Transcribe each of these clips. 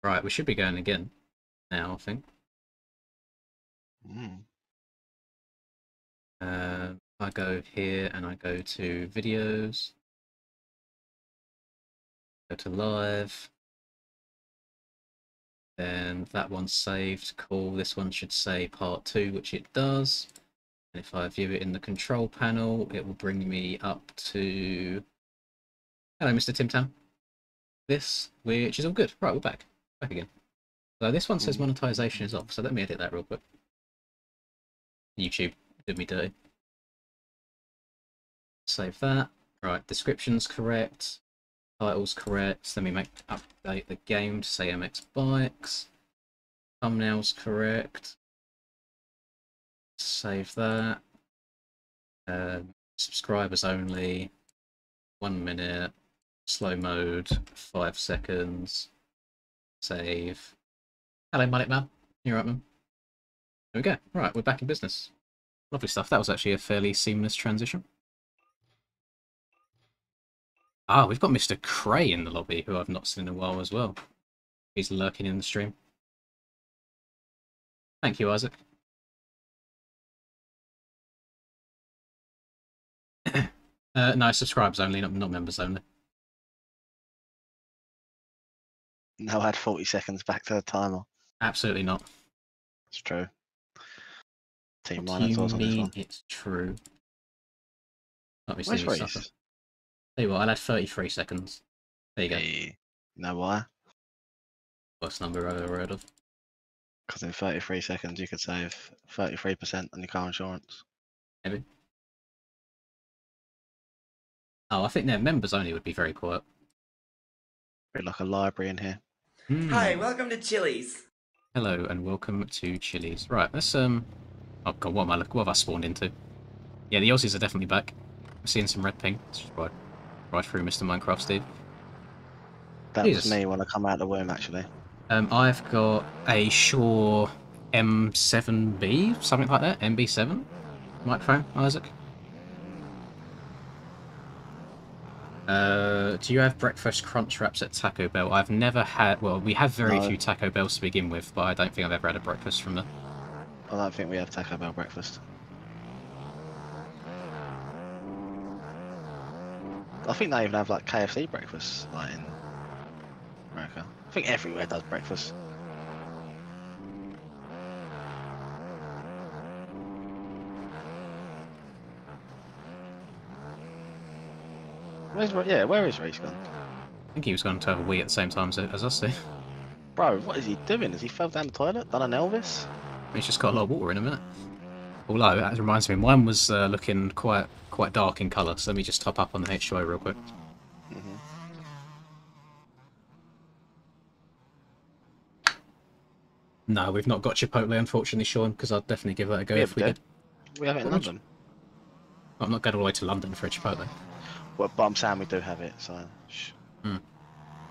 Right, we should be going again now, I think. I go here and I go to videos, go to live, then that one's saved. Cool, this one should say part 2, which it does. And if I view it in the control panel, it will bring me up to... Hello, Mr. Tim Tam. This, which is all good. Right, we're back. Back again. So this one says monetization is off, so let me edit that real quick. YouTube did me dirty. Save that. Right, description's correct. Title's correct. Let me update the game to say MX Bikes. Thumbnail's correct. Save that. Subscribers only. 1 minute. Slow mode. 5 seconds. Save. Hello, Mullet Man. You right, man? There we go. Right, we're back in business. Lovely stuff. That was actually a fairly seamless transition. Ah, we've got Mr. Cray in the lobby, who I've not seen in a while as well. He's lurking in the stream. Thank you, Isaac. No, subscribers only, not members only. No, add 40 seconds back to the timer. Absolutely not. It's true. Team What do you Minotaurs on this mean one. it's true? Let me see Where's this Reese? stuff. Tell you what, I'll add 33 seconds. There you go. Hey, you know why? Worst number I've ever heard of. Because in 33 seconds you could save 33% on your car insurance. Maybe. Oh, I think their members only would be very quiet. Be like a library in here. Hi, welcome to Chili's. Hello and welcome to Chili's. Right, let's oh god, what have I spawned into? Yeah, the Aussies are definitely back. I'm seeing some red ping. Let's just right through Mr. Minecraft Steve. That Jesus. was me when I come out of the womb, actually. I've got a Shure M7B, something like that, MB7 microphone, Isaac. Do you have breakfast crunch wraps at Taco Bell? I've never had... Well, we have very few Taco Bells to begin with, but I don't think I've ever had a breakfast from them. I don't think we have Taco Bell breakfast. I think they even have like KFC breakfast, like in America. I think everywhere does breakfast. Where is Reese gone? I think he was going to have a wee at the same time as us, see. Bro, what is he doing? Has he fell down the toilet? Done an Elvis? He's just got a lot of water in a minute. Although, that reminds me, mine was looking quite dark in colour, so let me just top up on the H2O real quick. No, we've not got Chipotle, unfortunately, Sean, because I'd definitely give that a go if we did. We have it in London. I'm not going all the way to London for a Chipotle. Well, but I'm saying we do have it, so... I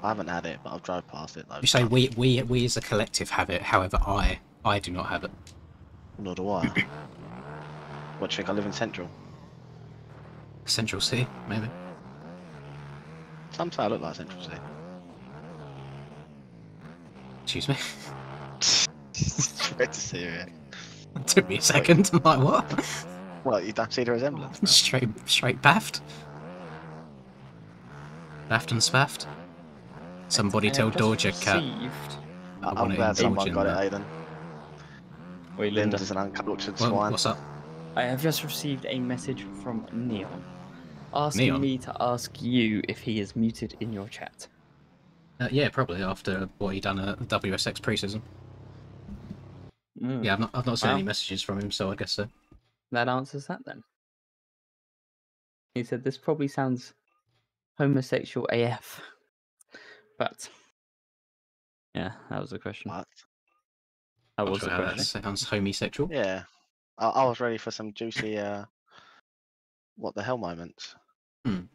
haven't had it, but I've drove past it. You say we as a collective have it, however I do not have it. Nor do I. What do you think? I live in Central? Central City, maybe. Sometimes I look like Central City. Excuse me? Great to see you. It took me a second. I'm like, what? Well, you don't see the resemblance. No? Straight baffed. Baffed and spaffed. Somebody tell Doja Cat. I'm glad someone got it, Aiden. Wait, Linda. Linda's an uncultured swine. What's up? I have just received a message from Neon, asking me to ask you if he is muted in your chat. Yeah, probably after what he done at the WSX pre-season. Yeah, I've not seen any messages from him, so I guess so. That answers that then. He said this probably sounds homosexual AF, but yeah, that was the question. What? That was the question. That sounds homosexual. Yeah, I was ready for some juicy what the hell moments. Send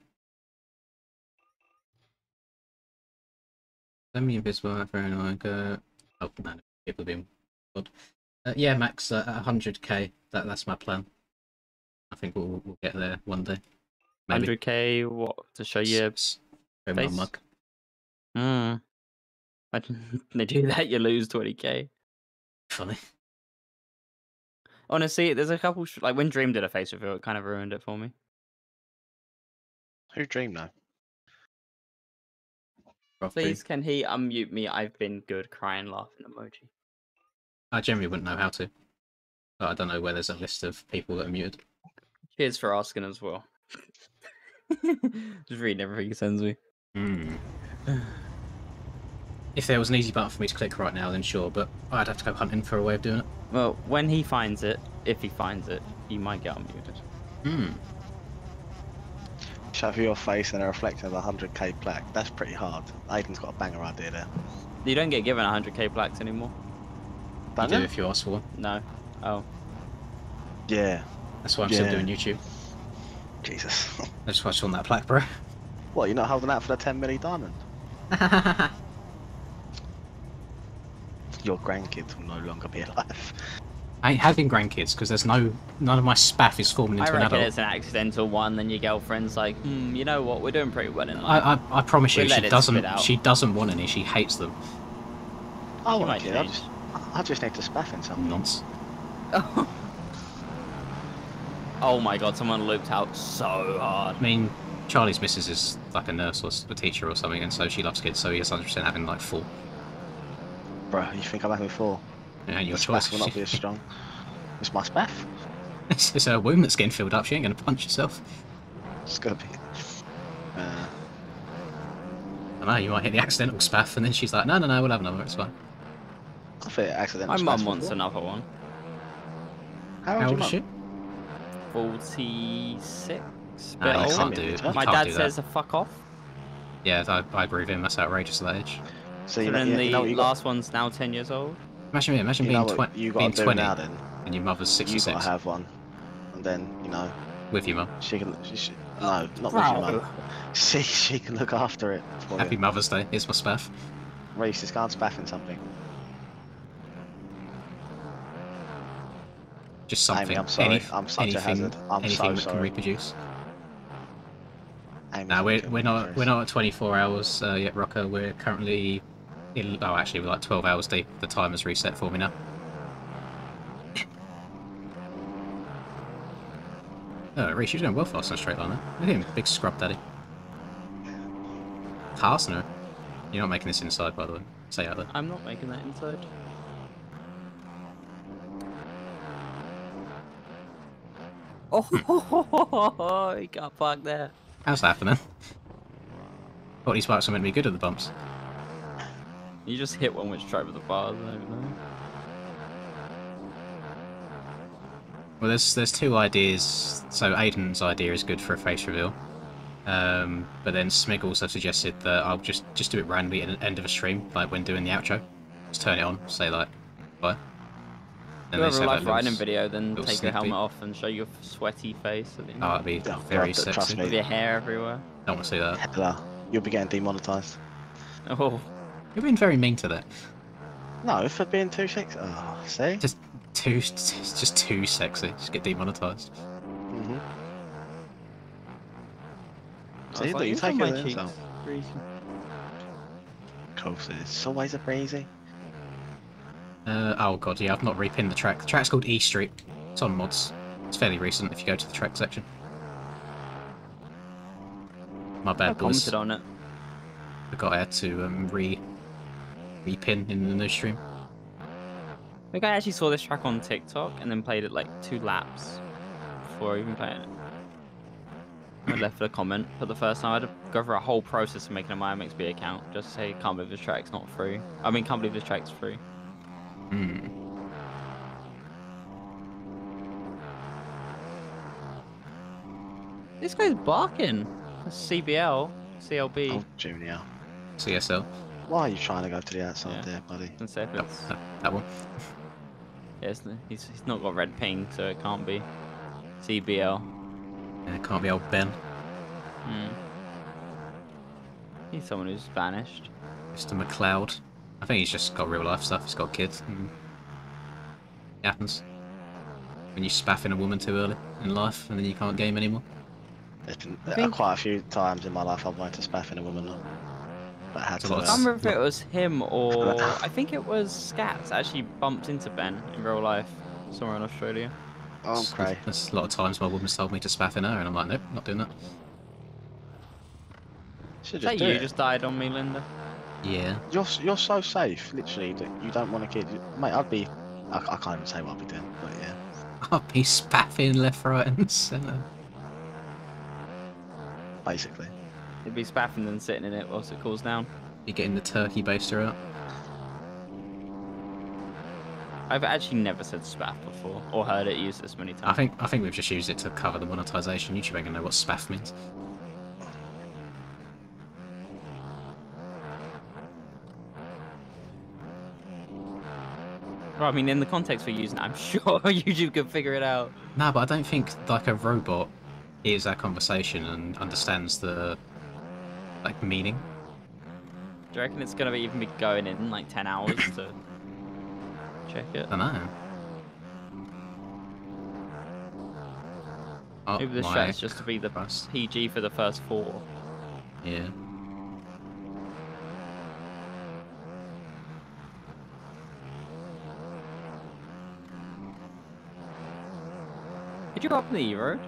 me invisible and I go. Oh no, people are being good. Yeah, Max, 100k. That's my plan. I think we'll get there one day. Maybe. 100k, what, to show you Show my mug. Imagine they do that, you lose 20k. Funny. Honestly, there's a couple like when Dream did a face reveal, it kind of ruined it for me. Who dreamed though? Please, can he unmute me? I've been good. Crying, laughing emoji. I generally wouldn't know how to. But I don't know where there's a list of people that are muted. Cheers for asking as well. Just reading everything he sends me. If there was an easy button for me to click right now, then sure, but I'd have to go hunting for a way of doing it. Well, when he finds it, if he finds it, he might get unmuted. Shove your face in a reflection of a 100k plaque. That's pretty hard. Aiden's got a banger idea there. You don't get given 100k plaques anymore. You do if you ask for one. No. Oh. Yeah. That's why I'm still doing YouTube. Jesus. I just watched on that plaque, bro. What, you're not holding out for the 10 milli diamond? Your grandkids will no longer be alive. I ain't having grandkids because there's none of my spaff is forming into I an reckon adult. it's an accidental one, then your girlfriend's like, you know what, we're doing pretty well in life. I promise you, We'll let it spit out. she doesn't want any, she hates them. I You want might to change. I just need to spaff in something. Nonce. Oh my god, someone looped out so hard. I mean, Charlie's missus is like a nurse or a teacher or something, and so she loves kids, so he is 100% having like 4. Bro, you think I'm having 4? Yeah, your The choice. spaff will not be as strong. It's my spaff. It's her womb that's getting filled up, she ain't gonna punch herself. It's gonna be... I know, you might hit the accidental spaff, and then she's like, no, we'll have another, it's fine. I think accidentally. My mum wants another one. How old is she? 46? No, you old. can't do it. My dad says to fuck off. Yeah, I agree with him, that's outrageous at that age. So And then the last one's now 10 years old. Imagine being 20 you being gotta do 20 now then. and your mother's You 66 gotta have one, and then with your mum. she can. No, not with your mum. She can look after it for Happy you. Mother's Day, here's my spaff. Reese, it's can't spaff in something. Just something. Amy, I'm sorry. I'm such a hazard. I'm anything so that sorry. can reproduce. Amy's No, gonna we're kill we're me, not Reese. we're not at 24 hours yet, Rocker. We're currently actually we're like 12 hours deep. The timer's reset for me now. Oh, Reece, you're doing well fast on a straight line there. Look at him, big scrub daddy. Harsner. You're not making this inside, by the way. Say out there. I'm not making that inside. Oh, he got parked there. How's that happening? Thought these bikes were meant to be good at the bumps. You just hit one which drove the bars, I don't know. Well, there's 2 ideas. So Aiden's idea is good for a face reveal. But then Smig also suggested that I'll just do it randomly at the end of a stream, like when doing the outro. Just turn it on, say like, bye. Do a real life riding video, then little take sneak your helmet peek. off and show your sweaty face at the end. Oh, that'd be Oh, very God, trust sexy. me. With your hair everywhere. Don't want to see that. Hella, you'll be getting demonetized. Oh, You're being very mean to that. No, for being too sexy. Oh, see? Just too sexy. Just get demonetized. Mm-hmm. I See, was look, like, you "It's on take my it then, cheeks." so. Breezy. Cool, so it's always a breezy. Oh god, yeah, I've not repinned the track. The track's called E Street. It's on mods. It's fairly recent if you go to the track section. My I bad, boys. commented on it. Forgot I had to repin in the new stream. I think I actually saw this track on TikTok and then played it like 2 laps before even playing it. I left a comment for the first time. I had to go through a whole process of making a MyMXB account just to say, can't believe this track's not free. I mean, can't believe this track's free. Hmm. This guy's barking. That's CBL, CLB, Oh, Junior. CSL. Why are you trying to go to the outside Yeah. there, buddy? and say if No, it's... that one. Yes, he's not got red ping, so it can't be CBL. Yeah, it can't be old Ben. He's someone who's vanished. Mr. McLeod. I think he's just got real life stuff. He's got kids. It happens. When you spaff in a woman too early in life and then you can't game anymore. There's been think- quite a few times in my life I've wanted to spaff in a woman. But I had It's a to. lot I of can't s- remember if it was him or But- I think it was Scats that actually bumped into Ben in real life somewhere in Australia. Oh, I'm cray. There's a lot of times my woman's told me to spaff in her, and I'm like, nope, not doing that. Should Is that just do you it. just died on me, Linda? Yeah. You're so safe, literally, that you don't want a kid. Mate, I'd be. I can't even say what I'd be doing, but yeah. I'll be spaffing left, right, and centre. Basically. You'd be spaffing and sitting in it whilst it cools down. Be getting the turkey baster out. I've actually never said spaff before or heard it used this many times. I think we've just used it to cover the monetization. YouTube ain't gonna know what spaff means. Well, I mean, in the context we're using, I'm sure YouTube could figure it out. No, but I don't think like a robot hears our conversation and understands the like meaning. Do you reckon it's gonna even be going in like 10 hours to check it? I don't know. Oh, Maybe the my strat's just to be the Christ. PG for the first 4. Yeah. Did you go up on the E-Road?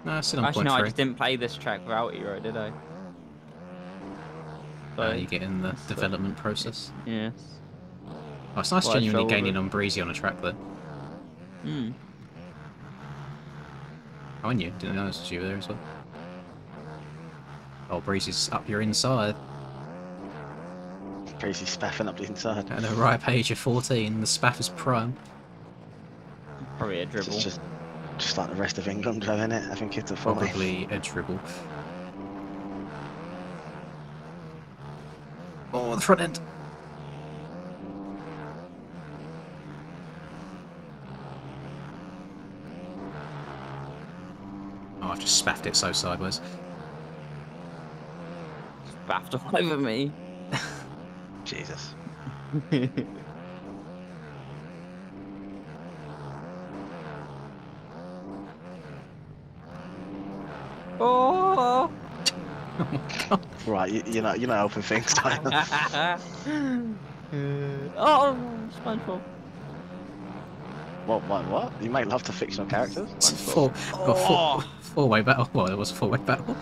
No, it's still on Actually, point no, I 3. just didn't play this track without E-Road, did I? You get in the development process. Yes. Oh, it's nice Well, I genuinely struggled gaining with- on Breezy on a track though. Hmm. Oh, and you didn't know it was you there as well. Oh, Breezy's up your inside. Crazy spaffing up the inside. At the ripe age of 14, the spaff is prime. Probably a It's dribble. just like the rest of England, though, innit? I think it's a funny. Probably a dribble. Oh, the front end. Oh, I've just spaffed it so sideways. Baffed all over me. Jesus. Oh! Right, you're not helping things. Oh, SpongeBob. What? You make love to fictional characters? It's a four-way battle. Well, it was a four-way battle.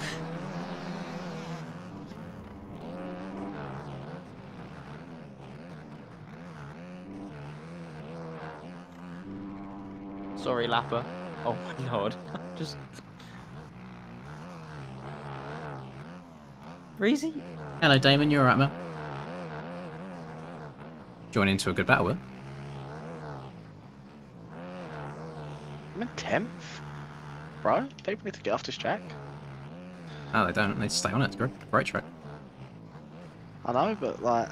Sorry, Lapper. Oh my god. Just. Breezy? Hello, Damon. You alright, man? Join into a good battle, Will. I'm in 10th? Bro, people need to get off this track. No, they don't. They stay on it. It's a great track. I know, but like,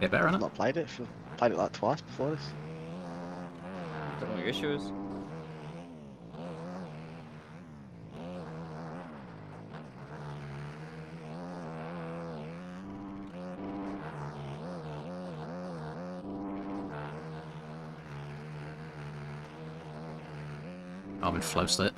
Get better on I've it. not played it. Played it like twice before this. Don't know what your issue is. I'm in flow state.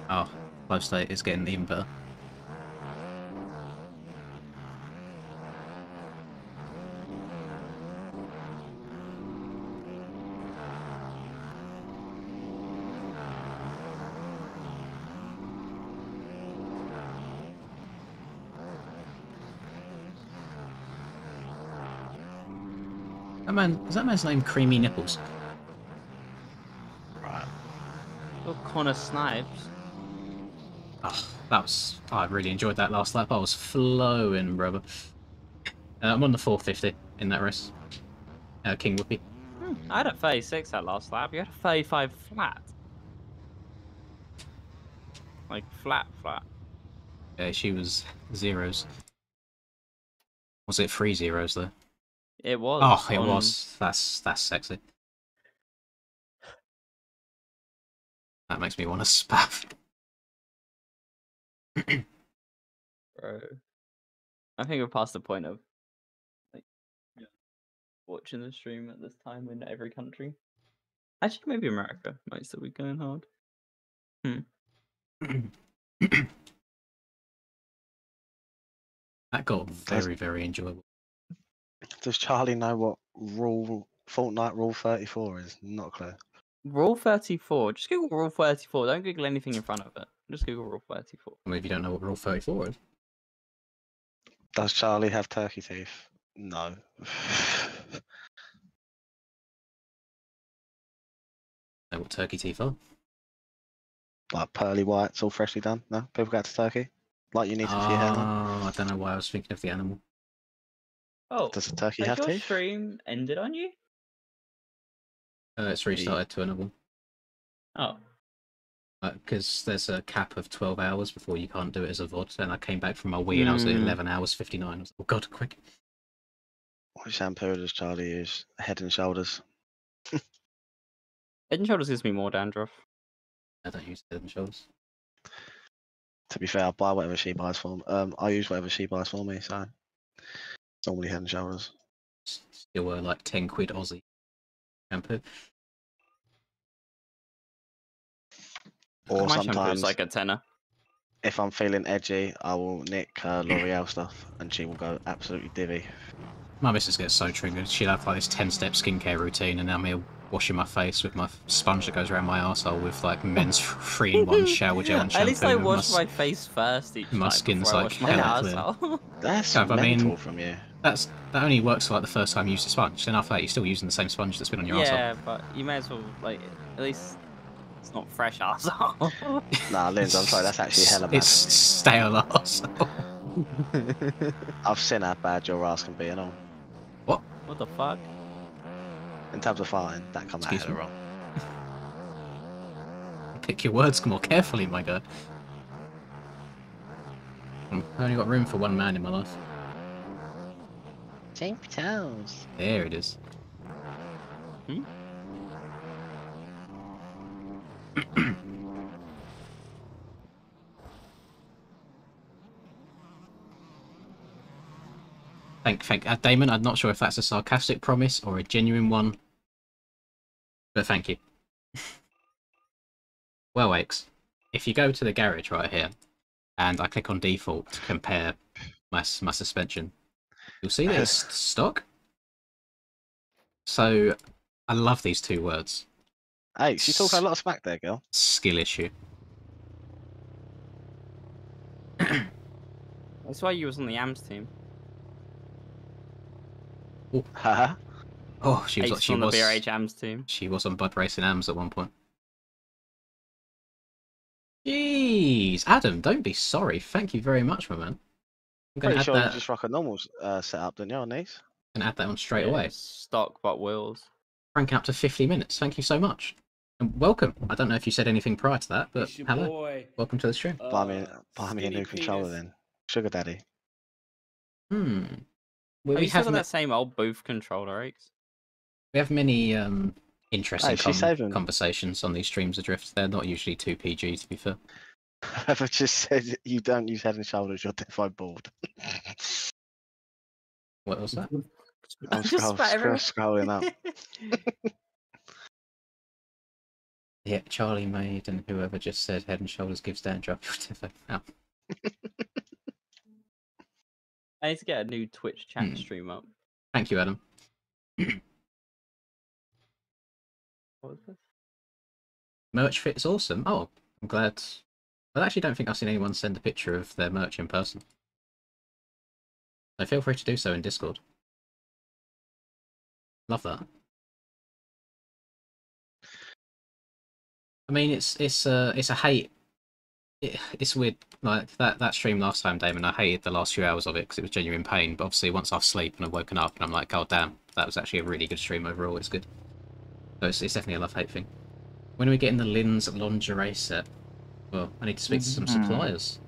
Oh, flow state is getting even better. Is that man's name Creamy Nipples? Right. Look, Connor Snipes. Oh, I really enjoyed that last lap. I was flowing, brother. I'm on the 450 in that race. King Whoopi. I had a 36 that last lap. You had a 35 flat. Like, flat. Yeah, she was zeros. Was it 3 zeros though? It was. Oh, it on- was. That's sexy. That makes me want to spaff. Bro. I think we're past the point of like watching the stream at this time in every country. Actually, maybe America might still be going hard. That got very, very enjoyable. Does Charlie know what Fortnite Rule 34 is? Not a clue. Rule 34. Just Google Rule 34. Don't Google anything in front of it. Just Google Rule 34. I mean, if you don't know what Rule 34 is. Does Charlie have turkey teeth? No. Know what turkey teeth are? Like pearly whites, all freshly done? No? People go to turkey? Like you need them for your hairline? Oh, I don't know why I was thinking of the animal. Oh, Does a turkey has have your teeth? stream ended on you? It's restarted to another. Oh. Because there's a cap of 12 hours before you can't do it as a VOD, and I came back from my Wii and I was at 11 hours 59. I was like, oh god, quick. What shampoo does Charlie use? Head and Shoulders. Head and Shoulders gives me more dandruff. I don't use Head and Shoulders. To be fair, I buy whatever she buys for me. I use whatever she buys for me, so it's normally Head and Shoulders. Still like 10 quid Aussie shampoo. Or My shampoo sometimes, is like a tenner. if I'm feeling edgy, I will nick her L'Oreal stuff, and she will go absolutely divvy. My missus gets so triggered. She'll have like this 10-step skincare routine, and I'm here washing my face with my sponge that goes around my arsehole with like men's 3-in-1 shower gel and shampoo. At least I and wash my face first each my time skin's before I like wash my hella clear. arsehole. That's Yeah, but I mental mean, from you. that only works for like the first time you use the sponge. Then after that, you're still using the same sponge that's been on your Yeah, but you may as well like at least it's not fresh arsehole. Nah, Linz, I'm sorry, that's actually hella bad. It's stale arsehole. I've seen how bad your ass can be and all. What? What the fuck? In terms of farting, that comes out Excuse hella me? wrong. Pick your words more carefully, my god. I've only got room for one man in my life. James Toes. There it is. Thank Damon, I'm not sure if that's a sarcastic promise or a genuine one, but thank you. Well, Aches, if you go to the garage right here, and I click on default to compare my suspension, you'll see that it's stock. So, I love these two words. Hey, she's talking a lot of smack there, girl. Skill issue. That's why you was on the AMS team. Haha. Oh, she was On the BRH AMS team. She was on Bud Racing AMS at one point. Jeez, Adam, don't be sorry. Thank you very much, my man. I'm gonna Pretty add sure you that just rock a normal setup, didn't you, on these? and add that on straight Yeah, away. Stock but wheels. Crank up to 50 minutes. Thank you so much. And welcome. I don't know if you said anything prior to that, but It's your hello. boy, Welcome to the stream. Buy me a Skinny new controller Penis. then. Sugar Daddy. Well, Have we you still have got that same old booth controller, Aches? we have many interesting Hey, she's saving. conversations on these streams adrift. They're not usually too PG, to be fair. Whoever just said you don't use Head and Shoulders, you're definitely bored. What was that? I'm Just spat everywhere. scrolling up. Yeah, Charlie made and whoever just said Head and Shoulders gives dandruff. Wow. I need to get a new Twitch chat stream up. Thank you, Adam. What was this? Merch fit is awesome. Oh, I'm glad. I actually don't think I've seen anyone send a picture of their merch in person. So feel free to do so in Discord. Love that. I mean, it's a hate. It's weird. Like that stream last time, Damon. I hated the last few hours of it because it was genuine pain. But obviously, once I've slept and I've woken up, and I'm like, God damn, that was actually a really good stream overall. It's good. So it's definitely a love-hate thing. When are we getting the Lynn's lingerie set? Well, I need to speak to some suppliers.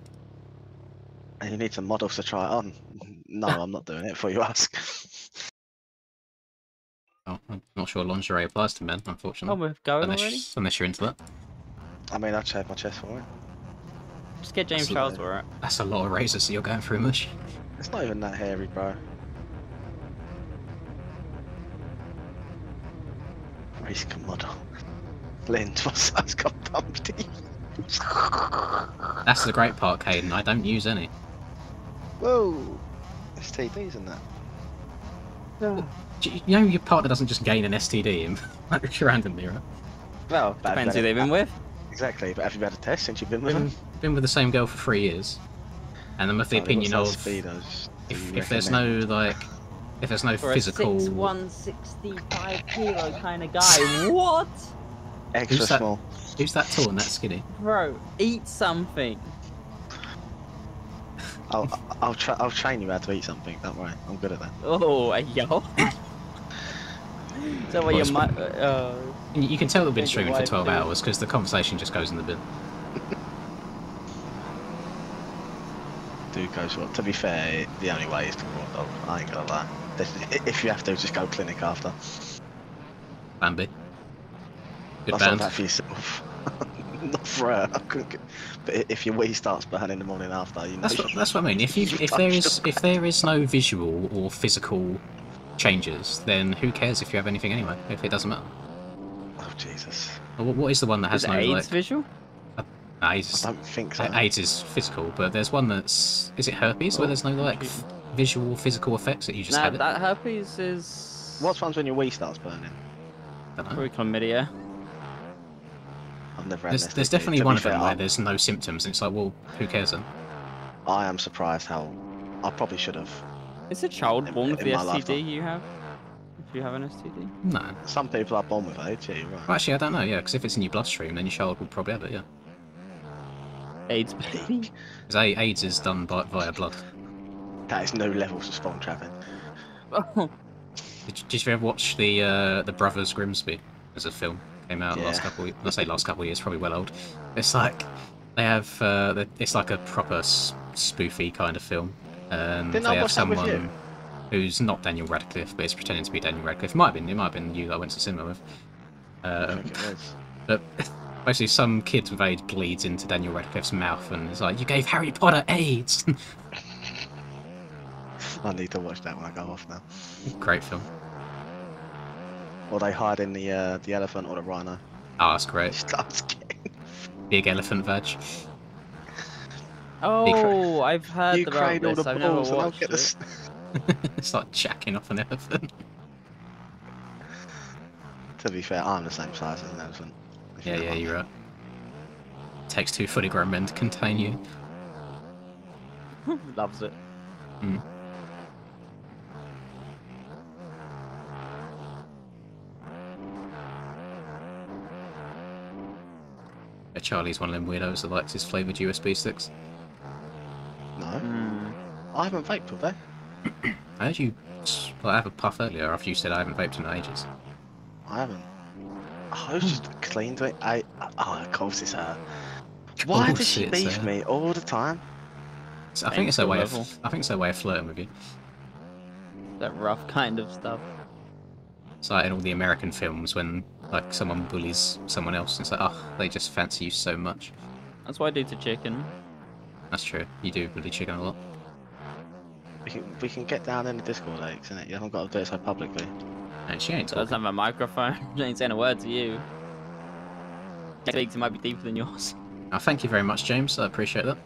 And you need some models to try it on. No, I'm not doing it before you ask. Oh, I'm not sure lingerie applies to men, Oh, unfortunately. we're going already? Unless you're into that. I mean, I'd shave my chest for it. Just get James That's Charles low. for it. That's a lot of razors that you're going through, Mush. It's not even that hairy, bro. Race model. Lind, what's that's got Dumpty? That's the great part, Caden. I don't use any. Whoa! STDs and that. You know your partner doesn't just gain an STD in, like, randomly, right? Well, Depends who they've been with. Exactly, but have you had a test since you've been with them? Been with the same girl for 3 years, and I'm of the opinion of Speedos if there's no like, if there's no For physical, a 6'1", 65 kilo kind of guy. What? extra Who's that? small. Who's that tall and that skinny? Bro, eat something. I'll train you how to eat something. Don't worry, I'm good at that. Oh, yo. So what your You can tell they've been Think streaming of for what 12 I do. hours because the conversation just goes in the bin. Dude goes well. To be fair, the only way is to raw dog. I ain't gonna lie. If you have to, just go clinic after. Bambi. Good That's not band. that for yourself. Not for her. I couldn't get... But if your wee starts burning in the morning after, you know. That's what I mean. If there is no visual or physical changes, then who cares if you have anything anyway? If it doesn't matter. Oh Jesus. What is the one that has is no AIDS like? visual? AIDS. I don't think so. AIDS is physical, but there's one that's is it herpes where there's no like visual physical effects that you just Nah, have it. that herpes is. What's ones when your wee starts burning? Don't know. Probably chlamydia. I've never had There's STD. definitely To one be of them fair, where there's no symptoms, and it's like, well, who cares then? I am surprised how. I probably should have. Is a child born with in the my STD lifetime. you have? If you have an STD? No. Some people are born with AIDS. Yeah, you're right. Well, actually, I don't know. Yeah, because if it's in your bloodstream, then your child will probably have it. Yeah. AIDS baby. Because AIDS is done via blood. That is new levels of spawn trapping. Oh, Did you ever watch the Brothers Grimsby as a film? Came out last Yeah. couple. I say last couple of years, probably well old. It's like they have. It's like a proper spoofy kind of film. Didn't They I have watch that with you? someone who's not Daniel Radcliffe, but is pretending to be Daniel Radcliffe. It might have been you that I went to cinema with. I think it was. But basically, some kid with AIDS bleeds into Daniel Radcliffe's mouth, and it's like, "You gave Harry Potter AIDS." I need to watch that when I go off now. Great film. Or they hide in the elephant or the rhino. Oh, that's great. Starts getting. Big elephant veg. oh, I've heard You about cradle this. the I've never balls and I'll watched get it. this. It's like jacking off an elephant. To be fair, I'm the same size as an elephant. if you Yeah, know yeah, what I you're right. Takes 2 fully grown men to contain you. Loves it. Mm. Yeah, Charlie's one of them weirdos that likes his flavoured USB sticks. No, Mm. I haven't vaped all day. I heard you have a puff earlier after you said I haven't vaped in ages. I haven't. I was just clean to it. Oh, of course it's her. Why course does she it's beef her. me all the time? I think it's her way level. of. I think it's her way of flirting with you. That rough kind of stuff. It's like in all the American films when like someone bullies someone else. It's like, oh, they just fancy you so much. That's what I do to chicken. That's true. You do bully chicken a lot. We can get down in the Discord, Alex, innit? You haven't got to do it so publicly. And she ain't So I doesn't talking. have a microphone. I ain't saying a word to you. Speaks, it might be deeper than yours. Oh, thank you very much, James. I appreciate that.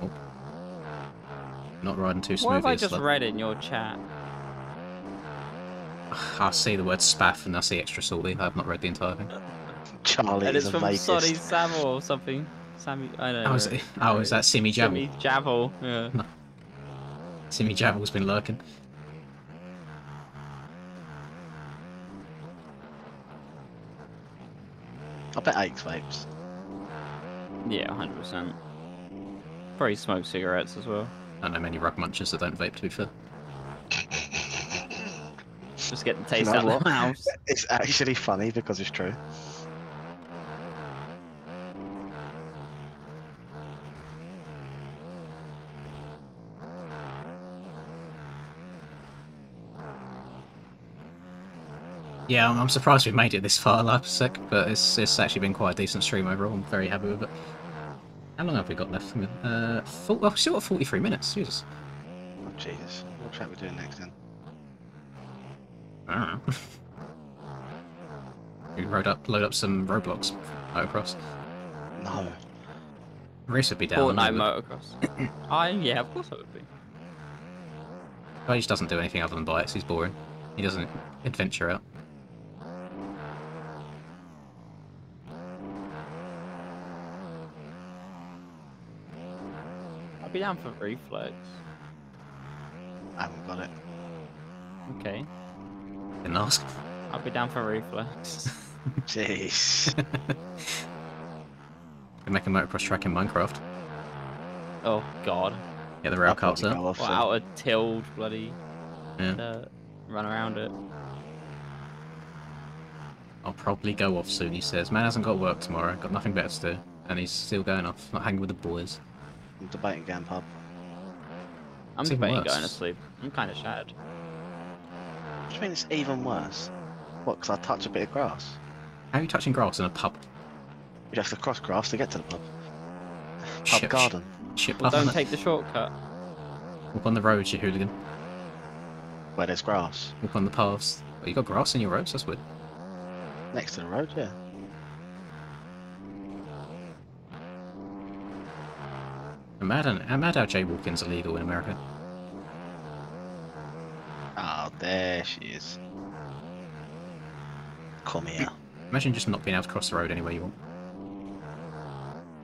Oh. Not riding too What smoothly. have I as just well. read in your chat? I see the word spaff and I see extra salty. I have not read the entire thing. Charlie And is it's a from Sonny vapist. Savile or something. Sammy, I don't know. Is that Simi Javel? Sammy Javel, yeah. Simi Javel's been lurking. I bet Alex vapes. Yeah, 100%. Probably smoke cigarettes as well. I don't know many rug munchers that don't vape, to be fair. Just get the taste know out what? of the mouth. It's actually funny because it's true. Yeah, I'm surprised we've made it this far, Lapsec, but it's actually been quite a decent stream overall. I'm very happy with it. How long have we got left? Well, we've still got 43 minutes. Jesus. Oh, Jesus. What track we doing next then? I don't know. We load up some Roblox motocross. No. Race would be down. Fortnite motocross. Yeah, of course I would be. He just doesn't do anything other than bikes. He's boring. He doesn't adventure out. I'd be down for reflex. I haven't got it. Okay. Didn't ask. I'd be down for reflex. Jeez. We make a motocross track in Minecraft. Oh god. Get the rail I'll carts probably out. go off Well, soon. out of tilled bloody Yeah. run around it. I'll probably go off soon, he says. Man hasn't got work tomorrow, got nothing better to do. And he's still going off, not hanging with the boys. I'm debating going pub. I'm It's even debating worse. going to sleep. I'm kind of sad. What do you mean it's even worse? What, because I touch a bit of grass? How are you touching grass in a pub? You have to cross grass to get to the pub. Pub Shit, garden. Shit Well, pub, don't innit? take the shortcut. Walk on the roads, you hooligan. Where there's grass. Walk on the paths. Well, you got grass in your roads, that's weird. Next to the road, yeah. I'm mad how jaywalking's illegal in America. Oh, there she is. Come here. Imagine just not being able to cross the road anywhere you want.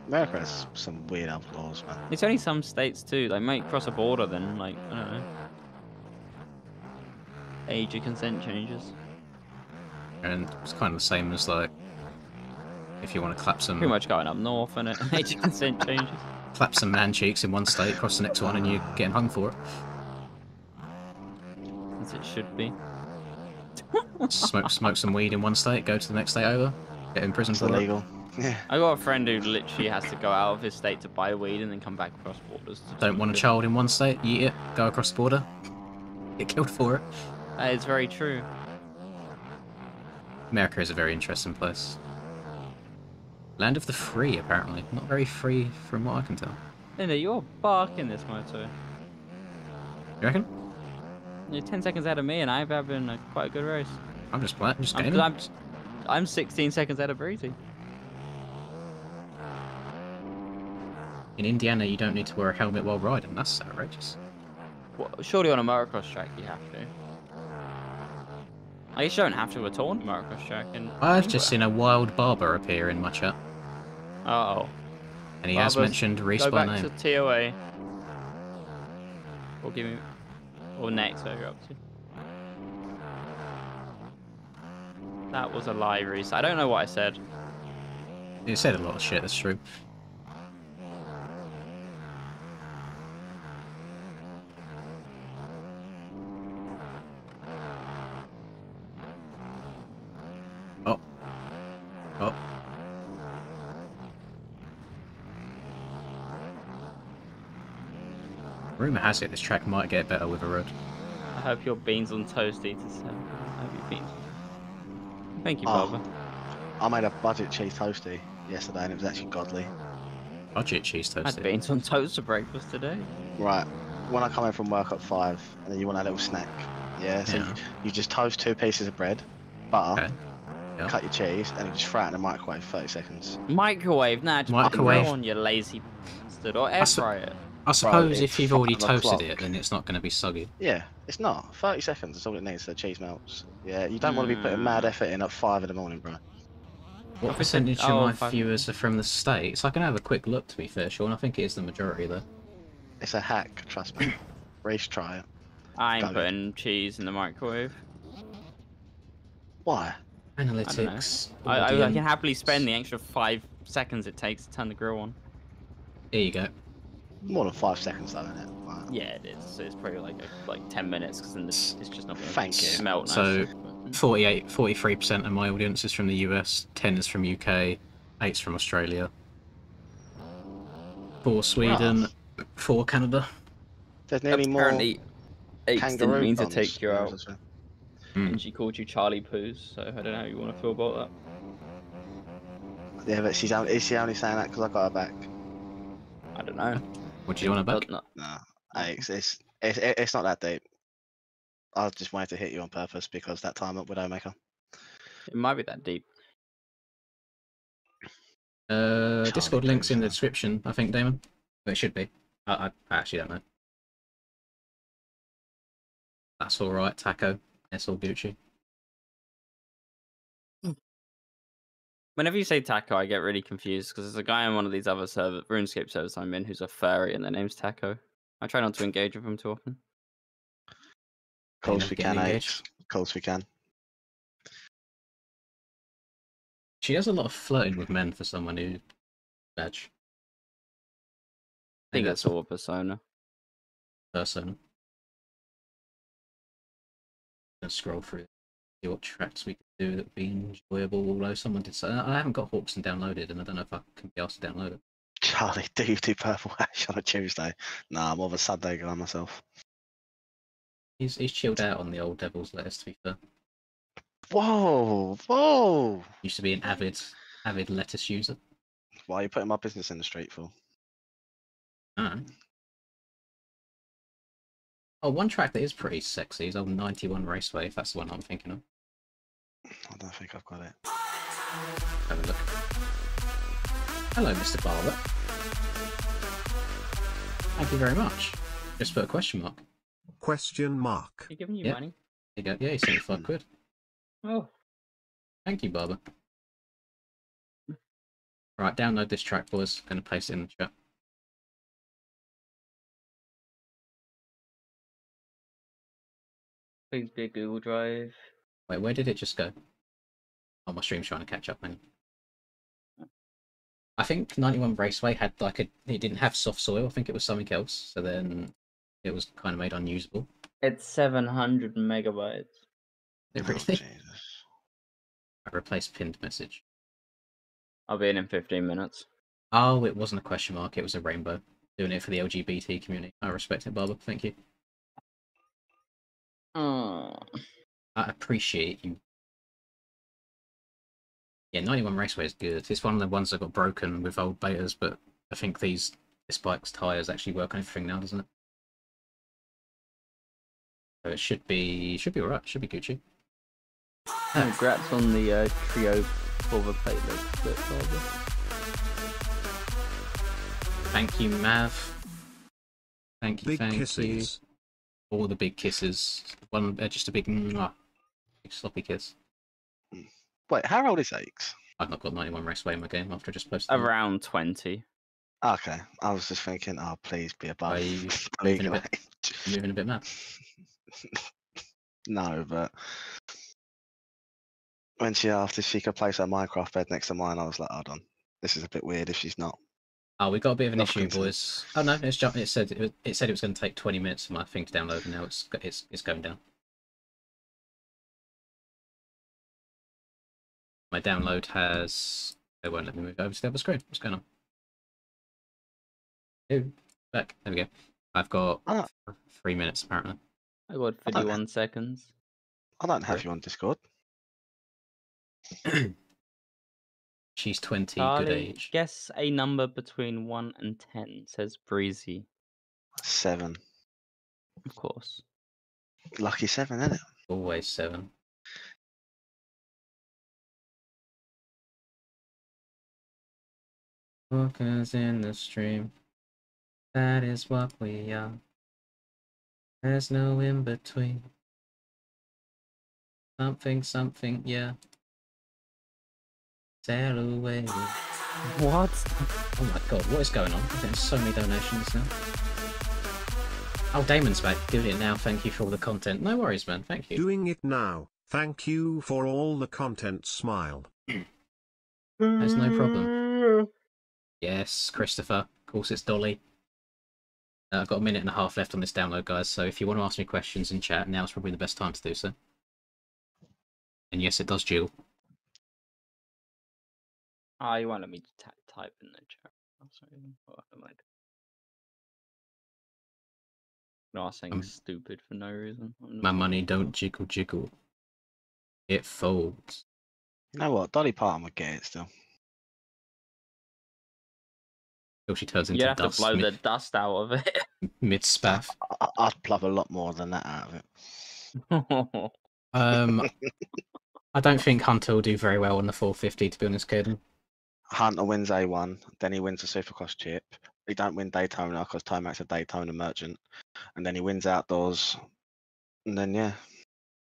America has some weird outlaws, man. It's only some states too. Like, might cross a border, then like I don't know. Age of consent changes. And it's kind of the same as like if you want to clap some Pretty much going up north, and age of consent changes. clap some man cheeks in one state, cross the next one, and you're getting hung for it. As it should be. Smoke some weed in one state, go to the next state over, get in prison It's for it. illegal. Yeah. I got a friend who literally has to go out of his state to buy weed and then come back across borders. Don't want a child in one state, you eat it, go across the border, get killed for it. That is very true. America is a very interesting place. Land of the free, apparently. Not very free from what I can tell. Linda, you're barking this motor. You reckon? You're 10 seconds ahead of me, and I'm having quite a good race. I'm just playing, just I'm, gaming. I'm 16 seconds ahead of Breezy. In Indiana, you don't need to wear a helmet while riding. That's outrageous. Well, surely on a motocross track you have to. I guess you don't have to at all on a motocross track. I've just seen a wild barber appear in my chat, Uh-oh. and he has Barbers, mentioned Reese Go by back name. to TOA. Or give me... Or next, where you're up to. That was a lie, Reese. I don't know what I said. He said a lot of shit, that's true. Oh. Oh. Rumour has it this track might get better with a road. I hope your beans on toast, Eater 7. I hope your beans. Thank you, Oh. Barbara. I made a budget cheese toasty yesterday and it was actually godly. Budget cheese I had toast. beans on toast for breakfast today. Right, when I come in from work at 5 and then you want a little snack, yeah? So Yeah. You just toast 2 pieces of bread, butter, Okay. Yeah. cut your cheese, and you just fry it in the microwave for 30 seconds. Microwave? Nah, just Microwave. put it on, you lazy bastard. Or air That's- fry it. I suppose if it's you've already 5 toasted o'clock. it, then it's not going to be soggy. Yeah, it's not. 30 seconds is all it needs so the cheese melts. Yeah, you don't want to be putting mad effort in at 5 in the morning, bro. What If it's percentage a- of my 5. viewers are from the States? I can have a quick look, to be fair, Sean. I think it is the majority, though. It's a hack, trust me. Reese, try it. I ain't Go. putting cheese in the microwave. Why? Analytics. I audience. can happily spend the extra 5 seconds it takes to turn the grill on. There you go. More than 5 seconds though, isn't it? Like, Yeah, it is. It's probably like 10 minutes because then it's just not going to Thank you. smelt nice. So, 43% of my audience is from the US, 10 is from UK, 8's from Australia, 4 Sweden, 4 Canada. There's nearly more Apparently, 8 didn't kangaroo mean to buns take you than out. others, and she called you Charlie Poos. So I don't know how you want to feel about Yeah, but is she only saying that because I got her back? that. I don't know. What do you want to back? Not, No, it's not that deep. I just wanted to hit you on purpose because that time at Widowmaker. it might be that deep. Discord links in the Poos, description, I think, Damon. Well, it should be. I actually don't know. That's all right, Taco. It's all Gucci. Whenever you say Taco, I get really confused because there's a guy on one of these other RuneScape servers I'm in who's a furry and their name's Taco. I try not to engage with him too often. Of course never we getting can, engaged. Aches. Of course we can. She does a lot of flirting with men for someone who badge. I think that's all a persona. Person. Gonna scroll through, see what tracks we could do that would be enjoyable. Although someone did say I haven't got Hawkson downloaded, and I don't know if I can be asked to download it. Charlie, do you do Purple Ash on a Tuesday? Nah, I'm more of a Sunday guy myself. He's chilled out on the old Devil's Lettuce, to be fair. Whoa, whoa! Used to be an avid lettuce user. Why are you putting my business in the street for? Alright. Oh, one track that is pretty sexy is old 91 Raceway, if that's the one I'm thinking of. I don't think I've got it. Have a look. Hello, Mr. Barber. Thank you very much. Just put a question mark. Question mark. He giving you Yeah. money? There you go. Yeah, he's 75 quid. Oh. Thank you, Barber. Right, download this track, boys. Going to paste it in the chat. Please be a Google Drive. Wait, where did it just go? Oh, my stream's trying to catch up, man. I think 91 Raceway had like it didn't have soft soil. I think it was something else. So then it was kind of made unusable. It's 700 megabytes. It Oh, really? Jesus. I replaced pinned message. I'll be in 15 minutes. Oh, it wasn't a question mark. It was a rainbow. Doing it for the LGBT community. I respect it, Barber. Thank you. Oh. I appreciate you. Yeah, 91 Raceway is good. It's one of the ones that got broken with old betas, but I think this bike's tyres actually work on everything now, doesn't it? So it should be alright. Should be Gucci. Congrats on the trio silver platelet split, Barber. Thank you, Mav. Thank you, Big thank kisses. you. All the big kisses. One, just a big, mwah, big sloppy kiss. Wait, how old is Aches? I've not got 91 Raceway in my game after I just posted. Around 20. Okay, I was just thinking, oh, please be above Are you legal moving a bit- age. Moving a bit mad. No, but when she asked if she could place her Minecraft bed next to mine, I was like, hold on, this is a bit weird if she's not. Oh, we got a bit of an Love issue, content. boys. Oh no, it's jumped. It said it was going to take 20 minutes for my thing to download, and now it's going down. My download has. It won't let me move over to the other screen. What's going on? Ew, back. There we go. I've got Ah. 3 minutes apparently. I got I don't 51 seconds. I don't have you on Discord. She's 20, good Charlie, age. guess a number between 1 and 10, says Breezy. 7. Of course. Lucky 7, isn't it? Always 7. Walkers in the stream. That is what we are. There's no in between. Something, yeah. Sail away. What? Oh my god, what is going on? I'm getting so many donations now. Oh, Damon's back. Doing it now. Thank you for all the content. No worries, man. Thank you. Doing it now. Thank you for all the content. Smile. There's no problem. Yes, Christopher. Of course, it's Dolly. I've got a minute and a half left on this download, guys. So if you want to ask me questions in chat, now's probably the best time to do so. And yes, it does duel. Ah, you wanted me to type in the chat. Oh, sorry. Oh, never mind. No, I was saying stupid for no reason. My money don't jiggle jiggle. It folds. You know what? Dolly Parton would get it still. Till she turns You'd into have to dust blow the dust out of it. mid-spaff. I'd plug a lot more than that out of it. I don't think Hunter will do very well on the 450, to be honest, Caden. Hunter wins A1, then he wins the Supercross chip. He don't win Daytona because Tomac's a Daytona merchant, and then he wins outdoors, and then yeah.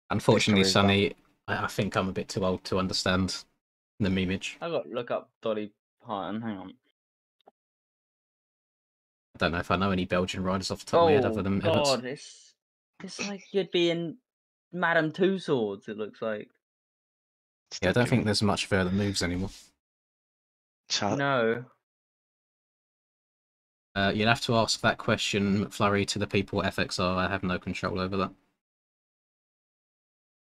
Unfortunately, career's done. Sonny, I think I'm a bit too old to understand the memeage. I got to look up Dolly Parton. Hang on. I don't know if I know any Belgian riders off the top of my head other than Everts. God, it's like you'd be in Madame Two Swords. It looks like. Yeah, I don't think there's much further moves anymore. No. You'll have to ask that question, McFlurry, to the people at FXR. I have no control over that.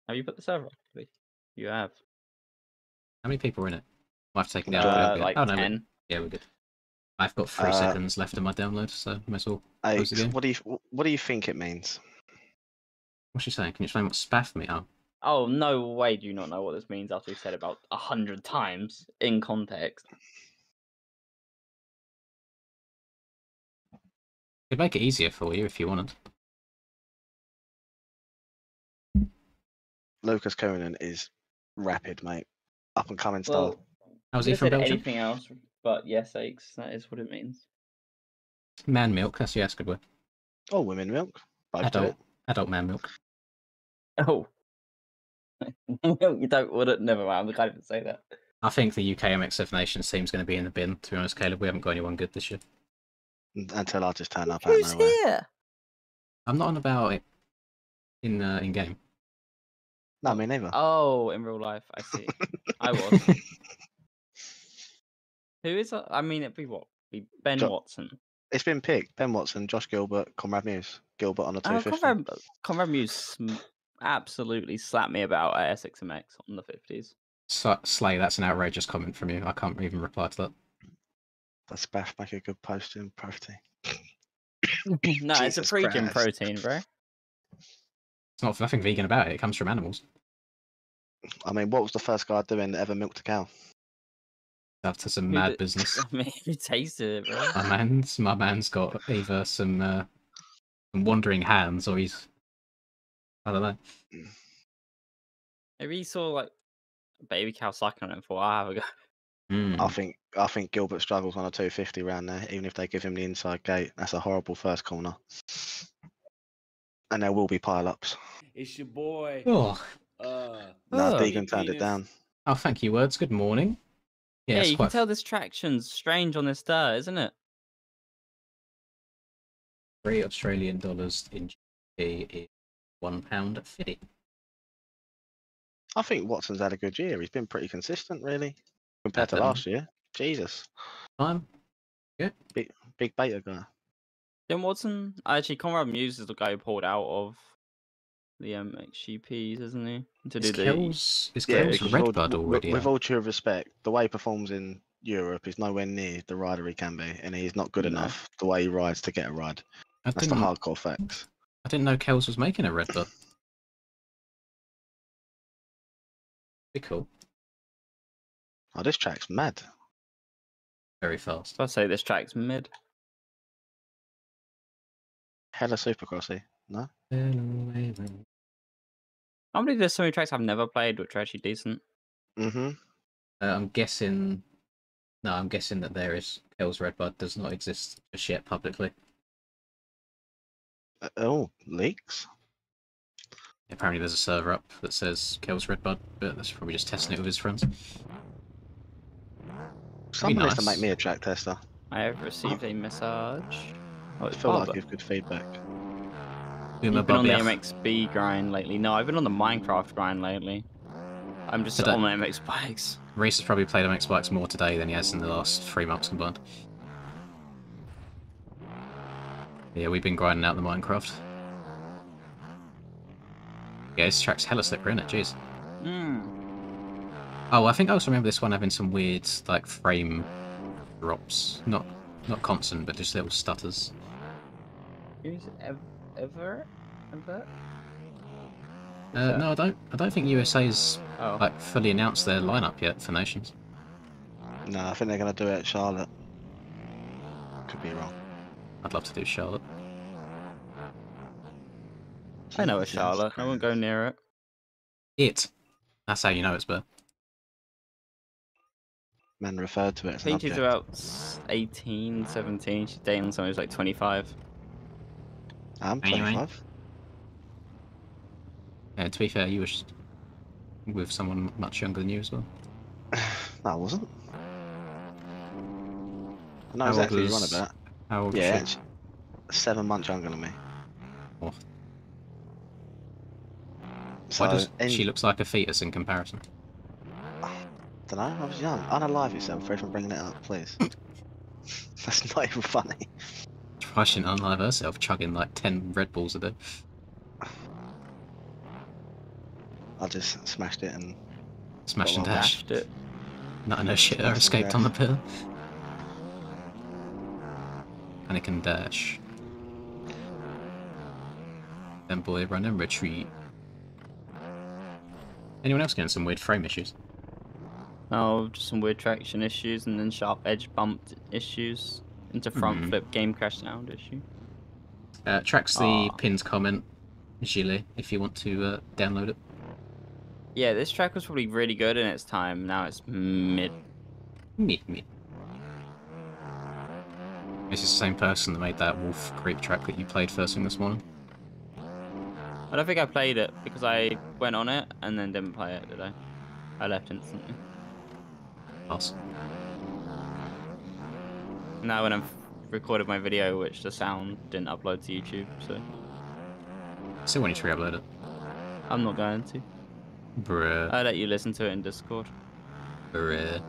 Have you put the server up, please? You have. How many people are in it? I have to take it down. Like oh, no, 10. Yeah, we're good. I've got 3 seconds left in my download, so might as well close the game. What do you think it means? What's she saying? Can you explain what spaff me? Oh. Oh, no way do you not know what this means after we've said it about 100 times in context. Could make it easier for you if you wanted. Lucas Conan is rapid, mate. Up and coming star. Well, How's he from Belgium? Anything else but yes, aches. That is what it means. Man milk. That's good word. Oh, women milk. Adult man milk. Oh. You don't want it. Never mind. I can't even say that. I think the UK MX7 Nations team's going to be in the bin, to be honest, Caleb. We haven't got anyone good this year. Until I just turn up out of Who's nowhere. here? I'm not on about it in game. No, me neither. Oh, in real life, I see. I was. Who is that? I mean, it'd be what? Be Ben Watson. It's been picked. Ben Watson, Josh Gilbert, Conrad Muse. Gilbert on the 250. Conrad Muse absolutely slapped me about at SXMX on the 50s. Slay, that's an outrageous comment from you. I can't even reply to that. That's Beth make a good post in protein. No, it's a freaking protein, bro. It's not nothing vegan about it. It comes from animals. I mean, what was the first guy doing that ever milked a cow? That's some mad business. I mean, who tasted it, bro? My man's got either some wandering hands or he's, I don't know. Maybe he saw like a baby cow sucking on it and thought, I'll have a go. I think Gilbert struggles on a 250 round there, even if they give him the inside gate. That's a horrible first corner. And there will be pile-ups. It's your boy. Oh. Deegan turned it down. Oh, thank you, words. Good morning. Yeah, you can tell this traction's strange on this dirt, isn't it? $3 Australian in GBP is £1.50. I think Watson's had a good year. He's been pretty consistent, really, compared to last year. Jesus. Yeah. Big beta guy. Then Watson, actually, Conrad Muse is the guy who pulled out of the MXGPs, isn't he? To do Is Kells red blood already? With all due respect, the way he performs in Europe is nowhere near the rider he can be, and he's not good enough the way he rides to get a ride. That's the hardcore facts. I didn't know Kells was making a red blood. Be cool. Oh, this track's mad. Very fast. I'd say this track's mid. Hella supercrossy, no? I believe there's so many tracks I've never played which are actually decent. I'm guessing that there is Kells Red Blood does not exist just yet publicly. Leaks? Apparently there's a server up that says Kells Red Blood, but that's probably just testing it with his friends. Someone needs to make me a track tester. I have received a message. I feel like I give good feedback. You've been on the MXB grind lately. No, I've been on the Minecraft grind lately. I'm just on the MX bikes. Reese has probably played MX bikes more today than he has in the last 3 months combined. Yeah, we've been grinding out the Minecraft. Yeah, this track's hella slippery, isn't it? Jeez. Oh, I think I also remember this one having some weird, like, frame drops. Not constant, but just little stutters. Who's Ever? No, I don't. I don't think USA's Oh. like fully announced their lineup yet for Nations. No, I think they're gonna do it at Charlotte. Could be wrong. I'd love to do Charlotte. I know a Jesus Charlotte. I won't go Christ. near it. That's how you know it's bad. Men referred to it I as an think she's object. about 18, 17. She's dating someone who's like 25. I'm Anyway. 25. Yeah, to be fair, you were just with someone much younger than you as well. No, I wasn't. I know How old exactly what you're on was- about. How old Yeah, is she? 7 months younger than me. Oh. So, Why does she looks like a fetus in comparison? don't know, I was young. Unalive yourself for even bringing it up, please. That's not even funny. Why she didn't unalive herself, chugging like 10 Red Bulls a day? I just smashed it and Smash and Got one dash. Dashed it. No, no shit, Smash I and escaped dash. on the pill. Panic and dash. Then boy, run and retreat. Anyone else getting some weird frame issues? Oh, just some weird traction issues and then sharp edge bumped issues. Into front flip game crash sound issue. Tracks the Aw. pinned comment, Gillet, if you want to download it. Yeah, this track was probably really good in its time. Now it's mid. Me. This is the same person that made that Wolf Creek track that you played first thing this morning. I don't think I played it because I went on it and then didn't play it, did I? I left instantly. Pass. Now when I've recorded my video, which the sound didn't upload to YouTube, so Still want you to re-upload it. I'm not going to. Bruh. I'll let you listen to it in Discord. Bruh.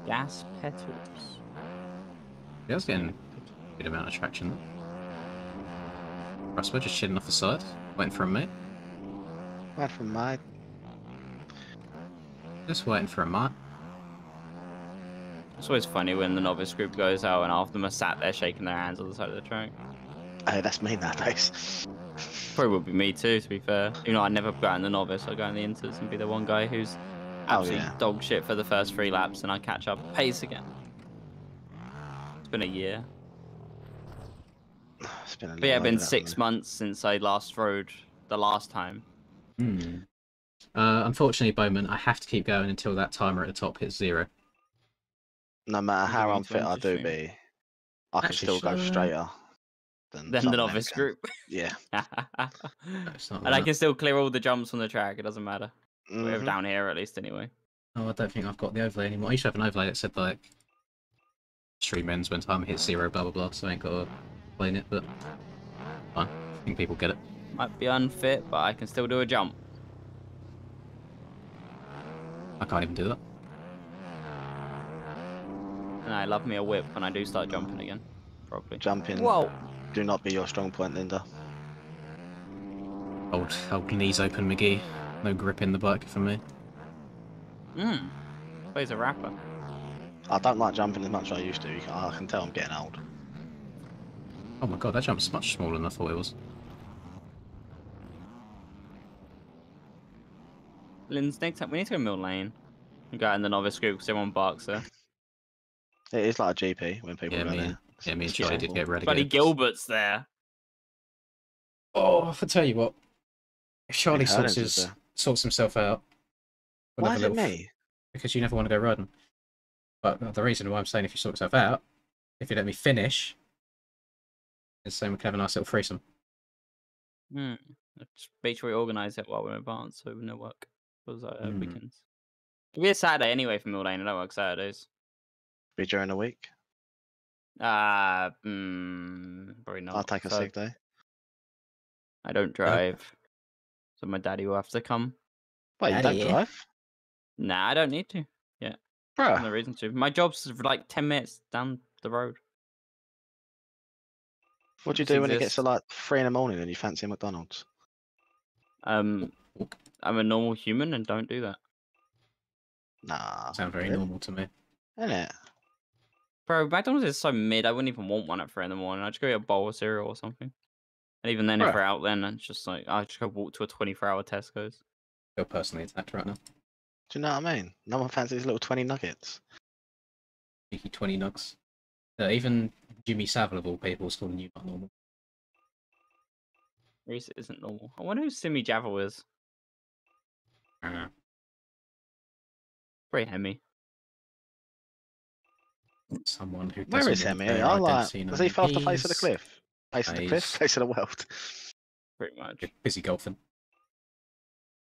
Gas petals. Yeah, I was getting a good amount of traction there. Russ, we're just chilling off the side, waiting for a mate. right from my Just waiting for a mate. It's always funny when the novice group goes out and half of them are sat there shaking their hands on the side of the track. Hey, that's me nowadays. Probably would be me too, to be fair. You know, I never go in the novice. I go in the inters and be the one guy who's absolutely yeah. dog shit for the first 3 laps, and I catch up pace again. It's been a year. It's been a But yeah, little been over that 6 for me. months since I last rode the last time. Unfortunately, Bowman, I have to keep going until that timer at the top hits 0. No matter You how need to unfit end I your do stream. be, I can Actually, still go should I- straighter than Then some the men novice can. group. Yeah. It's not And I that. can still clear all the jumps on the track. It doesn't matter. We're Mhm. down here at least anyway. Oh, I don't think I've got the overlay anymore. I used to have an overlay that said, like, stream ends when time hits 0, blah blah blah, so I ain't got to explain it, but fine. I think people get it. Might be unfit, but I can still do a jump. I can't even do that. And I love me a whip when I do start jumping again. Probably. Jumping. Whoa! Do not be your strong point, Linda. Old knees open McGee. No grip in the bike for me. Plays a rapper. I don't like jumping as much as I used to. I can tell I'm getting old. Oh my god, that jump's much smaller than I thought it was. Lynn's next time we need to go Mill Lane. And go out in the novice group because everyone barks there. It is like a GP when people Yeah, run me there. and, yeah, me and It's Charlie did awful. get Buddy relegated. Gilbert's there. Oh, I tell you what. If Charlie Big Hurlings sorts is there. himself out, we'll Why have is a it little me? because you never want to go riding. But the reason why I'm saying if you sort yourself out, if you let me finish, is saying we can have a nice little threesome. Just make sure we organise it while we're in advance so we no work. Because Mm. weekends. It'll be a Saturday anyway for Mill Lane. I don't work Saturdays. Be during the week. Probably not. I'll take a So sick day. I don't drive. So my daddy will have to come. Wait, you don't Daddy, yeah? drive? Nah, I don't need to. Bruh, No reason to. My job's like 10 minutes down the road. what do you Just do when it gets to exist. like 3 in the morning and you fancy a McDonald's? I'm a normal human and don't do that. Nah. Sound very really? normal to me. Innit? Bro, McDonald's is so mid. I wouldn't even want one at 3 in the morning. I'd just go get a bowl of cereal or something. And even then, if Bruh. we're out, then it's just like I just go walk to a 24-hour Tesco's. Feel personally attacked right now. Do you know what I mean? No one fancies little 20 nuggets. Cheeky 20 nugs. Even Jimmy Savile of all people is calling you not normal. Reese isn't normal. I wonder who Simi Javel is. Very Hemi. Someone who Where doesn't is want him? their I like. identity Does he fall off the face of the IDs, cliff? Face of the cliff? Face. Face of the world. Pretty much. busy golfing.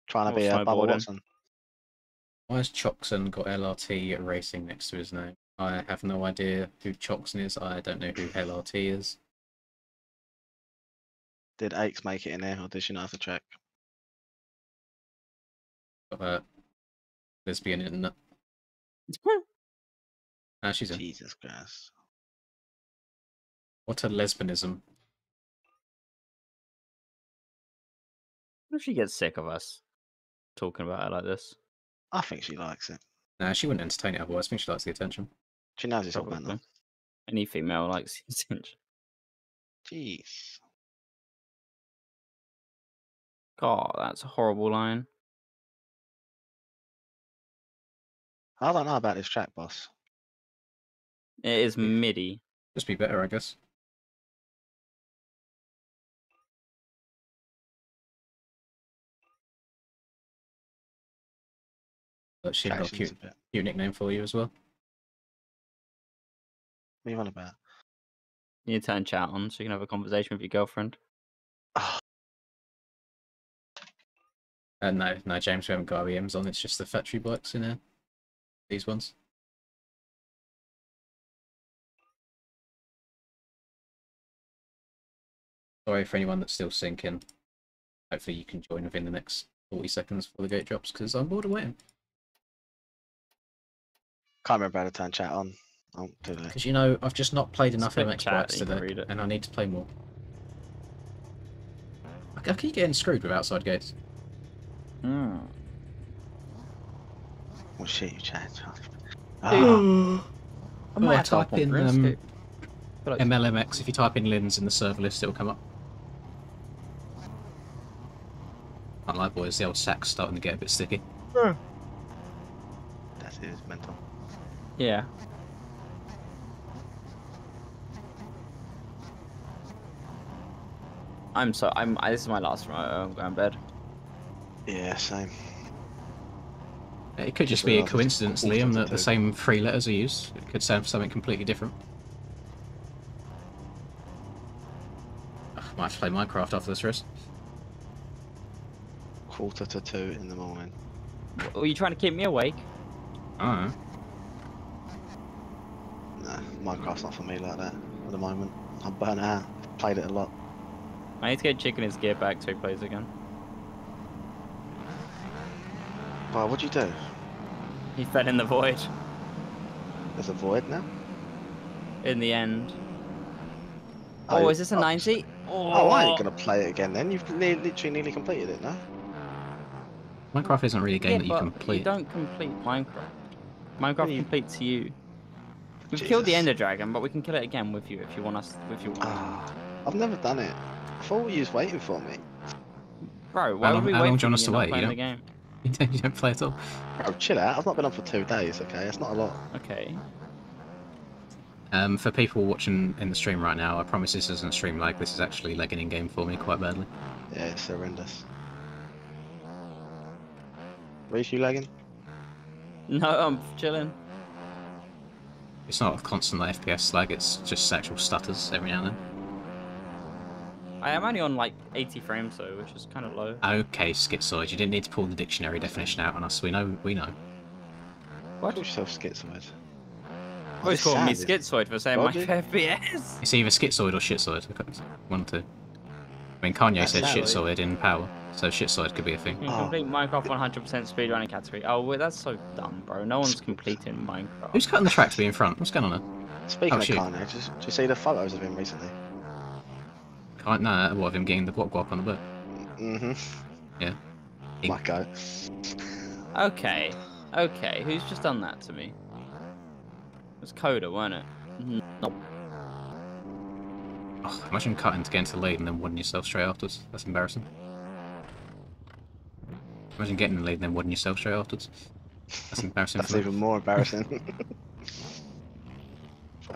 Trying to Or be a Bubba snowboarding. Watson. Why has Choxon got LRT racing next to his name? I have no idea who Choxon is. I don't know who LRT is. Did Aches make it in there, or did she not have to check? Got a lesbian in it. Ah, she's in. Jesus Christ. What a lesbianism. What if she gets sick of us talking about her like this? I think she likes it. Nah, she wouldn't entertain it otherwise. I think she likes the attention. She knows it's all Probably. banter. Any female likes attention. Jeez. God, that's a horrible line. I don't know about this track, boss. It is MIDI. Just be better, I guess. But she's got a Traction's cute, bit. cute nickname for you as well. What are you on about? You need to turn chat on so you can have a conversation with your girlfriend. Oh, No, James, we haven't got OEMs on. It's just the factory bikes in there. These ones. Sorry for anyone that's still sinking. Hopefully you can join within the next 40 seconds before the gate drops, because I'm bored of waiting. can't remember how to turn chat on. Oh, do they? Because, you know, I've just not played enough click MX chat bikes and you can today, read it. and I need to play more. I keep getting screwed with outside gates. Hmm. Oh shit, you chat. I Oh, might I have to hop type on in RuneScape. Feel like- MLMX. If you type in Lins in the server list, it'll come up. Can't lie, boys, the old sack's starting to get a bit sticky. That is mental. Yeah. This is my last one. I'm going to bed. Yeah, same. It could just Just be a realised it's coincidence, quarter Liam, to that the two. same 3 letters are used. It could stand for something completely different. Ugh, might have to play Minecraft after this rest. 1:45 in the morning. Are you trying to keep me awake? I Nah, Minecraft's not for me like that at the moment. I'm burnt out. Played it a lot. I need to get Chicken his gear back so he plays again. Well, what'd you do? He fell in the void There's a void now? in the end. Oh, Oh, is this a 90? Oh, I ain't gonna play it again then. You've literally nearly completed it, no? Minecraft isn't really a game Yeah, that you but complete. you don't complete Minecraft. Minecraft you- completes you. We've killed the Jesus. Ender Dragon, but we can kill it again with you if you want us. If you want. Ah, I've never done it. I thought you was waiting for me. Bro, why How would long- we how wait long for do you want you? us to You're not wait? playing You the game. You don't play at all. Bro, chill out. I've not been on for 2 days, okay? It's not a lot. Okay. For people watching in the stream right now, I promise this isn't stream lag. This is actually lagging in game for me quite badly. Yeah, it's horrendous. Reef, you lagging? No, I'm chilling. It's not a constant FPS lag. It's just actual stutters every now and then. I am only on like 80 frames though, which is kind of low. Okay, schizoid. You didn't need to pull the dictionary definition out on us. We know. We know. Call yourself schizoid. Oh, he's this calling me sound is schizoid for saying my dodgy. FPS. It's either schizoid or shitzoid. One of the two. I mean, Kanye That's said valid. shitzoid in Power, so shitzoid could be a thing. You can complete Minecraft 100% speedrunning category. Oh, wait, that's so dumb, bro. No one's completing Minecraft. Who's cutting the track to be in front? What's going on there? Speaking Oh, of shoot. Kanye, did you see the photos of him recently? Nah, what of him getting the guap on the boat? Mm-hmm. Yeah. My goat. Okay, who's just done that to me? It was Coda, weren't it? Nope. Oh, imagine cutting to get into the lead and then winning yourself straight afterwards. That's embarrassing. Imagine getting in the lead and then winning yourself straight afterwards. That's embarrassing That's for me. even more embarrassing.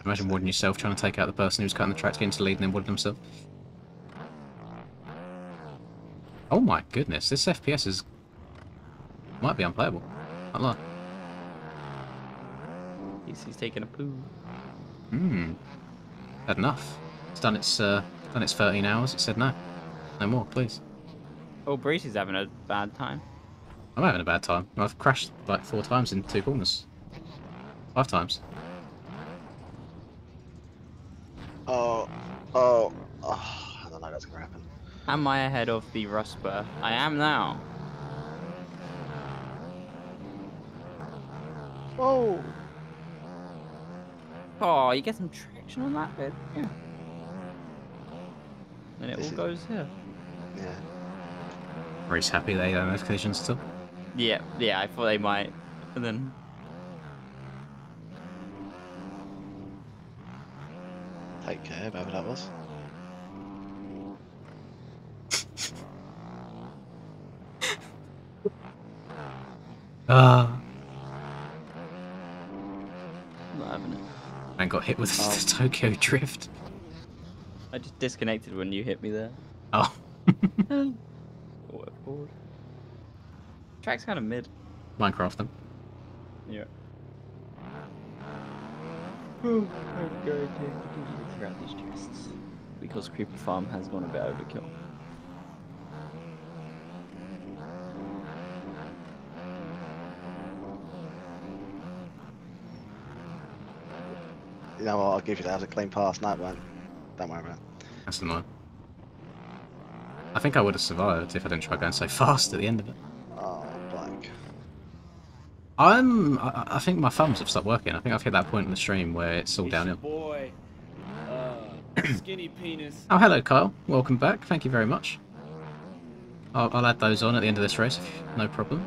Imagine winning yourself trying to take out the person who's cutting the track to get into the lead and then winning himself. Oh my goodness, this FPS is... might be unplayable. Can't lie. He's taking a poo. Had enough. It's done its 13 hours. It said no. No more, please. Oh, Breezy's having a bad time. I'm having a bad time. I've crashed like 4 times in 2 corners. 5 times. Oh, I don't know that's gonna happen. Am I ahead of the Rusper? I am now. Whoa! Oh, you get some traction on that bit. Yeah. And it This all is- goes here. Yeah. Reese happy they don't have collisions still. Yeah, I thought they might. And then Take care, whoever that was. Ah. I'm not having it. And got hit with Oh. the Tokyo Drift. I just disconnected when you hit me there. Oh. Forward. Track's kind of mid. Minecraft them. Yeah. I'm going to clear out these chests because Creeper Farm has gone a bit overkill. You know what? I'll give you that as a clean pass. No, it won't. Don't worry about it. That's annoying. I think I would have survived if I didn't try going so fast at the end of it. Oh, blank. I think my thumbs have stopped working. I think I've hit that point in the stream where it's all downhill. Boy, skinny penis. Oh, hello, Kyle. Welcome back. Thank you very much. I'll add those on at the end of this race, no problem.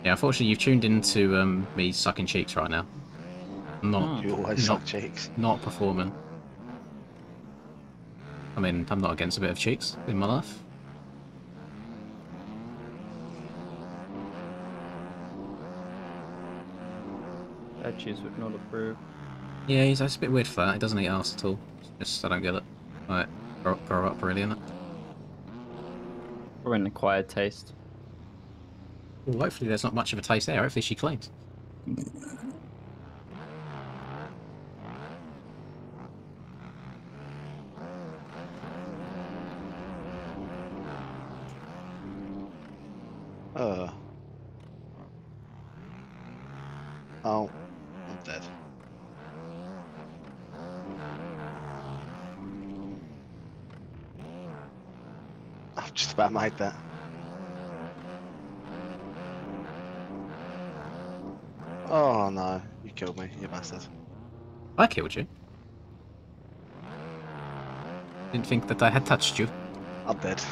Yeah, unfortunately, you've tuned into me sucking cheeks right now. Not, You always suck cheeks. not performing. I mean, I'm not against a bit of cheeks in my life. Edges would not approve. Yeah, it's a bit weird for that. He doesn't eat arse at all. Just, I don't get it. Like, grow up really, innit? Or an acquired taste. Well, hopefully there's not much of a taste there. Hopefully she cleans. Oh, I'm dead. I've just about made that. Oh no, you killed me, you bastard. I killed you. Didn't think that I had touched you. I'm dead.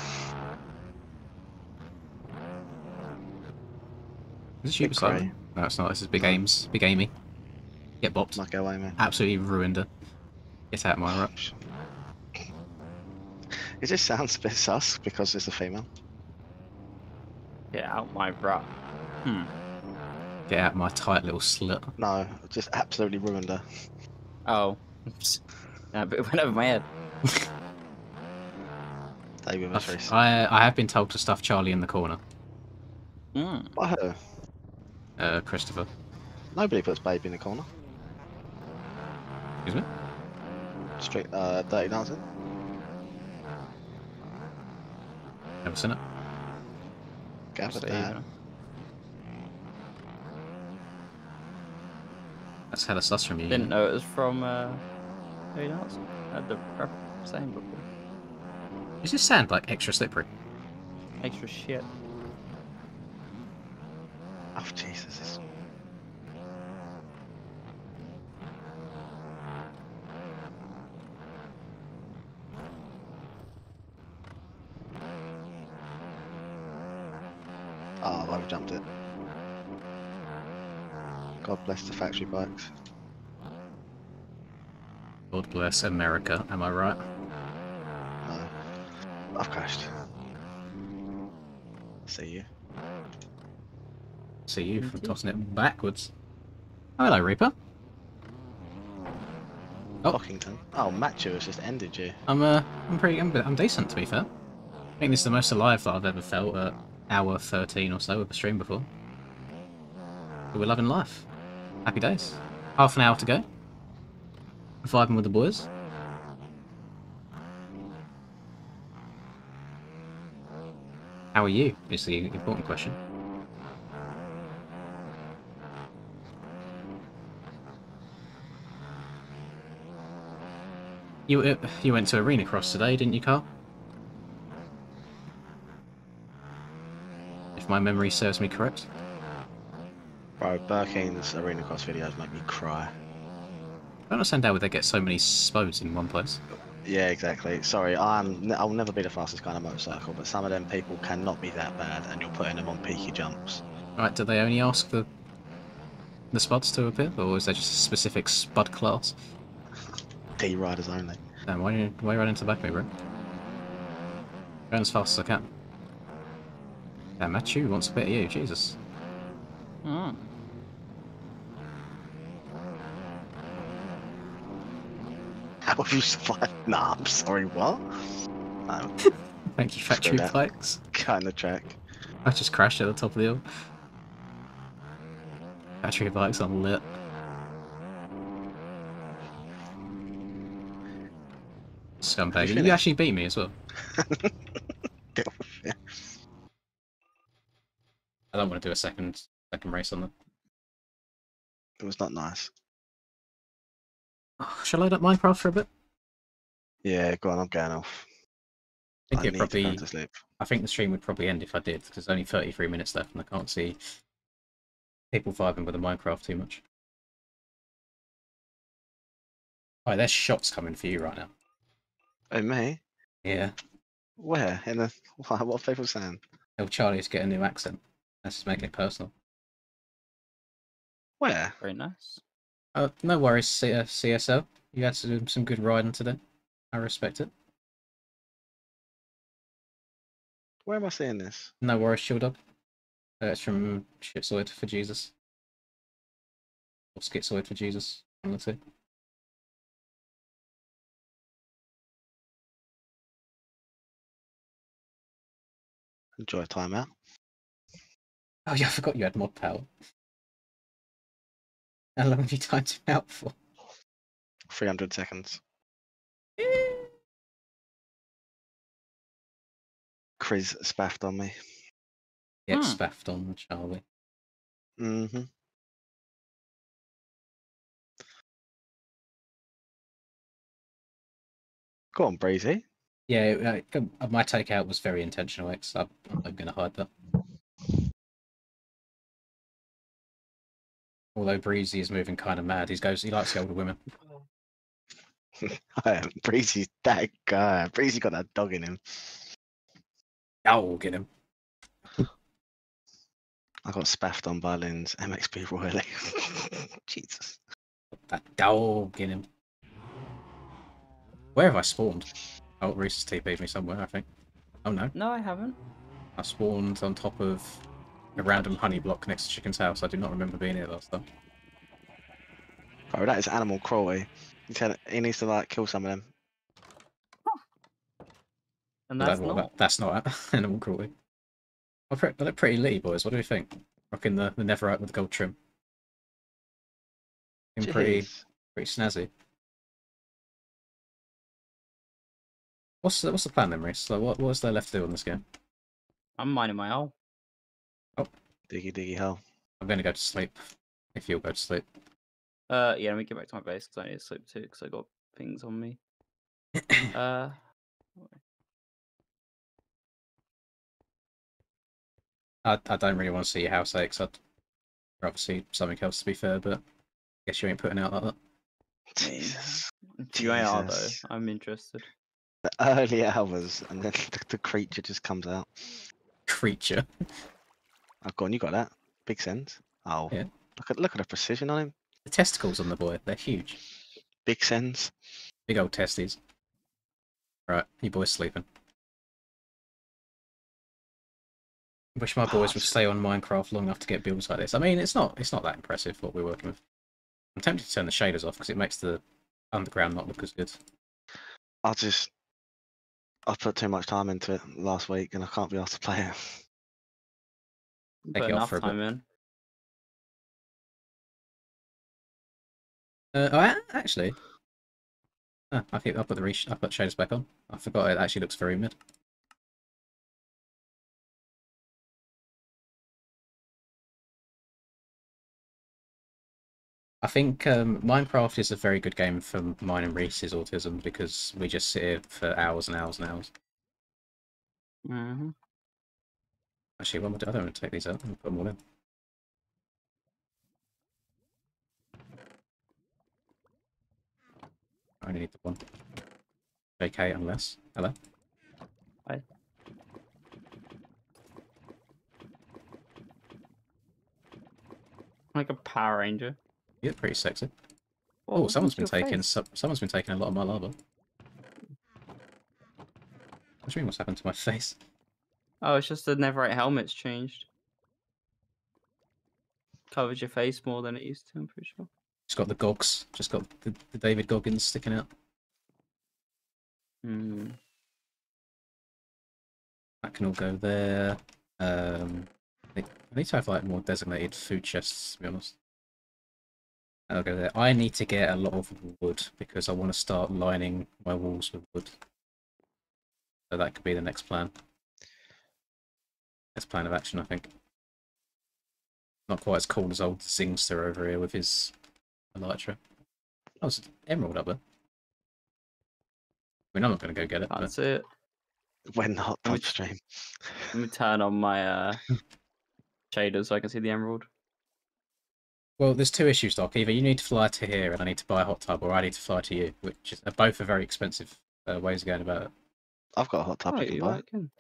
Is this you Big beside cray. me? No, it's not. This is Big No. Ames. Big Amy. Get bopped. Not go away, man. Absolutely ruined her. Get out of my rut. It just sounds a bit sus because it's a female. Get out my rut. Get out of my tight little slit. No, just absolutely ruined her. Oh. Yeah, but it went over my head. David Mysteries. I have been told to stuff Charlie in the corner. By her. Christopher. Nobody puts baby in the corner. Excuse me? Straight, Dirty Dancing. Never seen it. Gaffer So, Dad. yeah. That's hella sus from you. Didn't know it was from Dirty Dancing. I had the same before. Is this sand like extra slippery? Extra shit. Oh Jesus. This... Oh, I've jumped it. God bless the factory bikes. God bless America, am I right? No. I've crashed. See you. See you Me from too. tossing it backwards. Oh, hello, Reaper. Oh. Cockington. Oh, Matthew has just ended you. I'm decent, to be fair. I think this is the most alive that I've ever felt at hour 13 or so of a stream before. But we're loving life. Happy days. Half an hour to go. Vibing with the boys. How are you? Is the important question. You went to Arena Cross today, didn't you, Carl? If my memory serves me correct. Bro, Birking's Arena Cross videos make me cry. I don't understand how they get so many spodes in one place. Yeah, exactly. Sorry, I'll never be the fastest guy on a motorcycle, but some of them people cannot be that bad, and you're putting them on peaky jumps. Right, do they only ask the spuds to appear, or is there just a specific spud class? D-riders only. Damn, why are you running into the back of me, bro? Going as fast as I can. Damn, Matthew wants a bit of you, Jesus. Hmm. How have you survived? Nah, I'm sorry, what? No, Thank you, factory that. bikes. kind of track. I just crashed at the top of the hill. Factory bikes on lit. Scumbag. You finished? actually beat me as well. Get off it. I don't want to do a second race on them. It was not nice. Oh, shall I load up Minecraft for a bit? Yeah, go on, I'm going off. I think I it need to probably. go to sleep. I think the stream would probably end if I did, because there's only 33 minutes left, and I can't see people vibing with the Minecraft too much. Oh, there's shots coming for you right now. Oh, me? Yeah. Where? In the... What are people saying? Tell Charlie's get a new accent. Let's just make it personal. Where? Very nice. No worries, CSL. You had some good riding today. I respect it. Where am I seeing this? No worries, Shield Dog. It's from Schizoid for Jesus. Or Schizoid for Jesus. One of the two. Enjoy timeout. Oh yeah, I forgot you had mod power. How long have you timed him out for? 300 seconds. Chris spaffed on me. Get Hmm. spaffed on Charlie. Mm-hmm. Go on, Breezy. Yeah, my takeout was very intentional, X. I'm not going to hide that. Although Breezy is moving kind of mad, he likes the older women. Breezy's that guy. Breezy got that dog in him. Oh, get him. I got spaffed on by Lynn's MXP royally. Jesus. That dog in him. Where have I spawned? Oh, Reese has TP'd me somewhere, I think. Oh no. No, I haven't. I spawned on top of a random honey block next to Chicken's house. I do not remember being here last time. Bro, that is animal cruelty. He needs to like kill some of them. And that's That's not animal cruelty. They look pretty litty, boys. What do we think? Rocking the Netherite with the gold trim. Pretty Jeez. snazzy. What's the plan then, Reese? So what's there left to do on this game? I'm minding my hole. Diggy diggy hole. I'm going to go to sleep. If you'll go to sleep. Yeah, let me get back to my base because I need to sleep too because I got things on me. I don't really want to see your house aches. I'd rather see something else, to be fair, but I guess you ain't putting out like that. Jesus. If you ain't are though, Jesus. I'm interested. The early hours, and then the creature just comes out. Creature. Oh, go on, you got that. Big sense. Oh, Yeah. look at the precision on him. The testicles on the boy, they're huge. Big sense. Big old testes. Right, you boys sleeping. Wish my boys would stay on Minecraft long enough to get builds like this. I mean, it's not that impressive what we're working with. I'm tempted to turn the shaders off because it makes the underground not look as good. I put too much time into it last week and I can't be asked to play it. Take Put it off enough for a bit. time in. Actually, I put shaders back on. I forgot it actually looks very mid. I think Minecraft is a very good game for mine and Reese's autism because we just sit here for hours and hours and hours. Mm-hmm. Actually, I don't want to take these out and put them all in. I only need the one. JK, unless. Hello? Hi. Like a Power Ranger. You're pretty sexy. What Oh, was someone's been into your taking face? someone's been taking a lot of my lava. What do you mean? What's happened to my face? Oh, it's just the Netherite helmet's changed. Covers your face more than it used to, I'm pretty sure. Just got the gogs. Just got the David Goggins sticking out. Hmm. That can all go there. I need to have like more designated food chests, to be honest. That'll go there. I need to get a lot of wood because I want to start lining my walls with wood. So that could be the next plan. Next plan of action, I think. Not quite as cool as old Zingster over here with his elytra. Oh, it's an emerald up there. I mean, I'm not going to go get it. Can't But... see it. When the hot Let me tub stream. Let me turn on my shaders so I can see the emerald. Well, there's two issues, Doc. Either you need to fly to here and I need to buy a hot tub, or I need to fly to you, which is both are very expensive ways of going about it. I've got a hot tub Oh, you can you buy. can.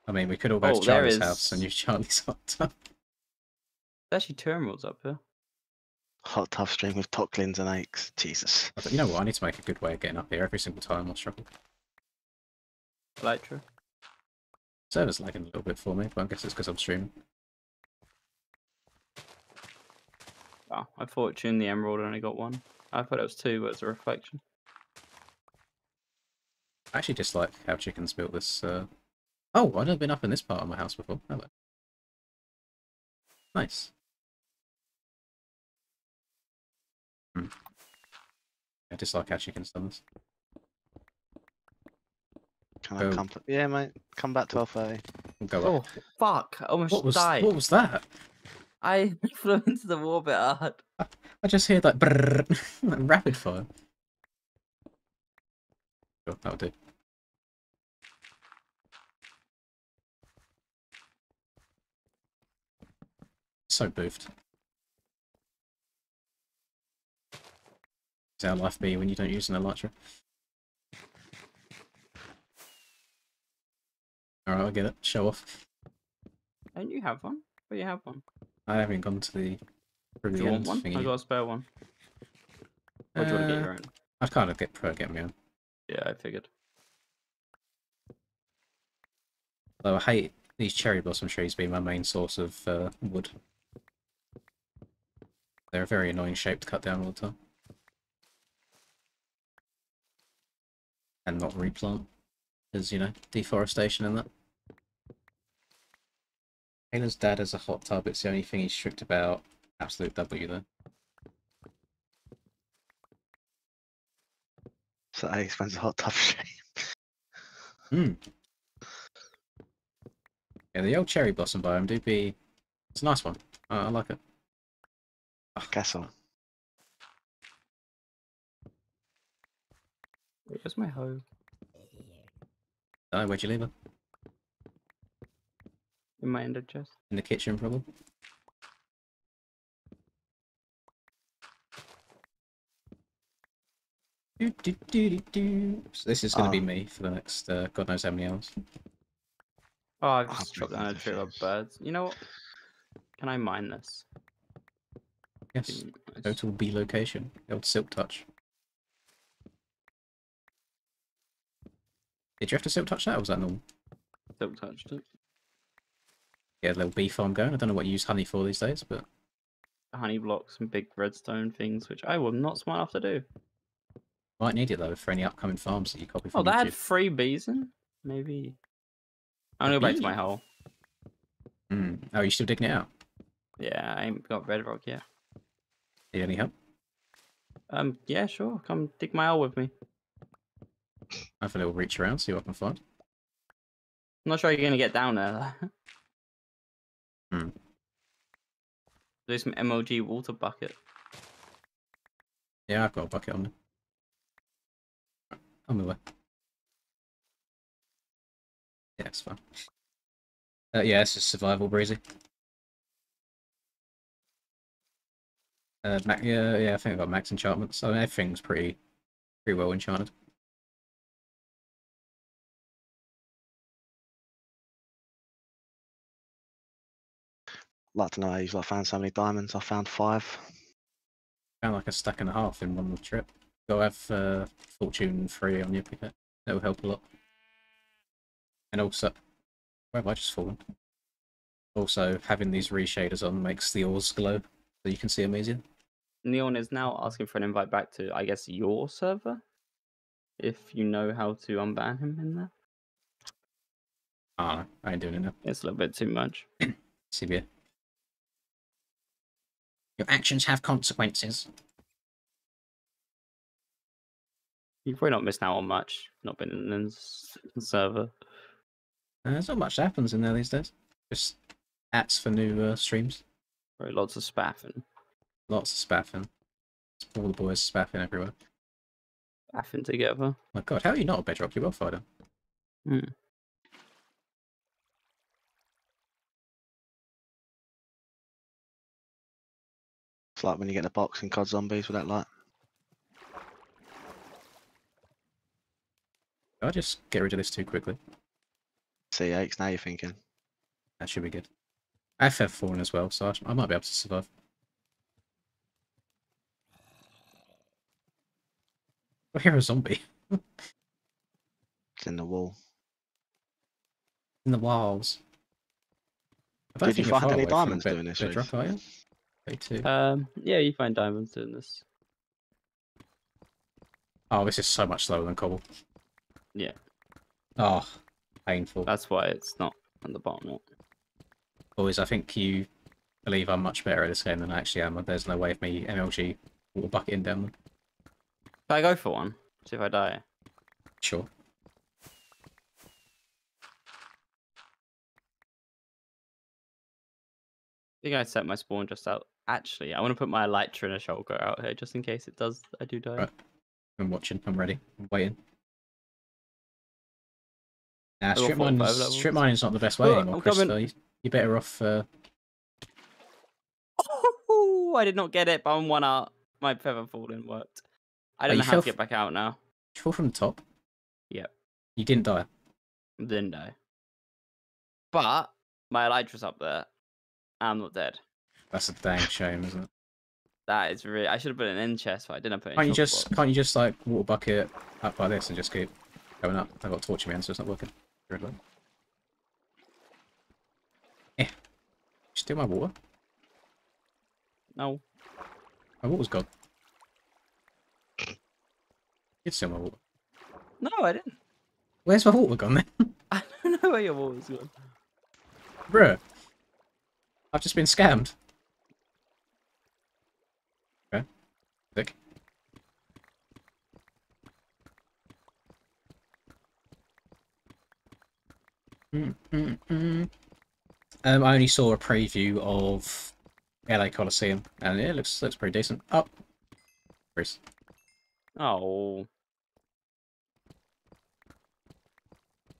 I mean, we could all go Oh, to there Charlie's is. house and use Charlie's hot tub. There's actually 2 emeralds up here. Hot tub stream with Tocklins and aches. Jesus. You know what? I need to make a good way of getting up here every single time I struggle. Elytra. Server's lagging a little bit for me, but I guess it's because I'm streaming. Oh, I fortuned the emerald only got 1. I thought it was 2, but it's a reflection. I actually dislike how chickens built this. Oh, I've never been up in this part of my house before. Hello. Nice. I dislike how chickens done this. Can I come? Yeah, mate. Come back 12:30. We'll go Oh, up. fuck. I almost died. What was that? I flew into the wall a bit hard. I just heard like brrrr, like rapid fire. Sure, that'll do. So boofed. Is how life be when you don't use an elytra? Alright, I'll get it. Show off. Don't you have one? Oh, you have one. I haven't gone to the through Do the you end want one? I thingy. got a spare one. Or do you want to get your own? I'd kind of get my own. Yeah, I figured. Though I hate these cherry blossom trees being my main source of wood. They're a very annoying shape to cut down all the time. And not replant. Because, you know, deforestation and that. Taylor's dad has a hot tub, it's the only thing he's strict about. Absolute W though. So Ace spends a hot tub stream. Hmm. Yeah, the old cherry blossom biome do be... It's a nice one. I like it. Castle. Where's my hoe? Oh, where'd you leave her? In my ender chest. In the kitchen, probably. So this is going to be me for the next God knows how many hours. Oh, I've I'll just bring chopped down a the tree of fish. birds. You know what? Can I mine this? Yes. Nice. Total B location. The old silk touch. Did you have to silk touch that, or was that normal? Silk touched it. Yeah, little bee farm going. I don't know what you use honey for these days, but Honey blocks and big redstone things, which I was not smart enough to do. might need it though for any upcoming farms that you copy Oh, from that had YouTube. 3 bees in? Maybe. I'm gonna go back to my hole. Hmm. Oh, you still digging it out? Yeah, I ain't got bedrock yet. Need any help? Yeah, sure. Come dig my hole with me. I have a little reach around, see what I can find. I'm not sure you're gonna get down there. Hmm. Do some MLG water bucket. Yeah, I've got a bucket on me. On the way. Yeah, it's fine. Yeah, it's just survival, breezy. Yeah, I think I've got max enchantments. I mean, everything's pretty well enchanted. Like to know how you found so many diamonds. I found 5. Found like a stack and a half in one trip. Go have fortune 3 on your picket. That will help a lot. And also, where have I just fallen? Also, having these reshaders on makes the ores glow, so you can see them easier. Neon is now asking for an invite back to, I guess, your server. If you know how to unban him in there. Ah, I ain't doing it now. It's a little bit too much. CBA. Your actions have consequences. You've probably not missed out on much. Not been in the server. There's not much that happens in there these days. Just ads for new streams. Probably lots of spaffing. Lots of spaffing. All the boys spaffing everywhere. Spaffing together. My god, how are you not a bedrock? You're well fighter. Hmm. It's like when you get the box in COD Zombies with that light. Did I just get rid of this too quickly? C8s, now you're thinking. That should be good. I have F4 as well, so I might be able to survive. I hear a zombie. It's in the wall. In the walls. I don't Did you think you're find far any away from diamonds doing this, bedrock, Reese? are you? Day 2. Yeah, you find diamonds doing this. Oh, this is so much slower than cobble. Yeah. Oh, painful. That's why it's not on the bottom yet. Boys, I think you believe I'm much better at this game than I actually am. There's no way of me MLG water bucketing down them. Can I go for one? See if I die. Sure. I think I set my spawn just out. Actually, I want to put my elytra and a shulker out here just in case it does. I do die. Right. I'm watching. I'm ready. I'm waiting. Nah, Level 4, 5 levels. strip mining's not the best way Oh, anymore, I'm Christopher. coming. You're better off. Oh, I did not get it, but I'm 1 out. My feather falling worked. I don't you know how fell to get back out now. Did you fall from the top? Yep, You didn't die. didn't die. But my elytra's up there. I'm not dead. That's a dang shame, isn't it? That is really. I should have put an end chest, but I didn't put. Can't you just like water bucket up like this and just keep going up? I've got a torch in my hand, so it's not working. Yeah. Steal my water. No. My water's gone. You'd steal my water. No, I didn't. Where's my water gone then? I don't know where your water's gone. Bruh. I've just been scammed. Okay. Sick. I only saw a preview of LA Coliseum, and it looks pretty decent. Oh, Chris. Oh.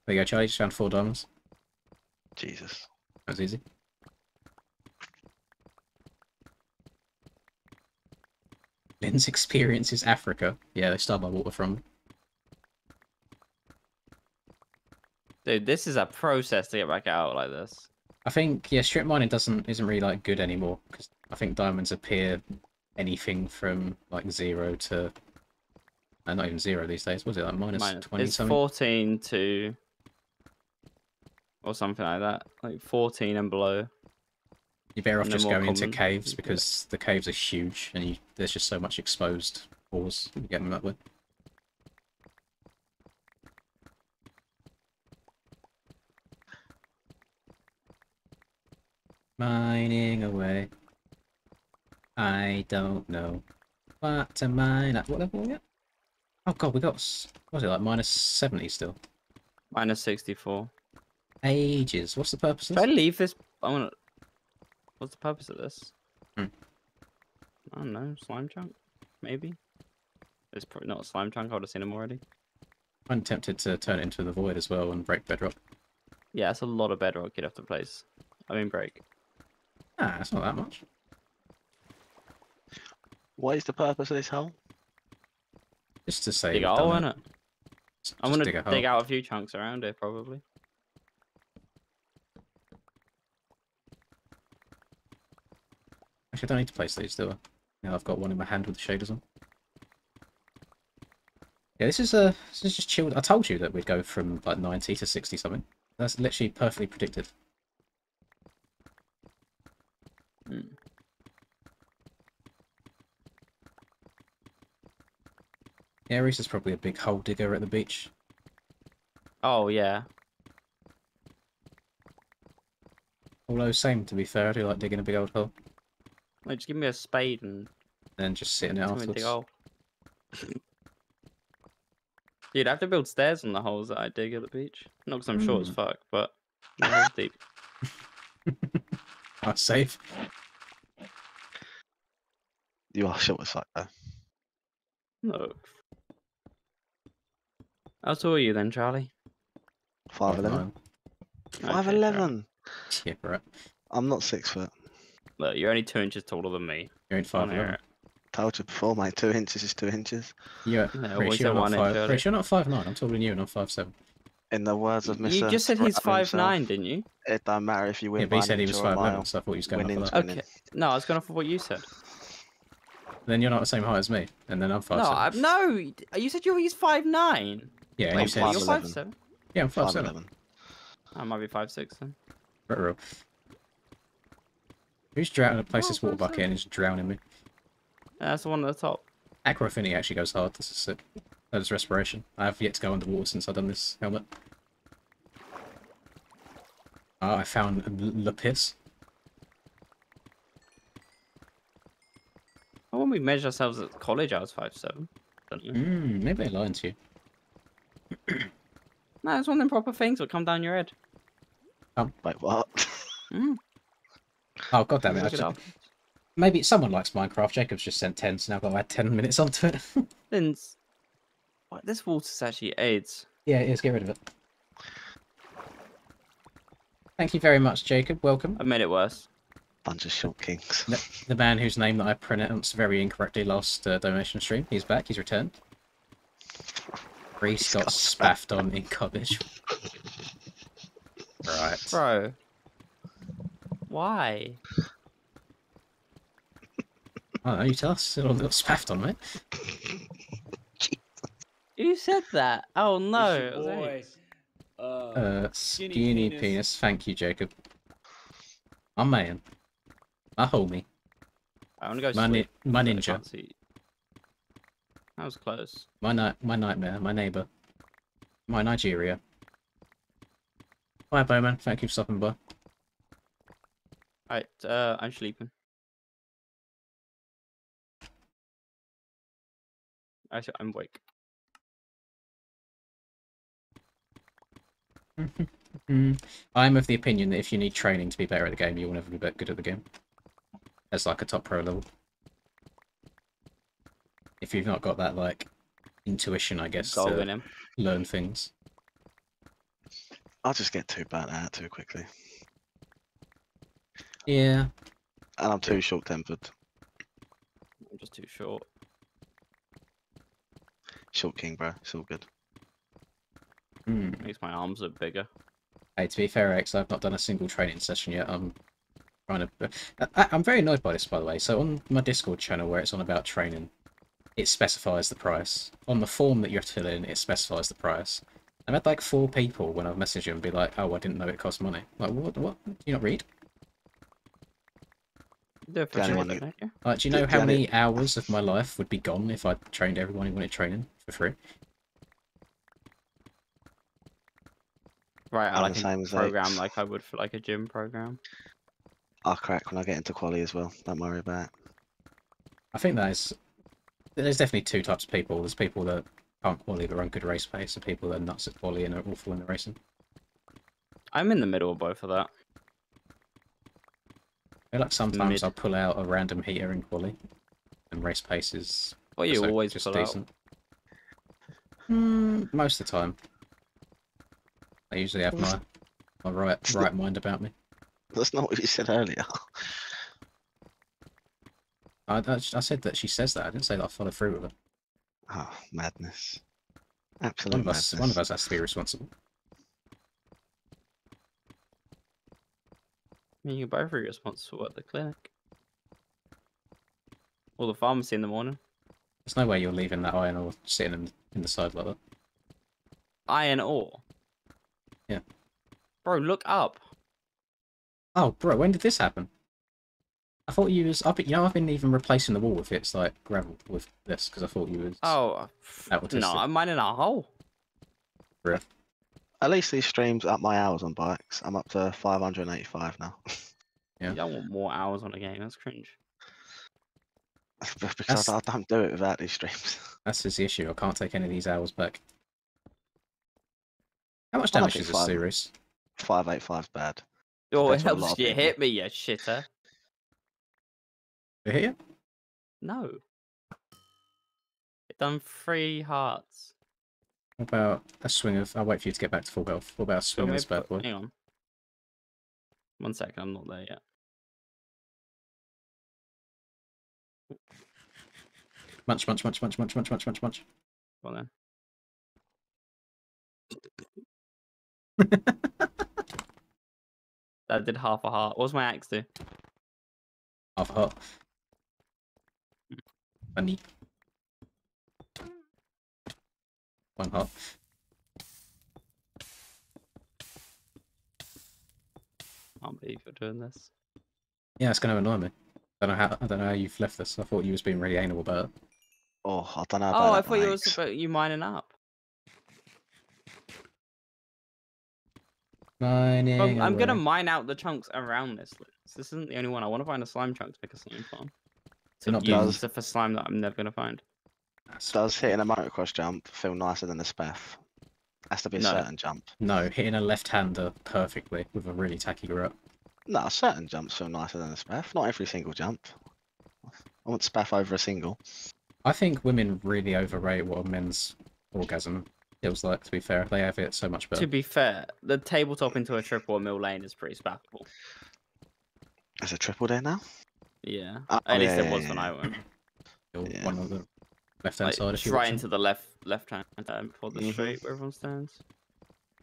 There you go, Charlie. Just found 4 diamonds. Jesus. That was easy. Lynn's experience is Africa. Yeah, they start my water from. Dude, this is a process to get back out like this. I think yeah, strip mining isn't really like good anymore because I think diamonds appear anything from like 0 to not even 0 these days. Was it like minus 20 It's something? 14 to or something like that, like 14 and below. You're better off And they're just more going into common. caves because the caves are huge and there's just so much exposed ores you get them up with. Mining away. I don't know what to mine at. What level are we at? Oh god, we got, what was it, like minus 70 still? Minus 64. Ages. What's the purpose of Should I this? leave this? I want to. What's the purpose of this? Hmm. I don't know. Slime chunk? Maybe? It's probably not a slime chunk. I would have seen him already. I'm tempted to turn it into the void as well and break bedrock. Yeah, that's a lot of bedrock you'd have to place. I mean, break. Ah, that's not that much. What is the purpose of this hole? Just to say Dig a we've hole, done innit? Just I'm gonna dig a hole. dig out a few chunks around here, probably. Actually, I don't need to place these, do I? Now I've got one in my hand with the shaders on. Yeah, this is just chilled. I told you that we'd go from like 90 to 60 something. That's literally perfectly predicted. Hmm. Yeah, Reese is probably a big hole digger at the beach. Oh, yeah. Although, same to be fair, I do like digging a big old hole. Like, just give me a spade and Then just sit in it tell me to dig a afterwards. hole. You'd have to build stairs on the holes that I dig at the beach. Not because I'm short as fuck, but the hole's deep. Ah, safe. You are short as fuck though. Look. How tall are you then, Charlie? 5'11". 5'9". 5'11". Yeah, right. I'm not 6 foot. Look, you're only 2 inches taller than me. You're in Don't 5'11". hear it. Told you before, mate. 2 inches is 2 inches. You're Yeah, pretty always sure at you're not 1 inch 5. early. Pretty sure you're not 5'9". I'm taller than you and I'm 5'7". In the words of Mr. You just said he's Sprout himself, 5'9", didn't you? it don't matter if you win Yeah, but by he an said he inch was or a 5'11", mile. so I thought he was going off of Winning's that. winning. Okay. No, I was going off of what you said. Then you're not the same height as me, and then I'm 5'7". No, you said he's 5'9". Yeah, and Wait, you said You're 5'11". 5'7". yeah, I'm 5'7". 5'11". I might be 5'6" then. Right, real. Who's drowning? Place Oh, this water 5'7". bucket and is drowning me. That's the one at the top. Aqua Affinity actually goes hard. This is sick. That is respiration. I have yet to go underwater since I've done this helmet. Ah, I found lapis. Oh, when we measured ourselves at college, I was 5'7". Don't you? Maybe I lied to you. No, it's one of them proper things that come down your head. Wait, what? Mm. Oh god damn it! I Look it just... up. Maybe someone likes Minecraft. Jacob's just sent 10, so now I've got to add 10 minutes onto it. Then, what, this water's actually AIDS. Yeah, it is. Get rid of it. Thank you very much, Jacob. Welcome. I've made it worse. Bunch of short kings. The man whose name that I pronounced very incorrectly last donation stream. He's back. He's returned. Reese got spaffed on in college. Right. Bro. Why? I don't know, you tell us. It got spaffed on, mate. Who said that? Oh no. It's It your was boy. AIDS. Skinny penis. Thank you, Jacob. My man. My homie. I want to go My sleep. my I ninja. can't see. That was close. My nightmare. My neighbour. My Nigeria. Bye, Bowman. Thank you for stopping by. Alright, I'm sleeping. Actually, I'm awake. I'm of the opinion that if you need training to be better at the game, you will never be good at the game. As like a top pro level. If you've not got that like intuition, I guess, Goal to in him. learn things. I'll just get too burnt out too quickly. Yeah. And I'm too short-tempered. I'm just too short. Short king, bro. It's all good. Makes my arms look bigger. Hey, to be fair, X, I've not done a single training session yet. I'm trying to. I'm very annoyed by this, by the way. So on my Discord channel, where it's on about training, it specifies the price. On the form that you're filling in, it specifies the price. I've had like 4 people when I've messaged them be like, "Oh, I didn't know it cost money." Like, what? What? Do you not read? You do it for The only free, one don't you? Like, do you know The how only- many hours of my life would be gone if I trained everyone who wanted training for free? Right, I I'm like the a same as program Oaks. like I would for like a gym program. I'll crack when I get into quali as well. Don't worry about it. I think there's definitely 2 types of people. There's people that can't quali but run good race pace, and people that are nuts at quali and are awful in the racing. I'm in the middle of both of that. I feel like sometimes Mid. I'll pull out a random heater in quali, and race pace is Well, you just, always just pull decent. Most of the time. I usually have my right mind about me. That's not what you said earlier. I said that she says that. I didn't say that I follow through with her. Oh, madness. Absolute madness. One of us has to be responsible. I mean, you're both responsible at the clinic. Or the pharmacy in the morning. There's no way you're leaving that iron ore sitting in the side like that. Iron ore? Yeah. Bro, look up. Oh, bro, when did this happen? I thought you was. I've been even replacing the wall with it's like gravel with this because I thought you was. Oh, autistic. no, I'm mining a hole. Bro. At least these streams up my hours on bikes. I'm up to 585 now. Yeah. You don't want more hours on a game, that's cringe. Because I don't do it without these streams. That's just the issue. I can't take any of these hours back. How much I don't damage think is this series? 585 is bad. Oh, it Compared to a lot helps of you people. hit me, you shitter. You here? No. It done 3 hearts. What about a swing of? I'll wait for you to get back to full health. What about a swing of this bad boy? Hang on. 1 second, I'm not there yet. Munch, munch, munch, munch, munch, munch, munch, munch, munch. Go on then. That did half a heart. What does my axe do? Half a heart. Funny. 1 heart. I can't believe you're doing this. Yeah, it's going to annoy me. I don't know how you've left this. I thought you was being really anal about it. Oh, I don't know about Oh, I that, thought you mate. was about you mining up. Mining. I'm gonna away. mine out the chunks around this. This isn't the only one. I want to find a slime chunk to make a slime farm. To Not use does- for slime that I'm never gonna find. Does hitting a motocross jump feel nicer than a spaff? Has to be a No. certain jump. No, hitting a left-hander perfectly with a really tacky grip. No, certain jumps feel nicer than a spaff. Not every single jump. I want spaff over a single. I think women really overrate what a men's orgasm feels like, to be fair. They have it so much better. To be fair, the tabletop into a triple or mill lane is pretty spaffable. There's a triple there now? Yeah. Oh, At least yeah, it was yeah, when yeah. I went. Or Yeah. one of the left-hand Like, side if you right watch into the left hand before the Mhm. straight where everyone stands.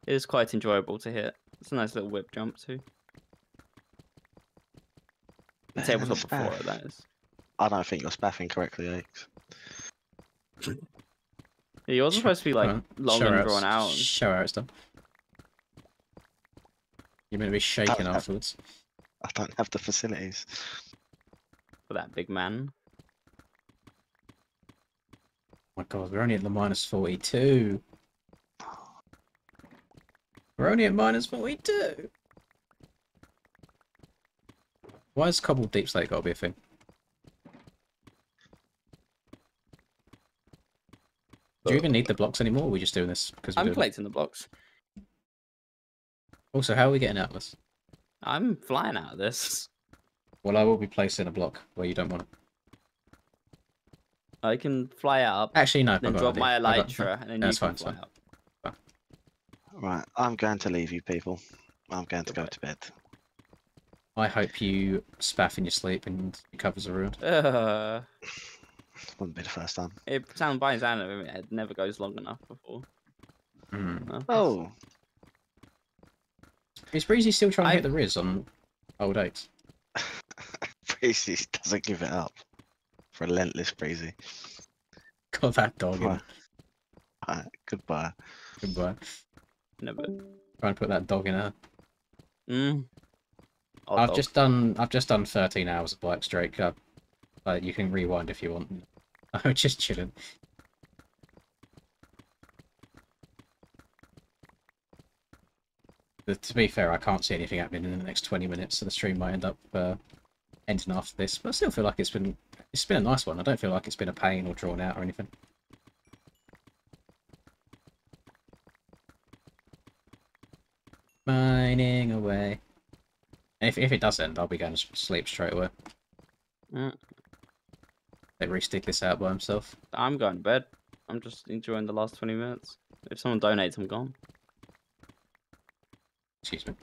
It is quite enjoyable to hit. It's a nice little whip jump too. The Better than a tabletop before spaff. it, that is. I don't think you're spaffing correctly, Aches. Yeah, yours is supposed to be like Alright, long show and how drawn it's- out. Show how it's done. You're meant to be shaking have- afterwards. I don't have the facilities. For that big man. Oh my god, we're only at the minus 42. We're only at minus 42. Why has cobbled deep slate got to be a thing? Do you even need the blocks anymore, or are we just doing this because we're I'm doing it? collecting the blocks. Also, how are we getting Atlas? I'm flying out of this. Well, I will be placing a block where you don't want it. I can fly up, Actually, no. then I've got drop an my idea. I've got- elytra, and then that's you can fine, fly it's up. Right, I'm going to leave you people. I'm going to go Goodbye. to bed. I hope you spaff in your sleep and your covers are ruined. Wouldn't be the first time. It sounds by sound of it never goes long enough before. Oh, Is Breezy still trying to I've- hit the Riz on old eights? Breezy doesn't give it up. Relentless Breezy. Got that dog in. Alright, goodbye. Goodbye. Never. Trying to put that dog in her. Odd I've dog. just done 13 hours of bike straight. You can rewind if you want. I'm just chilling. But to be fair, I can't see anything happening in the next 20 minutes, so the stream might end up ending after this. But I still feel like it's been a nice one. I don't feel like it's been a pain or drawn out or anything. Mining away. If it does end, I'll be going to sleep straight away. Let Reese dig this out by himself. I'm going to bed. I'm just enjoying the last 20 minutes. If someone donates, I'm gone. Excuse me.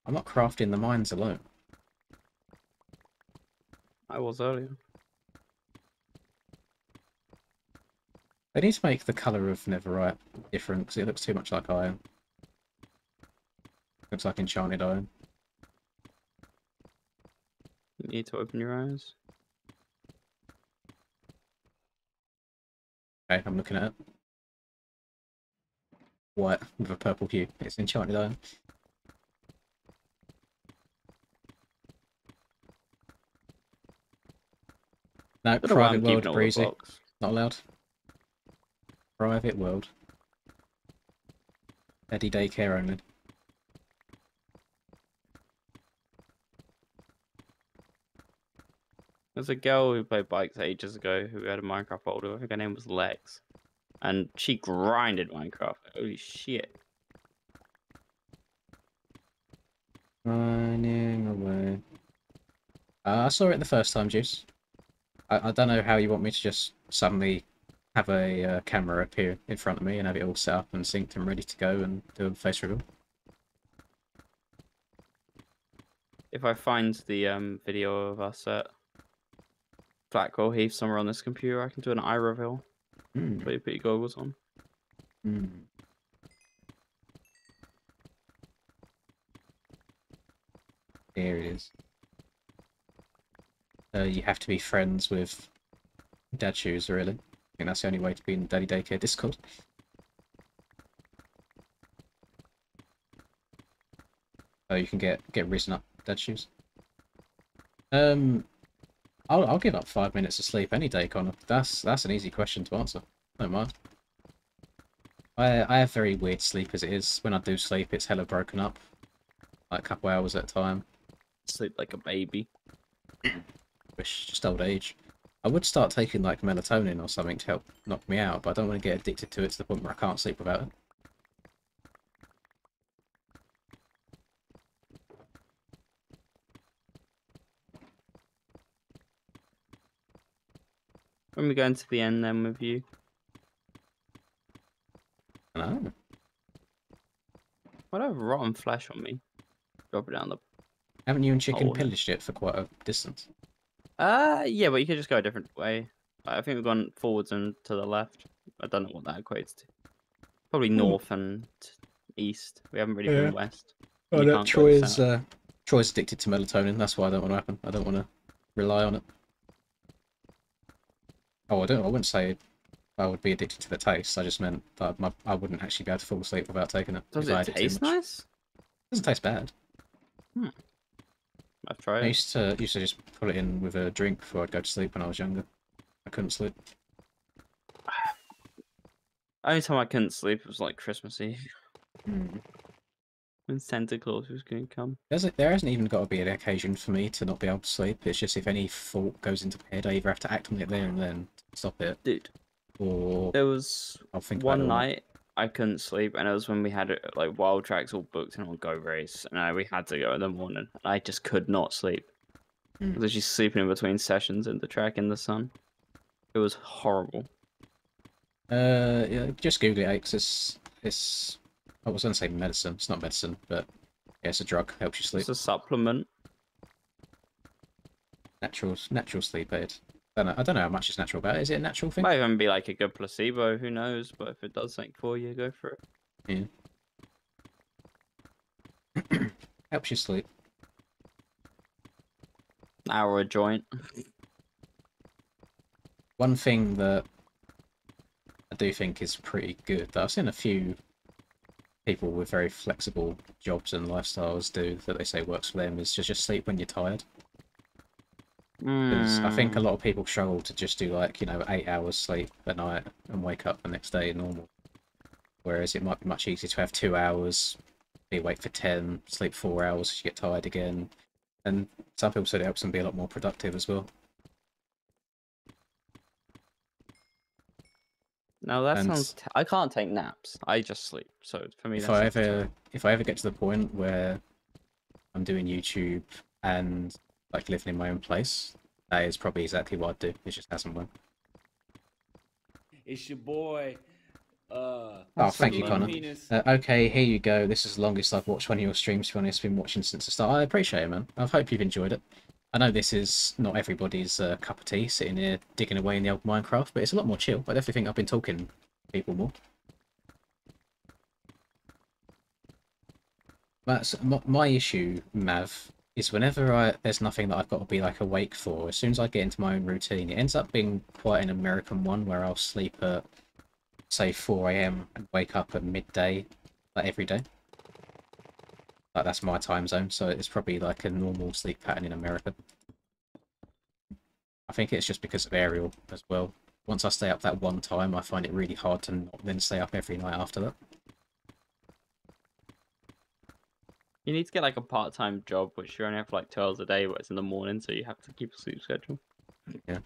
I'm not crafting the mines alone. I was earlier. They need to make the colour of Netherite different, because it looks too much like iron. Looks like enchanted iron. You need to open your eyes. Okay, I'm looking at it. White with a purple hue. It's enchanted iron. No, Don't know why I'm private world, keeping all the Breezy. blocks. Not allowed. Private world. Eddie daycare only. There's a girl who played bikes ages ago who had a Minecraft folder. I think her name was Lex. And she grinded Minecraft. Holy shit. Mining away. I saw it the first time, Juice. I don't know how you want me to just suddenly have a camera appear in front of me and have it all set up and synced and ready to go and do a face reveal. If I find the video of us at Blackwell Heath somewhere on this computer, I can do an eye reveal. Mm. But you put your goggles on. Mm. Here it is. You have to be friends with Dad Shoes, really. I think that's the only way to be in Daddy Daycare Discord. Oh, you can get risen up, Dad Shoes. I'll give up 5 minutes of sleep any day, Connor. That's an easy question to answer. Don't mind. I have very weird sleep as it is. When I do sleep, it's hella broken up, like a couple hours at a time. Sleep like a baby. Wish just old age. I would start taking like melatonin or something to help knock me out, but I don't want to get addicted to it to the point where I can't sleep without it. When we going to the end then with you. I know. Why do I have rotten flesh on me? Drop it down the... Haven't you and Chicken Oh, yeah. pillaged it for quite a distance? Yeah, but you could just go a different way. I think we've gone forwards and to the left. I don't know what that equates to. Probably north and east. We haven't really been west. Oh, You no, can't go Troy's south. Troy's addicted to melatonin. That's why I don't want to happen. I don't want to rely on it. Oh, I wouldn't say I would be addicted to the taste. I just meant that I wouldn't actually be able to fall asleep without taking it. Does if I it had too taste much. nice? It doesn't taste bad. I've tried I it. used to just put it in with a drink before I'd go to sleep when I was younger. I couldn't sleep. Only time I couldn't sleep was like Christmas Eve. When Santa Claus was going to come. There hasn't even got to be an occasion for me to not be able to sleep. It's just if any thought goes into my head, I either have to act on it there and then stop it, Dude, or there was I'll think about it one all night I couldn't sleep, and it was when we had like wild tracks all booked and on Go Race, and we had to go in the morning. I just could not sleep. I was just sleeping in between sessions in the track in the sun. It was horrible. Yeah, just Google it, 'cause it's I was going to say medicine. It's not medicine, but yeah, it's a drug. Helps you sleep. It's a supplement. Natural sleep aid. I don't know how much is natural about it. Is it a natural thing? Might even be like a good placebo. Who knows? But if it does something for you, go for it. Yeah. Helps you sleep. An hour a joint. One thing that I do think is pretty good, that I've seen a few people with very flexible jobs and lifestyles do that they say works for them, is to just sleep when you're tired. Because I think a lot of people struggle to just do, like, you know, 8 hours sleep at night and wake up the next day normal. Whereas it might be much easier to have 2 hours, be awake for 10, sleep 4 hours, you get tired again. And some people said it helps them be a lot more productive as well. No, that And sounds. I can't take naps. I just sleep. So for me, if that I sounds ever if I ever get to the point where I'm doing YouTube and like living in my own place, that is probably exactly what I'd do. It just hasn't won. It's your boy. Oh, That's thank you, so Connor. low. Penis. Okay, here you go. This is the longest I've watched one of your streams, to be honest. I've been watching since the start. I appreciate it, man. I hope you've enjoyed it. I know this is not everybody's cup of tea, sitting here digging away in the old Minecraft, but it's a lot more chill. I definitely think I've been talking to people more. That's my issue, Mav, is whenever there's nothing that I've got to be like awake for, as soon as I get into my own routine, it ends up being quite an American one where I'll sleep at, say, 4 AM and wake up at midday, like every day. Like, that's my time zone, so it's probably like a normal sleep pattern in America. I think it's just because of Ariel as well. Once I stay up that one time, I find it really hard to not then stay up every night after that. You need to get like a part-time job, which you only have like 2 hours a day, but it's in the morning, so you have to keep a sleep schedule. Yeah.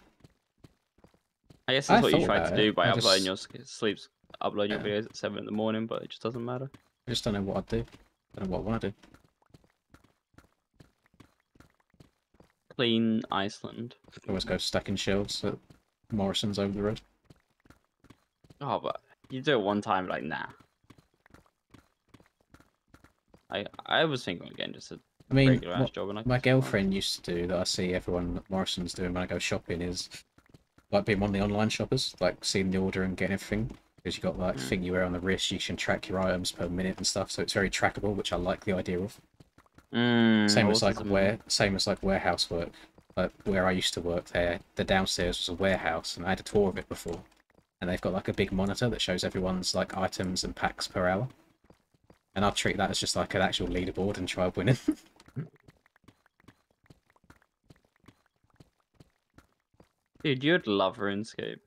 I guess I that's what you thought tried about to do it, by I uploading just- your sleeps, uploading your Yeah. videos at 7 in the morning, but it just doesn't matter. I just don't know what I'd do. I don't know what I want to do. Clean Iceland. I always go stacking shelves at Morrison's over the road. Oh, but you do it one time, like nah. I was thinking again, just a I mean, regular ass what job, and my girlfriend used to do that I see everyone at Morrison's doing when I go shopping is like being one of the online shoppers, like seeing the order and getting everything. Because you got like thing you wear on the wrist, you can track your items per minute and stuff, so it's very trackable, which I like the idea of. Same as like warehouse work. Like where I used to work there, the downstairs was a warehouse, and I had a tour of it before. And they've got like a big monitor that shows everyone's like items and packs per hour. And I'll treat that as just like an actual leaderboard and try winning. Dude, you'd love RuneScape.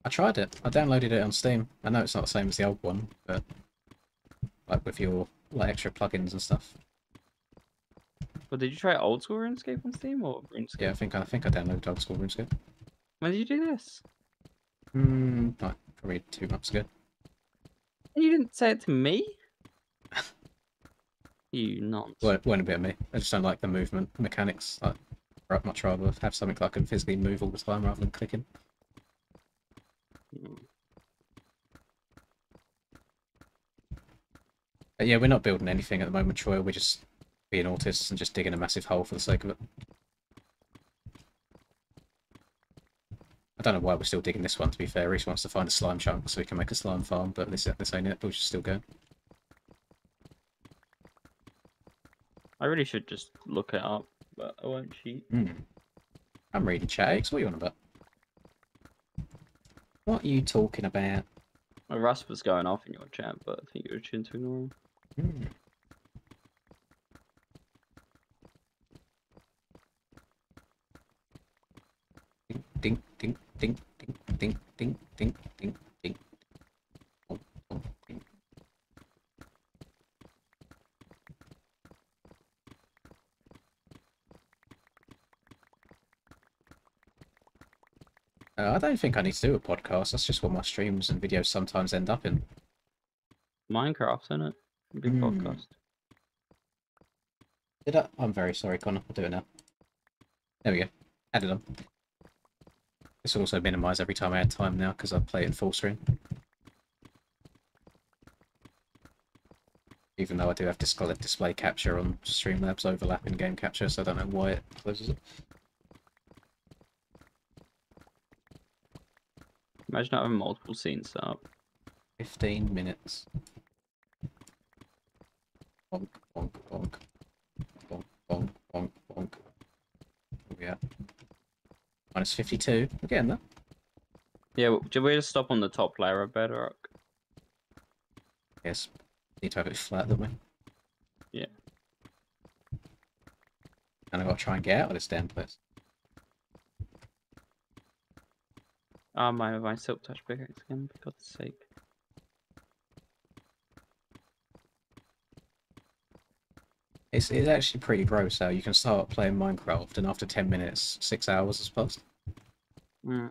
I tried it. I downloaded it on Steam. I know it's not the same as the old one, but like with your like extra plugins and stuff. But did you try old school RuneScape on Steam or RuneScape? Yeah, I think I downloaded Old School RuneScape. When did you do this? Like probably 2 months ago. You didn't say it to me? You nonce. Well, it weren't a bit of me. I just don't like the movement mechanics. I'd much rather have something that I can physically move all the time rather than clicking. But yeah, we're not building anything at the moment, Troy. We're just being autists and just digging a massive hole for the sake of it. I don't know why we're still digging this one, to be fair. Reese wants to find a slime chunk so we can make a slime farm, but this ain't it. We'll just still go. I really should just look it up, but I won't cheat. I'm reading chat, X. What are you on about? What are you talking about? My Rust was going off in your chat, but I think you were tuned to ignore him. Ding, ding, ding, ding, ding, ding, ding, ding, ding. Oh, oh, ding. I don't think I need to do a podcast. That's just what my streams and videos sometimes end up in. Minecraft, isn't it? Big podcast. Did I? I'm very sorry, Connor. I'll do it now. There we go. Added on. This will also minimise every time I add time now because I play it in full screen. Even though I do have display capture on Streamlabs overlapping game capture, so I don't know why it closes it. Imagine not having multiple scenes set up. 15 minutes. Bonk, bonk, bonk. Bonk, bonk, bonk, bonk. Yeah. Minus 52. We're getting there. Yeah, do we just stop on the top layer of Bedrock? Yes. Need to have it flat, don't we? Yeah. And I've got to try and get out of this damn place. Oh, my silk touch pickaxe again, for God's sake. It's actually pretty gross how you can start playing Minecraft and after 10 minutes, 6 hours has passed. Mm.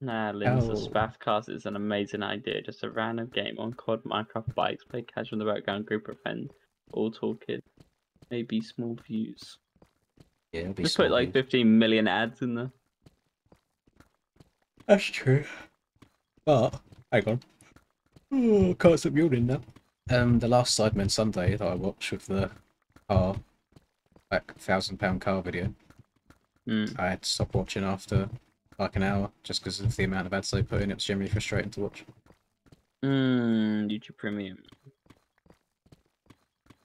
Nah, Lynn's the Oh. Spathcast is an amazing idea. Just a random game on COD, Minecraft bikes, play casual in the background, group of friends, all talking. Maybe small views. Yeah, it'll be Just put small like views. 15 million ads in there. That's true. But, hang on. Oh, can't stop yawning now. The last Sidemen Sunday that I watched with the car, like £1,000 car video, I had to stop watching after like an hour just because of the amount of ads they put in. It was generally frustrating to watch. YouTube Premium.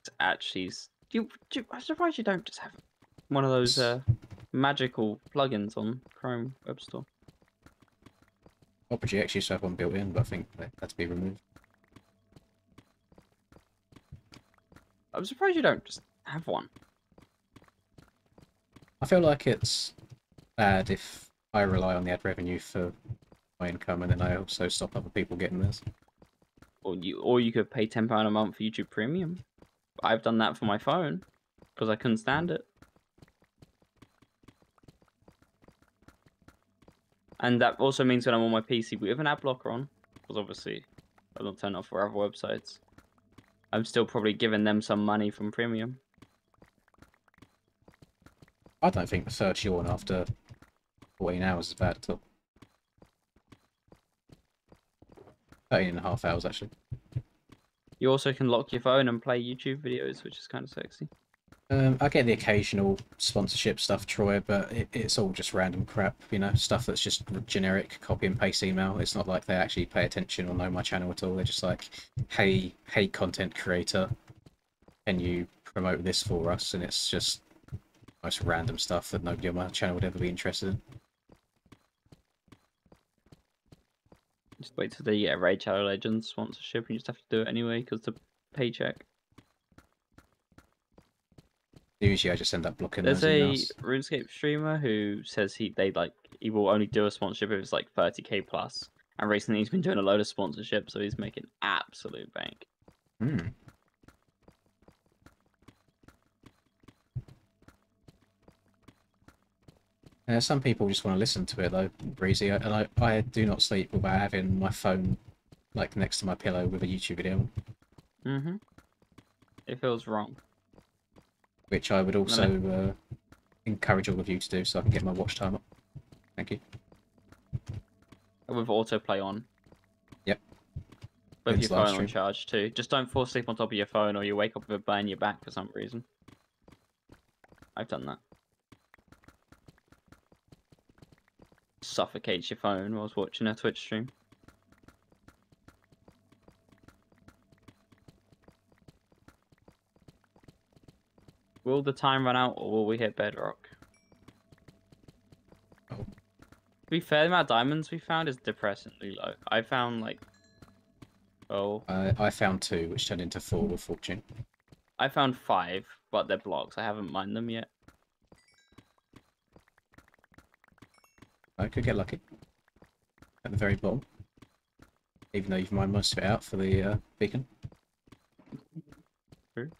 It's actually, I'm surprised you don't just have one of those magical plugins on Chrome Web Store. Opera GX used to have one built in, but I think they had to be removed. I'm surprised you don't just have one. I feel like it's bad if I rely on the ad revenue for my income and then I also stop other people getting this. Or you could pay £10 a month for YouTube Premium. I've done that for my phone because I couldn't stand it. And that also means when I'm on my PC with an ad blocker on, because obviously I don't turn off for other websites, I'm still probably giving them some money from Premium. I don't think the first yawn after 14 hours is bad at all. 13.5 hours actually. You also can lock your phone and play YouTube videos, which is kind of sexy. I get the occasional sponsorship stuff, Troy, but it's all just random crap, you know, stuff that's just generic copy and paste email. It's not like they actually pay attention or know my channel at all. They're just like, hey content creator, can you promote this for us? And it's just most random stuff that nobody on my channel would ever be interested in. Just wait till they get a Raid Shadow Legends sponsorship and you just have to do it anyway because the paycheck. Usually I just end up blocking There's those a emails. RuneScape streamer who says he will only do a sponsorship if it's like 30k plus. And recently he's been doing a load of sponsorship, so he's making absolute bank. Hmm. Some people just want to listen to it though, Breezy, and I do not sleep without having my phone like next to my pillow with a YouTube video on. It feels wrong. Which I would also encourage all of you to do so I can get my watch time up. Thank you. With autoplay on. Yep. With It's your live phone on stream. charge too. Just don't fall asleep on top of your phone or you wake up with a burn in your back for some reason. I've done that. Suffocates your phone while I was watching a Twitch stream. Will the time run out or will we hit bedrock? Oh. To be fair, the amount of diamonds we found is depressingly low. I found like... I found 2, which turned into 4 with fortune. I found 5, but they're blocks. I haven't mined them yet. I could get lucky. At the very bottom. Even though you've mined most of it out for the beacon. True.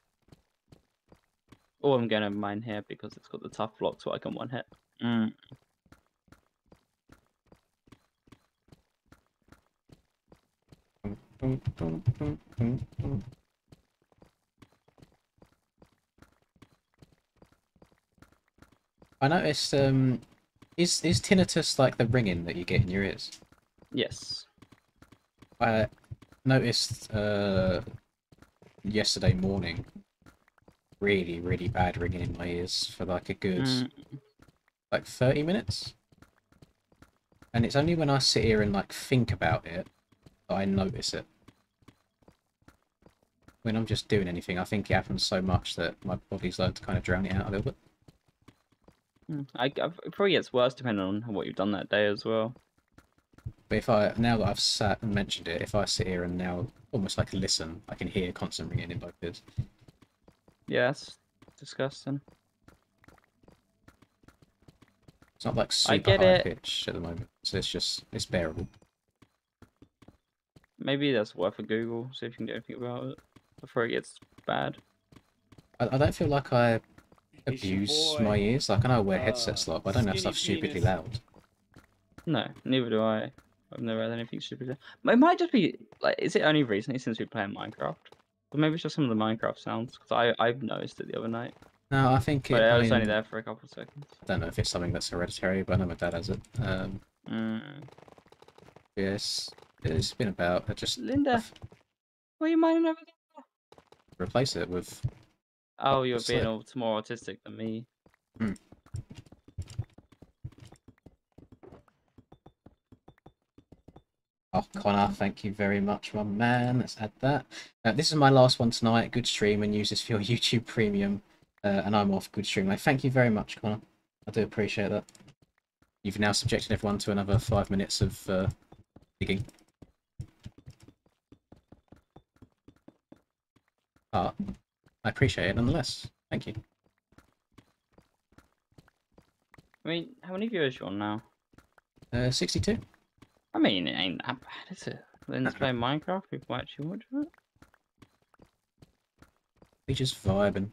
Or I'm gonna mine here because it's got the tough block so I can one hit. I noticed, is tinnitus like the ringing that you get in your ears? Yes. I noticed yesterday morning really, really bad ringing in my ears for like a good like 30 minutes. And it's only when I sit here and like think about it that I notice it. When I'm just doing anything, I think it happens so much that my body's learned to kind of drown it out a little bit. It probably gets worse depending on what you've done that day as well. But if I, now that I've sat and mentioned it, if I sit here and now almost like listen, I can hear constant ringing in both ears. Yeah, that's disgusting. It's not like I super get high it. pitch at the moment, so it's bearable. Maybe that's worth a Google, see if you can do anything about it before it gets bad. I don't feel like I It's your abuse boy, my ears. Like I know I wear headsets a lot, but I don't have Skinny stuff stupidly Penis. loud. No, neither do I. I've never had anything stupid. It might just be like, is it only recently since we playing Minecraft? Or maybe it's just some of the Minecraft sounds, because I've noticed it the other night. No, I think But it. I I was only mean, there for a couple of seconds. I don't know if it's something that's hereditary, but I know my dad has it. Yes, it's been about. I just Linda, what are you mining over there? replace it with. Oh, you're Just being like- all more autistic than me. Oh, Connor, thank you very much, my man. Let's add that. This is my last one tonight. Good stream and use this for your YouTube Premium. And I'm off. Good stream. Like, thank you very much, Connor. I do appreciate that. You've now subjected everyone to another 5 minutes of digging. But I appreciate it nonetheless. Thank you. I mean, how many viewers you on now? 62. I mean, it ain't that bad, is it? Lynn's playing Minecraft, people actually watch it. We just vibing.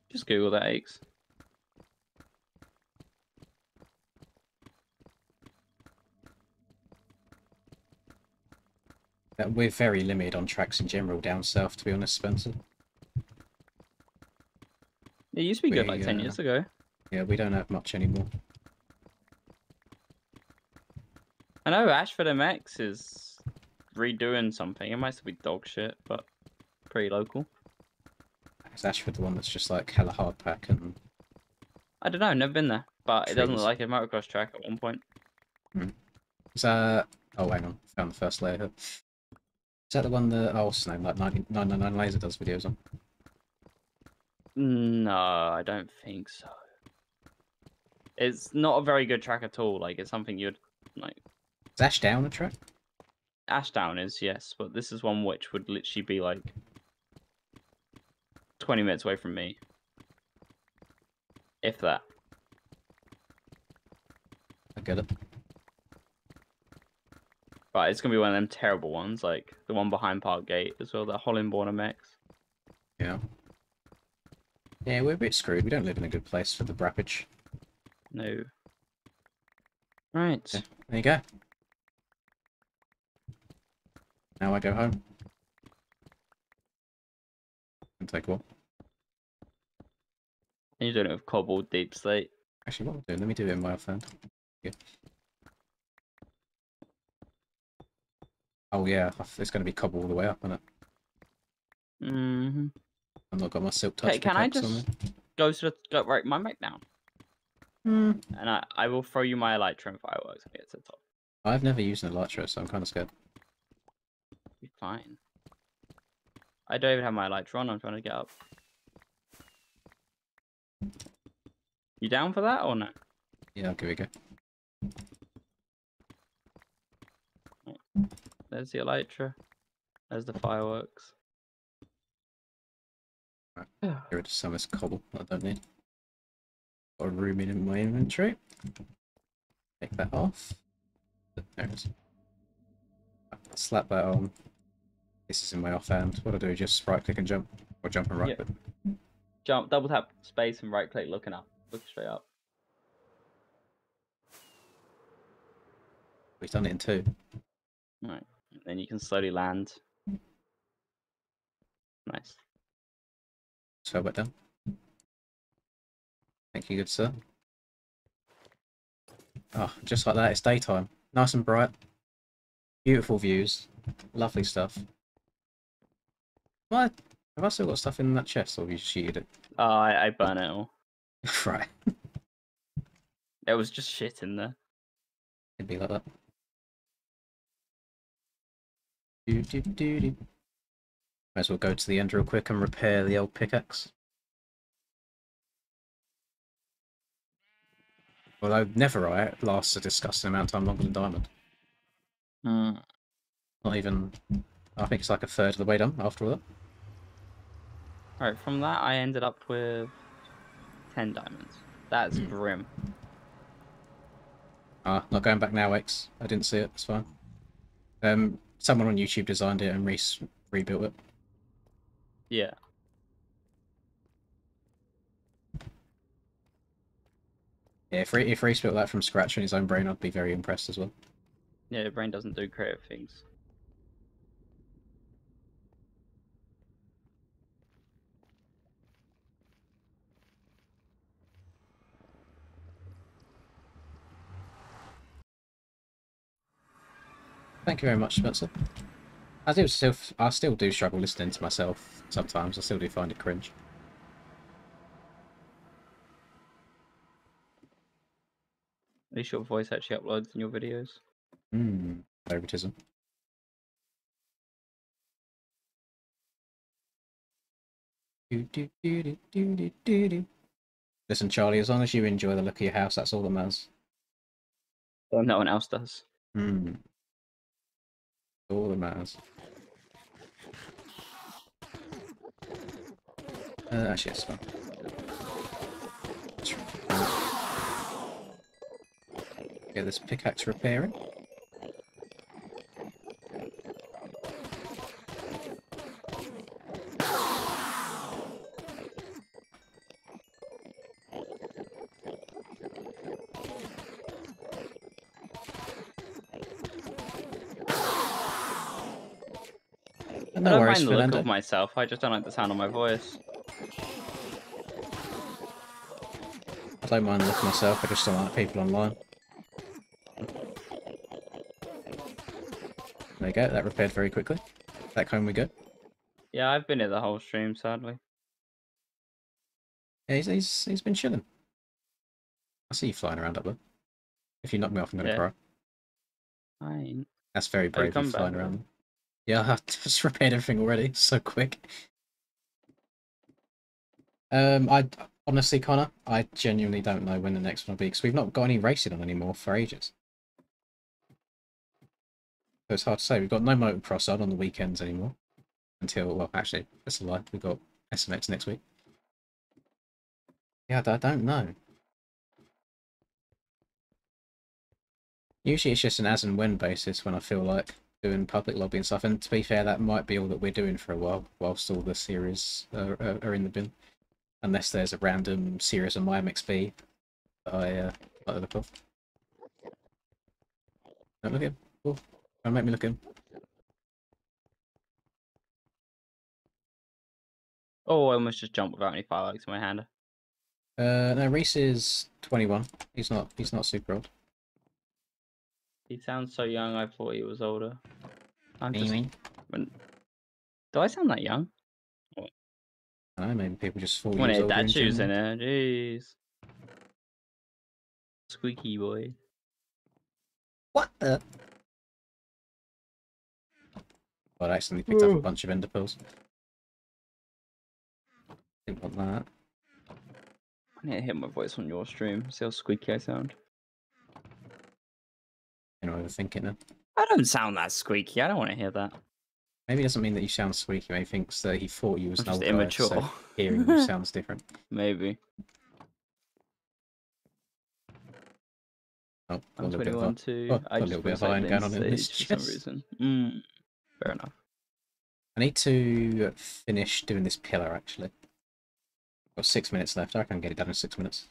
Just Google that, Aches. We're very limited on tracks in general down south, to be honest, Spencer. It used to be good like 10 years ago. Yeah, we don't have much anymore. I know Ashford MX is redoing something. It might still be dog shit, but pretty local. Is Ashford the one that's just like hella hard pack and... I don't know, never been there, but it doesn't look Trees. like a motocross track at one point. Is that... Oh, hang on. Found the first layer here. Is that the one that... Oh, what's his name? Like 999 Laser does videos on? No, I don't think so. It's not a very good track at all. Like, it's something you'd like. Is Ashdown a track? Ashdown is, yes, but this is one which would literally be like 20 minutes away from me. If that. I get it. But it's gonna be one of them terrible ones, like the one behind Parkgate as well, that Hollandborn MX. Yeah. Yeah, we're a bit screwed. We don't live in a good place for the brappage. No. Right. Yeah, there you go. Now I go home. And take a walk. And you're doing it with cobbled deep slate. Actually, what we'll do, let me do it in my offhand. Yeah. Oh yeah, it's going to be cobble all the way up, isn't it? Mm-hmm. I've not got my silk touch. Can I pickaxe on just me. go right my mic down? Hmm. And I will throw you my Elytra and fireworks when we get to the top. I've never used an Elytra, so I'm kind of scared. Be fine. I don't even have my Elytra on, I'm trying to get up. You down for that or no? Yeah, I'll give it a go. There's the Elytra. There's the fireworks. Right. Get rid of some of this cobble that I don't need. Got a room in my inventory. Take that off. There it is. Slap that on. This is in my offhand. What I do is just right click and jump. Or jump and right click. Jump, double tap space and right click looking up. Look straight up. We've done it in 2. Right. Then you can slowly land. Nice. So well done. Thank you, good sir. Oh, just like that, it's daytime. Nice and bright. Beautiful views. Lovely stuff. What? Have I still got stuff in that chest, or have you cheated it? Oh, I burnt it all. Right. There was just shit in there. It'd be like that. Do, do, do, do. Might as well go to the end real quick and repair the old pickaxe. Although Netherite lasts a disgusting amount of time longer than Diamond. Hmm. Not even... I think it's like a third of the way done after all that. Alright, from that I ended up with 10 diamonds. That's Hmm. grim. Ah, not going back now, X. I didn't see it, it's fine. Someone on YouTube designed it and rebuilt it. Yeah. Yeah, if Reese built that from scratch in his own brain, I'd be very impressed as well. Yeah, your brain doesn't do creative things. Thank you very much, Spencer. I still do struggle listening to myself sometimes. I still do find it cringe. At least your voice actually uploads in your videos. Favoritism. Listen, Charlie, as long as you enjoy the look of your house, that's all that matters. Well, no one else does. All that matters. Actually, it's fine. Get this pickaxe repairing. I don't mind the look of myself, I just don't like the sound of my voice. I don't mind the look of myself, I just don't like people online. There you go, that repaired very quickly. Back home we go. Yeah, I've been here the whole stream, sadly. Yeah, he's been chilling. I see you flying around up there. If you knock me off, I'm gonna cry. I ain't. That's very brave of you flying around. Yeah, I've just repaired everything already. So quick. I honestly, Connor, I genuinely don't know when the next one will be because we've not got any racing on anymore for ages. So it's hard to say. We've got no motocross on the weekends anymore. Until, well, actually, that's a lie. We've got SMX next week. Yeah, I don't know. Usually it's just an as and when basis when I feel like doing public lobby and stuff. And to be fair, that might be all that we're doing for a while, whilst all the series are in the bin. Unless there's a random series on my MXB that I like the look of. Don't look at him. Oh, don't make me look at him. Oh, I almost just jumped without any fireworks in my hand. No, Reese is 21. He's not super old. He sounds so young, I thought he was older. I'm just... mean? Do I sound that young? I don't know, maybe people just 4 When years it older. dad shoes in it, jeez. Squeaky boy. What the? Well, I accidentally picked up a bunch of ender pearls. Didn't want that. I need to hit my voice on your stream, see how squeaky I sound. You're not overthinking it. I don't sound that squeaky, I don't want to hear that. Maybe it doesn't mean that you sound squeaky, maybe he thinks that he thought you was I'm an just old immature. guy, so hearing you sounds different. Maybe. Oh, I'm 21 too. got I a just little bit of voice iron going on in Sage this for some reason. Fair enough. I need to finish doing this pillar, actually. Got 6 minutes left. I can get it done in 6 minutes.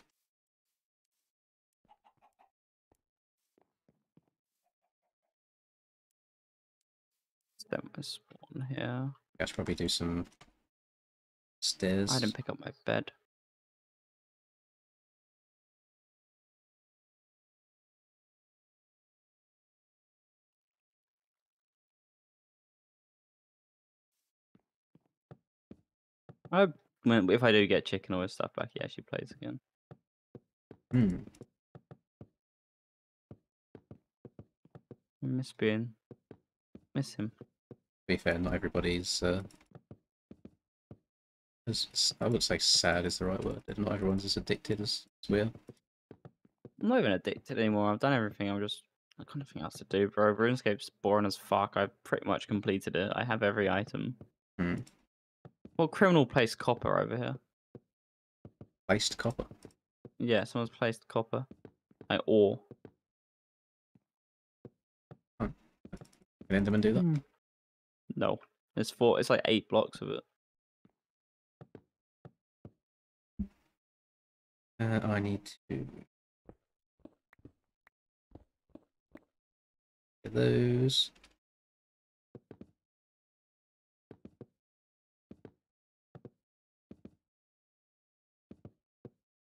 Step my spawn here. I should probably do some stairs. I didn't pick up my bed. If I do get chicken or stuff back, he actually plays again. Hmm. Miss him. To be fair, not everybody's. I would say sad is the right word. Not everyone's as addicted as we are. I'm not even addicted anymore. I've done everything. I got nothing else to do, bro. RuneScape's boring as fuck. I've pretty much completed it. I have every item. Hmm. Well, criminal placed copper over here. Placed copper. Yeah, someone's placed copper. Like ore. Can Enderman do that? No. It's like 8 blocks of it. I need to get those.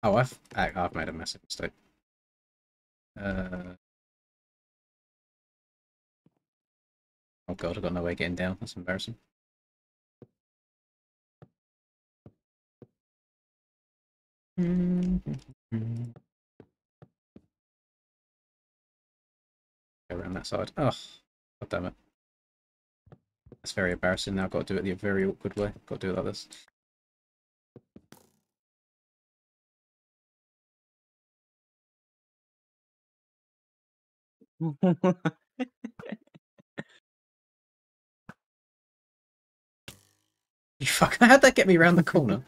Oh, I've made a massive mistake. Oh god, I've got no way of getting down. That's embarrassing. Go around that side. Oh, god damn it. That's very embarrassing. Now I've got to do it the very awkward way. Got to do it like this. You fuck! How'd that get me around the corner?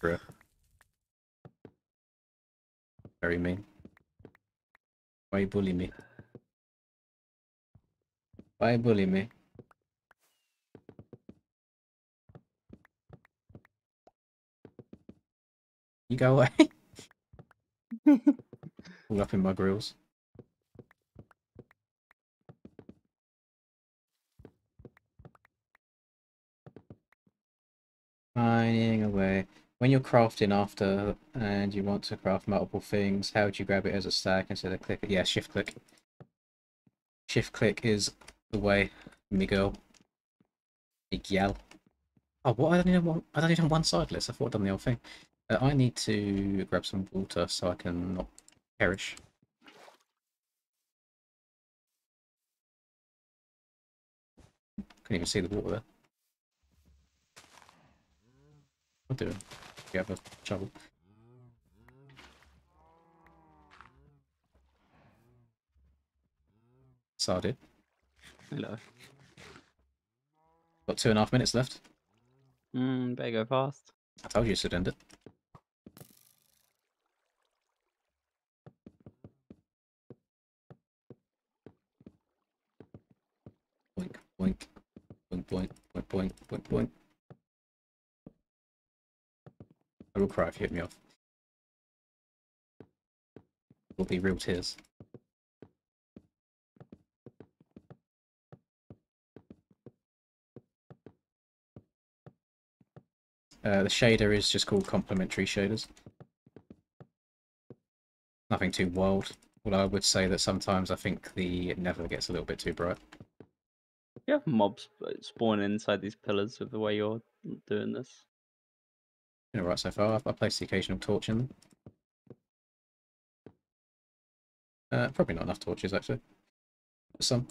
Bruh. Very mean. Why you bully me? Why you bully me? You go away. All up in my grills. Mining away. When you're crafting after and you want to craft multiple things, how would you grab it as a stack instead of click? Yeah, shift click. Shift click is the way, Miguel. Miguel. Oh, what? I don't even have one side list. I thought I'd done the whole thing. I need to grab some water so I can not perish. Couldn't even see the water there. I'll do it. You have a shovel. So I did. Hello. Got 2.5 minutes left. Better go fast. I told you to end it. Boink, boink, boink, boink, boink, boink, boink, boink. I will cry if you hit me off. It will be real tears. The shader is just called complementary shaders. Nothing too wild. Although I would say that sometimes I think the nether gets a little bit too bright. You have mobs spawning inside these pillars with the way you're doing this. Alright so far. I placed the occasional torch in them. Probably not enough torches actually. Some.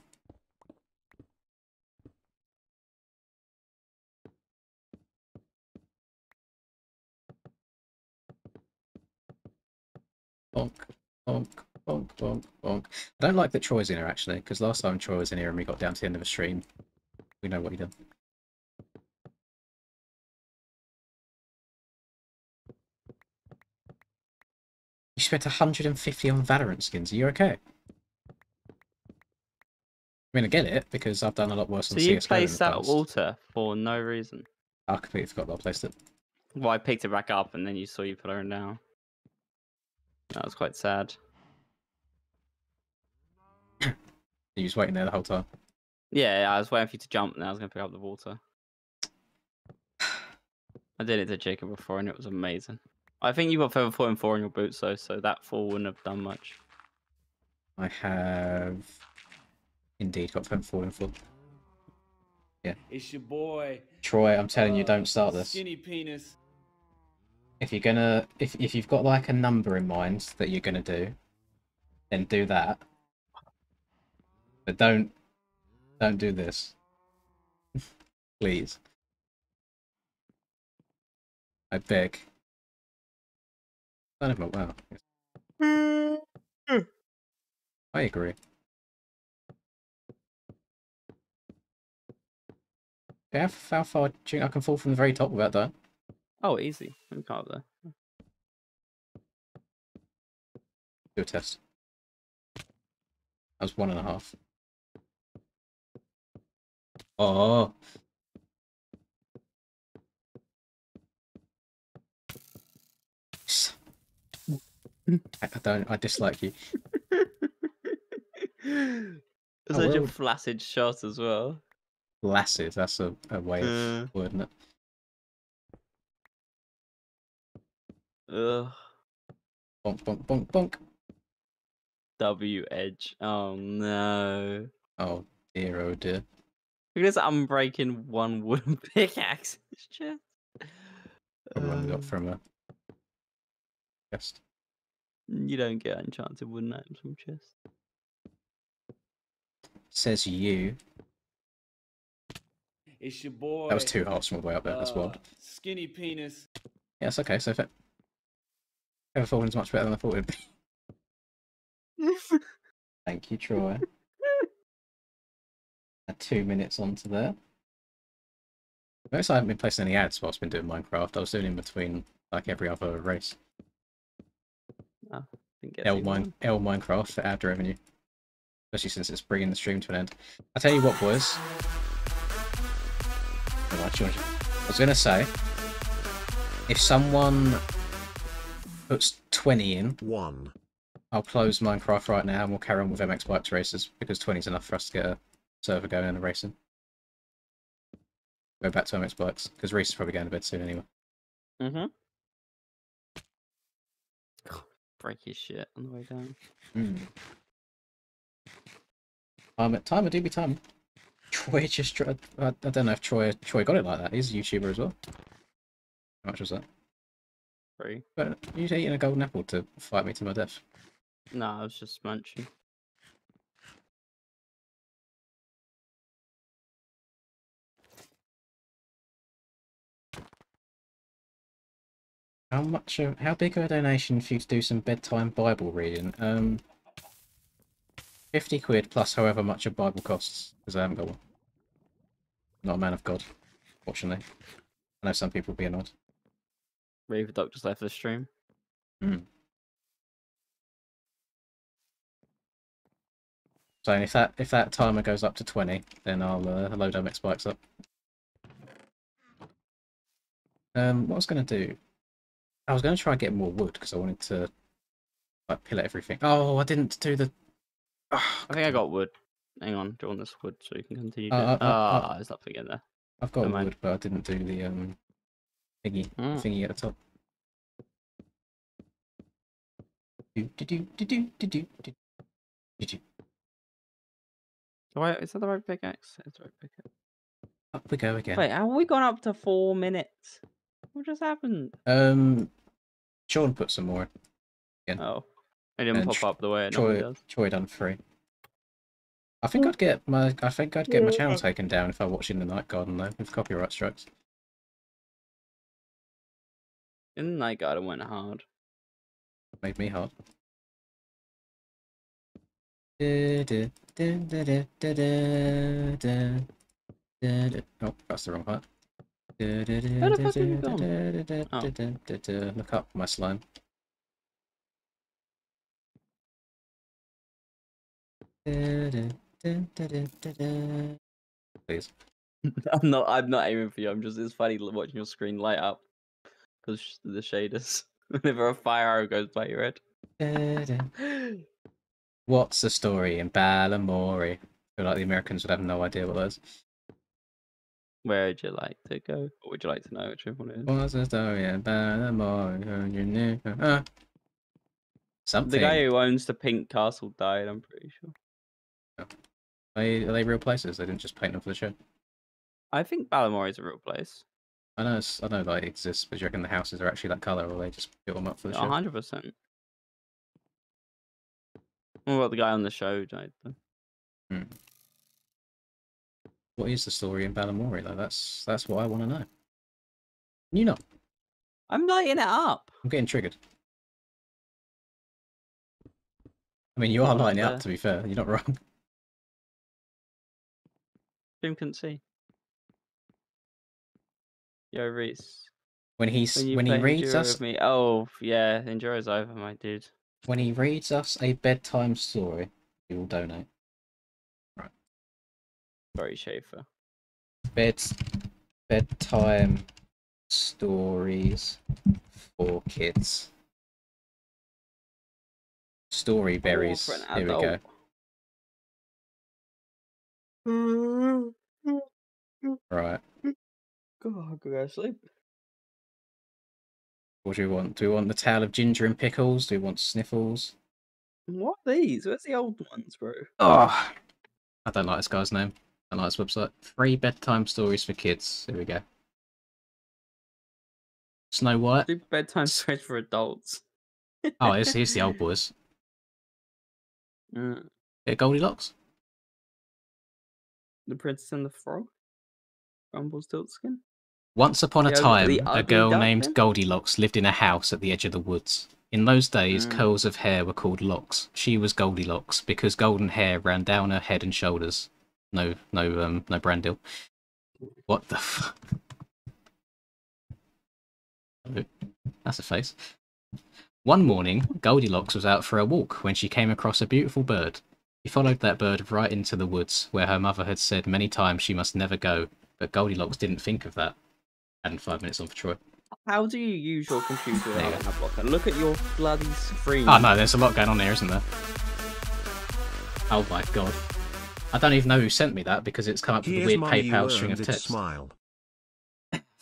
Bonk, bonk, bonk, bonk, bonk. I don't like that Troy's in here actually, because last time Troy was in here and we got down to the end of the stream, we know what he done. You spent 150 on Valorant skins. Are you okay? I mean, I get it because I've done a lot worse on So CS:GO you in the placed that past. water for no reason. I completely forgot that I placed it. Well, I picked it back up and then you saw you put her down. That was quite sad. You was waiting there the whole time. Yeah, I was waiting for you to jump and I was going to pick up the water. I did it to Jacob before and it was amazing. I think you got feather 4 and 4 on your boots though, so that 4 wouldn't have done much. I have indeed got feather 4 and 4. Yeah. It's your boy. Troy, I'm telling you, don't start this. Skinny penis. If you're gonna, if you've got like a number in mind that you're gonna do, then do that. But don't do this, please. I beg. Son of a wow. I agree. Yeah, how far do you think I can fall from the very top without that? Oh, easy. I'm up there. Do a test. That was 1.5. Oh. I dislike you. It's Oh, such a well. flaccid shot as well. Lasses, that's a way of wording it. Ugh. Bonk, bonk, bonk, bonk. W edge. Oh no. Oh dear, oh dear. Look at this unbreaking one wooden pickaxe. It's just. Probably one we got from a chest. You don't get enchanted wooden items from chests. Says you. It's your boy. That was 2 hearts from all the way up there. That's wild. Skinny penis. Yeah, it's okay. So if it ever fallen's much better than I thought it'd be. Thank you, Troy. 2 minutes onto there. Notice I haven't been placing any ads whilst I've been doing Minecraft. I was doing in between like every other race. Oh, didn't get L to one. Minecraft for ad revenue. Especially since it's bringing the stream to an end. I tell you what, boys. I was going to say, if someone puts 20 in, 1. I'll close Minecraft right now and we'll carry on with MX Bikes races, because 20 is enough for us to get a server going and a racing. Go back to MX Bikes, because Reese is probably going to bed soon anyway. Mm-hmm. Break his shit on the way down. Timer do be time. Troy just tried. I don't know if Troy got it like that. He's a YouTuber as well. How much was that? Free. But you eating a golden apple to fight me to my death. No, I was just munching. How big of a donation for you to do some bedtime Bible reading? 50 quid plus however much a Bible costs, because I haven't got one. Not a man of God, fortunately. I know some people will be annoyed. Raver Doctor's left the stream. So if that timer goes up to 20, then I'll load MX Bikes up. What I was going to do... I was going to try and get more wood, because I wanted to like pillar everything. Oh, I didn't do the... Oh, I think I got wood. Hang on, do you want this wood so you can continue? There's nothing in there. I've got Never mind. wood, but I didn't do the thingy at the top. Wait, is that the right pickaxe? It's the right pickaxe. Up we go again. Wait, how have we gone up to 4 minutes? What just happened? Sean put some more in. Oh, it didn't And pop up the way it normally does. Troy done 3. I think I'd get my channel taken down if I watched in the Night Garden though, with copyright strikes. In the Night Garden went hard. Made me hard. Oh, that's the wrong part. Where the fuck have you gone? Look up my slime. Please. I'm not aiming for you. I'm just, it's funny watching your screen light up because the shaders. Whenever a fire arrow goes by your head. What's the story in Balamori? I feel like the Americans would have no idea what that is. Where would you like to go? Or would you like to know which one it is? What's the story in Balamori? Something. The guy who owns the pink castle died, I'm pretty sure. Are they real places? They didn't just paint them for the show. I think Ballamore is a real place. I know that it exists, but do you reckon the houses are actually that colour, or they just built them up for the show? 100%. What about the guy on the show died then? Hmm. What is the story in Ballamore, though? That's what I want to know. You know, I'm lighting it up. I'm getting triggered. I mean, you are What, lighting it up, to be fair. You're not wrong. Jim couldn't see. Yo, Reese. When he reads Enduro us with me. Oh, yeah, Enduro's over, my dude. when he reads us a bedtime story, he will donate. Right. Sorry, Schaefer. Bedtime stories for kids. Story berries. For an Here we go. Right. God, go to sleep. What do we want? Do we want the tale of Ginger and Pickles? Do we want Sniffles? What are these? Where's the old ones, bro? Oh, I don't like this guy's name. I don't like this website. 3 bedtime stories for kids. Here we go. Snow White. Do bedtime stories for adults. Oh, here's the old boys. Mm. Yeah, Goldilocks. The Princess and the Frog. Rumpelstiltskin. Once upon a The time, a ugly girl named duckling? Goldilocks lived in a house at the edge of the woods. In those days, curls of hair were called locks. She was Goldilocks because golden hair ran down her head and shoulders. No brand deal. What the fuck? That's a face. One morning, Goldilocks was out for a walk when she came across a beautiful bird. She followed that bird right into the woods, where her mother had said many times she must never go, but Goldilocks didn't think of that. And 5 minutes on for Troy. How do you use your computer There you without an ad blocker? Look at your bloody screen. Oh no, there's a lot going on here, isn't there? Oh my god. I don't even know who sent me that because it's come up with a Here's weird money you PayPal string earned, of it's text. smile.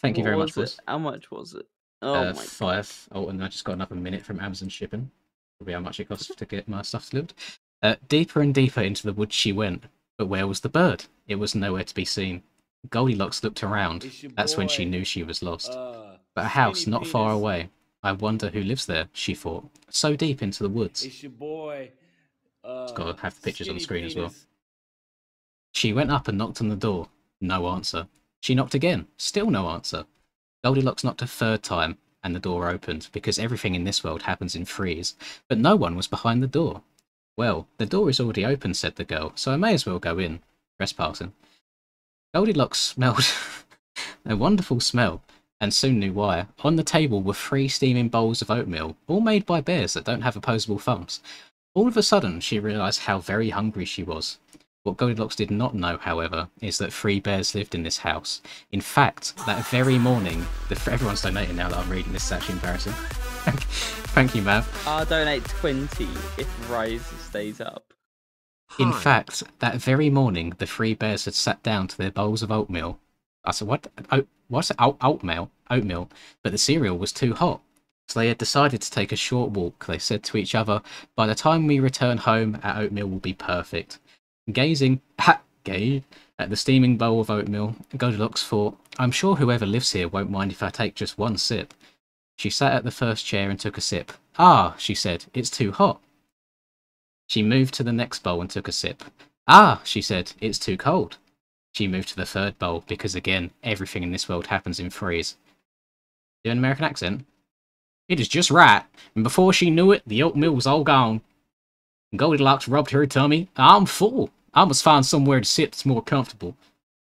Thank you very What much, was boys. it? How much was it? Oh my 5. Oh, and I just got another minute from Amazon shipping. Probably how much it costs to get my stuff delivered. Deeper and deeper into the woods she went, but where was the bird? It was nowhere to be seen. Goldilocks looked around. It's your That's when she boy, knew she was lost. But a Skinny house not far Penis. away. I wonder who lives there, she thought. So deep into the woods. It's your boy. It's got to have the pictures on the Skinny screen as well. Penis. She went up and knocked on the door. No answer. She knocked again. Still no answer. Goldilocks knocked a third time, and the door opened, because everything in this world happens in threes. But no one was behind the door. Well, the door is already open, said the girl, so I may as well go in. Trespassing. Goldilocks smelled a wonderful smell, and soon knew why. On the table were 3 steaming bowls of oatmeal, all made by bears that don't have opposable thumbs. All of a sudden, she realised how very hungry she was. What Goldilocks did not know, however, is that 3 bears lived in this house. In fact, that very morning, everyone's donating now that I'm reading this, is actually embarrassing. Thank you, Mav. I'll donate 20 if Rise stays up. In Hi. fact, that very morning, the 3 bears had sat down to their bowls of oatmeal. I said, what? What's oatmeal? Oatmeal. But the cereal was too hot. So they had decided to take a short walk. They said to each other, by the time we return home, our oatmeal will be perfect. Gazing at the steaming bowl of oatmeal, Goldilocks thought, I'm sure whoever lives here won't mind if I take just one sip. She sat at the first chair and took a sip. Ah, she said, it's too hot. She moved to the next bowl and took a sip. Ah, she said, it's too cold. She moved to the third bowl because, again, everything in this world happens in threes. Do an American accent? It is just right, and before she knew it, the oatmeal was all gone. Goldilocks rubbed her tummy. I'm full. I must find somewhere to sit that's more comfortable.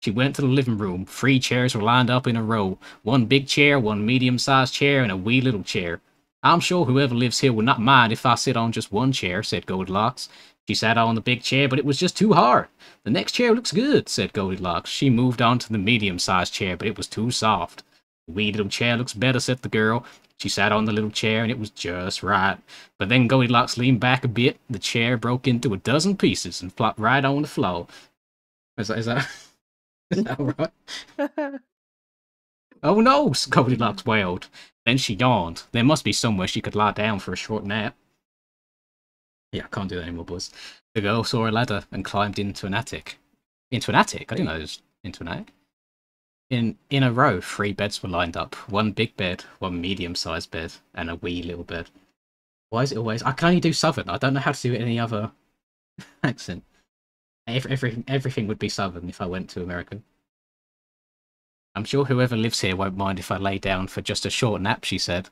She went to the living room. 3 chairs were lined up in a row. 1 big chair, 1 medium-sized chair, and a wee little chair. I'm sure whoever lives here will not mind if I sit on just 1 chair, said Goldilocks. She sat on the big chair, but it was just too hard. The next chair looks good, said Goldilocks. She moved on to the medium-sized chair, but it was too soft. The wee little chair looks better, said the girl. She sat on the little chair, and it was just right. But then Goldilocks leaned back a bit. The chair broke into a dozen pieces and flopped right on the floor. Is that is that all right? Oh no, Goldilocks wailed. Then she yawned. There must be somewhere she could lie down for a short nap. Yeah, I can't do that anymore, boys. The girl saw a ladder and climbed into an attic. Into an attic? I didn't know it was into an attic. In a row, 3 beds were lined up. 1 big bed, 1 medium-sized bed, and a wee little bed. Why is it always... I can only do Southern. I don't know how to do it in any other accent. Everything would be Southern if I went to America. I'm sure whoever lives here won't mind if I lay down for just a short nap, she said.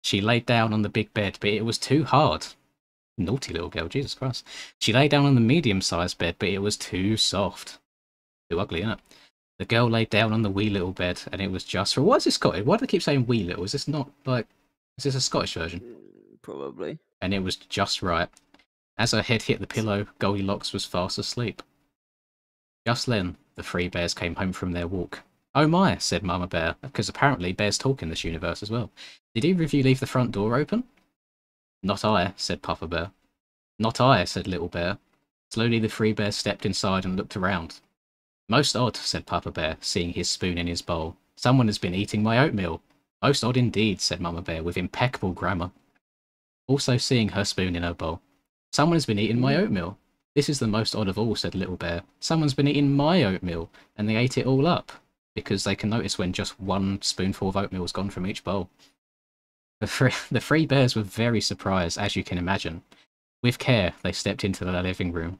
She laid down on the big bed, but it was too hard. Naughty little girl, Jesus Christ. She lay down on the medium-sized bed, but it was too soft. Too ugly, innit? The girl laid down on the wee little bed, and it was just for... Why is this Scottish? Why do they keep saying wee little? Is this not, like... Is this a Scottish version? Probably. And it was just right. As her head hit the pillow, Goldilocks was fast asleep. Just then, the 3 bears came home from their walk. Oh my, said Mama Bear, because apparently bears talk in this universe as well. Did either of you leave the front door open? Not I, said Papa Bear. Not I, said Little Bear. Slowly the 3 bears stepped inside and looked around. Most odd, said Papa Bear, seeing his spoon in his bowl. Someone has been eating my oatmeal. Most odd indeed, said Mama Bear with impeccable grammar. Also seeing her spoon in her bowl. Someone has been eating my oatmeal. This is the most odd of all, said Little Bear. Someone's been eating my oatmeal, and they ate it all up, because they can notice when just 1 spoonful of oatmeal is gone from each bowl. The 3 bears were very surprised, as you can imagine. With care, they stepped into the living room.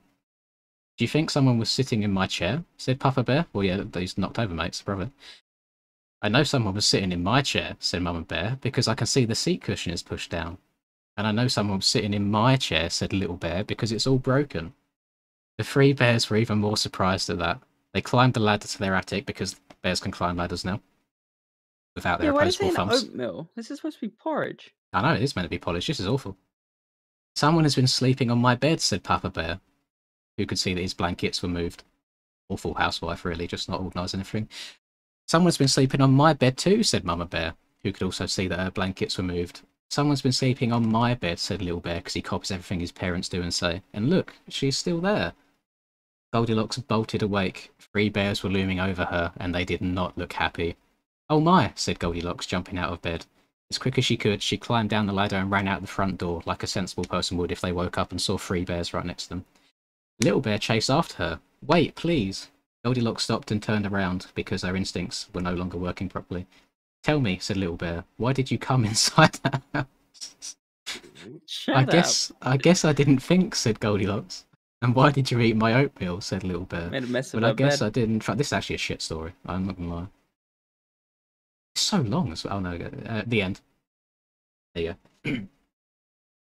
Do you think someone was sitting in my chair? Said Papa Bear. Well, yeah, these knocked over mates, probably. I know someone was sitting in my chair, said Mama Bear, because I can see the seat cushion is pushed down. And I know someone was sitting in my chair, said Little Bear, because it's all broken. The 3 bears were even more surprised at that. They climbed the ladder to their attic, because bears can climb ladders now. Without their why are they opposable saying thumbs. oatmeal? This is supposed to be porridge. I know, it is meant to be polished. This is awful. Someone has been sleeping on my bed, said Papa Bear, who could see that his blankets were moved. Awful housewife, really, just not organising everything. Someone's been sleeping on my bed too, said Mama Bear, who could also see that her blankets were moved. Someone's been sleeping on my bed, said Little Bear, because he copies everything his parents do and say. And look, she's still there. Goldilocks bolted awake. 3 bears were looming over her, and they did not look happy. Oh my, said Goldilocks, jumping out of bed. As quick as she could, she climbed down the ladder and ran out the front door, like a sensible person would if they woke up and saw 3 bears right next to them. Little Bear chased after her. Wait, please. Goldilocks stopped and turned around, because her instincts were no longer working properly. Tell me, said Little Bear, why did you come inside that house? Shut up. I guess I didn't think, said Goldilocks. And why did you eat my oatmeal, said Little Bear. Made a mess of But I her guess bed. I didn't. This is actually a shit story. I'm not gonna lie. It's so long as well. Oh no, the end. There you go.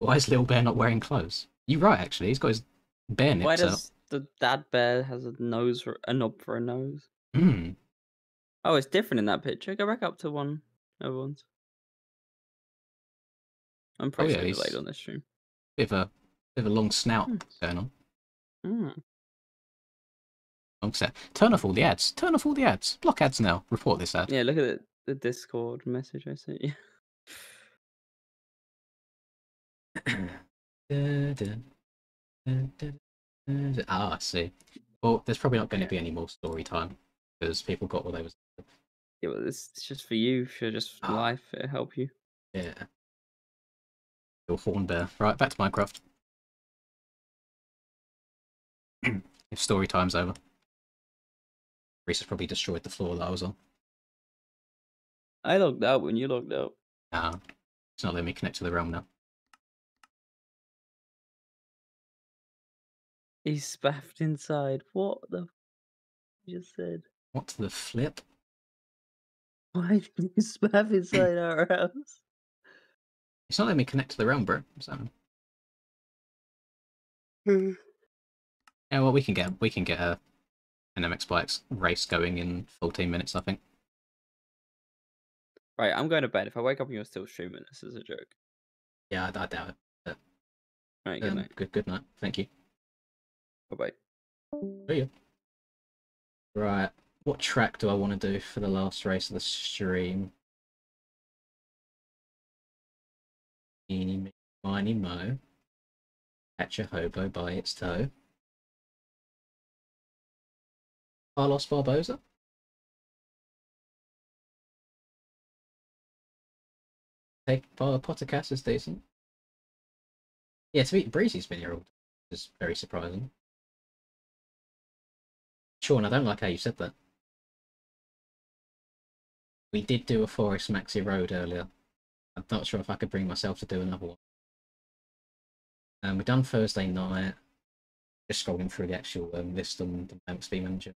Why is Little Bear not wearing clothes? You're right, actually. He's got his bear nips Why out. does the dad bear has a nose for a knob for a nose? Hmm. Oh, it's different in that picture. Go back up to one. No one's. I'm pretty yeah, so he's- delayed on this stream. Bit of a long snout Hmm. going on. Mm. Long set. Turn off all the ads. Turn off all the ads. Block ads now. Report this ad. Yeah, look at the Discord message I sent you. Ah, I see. Well, there's probably not going to be any more story time because people got what they was. Yeah, well, it's just for you, for just Ah. life. It'll help you. Yeah. Your horn bear. Right, back to Minecraft. If story time's over. Reese has probably destroyed the floor that I was on. I logged out when you logged out. Nah, it's not letting me connect to the realm now. He spaffed inside. What the f you just said? What the flip? Why did you spaff inside our house? It's not letting me connect to the realm, bro. So... Yeah, well, we can get a an MX Bikes race going in 14 minutes, I think. Right, I'm going to bed. If I wake up and you're still streaming, this is a joke. Yeah, I doubt it. But, Right, good night. Good night. Thank you. Bye bye. See ya. Right, what track do I want to do for the last race of the stream? Eeny, miny, mo. Catch a hobo by its toe. Carlos Barboza? Take Pottercast is decent. Yeah, to beat Breezy's been here all is very surprising. Sean, I don't like how you said that. We did do a Forest Maxi Road earlier. I'm not sure if I could bring myself to do another one. We've done Thursday night. Just scrolling through the actual list on the XP Manager.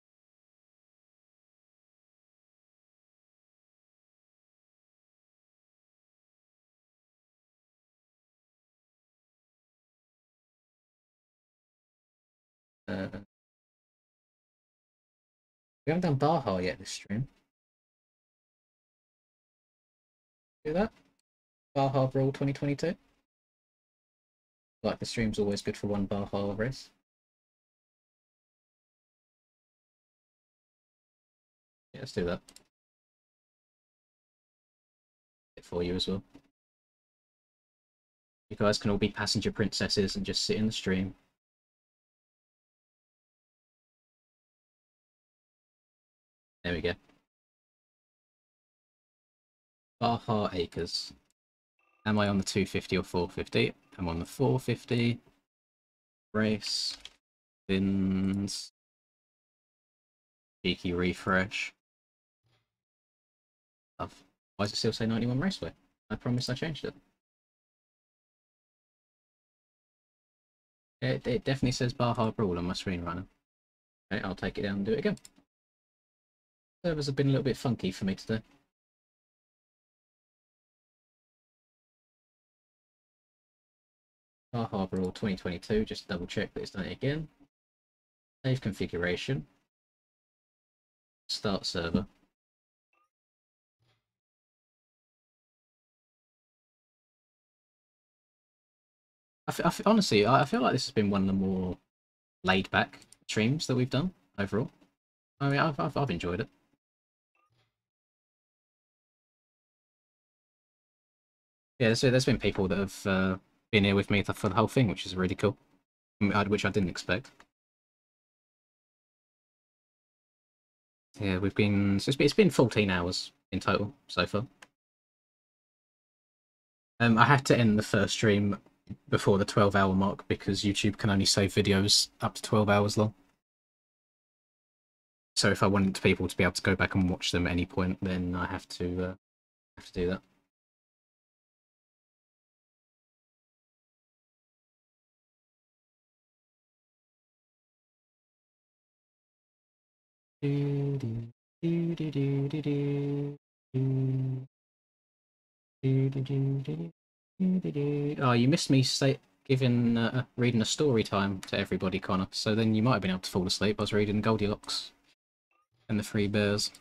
We haven't done Baja yet this stream. Do that? Baja Brawl 2022? Like the stream's always good for one Baja race. Yeah, let's do that. It for you as well. You guys can all be passenger princesses and just sit in the stream. There we go. Baja Acres. Am I on the 250 or 450? I'm on the 450. Race. Bins. Cheeky refresh. Why does it still say 91 Raceway? I promised I changed it. It definitely says Baja Brawl on my screen right now. Okay, I'll take it down and do it again. Servers have been a little bit funky for me today. Baja Brawl 2022, just double check that it's done it again. Save configuration. Start server. Honestly, I feel like this has been one of the more laid-back streams that we've done overall. I mean, I've enjoyed it. Yeah, there's been people that have been here with me for the whole thing, which is really cool, which I didn't expect. Yeah, it's been 14 hours in total so far. I had to end the first stream before the 12-hour mark because YouTube can only save videos up to 12 hours long. So if I wanted people to be able to go back and watch them at any point, then I have to do that. Oh, you missed me reading a story time to everybody, Connor. So then you might have been able to fall asleep. I was reading Goldilocks and the Three Bears.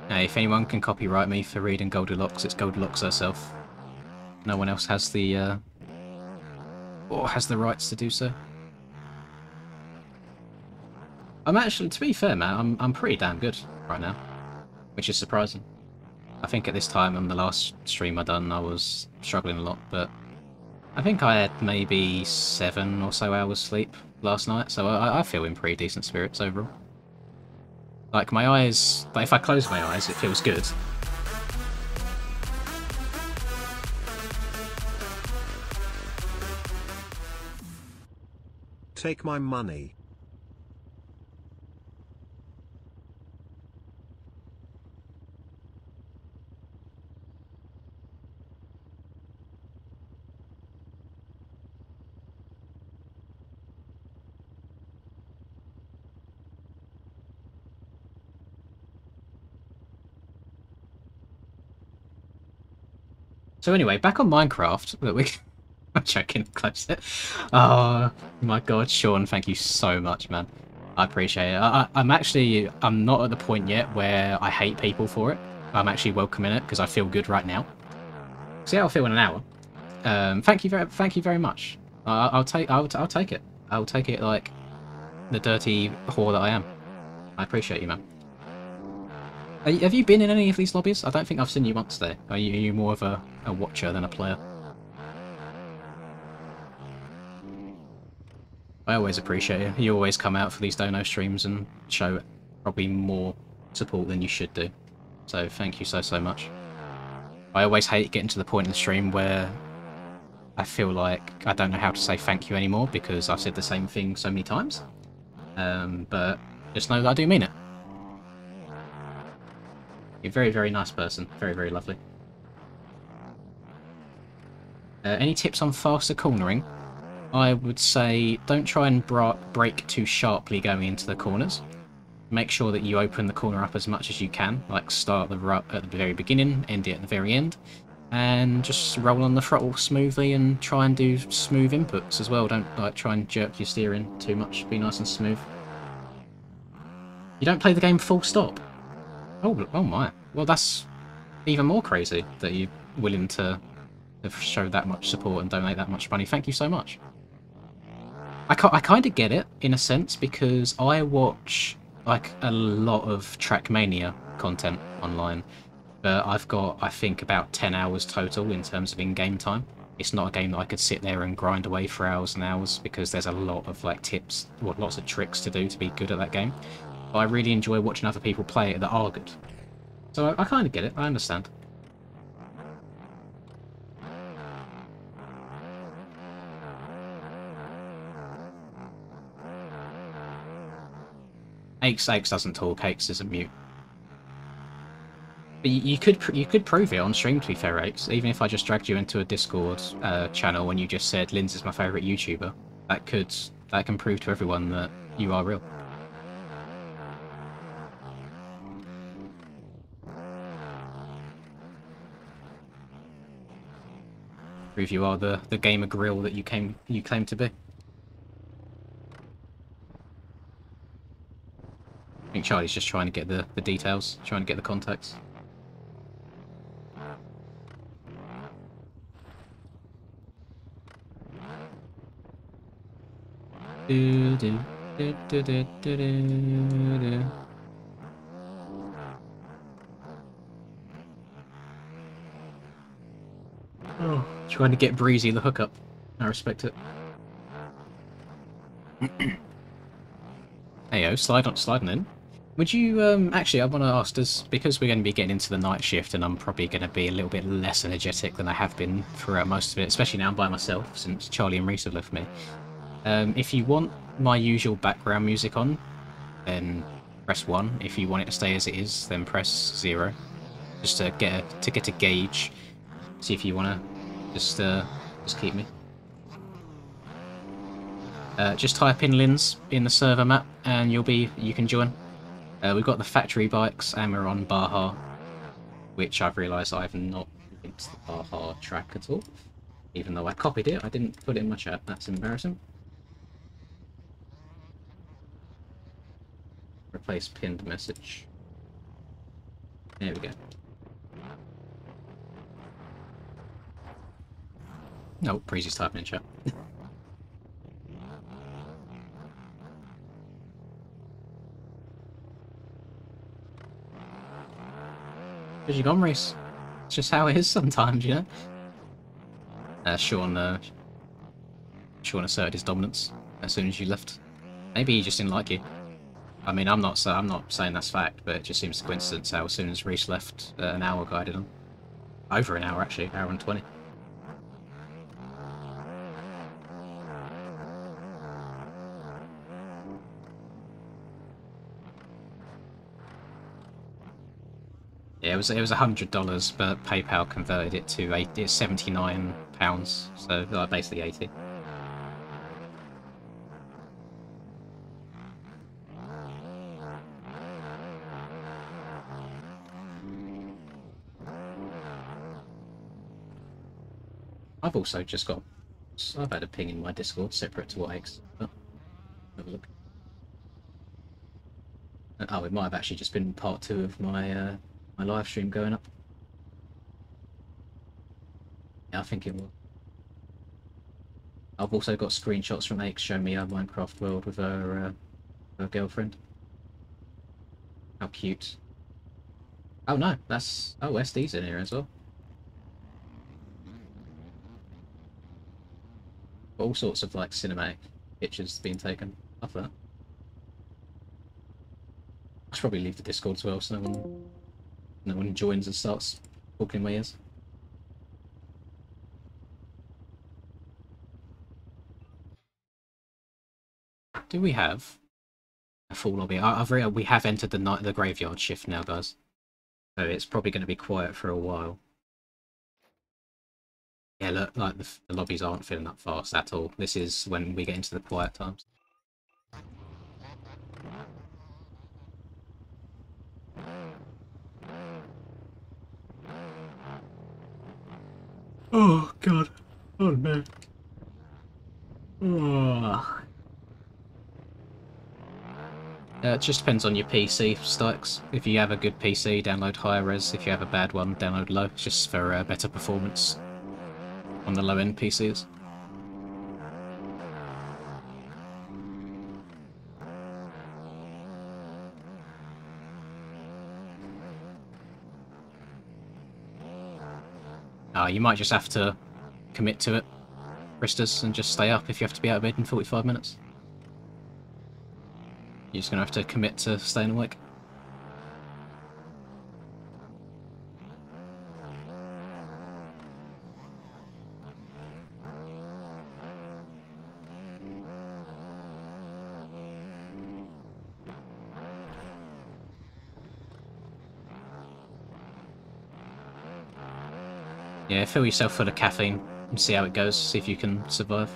Now, if anyone can copyright me for reading Goldilocks, it's Goldilocks herself. No one else has the rights to do so. I'm actually, to be fair, man, I'm pretty damn good right now, which is surprising. I think at this time on the last stream I done, I was struggling a lot, but I think I had maybe 7 or so hours sleep last night, so I feel in pretty decent spirits overall. Like my eyes, like if I close my eyes, it feels good. Take my money. So anyway, back on Minecraft, that we... I'm joking, close it. Oh my god, Sean, thank you so much, man. I appreciate it. I'm not at the point yet where I hate people for it. I'm actually welcoming it because I feel good right now. See how I feel in an hour. Thank you very much. I'll take it. I'll take it like the dirty whore that I am. I appreciate you, man. Have you been in any of these lobbies? I don't think I've seen you once there. Are you more of a watcher than a player? always appreciate it. You always come out for these dono streams and show probably more support than you should do. So thank you so much. I always hate getting to the point in the stream where I feel like I don't know how to say thank you anymore because I've said the same thing so many times. But just know that I do mean it. You're a very, very nice person. Very, very lovely. Any tips on faster cornering? I would say don't try and brake too sharply going into the corners. Make sure that you open the corner up as much as you can, like start the rut at the very beginning, end it at the very end, and just roll on the throttle smoothly and try and do smooth inputs as well. Don't like try and jerk your steering too much. Be nice and smooth. You don't play the game full stop. Oh my. Well, that's even more crazy that you're willing to show that much support and donate that much money. Thank you so much. I kind of get it in a sense because I watch like a lot of Trackmania content online, but I've got I think about 10 hours total in terms of in-game time. It's not a game that I could sit there and grind away for hours and hours because there's a lot of like tips, lots of tricks to do to be good at that game. But I really enjoy watching other people play it that are good. So I kind of get it. I understand. Aches doesn't talk. Aches is a mute. But you could prove it on stream, to be fair, Aches. Even if I just dragged you into a Discord channel and you just said Linz is my favourite YouTuber, that can prove to everyone that you are real. Prove you are the gamer grill that you claim to be. I think Charlie's just trying to get the details, trying to get the contacts. Oh, trying to get Breezy the hookup. I respect it. Heyo, sliding in. Would you, actually, I want to ask, because we're going to be getting into the night shift and I'm probably going to be a little bit less energetic than I have been throughout most of it, especially now I'm by myself since Charlie and Reese have left me. If you want my usual background music on, then press 1. If you want it to stay as it is, then press 0. Just to get a gauge. See if you want to just keep me. Just type in Linz in the server map and you can join. We've got the factory bikes and we're on Baja, which I've realised I've not linked to the Baja track at all. Even though I copied it, I didn't put it in my chat. That's embarrassing. Replace pinned message. There we go. No, Breezy's typing in chat. Where's you gone, Reese? It's just how it is sometimes, you know? Sean asserted his dominance as soon as you left. Maybe he just didn't like you. I mean, I'm not saying that's fact, but it just seems a coincidence how as soon as Reese left, an hour guided him. Over an hour, actually, hour and 20. Yeah, it was $100, but PayPal converted it to £79, so basically 80. I've also just got. I've had a ping in my Discord separate to what X. Oh, have a look. Oh, it might have actually just been part 2 of my my live stream going up. Yeah, I think it will. I've also got screenshots from X showing me a Minecraft world with her girlfriend. How cute. Oh no, that's... Oh, SD's in here as well. All sorts of like cinematic pictures being taken. Love that. I should probably leave the Discord as well, so no one joins and starts talking in my ears. Do we have a full lobby? We have entered the graveyard shift now, guys. So it's probably going to be quiet for a while. Yeah, look, like the lobbies aren't filling up fast at all. This is when we get into the quiet times. Oh god. Oh no. Oh. It just depends on your PC, Stykes. If you have a good PC, download higher res. If you have a bad one, download low. It's just for better performance on the low-end PCs. You might just have to commit to it, Christus, and just stay up if you have to be out of bed in 45 minutes. You're just going to have to commit to staying awake. Yeah, fill yourself full of caffeine and see how it goes, see if you can survive.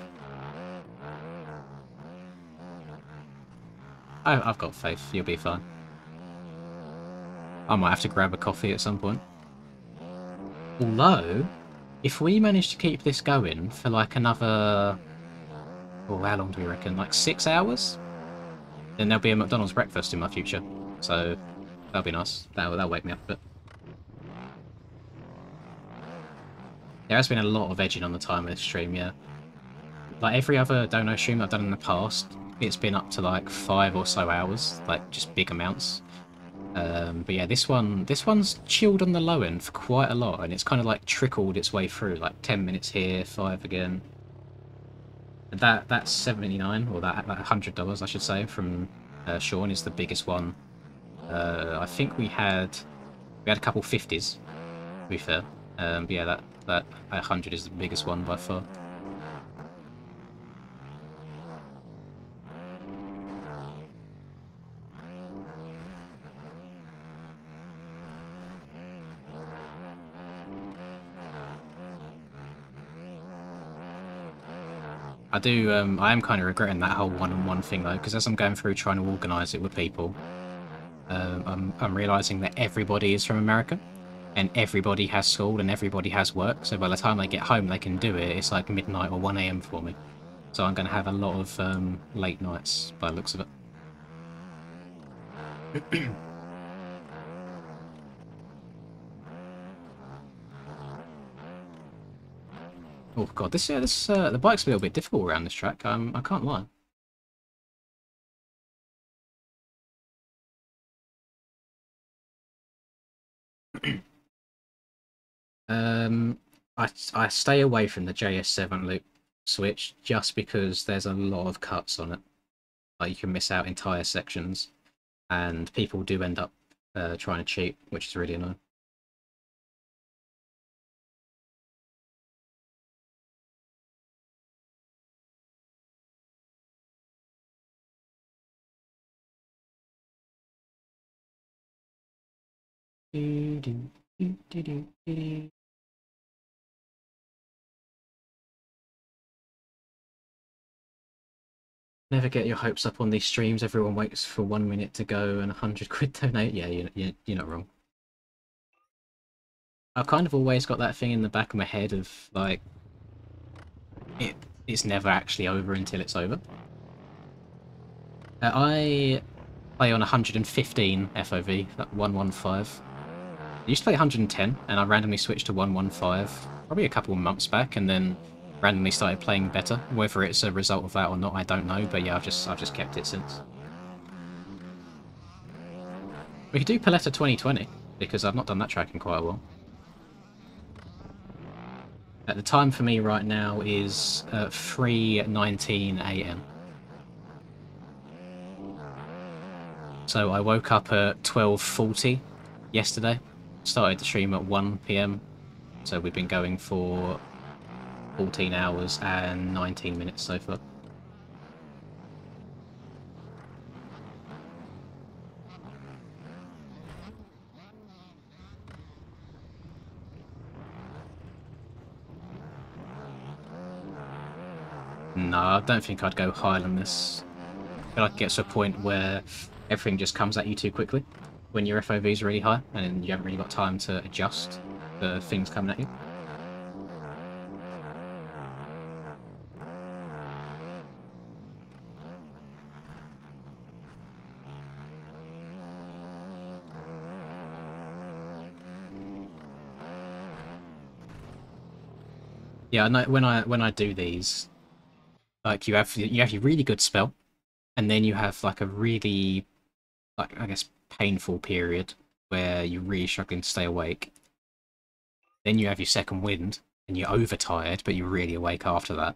I've got faith, you'll be fine. I might have to grab a coffee at some point. Although, if we manage to keep this going for like another... Oh, how long do we reckon? Like 6 hours? Then there'll be a McDonald's breakfast in my future. So, that'll be nice. That'll wake me up a bit. There has been a lot of edging on the time of this stream, yeah. Like every other dono stream I've done in the past, it's been up to like 5 or so hours, like just big amounts. But yeah, this one's chilled on the low end for quite a lot, and it's kind of like trickled its way through, like 10 minutes here, 5 again. And that's 79, or that $100 I should say, from Sean is the biggest one. I think we had a couple 50s, to be fair. But yeah, that 100 is the biggest one by far. I am kind of regretting that whole one-on-one thing though, because as I'm going through trying to organise it with people, I'm realising that everybody is from America, and everybody has school and everybody has work, so by the time they get home they can do it, it's like midnight or 1 AM for me. So I'm going to have a lot of late nights by the looks of it. Oh god, the bike's a little bit difficult around this track. I can't lie. I stay away from the JS7 loop switch just because there's a lot of cuts on it. Like you can miss out entire sections, and people do end up trying to cheat, which is really annoying. Never get your hopes up on these streams. Everyone waits for 1 minute to go and 100 quid donate. Yeah, you're not wrong. I've kind of always got that thing in the back of my head of like, it's never actually over until it's over. I play on 115 FOV, 115. I used to play 110, and I randomly switched to 115 probably a couple of months back, and then randomly started playing better. Whether it's a result of that or not, I don't know, but yeah, I've just kept it since. We could do Paletta 2020, because I've not done that track in quite a while. At the time for me right now is 3:19 AM. So I woke up at 12:40 yesterday, started the stream at 1 PM, so we've been going for 14 hours and 19 minutes so far. No, I don't think I'd go higher than this. I feel like it gets to a point where everything just comes at you too quickly when your FOV is really high and you haven't really got time to adjust the things coming at you. Yeah, I know when I do these, like you have your really good spell, and then you have like a really, like, I guess, painful period where you're really struggling to stay awake. Then you have your second wind, and you're overtired, but you're really awake after that.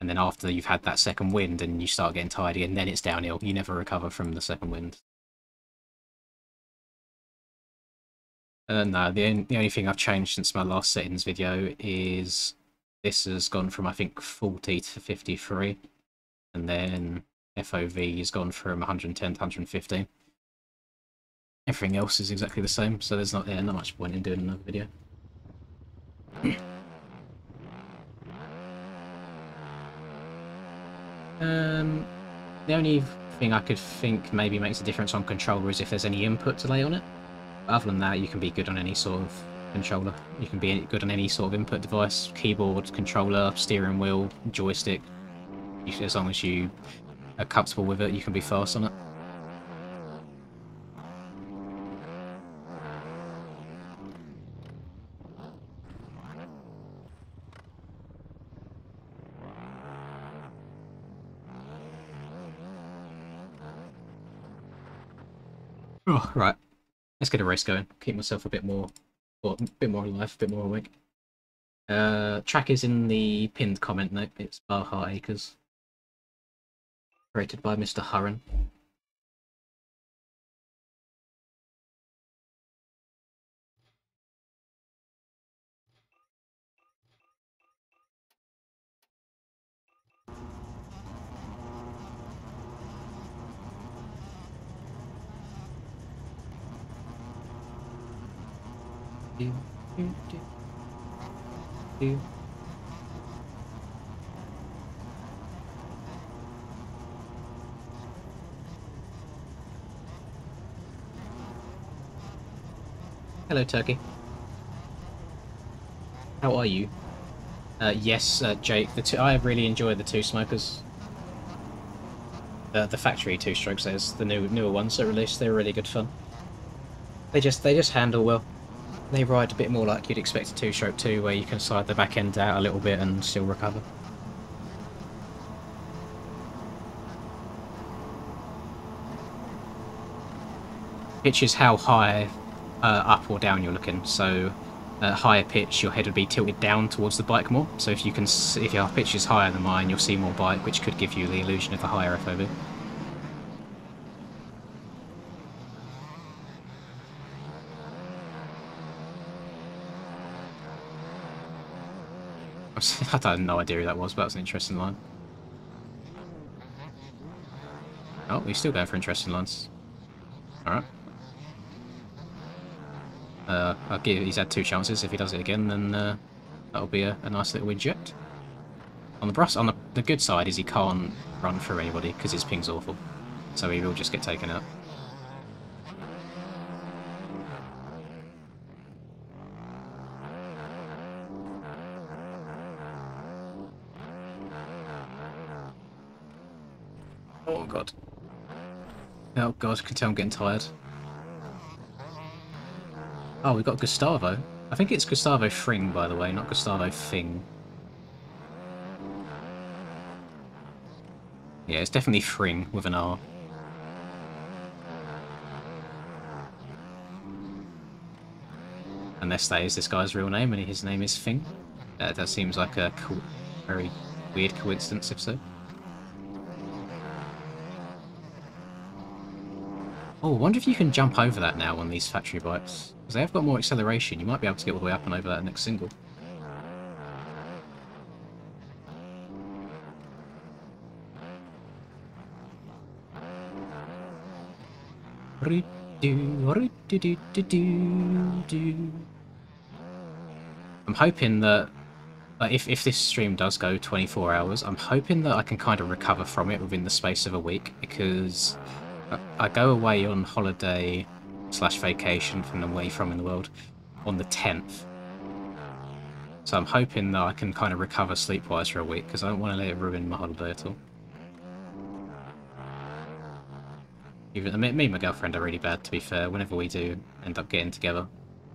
And then after you've had that second wind and you start getting tired again, then it's downhill. You never recover from the second wind. No, the only thing I've changed since my last settings video is this has gone from, I think, 40 to 53. And then FOV has gone from 110 to 115. Everything else is exactly the same, so there's not much point in doing another video. The only thing I could think maybe makes a difference on controller is if there's any input delay on it. But other than that, you can be good on any sort of controller. You can be good on any sort of input device, keyboard, controller, steering wheel, joystick. As long as you are comfortable with it, you can be fast on it. Oh, right. Let's get a race going. Keep myself a bit more alive, a bit more awake. Track is in the pinned comment note. It's Baja Acres. Created by Mr. Hurren. Hello, Turkey. How are you? Yes, Jake. I really enjoy the two smokers. The factory two-strokes. There's the newer ones that released. They're really good fun. They just handle well. They ride a bit more like you'd expect a two-stroke too, where you can slide the back end out a little bit and still recover. Pitch is how high up or down you're looking. So at higher pitch, your head would be tilted down towards the bike more. So if your pitch is higher than mine, you'll see more bike, which could give you the illusion of a higher FOV. I had no idea who that was, but that's an interesting line. Oh, he's still going for interesting lines. Alright. He's had two chances. If he does it again, then that'll be a nice little eject. On the good side is he can't run through anybody because his ping's awful. So he will just get taken out. Oh god. Oh god, I can tell I'm getting tired. Oh, we've got Gustavo. I think it's Gustavo Fring, by the way, not Gustavo Fing. Yeah, it's definitely Fring with an R. Unless that is this guy's real name and his name is Fing. That seems like a very weird coincidence, if so. Oh, I wonder if you can jump over that now on these factory bikes. Because they have got more acceleration. You might be able to get all the way up and over that next single. I'm hoping that if this stream does go 24 hours, I'm hoping that I can kind of recover from it within the space of a week, because I go away on holiday / vacation from away from in the world on the 10th. So I'm hoping that I can kind of recover sleep-wise for a week, because I don't want to let it ruin my holiday at all. Even me and my girlfriend are really bad, to be fair. Whenever we do end up getting together,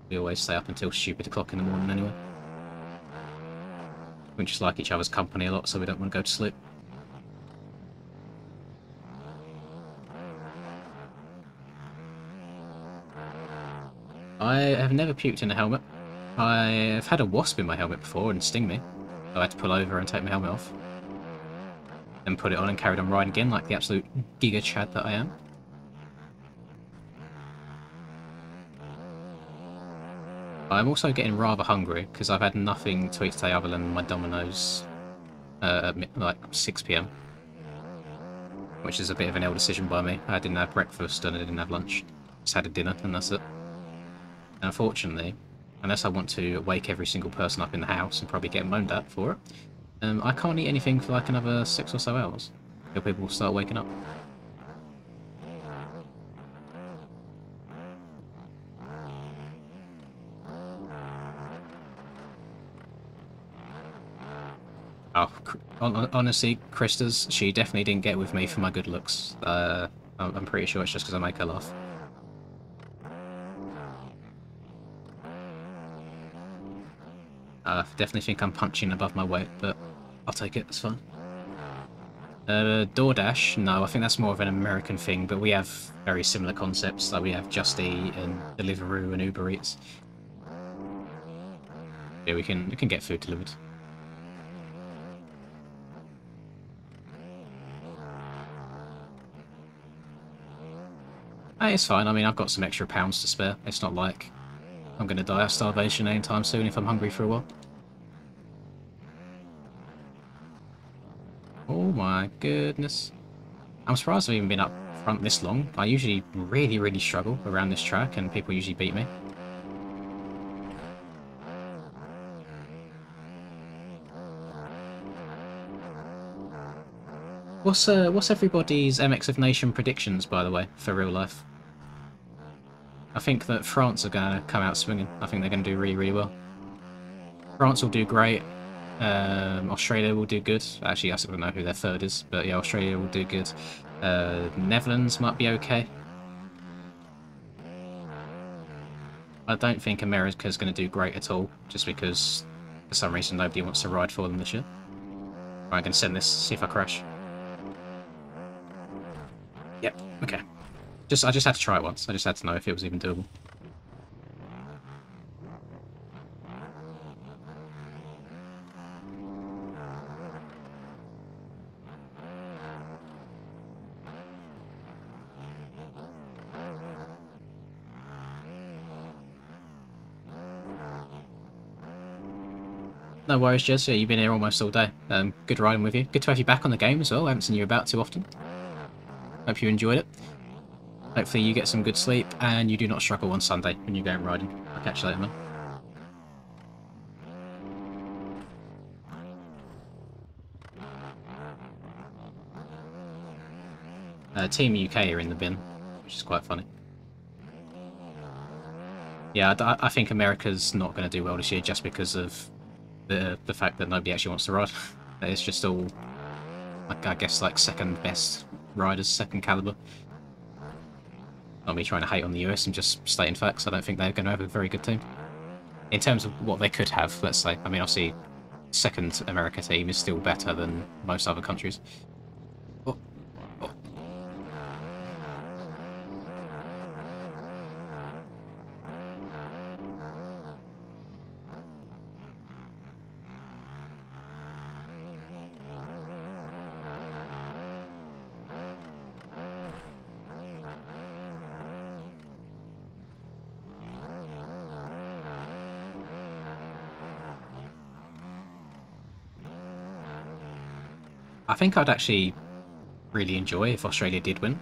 we always stay up until stupid o'clock in the morning anyway. We just like each other's company a lot, so we don't want to go to sleep. I have never puked in a helmet. I've had a wasp in my helmet before and sting me. So I had to pull over and take my helmet off. Then put it on and carried on riding again like the absolute giga chad that I am. I'm also getting rather hungry because I've had nothing to eat today other than my Domino's at like 6 PM. Which is a bit of an ill decision by me. I didn't have breakfast and I didn't have lunch. Just had a dinner and that's it. And unfortunately, unless I want to wake every single person up in the house and probably get moaned at for it, I can't eat anything for like another 6 or so hours till people will start waking up. Oh, honestly, Krista's, she definitely didn't get with me for my good looks. I'm pretty sure it's just because I make her laugh. I definitely think I'm punching above my weight, but I'll take it, it's fine. DoorDash, no, I think that's more of an American thing, but we have very similar concepts. Like we have Just Eat and Deliveroo and Uber Eats. Yeah, we can get food delivered. It's fine, I mean, I've got some extra pounds to spare. It's not like I'm going to die of starvation anytime soon if I'm hungry for a while. Oh my goodness. I'm surprised I've even been up front this long. I usually really struggle around this track and people usually beat me. What's everybody's MX of Nation predictions, by the way, for real life? I think that France are going to come out swinging. I think they're going to do really well. France will do great. Australia will do good. Actually, I still don't know who their third is, but yeah, Australia will do good. Netherlands might be okay. I don't think America's going to do great at all, just because for some reason nobody wants to ride for them this year. Right, I'm going to send this, see if I crash. Yep, okay. I just had to try it once. I just had to know if it was even doable. No worries, Jez. Yeah, you've been here almost all day. Good riding with you. Good to have you back on the game as well. I haven't seen you about too often. Hope you enjoyed it. Hopefully you get some good sleep and you do not struggle on Sunday when you go out riding. I'll catch you later, man. Team UK are in the bin, which is quite funny. Yeah, I think America's not going to do well this year just because of the fact that nobody actually wants to ride. It's just all, like, I guess, like second best riders, second caliber. Not me trying to hate on the US, I'm just stating facts. I don't think they're going to have a very good team. In terms of what they could have, let's say. I mean, obviously, second America team is still better than most other countries. Oh. Oh. I think I'd actually really enjoy if Australia did win.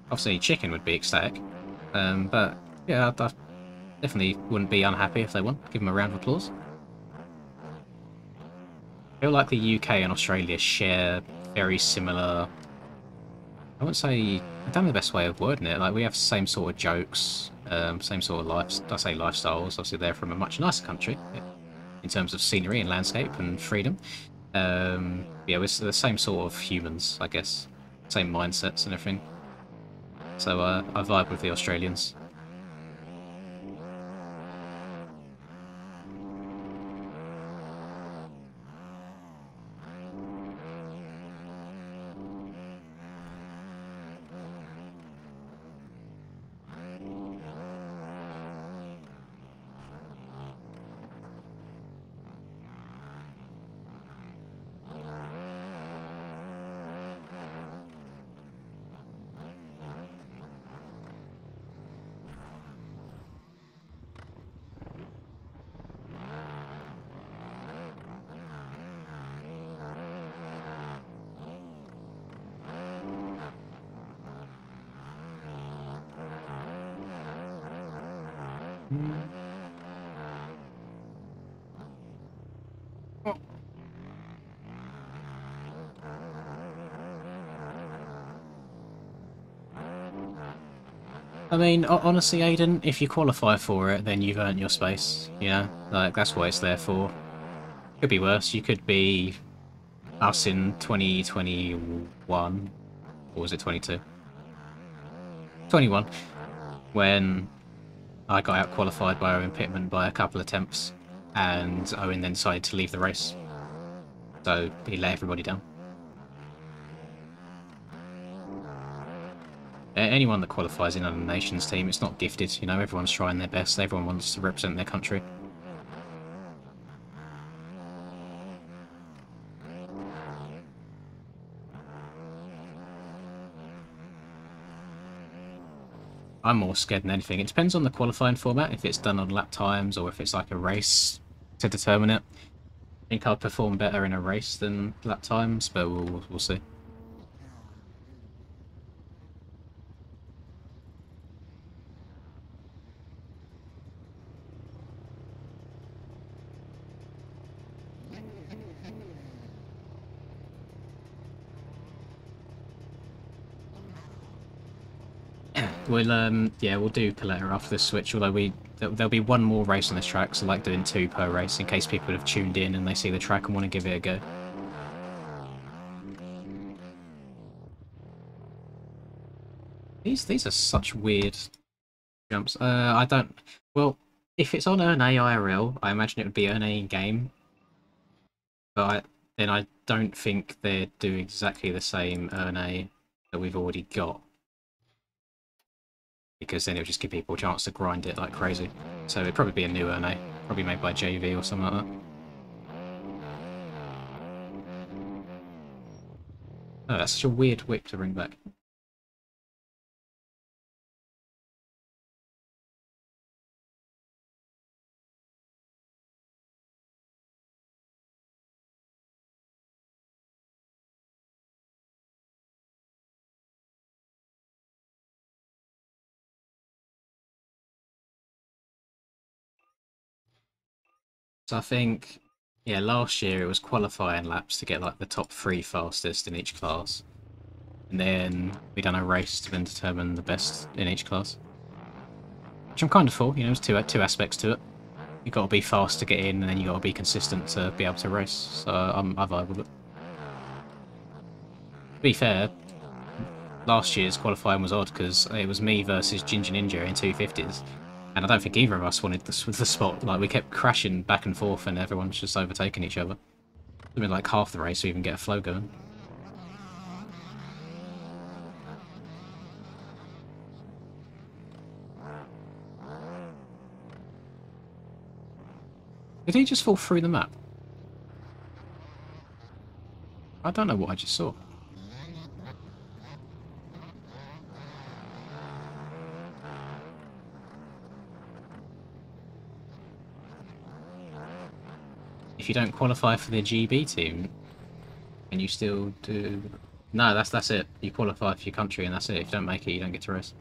Obviously, Chicken would be ecstatic, but yeah, I definitely wouldn't be unhappy if they won. Give them a round of applause. I feel like the UK and Australia share very similar. I wouldn't say. I don't know the best way of wording it. Like we have the same sort of jokes, same sort of lifestyles. Obviously, they're from a much nicer country in terms of scenery and landscape and freedom. Yeah, we're the same sort of humans, I guess. Same mindsets and everything. So I vibe with the Australians. I mean, honestly, Aiden, if you qualify for it, then you've earned your space. You know, like that's what it's there for. Could be worse. You could be us in 2021, or was it 22? 21, when I got out qualified by Owen Pittman by a couple of attempts, and Owen then decided to leave the race. So he let everybody down. Anyone that qualifies in a nations team, it's not gifted. You know, everyone's trying their best. Everyone wants to represent their country. I'm more scared than anything. It depends on the qualifying format, if it's done on lap times or if it's like a race to determine it. I think I'll perform better in a race than lap times, but we'll see. We'll do Paletta after this switch, although there'll be one more race on this track, so like doing 2 per race in case people have tuned in and they see the track and want to give it a go. These are such weird jumps. I don't. Well, if it's on Earn A IRL, I imagine it would be Earn A in game, but then I don't think they'd do exactly the same Earn A that we've already got, because then it would just give people a chance to grind it like crazy. So it'd probably be a new Earn A, probably made by JV or something like that. Oh, that's such a weird whip to bring back. So I think, yeah, last year it was qualifying laps to get like the top 3 fastest in each class. And then we done a race to then determine the best in each class. Which I'm kind of for, you know, there's two aspects to it. You've got to be fast to get in, and then you've got to be consistent to be able to race. So I vibe with it. To be fair, last year's qualifying was odd because it was me versus Ginger Ninja in 250s. And I don't think either of us wanted the spot. Like, we kept crashing back and forth and everyone's just overtaking each other. It's been like half the race to even get a flow going. Did he just fall through the map? I don't know what I just saw. If you don't qualify for the GB team, Can you still do... No, that's it. You qualify for your country and that's it. If you don't make it, you don't get to race.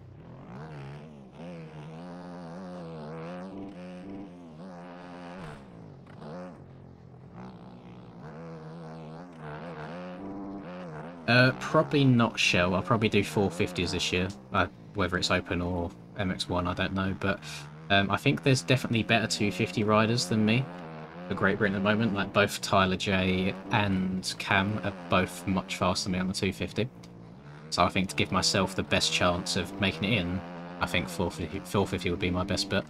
Probably not Shell. I'll probably do 450s this year. Whether it's open or MX1, I don't know. But I think there's definitely better 250 riders than me for Great Britain at the moment. Like both Tyler J and Cam are both much faster than me on the 250. So I think to give myself the best chance of making it in, I think 450 would be my best bet.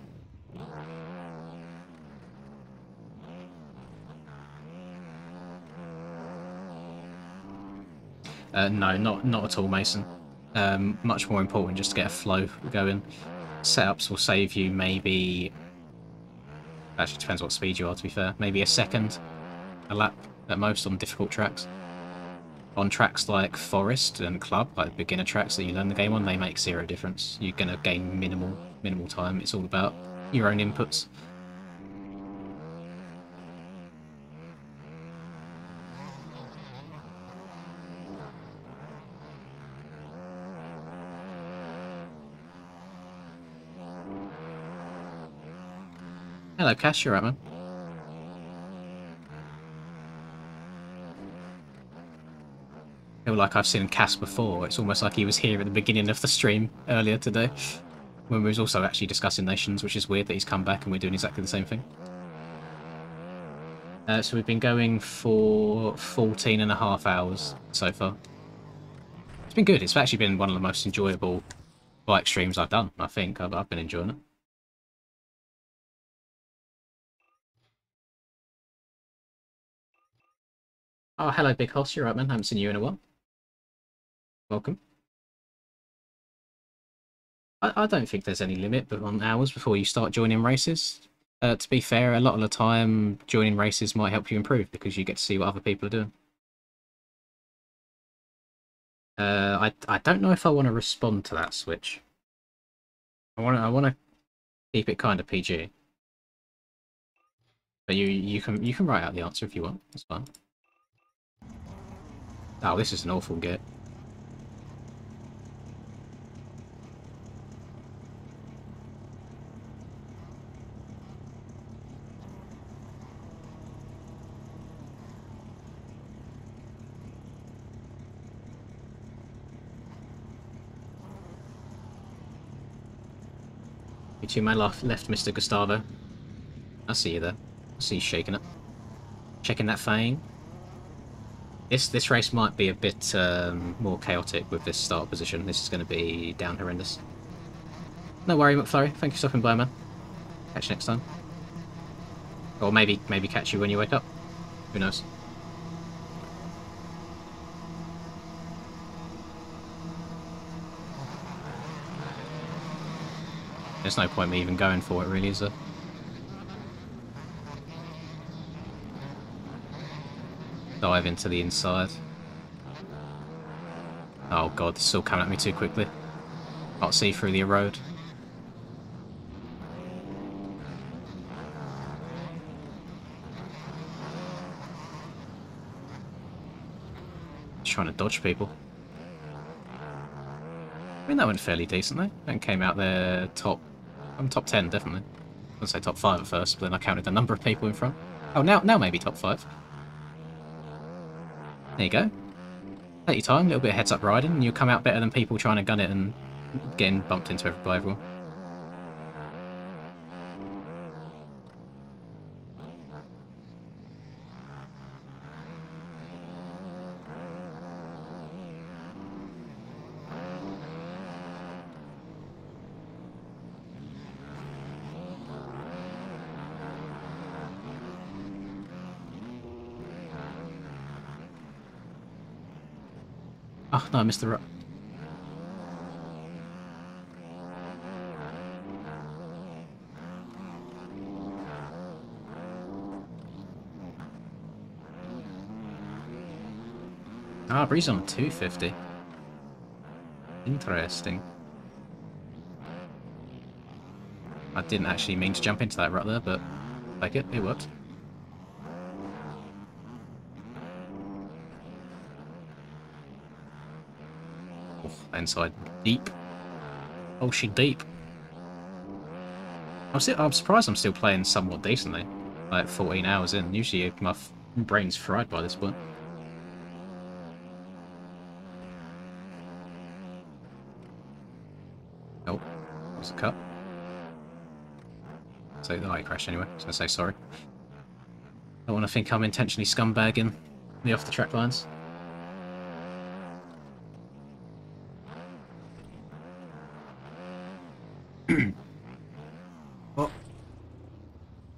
No, not at all, Mason. Much more important just to get a flow going. Setups will save you maybe... Actually, depends what speed you are, to be fair. Maybe a second, a lap at most on difficult tracks. On tracks like Forest and Club, like beginner tracks that you learn the game on, they make zero difference. You're going to gain minimal time. It's all about your own inputs. Hello, Cash, you're right, man. I feel like I've seen Cass before. It's almost like he was here at the beginning of the stream earlier today, when we was also actually discussing nations, which is weird that he's come back and we're doing exactly the same thing. So we've been going for 14.5 hours so far. It's been good. It's actually been one of the most enjoyable bike streams I've done, I think. I've been enjoying it. Oh, hello, Big Hoss. You're right, man. Haven't seen you in a while. Welcome. I don't think there's any limit but on hours before you start joining races. To be fair, a lot of the time, joining races might help you improve because you get to see what other people are doing. I don't know if I want to respond to that switch. I want to keep it kind of PG. But you can write out the answer if you want. That's fine. Oh, this is an awful get. You to my left, Mr. Gustavo. I see you there. I see you shaking it. Checking that fang. This race might be a bit more chaotic with this start position. This is going to be down horrendous. No worry, McFlurry. Thank you for stopping by, man. Catch you next time. Or maybe catch you when you wake up. Who knows? There's no point me even going for it, really, is there? Dive into the inside. Oh god, this is all coming at me too quickly. Can't see through the road. Just trying to dodge people. I mean, that went fairly decently. And came out there top 10, definitely. I was going to say top 5 at first, but then I counted the number of people in front. Oh, now maybe top 5. There you go. Take your time, a little bit of heads-up riding, and you'll come out better than people trying to gun it and getting bumped into by everyone. Oh, no, I missed the rut. Ah, Breeze on 250. Interesting. I didn't actually mean to jump into that rut there, but like it worked. inside deep. Oh, she deep. I'm surprised I'm still playing somewhat decently. Like 14 hours in. Usually my brain's fried by this point. Oh, that was a cut. So, oh, I crashed anyway. I was going to say sorry. I don't want to think I'm intentionally scumbagging the off-the-track lines. Well,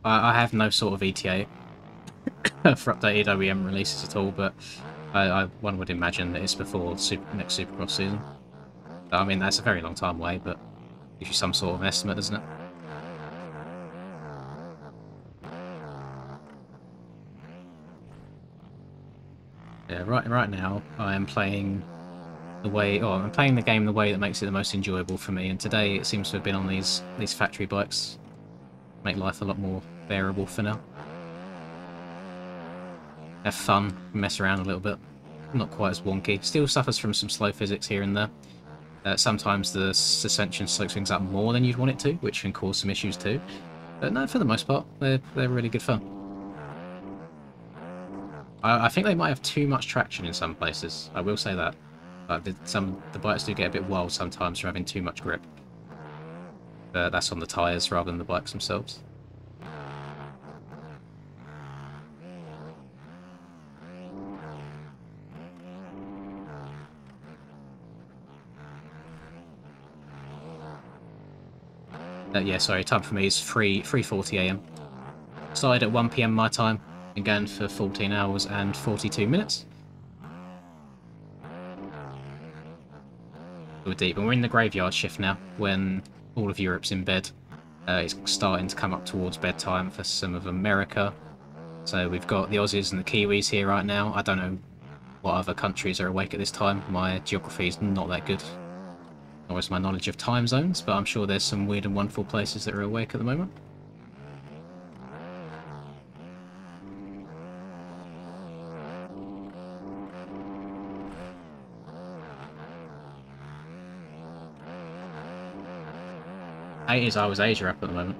I have no sort of ETA for updated OEM releases at all, but one would imagine that it's before next Supercross season. I mean, that's a very long time away, but gives you some sort of estimate, doesn't it? Yeah, right now I am playing I'm playing the game the way that makes it the most enjoyable for me, and today it seems to have been on these factory bikes. Make life a lot more bearable for now. Have fun, mess around a little bit. Not quite as wonky. Still suffers from some slow physics here and there. Sometimes the suspension slopes things up more than you'd want it to, which can cause some issues too. But no, for the most part, they're really good fun. I think they might have too much traction in some places. I will say that. The bikes do get a bit wild sometimes from having too much grip. That's on the tyres rather than the bikes themselves. Yeah, sorry, time for me is 3:40 AM. Started at 1 PM my time, and going for 14 hours and 42 minutes. We're deep, and we're in the graveyard shift now, when all of Europe's in bed. It's starting to come up towards bedtime for some of America. So we've got the Aussies and the Kiwis here right now. I don't know what other countries are awake at this time. My geography is not that good. Nor is my knowledge of time zones, but I'm sure there's some weird and wonderful places that are awake at the moment. I was Asia up at the moment.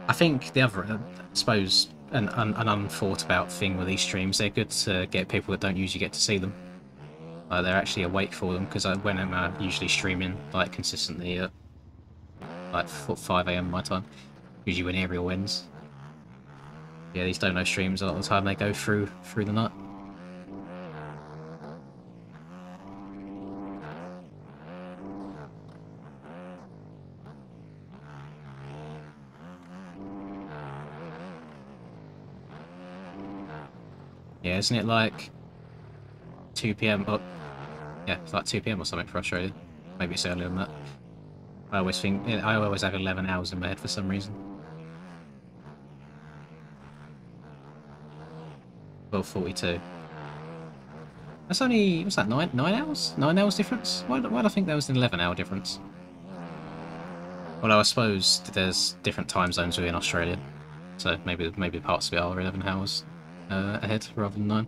I think the other, I suppose, an unthought about thing with these streams, they're good to get people that don't usually get to see them. They're actually awake for them, because when I'm usually streaming like consistently at like 5 AM my time, usually when Ariel wins. Yeah, these don't know streams a lot of the time they go through the night. Yeah, isn't it like 2 PM? Oh, yeah, it's like 2 PM or something for Australia. Maybe it's earlier than that. I always have 11 hours in my head for some reason. 12:42. That's only, what's that, 9 hours? 9 hours difference? Why do I think there was an 11-hour difference? Well, I suppose there's different time zones within Australia, so maybe parts of it are 11 hours ahead rather than 9.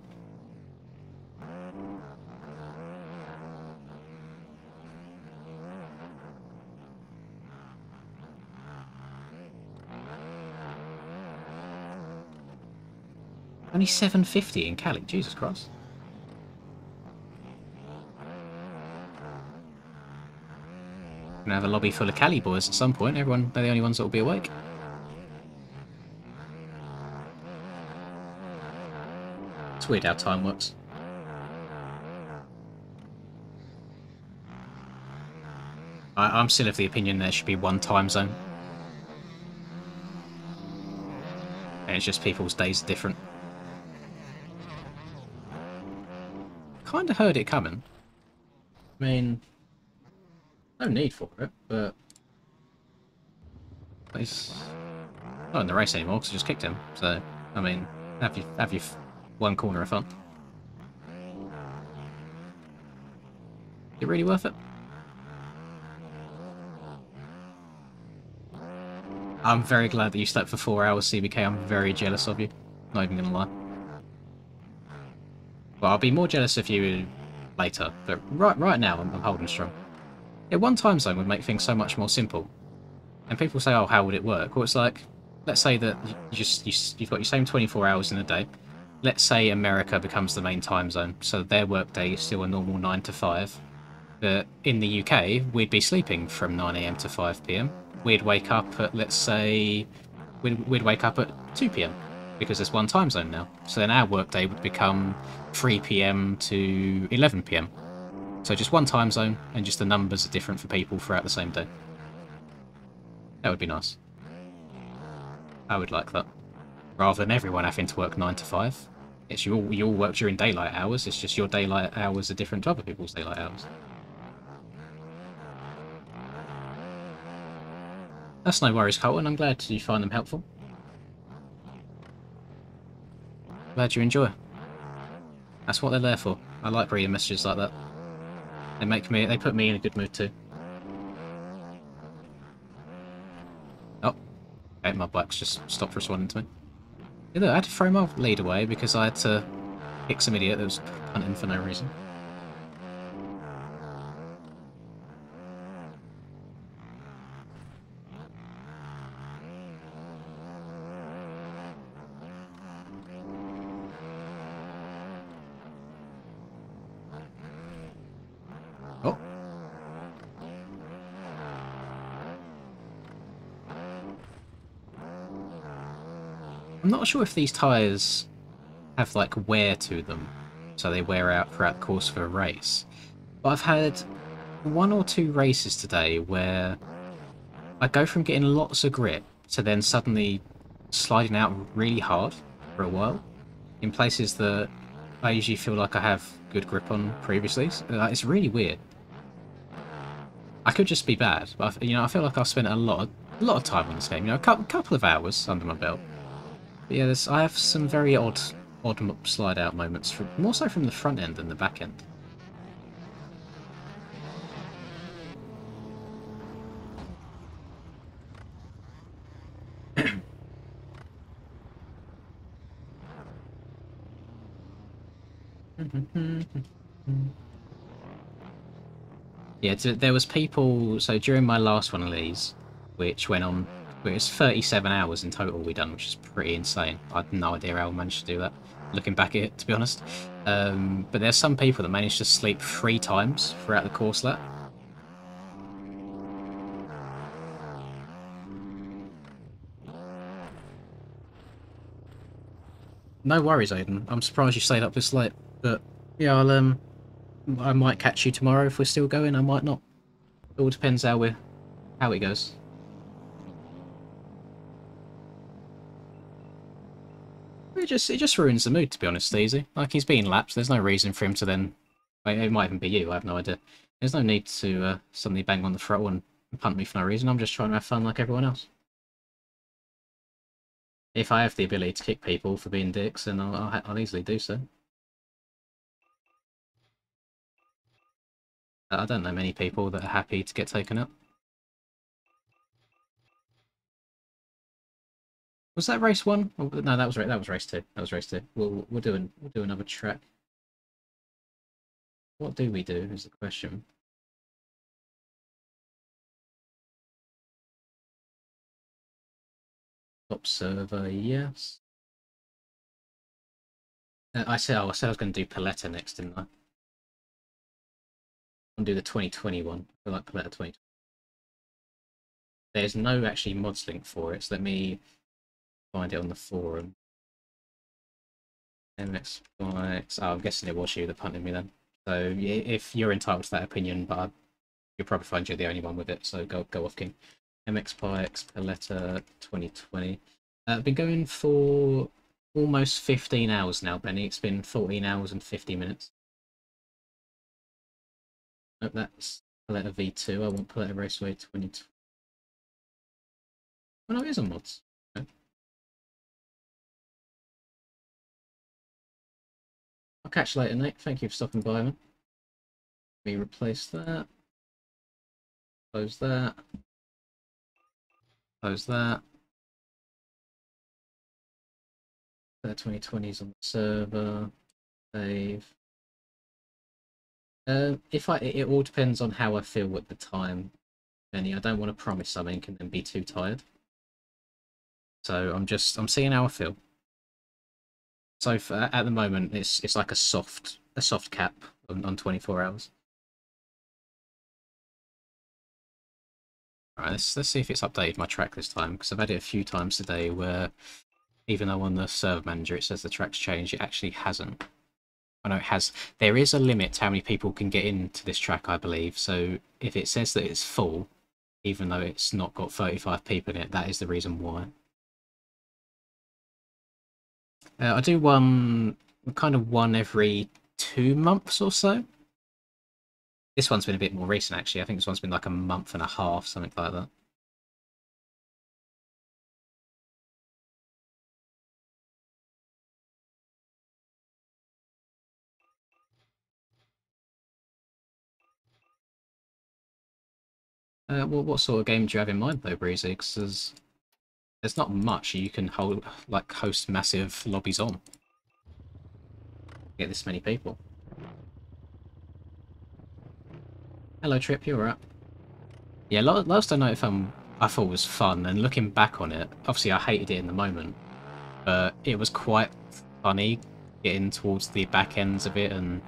Only 7:50 in Cali, Jesus Christ. Gonna have a lobby full of Cali boys at some point. They're the only ones that will be awake. It's weird how time works. I'm still of the opinion there should be one time zone. And it's just people's days are different. Kinda heard it coming. I mean, no need for it, but he's not in the race anymore because I just kicked him. So, I mean, have you one corner of fun. Is it really worth it? I'm very glad that you slept for 4 hours, CBK. I'm very jealous of you. Not even gonna lie. Well, I'll be more jealous of you later, but right now I'm holding strong. Yeah, one time zone would make things so much more simple. And people say, "Oh, how would it work?" Well, it's like, let's say that you've got your same 24 hours in a day. Let's say America becomes the main time zone, so their workday is still a normal 9 to 5. But in the UK, we'd be sleeping from 9 a.m. to 5 p.m. We'd wake up at, let's say, we'd wake up at 2 p.m. because there's one time zone now. So then our workday would become 3 p.m. to 11 p.m. So just one time zone, and just the numbers are different for people throughout the same day. That would be nice. I would like that. Rather than everyone having to work 9 to 5. It's you all work during daylight hours, it's just your daylight hours are different to other people's daylight hours. That's no worries, Colton. I'm glad you find them helpful. Glad you enjoy. That's what they're there for. I like reading messages like that. They put me in a good mood too. Oh, okay, my bike's just stopped responding to me. Yeah, look, I had to throw my lead away because I had to kick some idiot that was punting for no reason. Oh. I'm not sure if these tyres have like wear to them, so they wear out throughout the course of a race. But I've had 1 or 2 races today where I go from getting lots of grip to then suddenly sliding out really hard for a while in places that I usually feel like I have good grip on previously. It's really weird. I could just be bad, but I feel like I've spent a lot of time on this game. A couple of hours under my belt. But yeah, I have some very odd slide out moments, more so from the front end than the back end. Yeah, there was people. So during my last one of these, which went on, it was 37 hours in total we done, which is pretty insane. I had no idea how I managed to do that. Looking back at it, to be honest. But there's some people that managed to sleep 3 times throughout the course lap. No worries, Aiden. I'm surprised you stayed up this late. But yeah, I might catch you tomorrow if we're still going. I might not. It all depends how it goes. It just ruins the mood, to be honest, Easy. Like, he's being lapped. There's no reason for him to then. It might even be you. I have no idea. There's no need to suddenly bang on the throttle and punt me for no reason. I'm just trying to have fun like everyone else. If I have the ability to kick people for being dicks, then I'll easily do so. I don't know many people that are happy to get taken up. Was that race 1? Oh, no, that was race 2. That was race 2. We'll do another track. What do we do is the question. Top server, yes. I said I was going to do Paletta next, didn't I? I'm going to do the 2021. I feel like Paletta 2020. There's no actually mods link for it, so let me find it on the forum. MX Bikes. Oh, I'm guessing it was you that punted me then. So if you're entitled to that opinion, but you'll probably find you're the only one with it, so go off, King. MX Bikes, Paletta 2020. I've been going for almost 15 hours now, Benny. It's been 14 hours and 50 minutes. Oh, that's Paletta V2. I want Paletta Raceway 2020. Oh, no, it is on mods. Okay. I'll catch you later, Nate. Thank you for stopping by, man. Let me replace that. Close that. Close that. 2020's on the server. Save. It all depends on how I feel at the time, Benny. I don't want to promise something and then be too tired. So I'm seeing how I feel. So at the moment, it's like a soft cap on 24 hours. All right, let's see if it's updated my track this time, because I've had it a few times today where even though on the server manager it says the track's changed, it actually hasn't. I know it has. There is a limit to how many people can get into this track, I believe. So if it says that it's full, even though it's not got 35 people in it, that is the reason why. I do kind of one every 2 months or so. This one's been a bit more recent, actually. I think this one's been like a month and a half, something like that. Well, what sort of game do you have in mind, though, Breezy? Because there's not much you can host massive lobbies on. Get this many people. Hello, Trip. You alright? Yeah, last I know, I thought was fun, and looking back on it, obviously I hated it in the moment, but it was quite funny getting towards the back ends of it and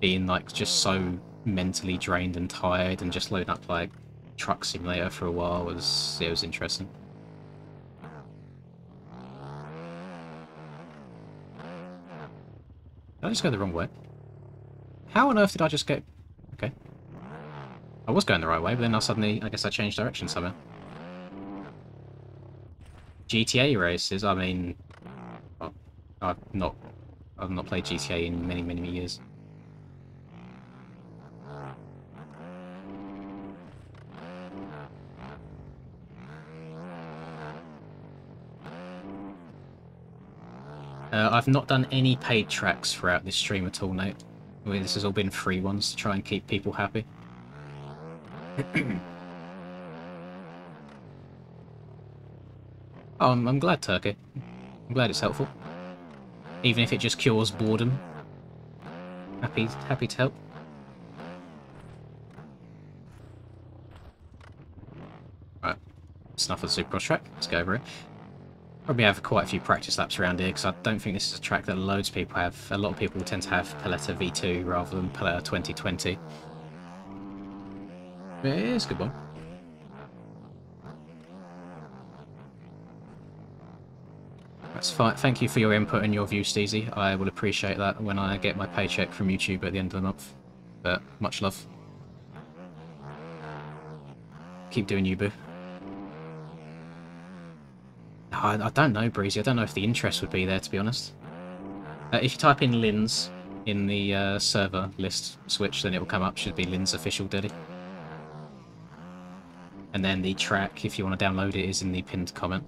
being like just so mentally drained and tired, and just loading up like Truck Simulator for a while it was interesting. Did I just go the wrong way? How on earth did I just go? Okay. I was going the right way, but then I guess I changed direction somehow. GTA races, I mean, I've not played GTA in many years. I've not done any paid tracks throughout this stream at all, Nate. This has all been free ones to try and keep people happy. Oh, I'm glad, Turkey. I'm glad it's helpful. Even if it just cures boredom. Happy to help. Right, that's enough of the Supercross track. Let's go over it. Probably have quite a few practice laps around here, because I don't think this is a track that loads of people have. A lot of people tend to have Paletta V2 rather than Paletta 2020. Yeah, it's a good one. That's fine. Thank you for your input and your view, Steezy. I will appreciate that when I get my paycheck from YouTube at the end of the month. But much love. Keep doing you, boo. I don't know, Breezy. I don't know if the interest would be there, to be honest. If you type in Lynn's in the server list switch, then it will come up. Should be Lynn's official Diddy. And then the track, if you want to download it, is in the pinned comment.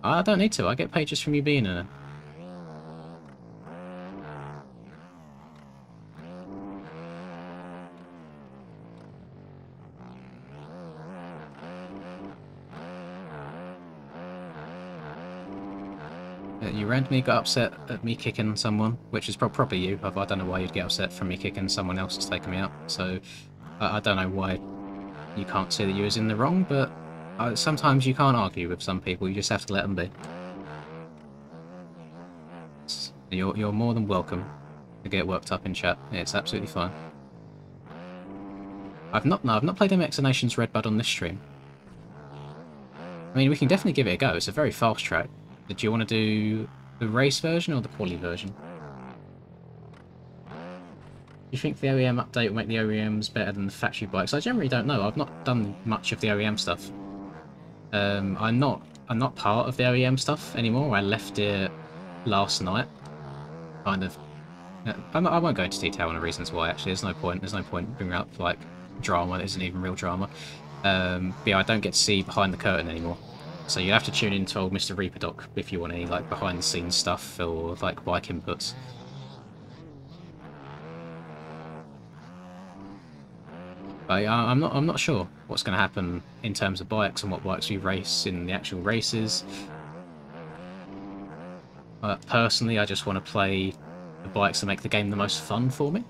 I don't need to. I get paid just from you being in it. You randomly got upset at me kicking someone, which is probably you. I don't know why you'd get upset from me kicking someone else that's taken me out. So I don't know why you can't see that you was in the wrong, but sometimes you can't argue with some people. You just have to let them be. You're more than welcome to get worked up in chat. It's absolutely fine. I've not played MX Nations Redbud on this stream. I mean, we can definitely give it a go. It's a very fast track. Do you want to do the race version or the quali version? Do you think the OEM update will make the OEMs better than the factory bikes? I generally don't know. I've not done much of the OEM stuff. I'm not part of the OEM stuff anymore. I left it last night. Kind of. I won't go into detail on the reasons why. Actually, there's no point. There's no point bringing up like drama that isn't even real drama. But yeah, I don't get to see behind the curtain anymore. So you have to tune in to old Mr. Reaperdoc if you want any like behind the scenes stuff or like bike inputs. I'm not sure what's going to happen in terms of bikes and what bikes we race in the actual races. Personally, I just want to play the bikes that make the game the most fun for me.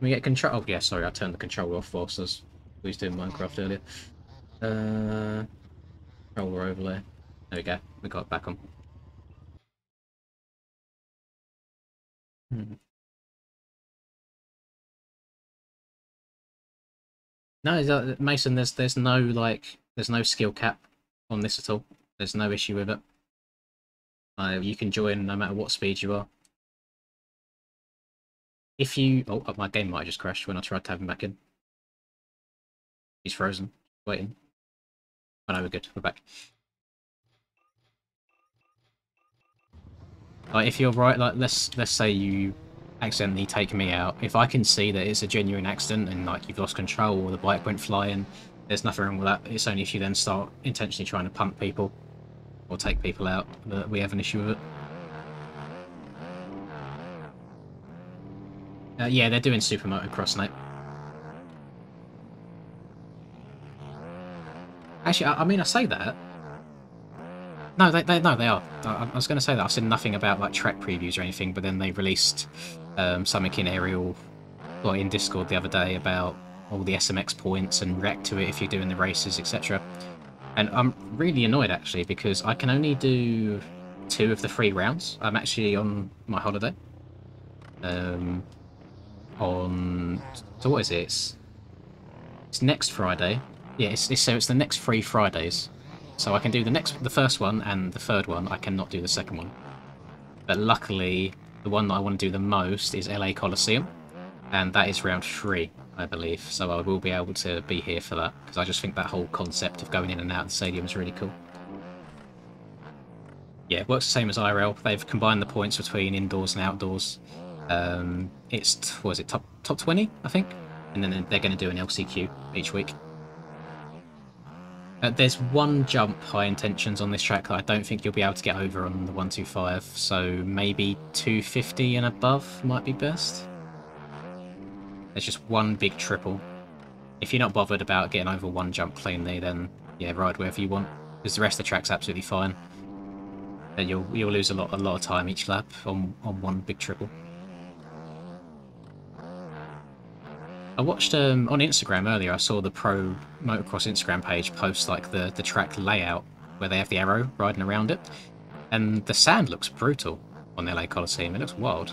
We get control. Oh yeah, sorry, I turned the controller off whilst I was doing Minecraft earlier. Controller overlay. There we go. We got it back on. No, Mason. There's no skill cap on this at all. There's no issue with it. You can join no matter what speed you are. If you... Oh, my game might have just crashed when I tried to have him back in. He's frozen. Waiting. Oh no, we're good. We're back. If you're right, let's say you accidentally take me out. If I can see that it's a genuine accident and you've lost control or the bike went flying, there's nothing wrong with that. It's only if you then start intentionally trying to punt people or take people out that we have an issue with it. Yeah, they're doing Super Motocross, mate. Actually, I say that. No, they are. I was going to say that I've seen nothing about track previews or anything, but then they released something in Aerial, or in Discord the other day about all the SMX points and react to it if you're doing the races, etc. And I'm really annoyed actually because I can only do 2 of the 3 rounds. I'm actually on my holiday. So what is it? It's next Friday. Yeah, it's the next 3 Fridays. So I can do the first one and the third one. I cannot do the second one. But luckily, the one that I want to do the most is LA Coliseum, and that is round 3, I believe. So I will be able to be here for that because I just think that whole concept of going in and out of the stadium is really cool. Yeah, it works the same as IRL. They've combined the points between indoors and outdoors. It's top 20, I think, and then they're going to do an LCQ each week. There's one jump high intentions on this track that I don't think you'll be able to get over on the 125, so maybe 250 and above might be best. There's just one big triple. If you're not bothered about getting over one jump cleanly, then yeah, ride wherever you want, because the rest of the track's absolutely fine. And you'll lose a lot of time each lap on one big triple. I watched on Instagram earlier. I saw the Pro Motocross Instagram page post the track layout where they have the arrow riding around it, and the sand looks brutal on the LA Coliseum. It looks wild.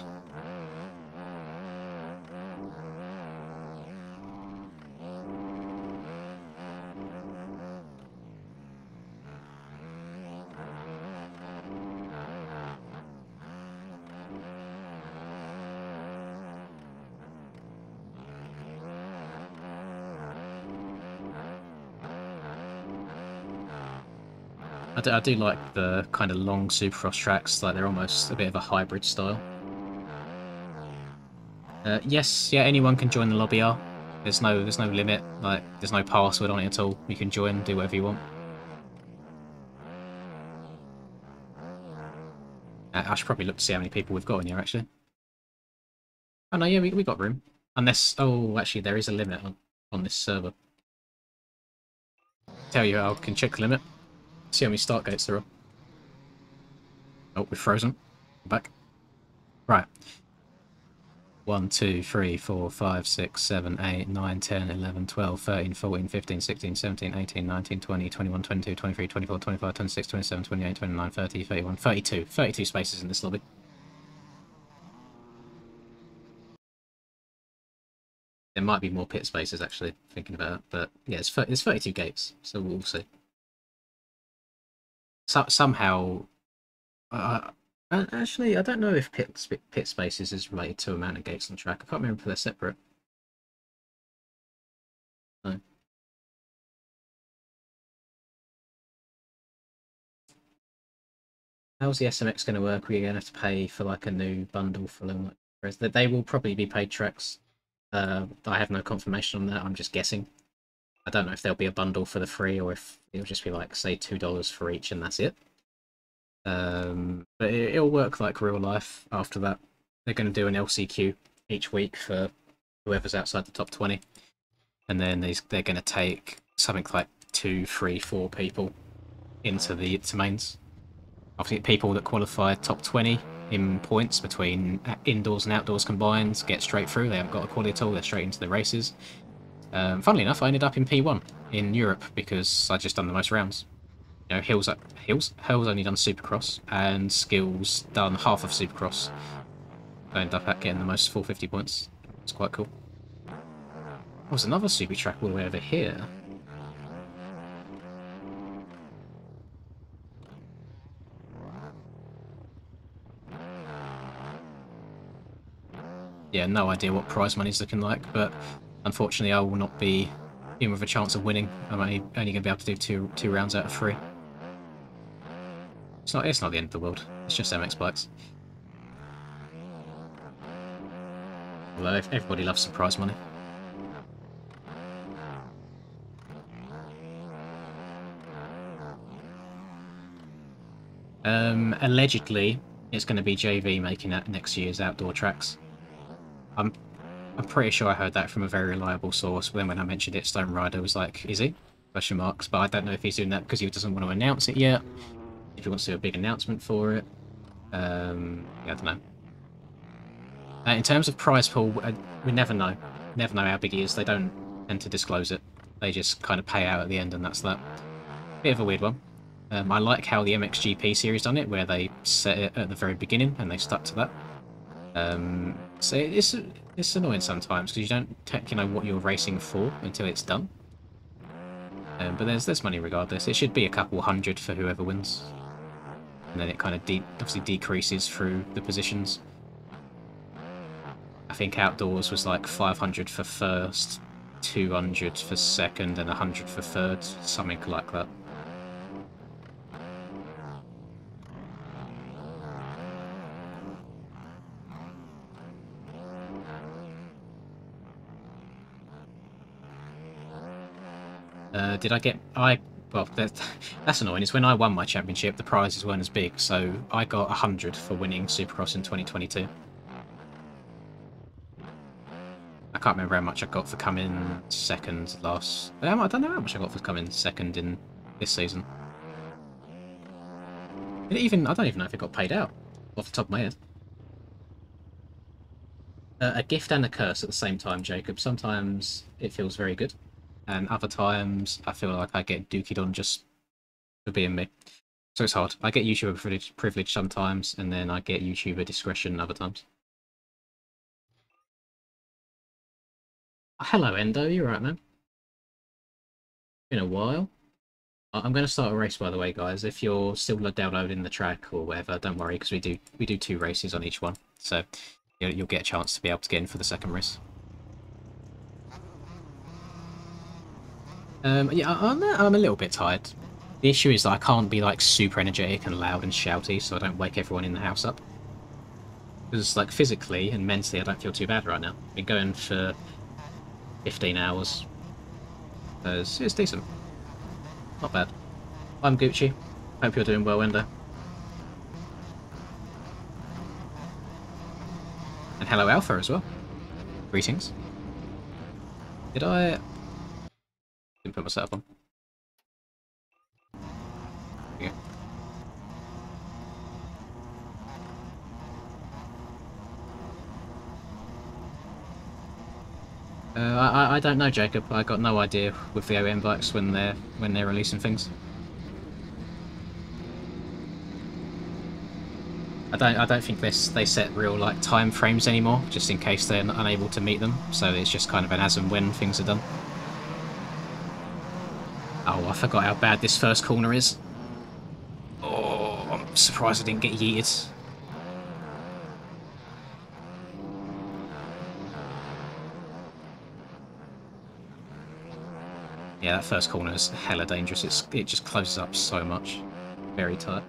I do like the kind of long Supercross tracks, they're almost a bit of a hybrid style. Yes, yeah, anyone can join the lobby R. There's no limit, there's no password on it at all. You can join, do whatever you want. I should probably look to see how many people we've got in here, actually. Oh no, yeah, we got room. Unless, oh, actually there is a limit on this server. Tell you, I can check the limit. See how many start gates there are. Oh, we're frozen. We're back. Right. 1, 2, 3, 4, 5, 6, 7, 8, 9, 10, 11, 12, 13, 14, 15, 16, 17, 18, 19, 20, 21, 22, 23, 24, 25, 26, 27, 28, 29, 30, 31, 32. 32 spaces in this lobby. There might be more pit spaces, actually, thinking about it. But yeah, it's 32 gates, so we'll see. Somehow... actually, I don't know if pit spaces is related to amount of gates on the track. I can't remember if they're separate. No. How's the SMX going to work? We're going to have to pay for a new bundle for them. They will probably be paid tracks. I have no confirmation on that. I'm just guessing. I don't know if there'll be a bundle for the free or if it'll just be say $2 for each and that's it. But it'll work like real life after that. They're going to do an LCQ each week for whoever's outside the top 20. And then they're going to take something like 2, 3, 4 people into the mains. Obviously, people that qualify top 20 in points between indoors and outdoors combined get straight through. They haven't got a quality at all. They're straight into the races. Funnily enough, I ended up in P1 in Europe because I just done the most rounds. You know, Hill's only done Supercross, and Skills done half of Supercross. I ended up getting the most 450 points. It's quite cool. Oh, there's another super track all the way over here. Yeah, no idea what prize money's looking like, but unfortunately I will not be in with a chance of winning. I'm only going to be able to do two rounds out of 3. It's not the end of the world. It's just MX bikes. Although everybody loves some prize money. Allegedly, it's going to be JV making that next year's outdoor tracks. I'm pretty sure I heard that from a very reliable source. But then when I mentioned it, Stone Rider was like, "Is he?" Question marks. But I don't know if he's doing that because he doesn't want to announce it yet. If he wants to do a big announcement for it, yeah, I don't know. In terms of prize pool, we never know. Never know how big he is. They don't tend to disclose it. They just kind of pay out at the end, and that's that. Bit of a weird one. I like how the MXGP series done it, where they set it at the very beginning and they stuck to that. So it's annoying sometimes because you don't technically know what you're racing for until it's done. But there's money regardless. It should be a couple hundred for whoever wins, and then it kind of obviously decreases through the positions. I think outdoors was like 500 for first, 200 for second, and 100 for third, something like that. Did I get... well, that's annoying. It's when I won my championship, the prizes weren't as big, so I got 100 for winning Supercross in 2022. I can't remember how much I got for coming second last... I don't know how much I got for coming second in this season. I don't even know if it got paid out, off the top of my head. A gift and a curse at the same time, Jacob. Sometimes it feels very good, and other times I feel like I get dookied on just for being me. So it's hard. I get YouTuber privilege sometimes, and then I get YouTuber discretion other times. Hello, Endo. You alright, man? Been a while. I'm going to start a race, by the way, guys. If you're still downloading the track or whatever, don't worry, because we do 2 races on each one. So you'll get a chance to be able to get in for the second race. Yeah, I'm a little bit tired. The issue is that I can't be like super energetic and loud and shouty, so I don't wake everyone in the house up. Because like physically and mentally, I don't feel too bad right now. I've been going for 15 hours. It's decent. Not bad. I'm Gucci. Hope you're doing well, Endo. And hello, Alpha, as well. Greetings. Did I... Didn't put my setup on. Yeah. I don't know, Jacob. I got no idea with the OEM bikes when they're releasing things. I don't think they set real like time frames anymore, just in case they're unable to meet them. So it's just kind of an as and when things are done. Oh, I forgot how bad this first corner is. Oh, I'm surprised I didn't get yeeted. Yeah, that first corner is hella dangerous. It just closes up so much. Very tight.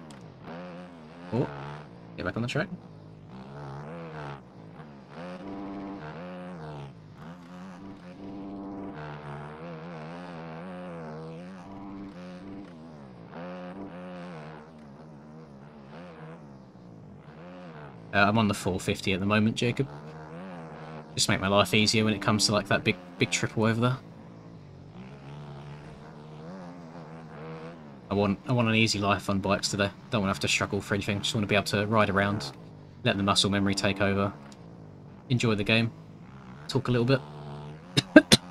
Oh, get back on the track. I'm on the 450 at the moment, Jacob. Just make my life easier when it comes to like that big triple over there. I want an easy life on bikes today. Don't want to have to struggle for anything. Just want to be able to ride around, let the muscle memory take over, enjoy the game, talk a little bit.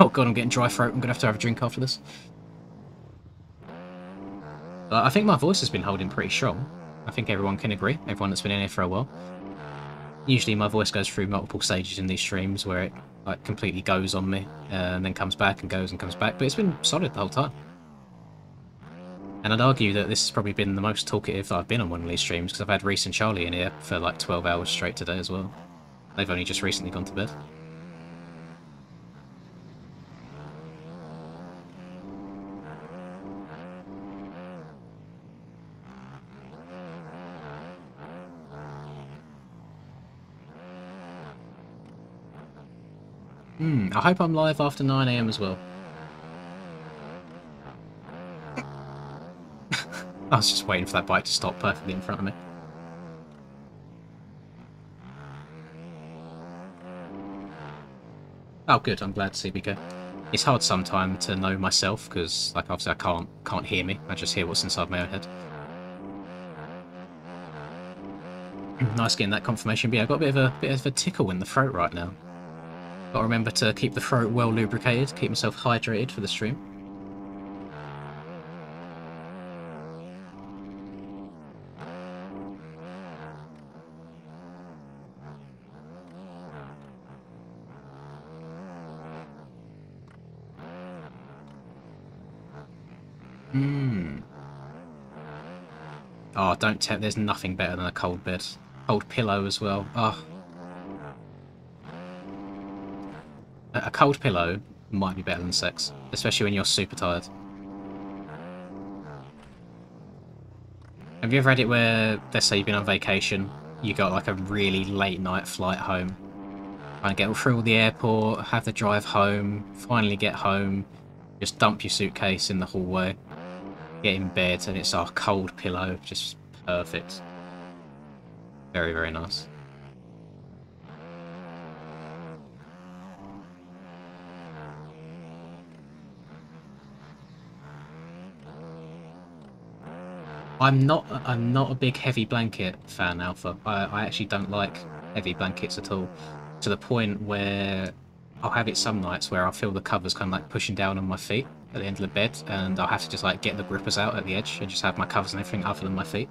Oh god, I'm getting dry throat. I'm gonna have a drink after this. I think my voice has been holding pretty strong. I think everyone can agree. Everyone that's been in here for a while. Usually my voice goes through multiple stages in these streams where it like completely goes on me and then comes back and goes and comes back. But it's been solid the whole time. And I'd argue that this has probably been the most talkative I've been on one of these streams because I've had Reese and Charlie in here for like 12 hours straight today as well. They've only just recently gone to bed. I hope I'm live after 9 AM as well. I was just waiting for that bike to stop perfectly in front of me. Oh good, I'm glad to see BK. It's hard sometimes to know myself, because like obviously I can't hear me, I just hear what's inside my own head. Nice getting that confirmation, but yeah, I've got a bit of a tickle in the throat right now. Got to remember to keep the throat well lubricated, keep myself hydrated for the stream. Oh, don't tell. There's nothing better than a cold bed. Cold pillow as well. Oh. A cold pillow might be better than sex, especially when you're super tired. Have you ever had it where, let's say you've been on vacation, you got like a really late night flight home, trying to get through all the airport, have the drive home, finally get home, just dump your suitcase in the hallway, get in bed, and it's a cold pillow, just perfect. Very, very nice. I'm not a big heavy blanket fan, Alpha. I actually don't like heavy blankets at all. To the point where I'll have it some nights where I'll feel the covers kind of like pushing down on my feet at the end of the bed, and I'll have to just like get the grippers out at the edge and just have my covers and everything other than my feet.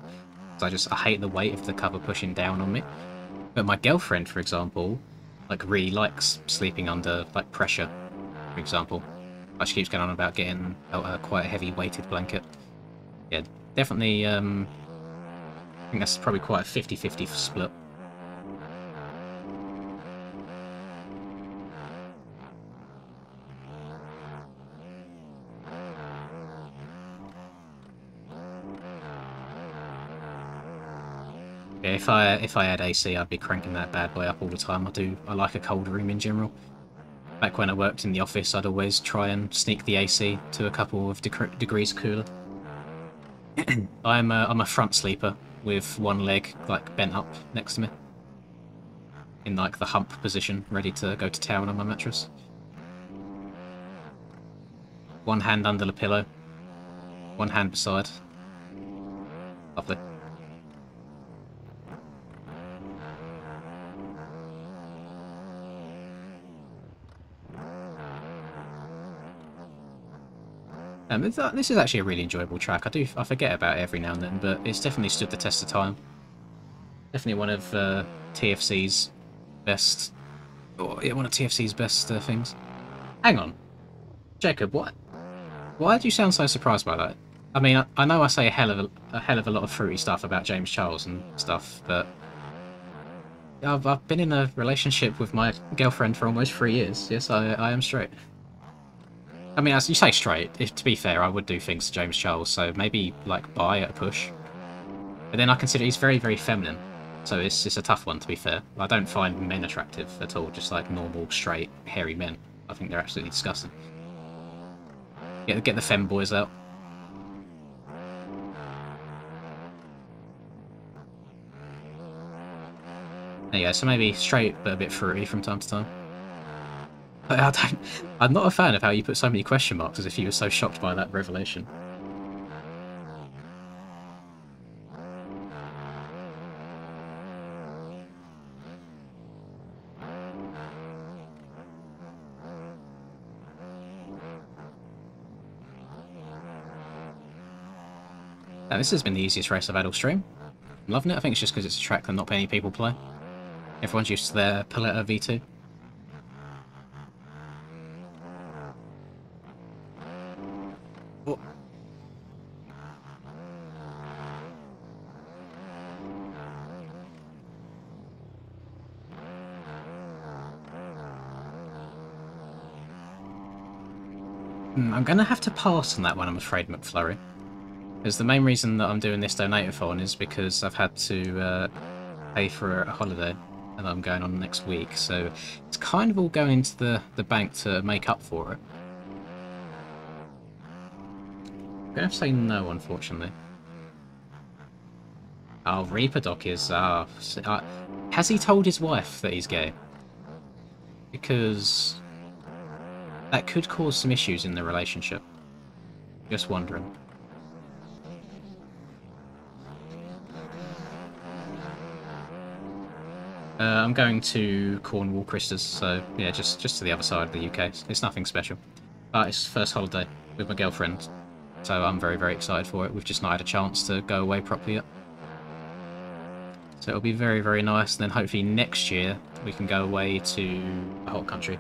So I hate the weight of the cover pushing down on me. But my girlfriend, for example, like really likes sleeping under like pressure, for example. Like she keeps going on about getting quite a heavy weighted blanket. Yeah, definitely, I think that's probably quite a 50-50 split. Yeah, if I had AC, I'd be cranking that bad boy up all the time. I like a cold room in general. Back when I worked in the office, I'd always try and sneak the AC to a couple of degrees cooler. I'm a front sleeper with one leg like bent up next to me, in like the hump position, ready to go to town on my mattress. One hand under the pillow, one hand beside. Lovely. This is actually a really enjoyable track. I forget about it every now and then, but it's definitely stood the test of time. Definitely one of TFC's best, yeah, one of TFC's best things. Hang on, Jacob, what? Why do you sound so surprised by that? I mean, I know I say a hell of a lot of fruity stuff about James Charles and stuff, but I've been in a relationship with my girlfriend for almost 3 years. Yes, I am straight. I mean, as you say straight, to be fair, I would do things to James Charles, so maybe, like, bi at a push. But then I consider he's very, very feminine, so it's a tough one, to be fair. I don't find men attractive at all, just like normal, straight, hairy men. I think they're absolutely disgusting. Get the femboys out. There you go, so maybe straight, but a bit fruity from time to time. I'm not a fan of how you put so many question marks as if you were so shocked by that revelation. Now, this has been the easiest race I've had all stream. I'm loving it. I think it's just because it's a track that not many people play. Everyone's used to their Paletta V2. Oh. I'm going to have to pass on that one, I'm afraid, McFlurry. Because the main reason that I'm doing this donator-thon is because I've had to pay for a holiday and I'm going on next week, so it's kind of all going into the bank to make up for it. I'm going to have to say no, unfortunately. Oh, Reaper Doc is... has he told his wife that he's gay? Because that could cause some issues in the relationship. Just wondering. I'm going to Cornwall, Christers, so yeah, just to the other side of the UK. It's nothing special. It's first holiday with my girlfriend, so I'm very, very excited for it. We've just not had a chance to go away properly yet. So it'll be very, very nice, and then hopefully next year we can go away to a hot country.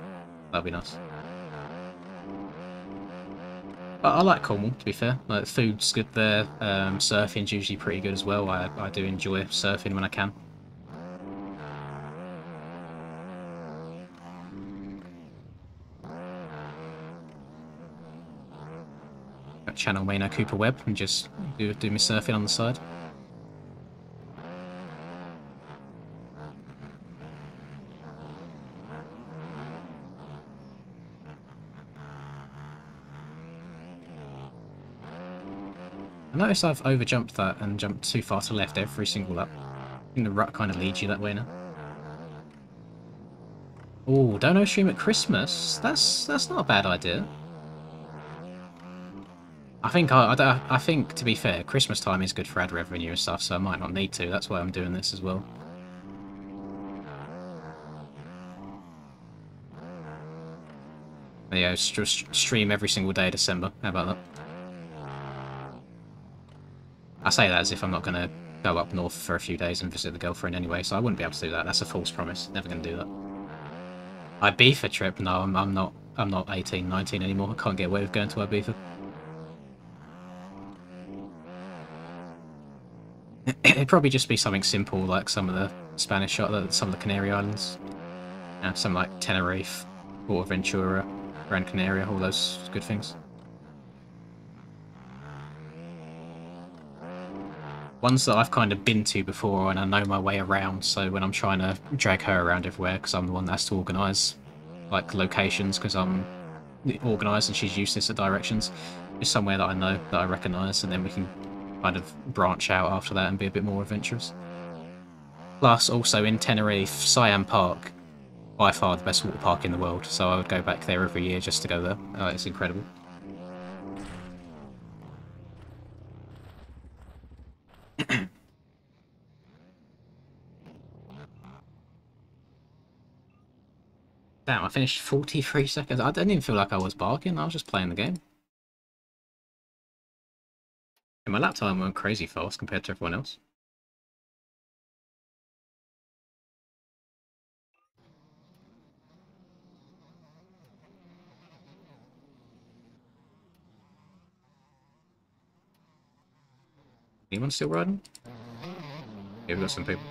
That'll be nice. But I like Cornwall, to be fair. Like, the food's good there, surfing's usually pretty good as well. I do enjoy surfing when I can. Channel Maino Cooper Webb and just do my surfing on the side. I notice I've overjumped that and jumped too far to left every single lap. I think the rut kind of leads you that way now. Oh, dono stream at Christmas? That's not a bad idea. I think, to be fair, Christmas time is good for ad revenue and stuff, so I might not need to. That's why I'm doing this as well. There you go, stream every single day of December. How about that? I say that as if I'm not going to go up north for a few days and visit the girlfriend anyway, so I wouldn't be able to do that. That's a false promise. Never going to do that. Ibiza trip? No, I'm not 18, 19 anymore. I can't get away with going to Ibiza. It'd probably just be something simple like some of the Spanish, some of the Canary Islands. Some like Tenerife, Fuerteventura, Gran Canaria, all those good things. Ones that I've kind of been to before and I know my way around, so when I'm trying to drag her around everywhere, because I'm the one that has to organise like locations, because I'm organised and she's useless at directions, just somewhere that I know, that I recognise, and then we can kind of branch out after that and be a bit more adventurous. Plus, also in Tenerife, Siam Park, by far the best water park in the world, so I would go back there every year just to go there. It's incredible. Damn, I finished 43 seconds. I didn't even feel like I was barking, I was just playing the game. And my lap time went crazy fast compared to everyone else. Anyone still riding? Yeah, we've got some people.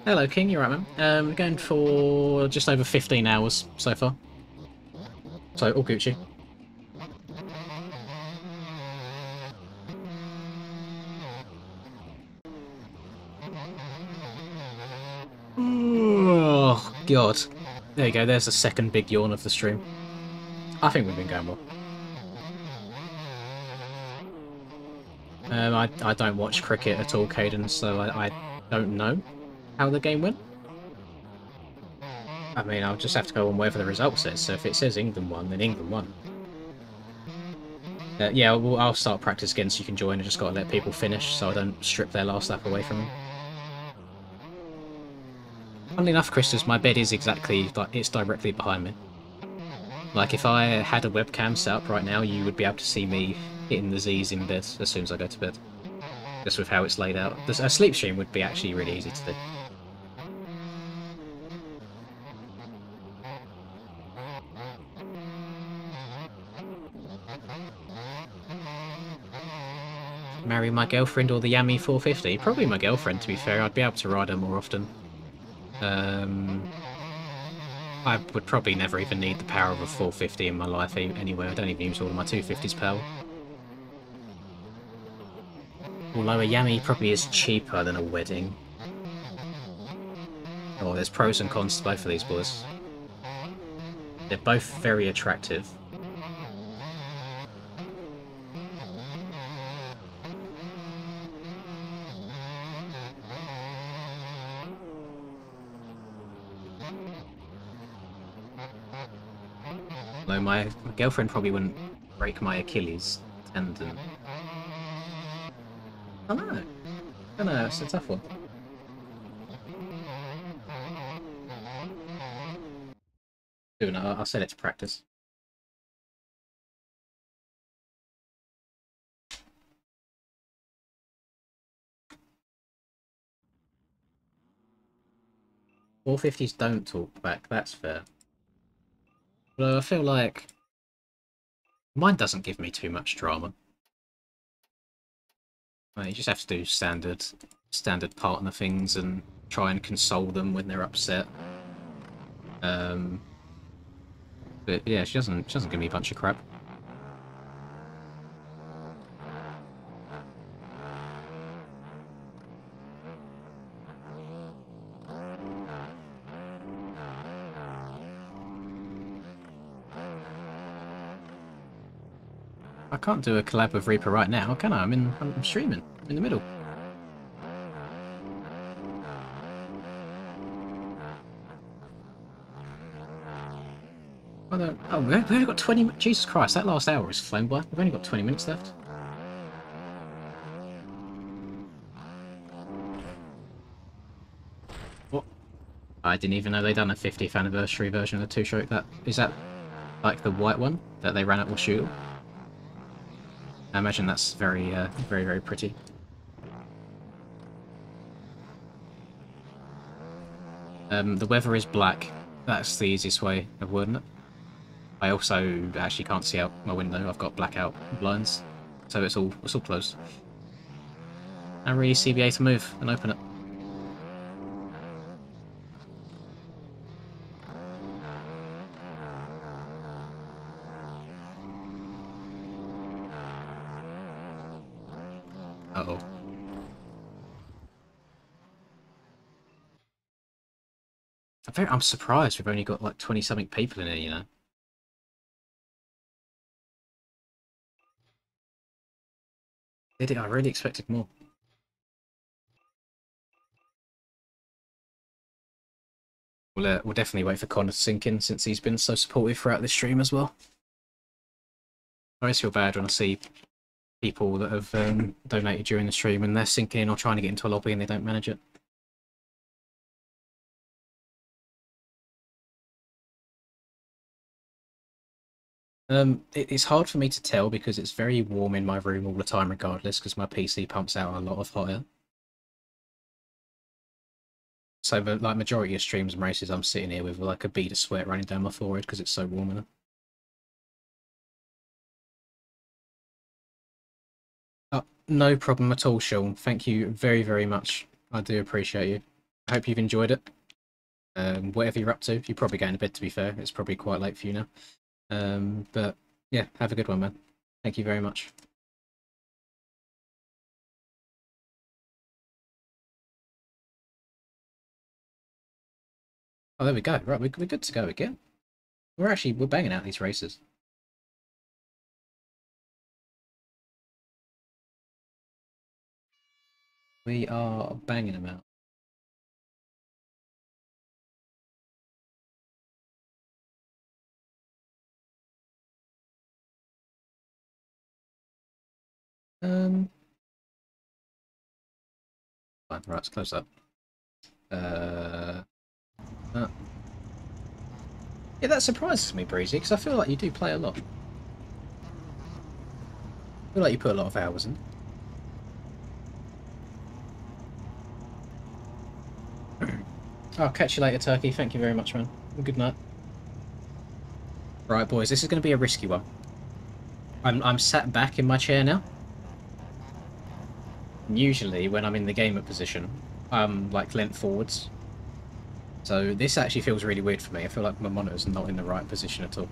Hello, King. You're right, man. We're going for just over 15 hours so far. So, all Gucci. Oh, God. There you go. There's the second big yawn of the stream. I think we've been going well. I don't watch cricket at all, Caden, so I don't know. how the game went? I mean, I'll just have to go on whatever the result says. So if it says England won, then England won. Yeah, I'll start practice again so you can join. I just got to let people finish so I don't strip their last lap away from them. Funnily enough, Christus, my bed is exactly, like, it's directly behind me. Like, if I had a webcam set up right now, you would be able to see me hitting the Z's in bed as soon as I go to bed. Just with how it's laid out. A sleep stream would be actually really easy to do. Marry my girlfriend or the Yami 450? Probably my girlfriend, to be fair. I'd be able to ride her more often. I would probably never even need the power of a 450 in my life anyway. I don't even use all of my 250's power. Although a Yami probably is cheaper than a wedding. Oh, there's pros and cons to both of these boys. They're both very attractive. Although my girlfriend probably wouldn't break my Achilles tendon. I don't know. I don't know, it's a tough one. Doing it, I'll set it to practice. .450s don't talk back, that's fair. But I feel like mine doesn't give me too much drama. You just have to do standard partner things and try and console them when they're upset. But yeah, she doesn't give me a bunch of crap. I can't do a collab with Reaper right now, can I? I'm streaming. I'm in the middle. Oh, we've only got 20... Jesus Christ, that last hour is flown by. We've only got 20 minutes left. What? I didn't even know they'd done a 50th anniversary version of the two-stroke. Is that like the white one that they ran at Washoe? I imagine that's very, very, very pretty. The weather is black. That's the easiest way of wording it. I also actually can't see out my window. I've got blackout blinds, so it's all closed. Now really CBA to move and open it. Uh-oh. I'm surprised we've only got like 20-something people in here, you know. I really expected more. We'll definitely wait for Connor to sink in since he's been so supportive throughout this stream as well. I always feel bad when I see people that have donated during the stream and they're sinking in or trying to get into a lobby and they don't manage it. It's hard for me to tell because it's very warm in my room all the time regardless because my PC pumps out a lot of hot air. So the like majority of streams and races I'm sitting here with like a bead of sweat running down my forehead because it's so warm in it. No problem at all, Sean. Thank you very, very much. I do appreciate you. I hope you've enjoyed it. Whatever you're up to, you're probably going to bed to be fair. It's probably quite late for you now. But yeah, have a good one, man. Thank you very much. Oh, there we go. Right, we're good to go again. We're banging out these races. We are banging them out. Fine, right, let's close that. Yeah, that surprises me, Breezy, because I feel like you do play a lot. I feel like you put a lot of hours in. I'll catch you later, Turkey. Thank you very much, man. Good night. Right, boys, this is going to be a risky one. I'm sat back in my chair now. And usually, when I'm in the gamer position, I'm like leant forwards. So this actually feels really weird for me. I feel like my monitor's not in the right position at all.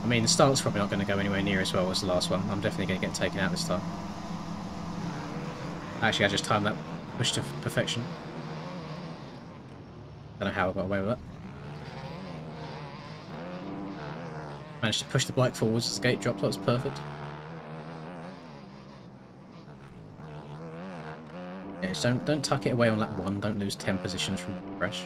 I mean, the start's probably not going to go anywhere near as well as the last one. I'm definitely going to get taken out this time. Actually, I just timed that push to perfection. Don't know how I got away with that. Managed to push the bike forwards as the gate dropped. That was perfect. Yeah, just don't tuck it away on lap 1. Don't lose 10 positions from the crash.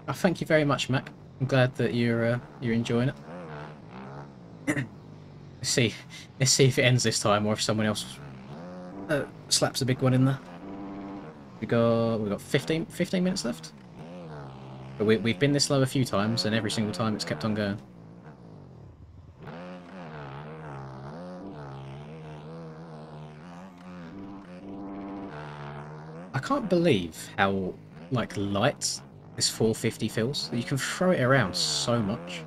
Oh, thank you very much, Mac. I'm glad that you're enjoying it. Let's see if it ends this time, or if someone else slaps a big one in there. We've got 15 minutes left. But we've been this low a few times, and every single time it's kept on going. I can't believe how like light this 450 feels. You can throw it around so much.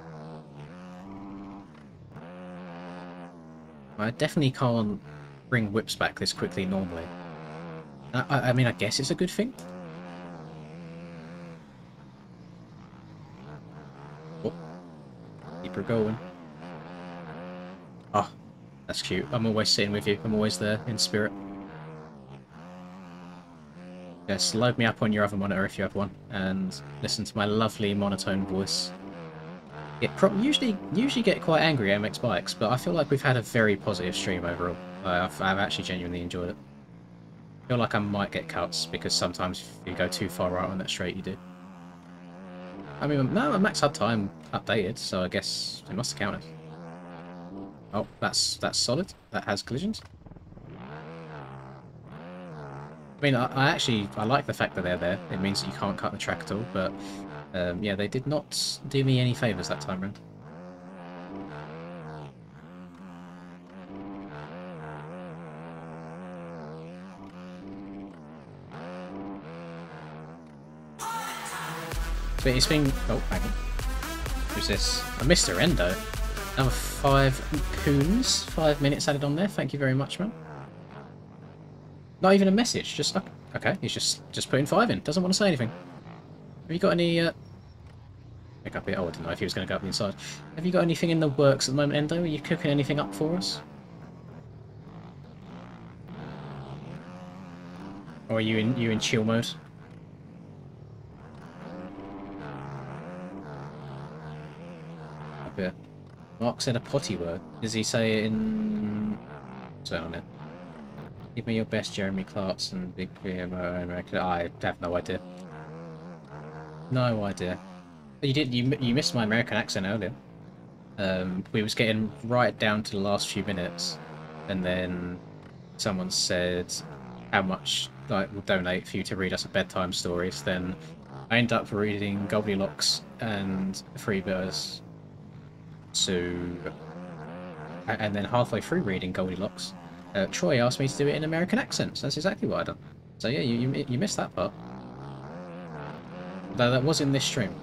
I definitely can't bring whips back this quickly normally. I mean, I guess it's a good thing. Oh, keep her going. Oh, that's cute. I'm always sitting with you. I'm always there in spirit. Yes, load me up on your other monitor if you have one, and listen to my lovely monotone voice. Usually get quite angry at MX Bikes, but I feel like we've had a very positive stream overall. I've actually genuinely enjoyed it. I feel like I might get cuts, because sometimes if you go too far right on that straight, you do. I mean, no, my max HUD time updated, so I guess it must have counted. Oh, that's solid. That has collisions. I mean, I like the fact that they're there. It means that you can't cut the track at all, but yeah, they did not do me any favours that time round. But it's been... Oh, hang on. Who's this? Mr. Endo. Another 5 minutes added on there. Thank you very much, man. Not even a message. Just okay. He's just putting 5 in. Doesn't want to say anything. Have you got any? Pick up here. Oh, I didn't know if he was going to go up the inside. Have you got anything in the works at the moment, Endo? Are you cooking anything up for us? Or are you in chill mode? Up here. Mark said a potty word. Does he say it in? What's on it? Give me your best, Jeremy Clarkson, big PMO America. I have no idea. No idea. You missed my American accent earlier. We was getting right down to the last few minutes, and then someone said how much we'll donate for you to read us a bedtime stories. Then I end up reading Goldilocks and Freebirds and then halfway through reading Goldilocks, Troy asked me to do it in American accents. That's exactly what I done. So yeah, you missed that part. Though that was in this stream.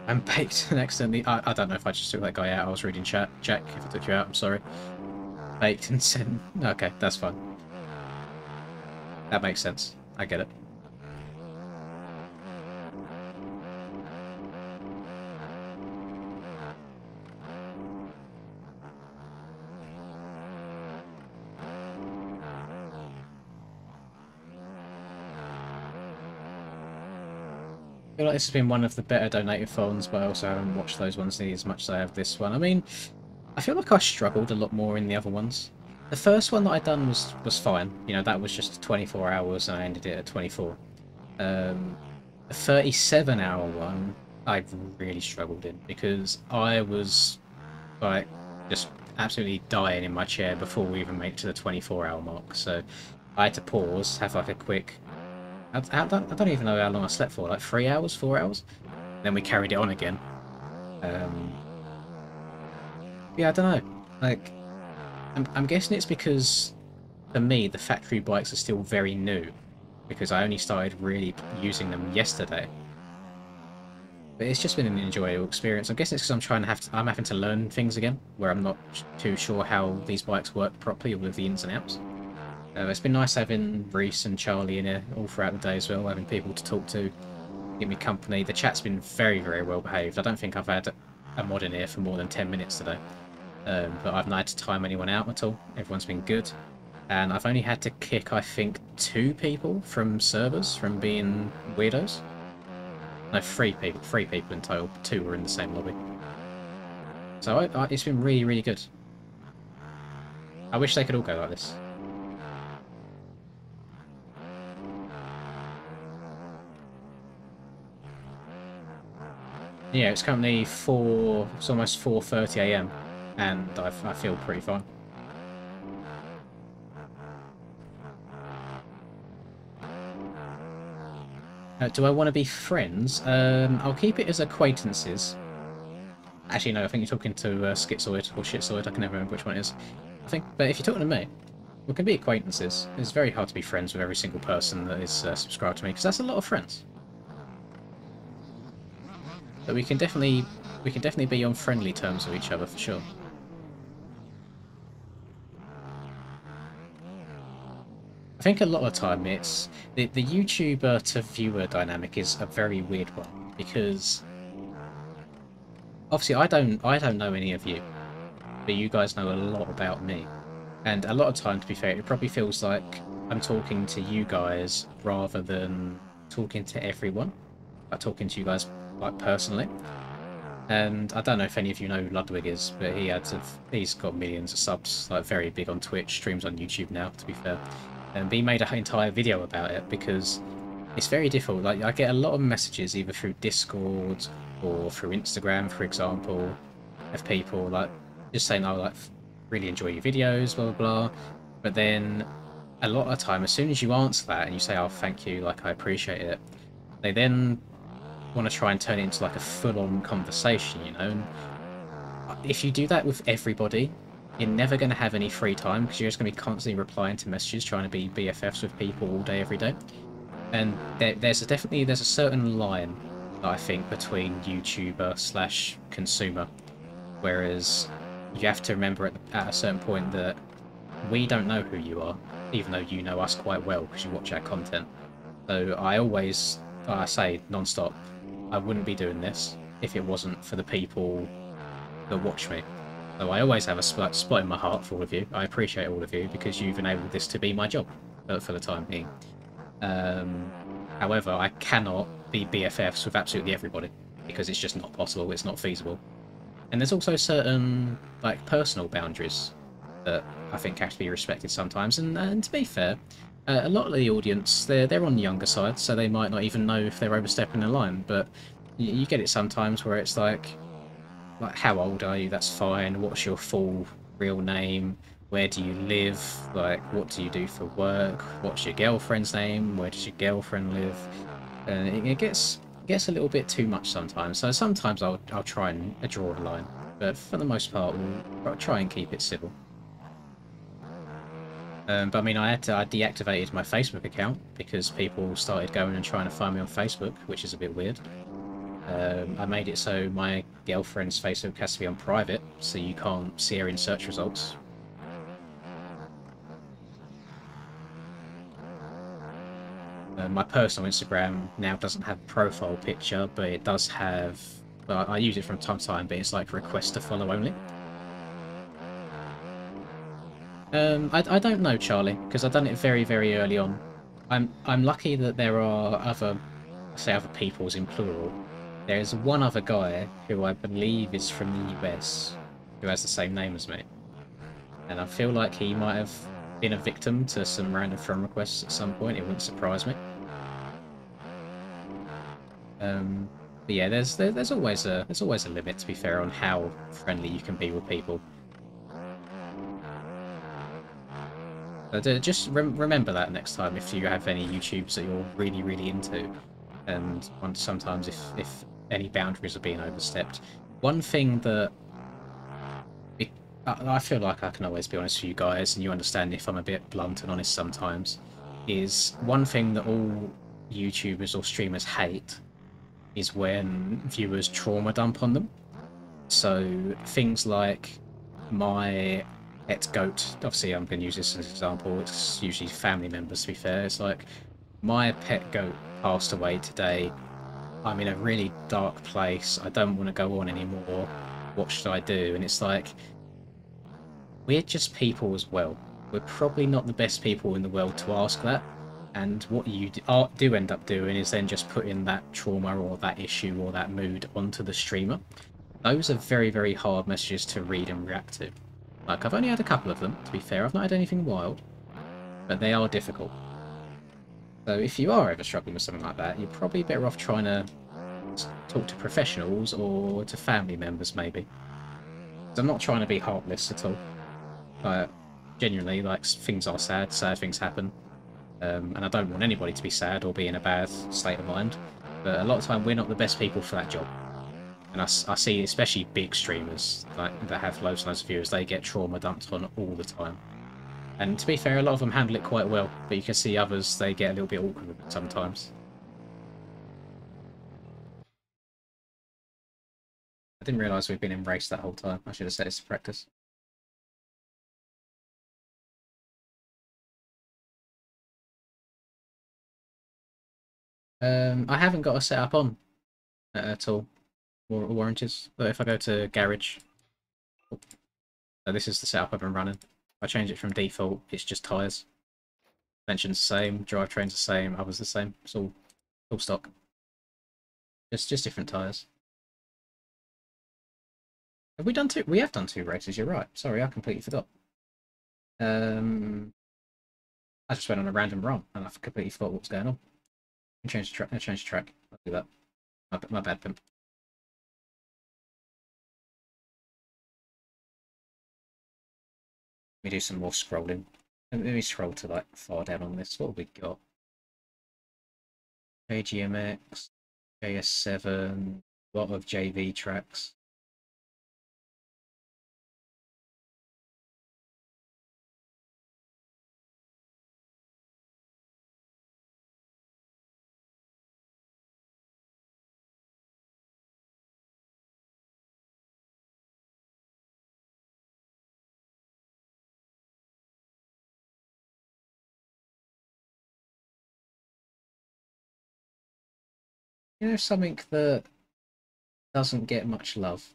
I'm baked and accidentally... I don't know if I just took that guy out. I was reading chat. Jack, if I took you out, I'm sorry. Baked and said... Okay, that's fine. That makes sense. I get it. I feel like this has been one of the better donated phones, but I also haven't watched those ones nearly as much as I have this one. I mean, I feel like I struggled a lot more in the other ones. The first one that I done was fine. You know, that was just 24 hours and I ended it at 24. The 37-hour one, I really struggled in because I was like just absolutely dying in my chair before we even made it to the 24-hour mark. So I had to pause, have like a quick. I don't even know how long I slept for, like 3 hours, 4 hours. Then we carried it on again. Yeah, I don't know. Like, I'm guessing it's because for me the factory bikes are still very new, because I only started really using them yesterday. But it's just been an enjoyable experience. I'm guessing it's because I'm having to learn things again, where I'm not too sure how these bikes work properly with the ins and outs. It's been nice having Reese and Charlie in here all throughout the day as well, having people to talk to, give me company. The chat's been very, very well behaved. I don't think I've had a mod in here for more than 10 minutes today. But I've not had to time anyone out at all. Everyone's been good. And I've only had to kick, I think, 2 people from servers from being weirdos. No, 3 people. 3 people in total. 2 were in the same lobby. So it's been really, really good. I wish they could all go like this. Yeah, it's currently it's almost 4:30 AM, and I feel pretty fine. Do I want to be friends? I'll keep it as acquaintances. Actually, no, I think you're talking to Schizoid or Shitzoid. I can never remember which one it is. But if you're talking to me, we can be acquaintances. It's very hard to be friends with every single person that is subscribed to me, because that's a lot of friends. But we can definitely be on friendly terms with each other for sure. I think a lot of the time it's the YouTuber to viewer dynamic is a very weird one, because obviously I don't know any of you, but you guys know a lot about me, and a lot of time, to be fair, it probably feels like I'm talking to you guys rather than talking to everyone, like talking to you guys like personally. And I don't know if any of you know who Ludwig is, but he's got millions of subs, like very big on Twitch, streams on YouTube now, to be fair. And he made an entire video about it because it's very difficult. Like, I get a lot of messages either through Discord or through Instagram, for example, of people like just saying, "Oh, like really enjoy your videos, blah blah blah." But then a lot of the time, as soon as you answer that and you say, "Oh, thank you, like I appreciate it," they then want to try and turn it into like a full-on conversation, you know. And if you do that with everybody, you're never going to have any free time, because you're just going to be constantly replying to messages, trying to be BFFs with people all day, every day. And there's a certain line that I think between YouTuber / consumer, whereas you have to remember at a certain point that we don't know who you are, even though you know us quite well because you watch our content. So I say non-stop, I wouldn't be doing this if it wasn't for the people that watch me. So I always have a spot in my heart for all of you. I appreciate all of you because you've enabled this to be my job for the time being. However, I cannot be BFFs with absolutely everybody because it's just not possible. It's not feasible. And there's also certain like personal boundaries that I think have to be respected sometimes. And to be fair, a lot of the audience, they're on the younger side, so they might not even know if they're overstepping the line. But you get it sometimes where it's like how old are you? That's fine. What's your full real name? Where do you live? Like, what do you do for work? What's your girlfriend's name? Where does your girlfriend live? And it gets a little bit too much sometimes. So sometimes I'll try and draw the line, but for the most part, we'll try and keep it civil. But I mean, I deactivated my Facebook account because people started going and trying to find me on Facebook, which is a bit weird. I made it so my girlfriend's Facebook has to be on private, so you can't see her in search results. My personal Instagram now doesn't have a profile picture, but it does have... Well, I use it from time to time, but it's like request to follow only. I don't know, Charlie, because I've done it very, very early on. I'm lucky that there are other say other people's in plural, there's one other guy who I believe is from the US who has the same name as me. And I feel like he might have been a victim to some random friend requests at some point. It wouldn't surprise me. But yeah, there's always a limit, to be fair, on how friendly you can be with people. But just remember that next time if you have any YouTubes that you're really into, and sometimes if any boundaries are being overstepped. One thing that I feel like I can always be honest with you guys, and you understand if I'm a bit blunt and honest sometimes, is one thing that all YouTubers or streamers hate is when viewers trauma dump on them. So things like my pet goat, obviously I'm going to use this as an example, it's usually family members to be fair, it's like my pet goat passed away today, I'm in a really dark place, I don't want to go on anymore, what should I do? And it's like, we're just people as well. We're probably not the best people in the world to ask that. And what you do end up doing is then just putting that trauma or that issue or that mood onto the streamer. Those are very hard messages to read and react to. Like, I've only had a couple of them, to be fair. I've not had anything wild. But they are difficult. So if you are ever struggling with something like that, you're probably better off trying to talk to professionals or to family members, maybe. So I'm not trying to be heartless at all. But genuinely, like, things are sad things happen. And I don't want anybody to be sad or be in a bad state of mind. But a lot of the time, we're not the best people for that job. And I see, especially big streamers like that have loads and loads of viewers, they get trauma dumped on all the time. And to be fair, a lot of them handle it quite well, but you can see others, they get a little bit awkward with it sometimes. I didn't realise we'd been in race that whole time. I should have set this to practice. I haven't got a setup on at all, or oranges. But if I go to garage, so this is the setup I've been running. I change it from default, it's just tyres. Suspension's the same, drivetrain's the same, others the same. It's all stock. Just different tyres. Have we done two? We have done two races, you're right. Sorry, I completely forgot. I just went on a random run and I completely forgot what was going on. I change the track. I'll do that. My bad, pimp. Let me do some more scrolling. Let me scroll to like far down on this. What have we got? JGMX, JS7, a lot of JV tracks. You know, something that doesn't get much love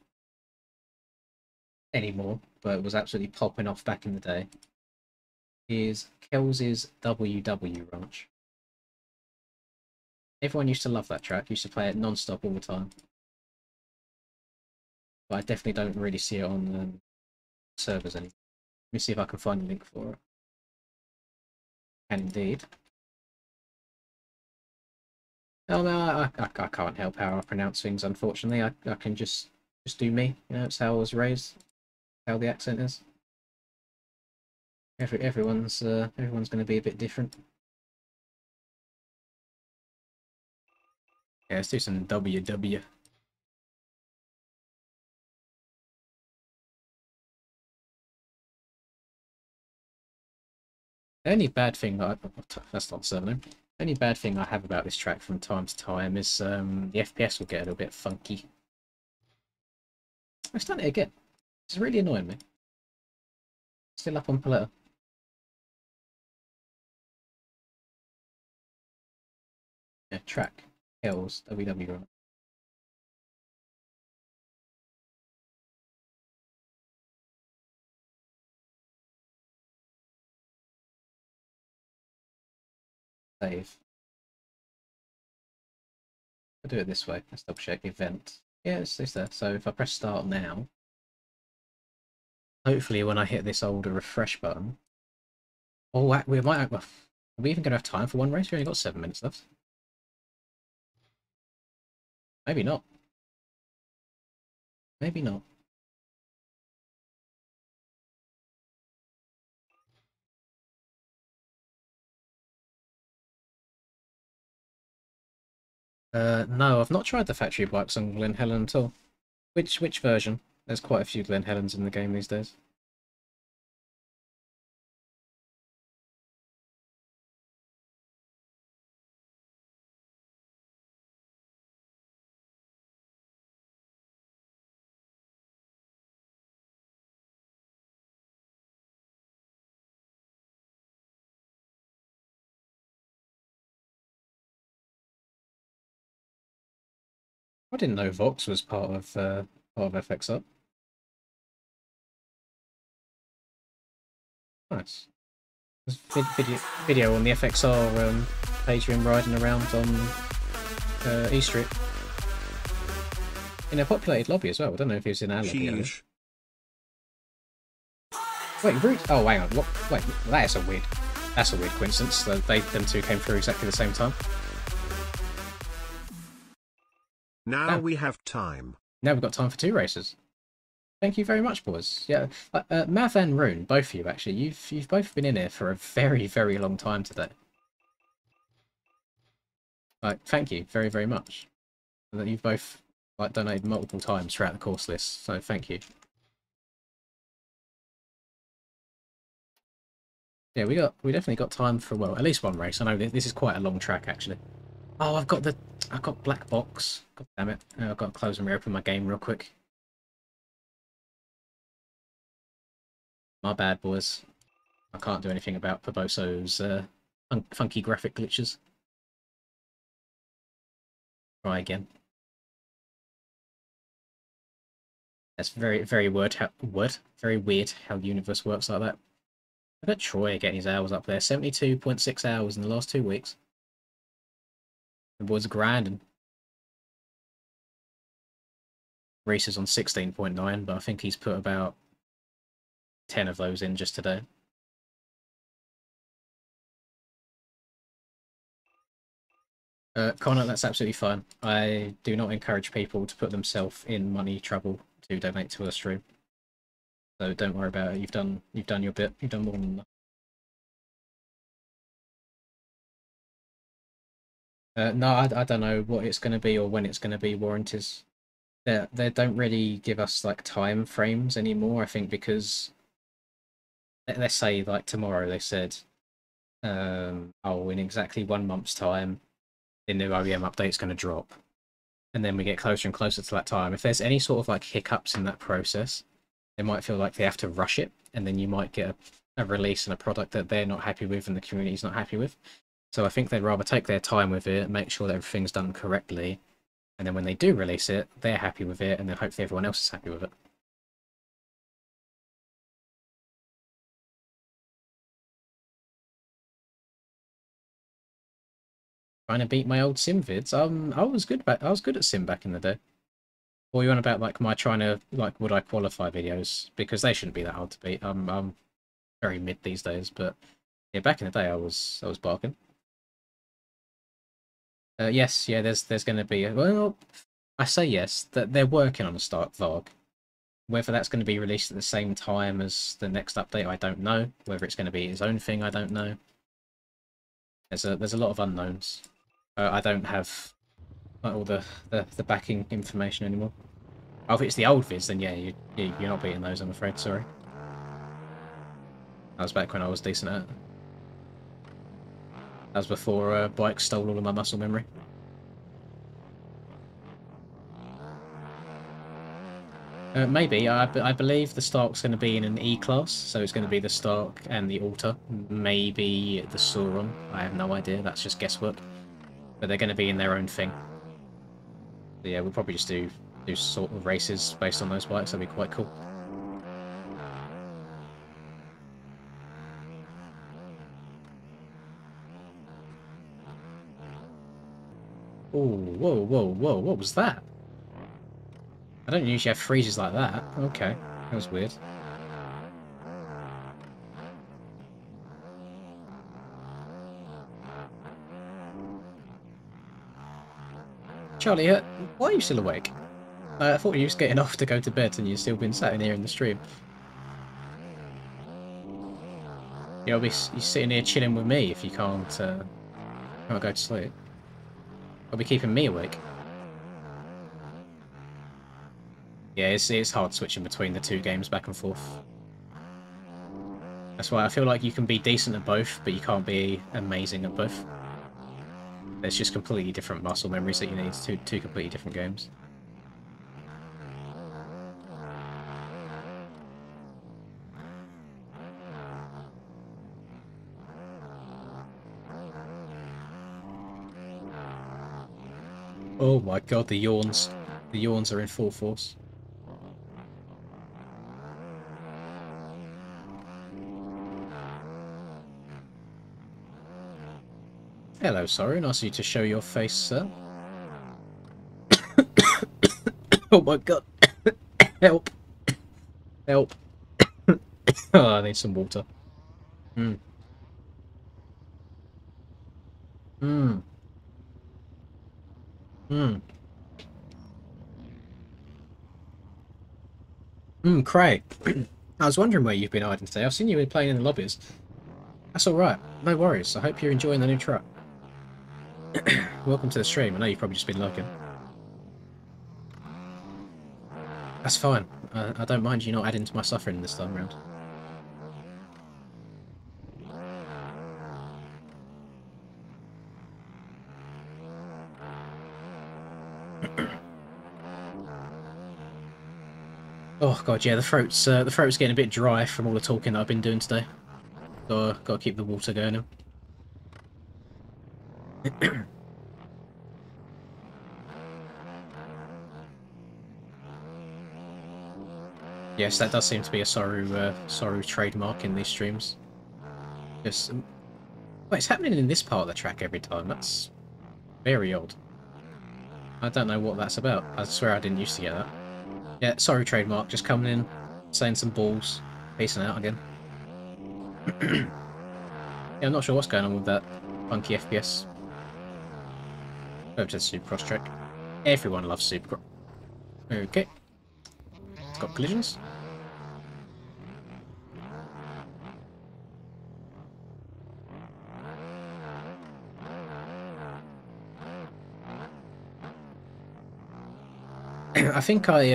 anymore, but was absolutely popping off back in the day, is Kels's WW Ranch. Everyone used to love that track, used to play it non-stop all the time. But I definitely don't really see it on servers anymore. Let me see if I can find a link for it. And indeed. Oh no, I can't help how I pronounce things, unfortunately. I can just do me. You know, it's how I was raised, how the accent is. Everyone's going to be a bit different. Yeah, let's do some WW. The only bad thing that that's not surname. The only bad thing I have about this track from time to time is the FPS will get a little bit funky. I've done it again. It's really annoying me. Still up on Paletta. Yeah, track. Hills, WW run. Save. do it this way. Let's double check event. Yeah, it's there. So if I press start now, hopefully when I hit this older refresh button, oh, we might. Are we even going to have time for one race? We only got 7 minutes left. Maybe not. Maybe not. No, I've not tried the factory bikes on Glen Helen at all. Which version? There's quite a few Glen Helens in the game these days. I didn't know Vox was part of FXR. Nice. There's video on the FXR page of him riding around on E Street. In a populated lobby as well. I don't know if he was in our lobby. Sheesh. Wait, Root? Oh, hang on. What? Wait, that's a weird coincidence. That them two came through exactly the same time. Now we have time. Now we've got time for 2 races. Thank you very much, boys. Yeah, Mav and Rune, both of you actually. You've both been in here for a very, very long time today. Like, thank you very, very much. And that you've both like donated multiple times throughout the course list. So thank you. Yeah, we definitely got time for, well, at least one race. I know this is quite a long track actually. Oh, I've got black box. God damn it! I've got to close and reopen my game real quick. My bad, boys. I can't do anything about Paboso's funky graphic glitches. Try again. That's very, very weird how Universe works like that. Look at Troy getting his hours up there. 72.6 hours in the last 2 weeks. The boys are grinding. Reese is on 16.9, but I think he's put about 10 of those in just today. Connor, that's absolutely fine. I do not encourage people to put themselves in money trouble to donate to a stream. So don't worry about it. You've done your bit. You've done more than enough. No, I don't know what it's going to be or when it's going to be, warranties. They don't really give us like time frames anymore, I think, because let's say like tomorrow they said, oh, in exactly 1 month's time, the new OEM update's going to drop. And then we get closer and closer to that time. If there's any sort of like hiccups in that process, they might feel like they have to rush it, and then you might get a release and a product that they're not happy with and the community's not happy with. So I think they'd rather take their time with it, make sure that everything's done correctly, and then when they do release it, they're happy with it, and then hopefully everyone else is happy with it. Trying to beat my old sim vids. I was good at sim back in the day. Or you on about like my trying to like would I qualify videos, because they shouldn't be that hard to beat. I'm very mid these days, but yeah, back in the day I was barking. Yes, yeah, there's going to be well, I say yes, that they're working on a start VOG. Whether that's going to be released at the same time as the next update, I don't know. Whether it's going to be its own thing, I don't know. There's a lot of unknowns. I don't have all the backing information anymore. Oh, if it's the old vids, then yeah, you're not beating those, I'm afraid. Sorry. That was back when I was decent at it. That was before bikes stole all of my muscle memory. Maybe. I believe the Stark's going to be in an E-class, so it's going to be the Stark and the Alta. Maybe the Sauron. I have no idea. That's just guesswork. But they're going to be in their own thing. So yeah, we'll probably just do sort of races based on those bikes. That'd be quite cool. whoa, whoa, whoa, what was that? I don't usually have freezes like that. Okay, that was weird. Charlie, why are you still awake? I thought you were just getting off to go to bed and you've still been sat in here in the stream. You'll be sitting here chilling with me if you can't go to sleep. I'll be keeping me awake. Yeah, it's hard switching between the two games back and forth. That's why I feel like you can be decent at both, but you can't be amazing at both. There's just completely different muscle memories that you need. Two completely different games. Oh my god, the yawns. The yawns are in full force. Hello, sorry, nice of you to show your face, sir. Oh my god. Help. Help. Oh, I need some water. Hmm. Hmm. Hmm. Cray. I was wondering where you've been hiding today. I've seen you playing in the lobbies. That's alright. No worries. I hope you're enjoying the new truck. Welcome to the stream. I know you've probably just been lurking. That's fine. I don't mind you not adding to my suffering this time round. Oh god, yeah, the throat's getting a bit dry from all the talking that I've been doing today. Gotta keep the water going now. Yes, that does seem to be a Soru trademark in these streams. Just, wait, it's happening in this part of the track every time. That's very odd. I don't know what that's about. I swear I didn't used to get that. Yeah, sorry trademark, just coming in, saying some balls, peacing out again. Yeah, I'm not sure what's going on with that funky FPS. Over to the Supercross track. Everyone loves Supercross. Okay. It's got collisions. I think I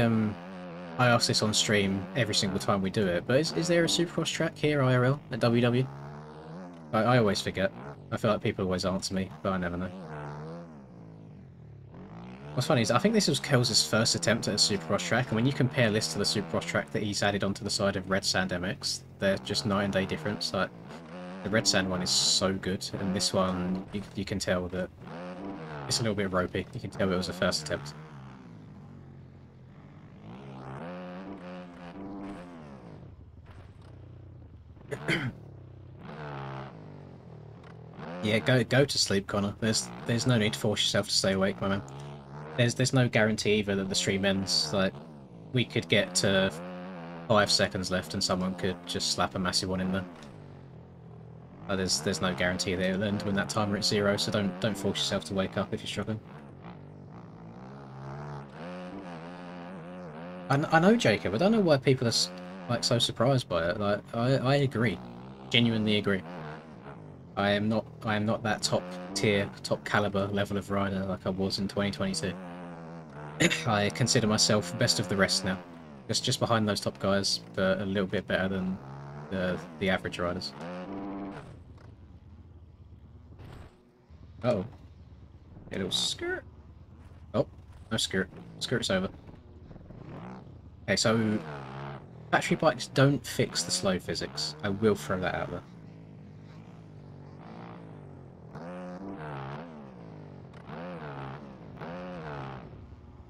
ask this on stream every single time we do it, but is there a Supercross track here IRL at WW? I always forget. I feel like people always answer me, but I never know. What's funny is I think this was Kells' first attempt at a Supercross track, and when you compare this to the Supercross track that he's added onto the side of Red Sand MX, they're just night and day difference. Like, the Red Sand one is so good, and this one, you can tell that it's a little bit ropey. You can tell it was a first attempt. Yeah, go to sleep, Connor. There's no need to force yourself to stay awake, my man. There's no guarantee either that the stream ends. Like, we could get to 5 seconds left and someone could just slap a massive one in there. There's no guarantee that it'll end when that timer is 0, so don't force yourself to wake up if you're struggling. I know, Jacob. I don't know why people are like so surprised by it. Like, I agree, genuinely agree. I am not that top tier, top caliber level of rider like I was in 2022. I consider myself best of the rest now, just behind those top guys, but a little bit better than the average riders. Uh oh, a little skirt. Oh, no skirt. Skirt's over. Okay, so battery bikes don't fix the slow physics. I will throw that out there.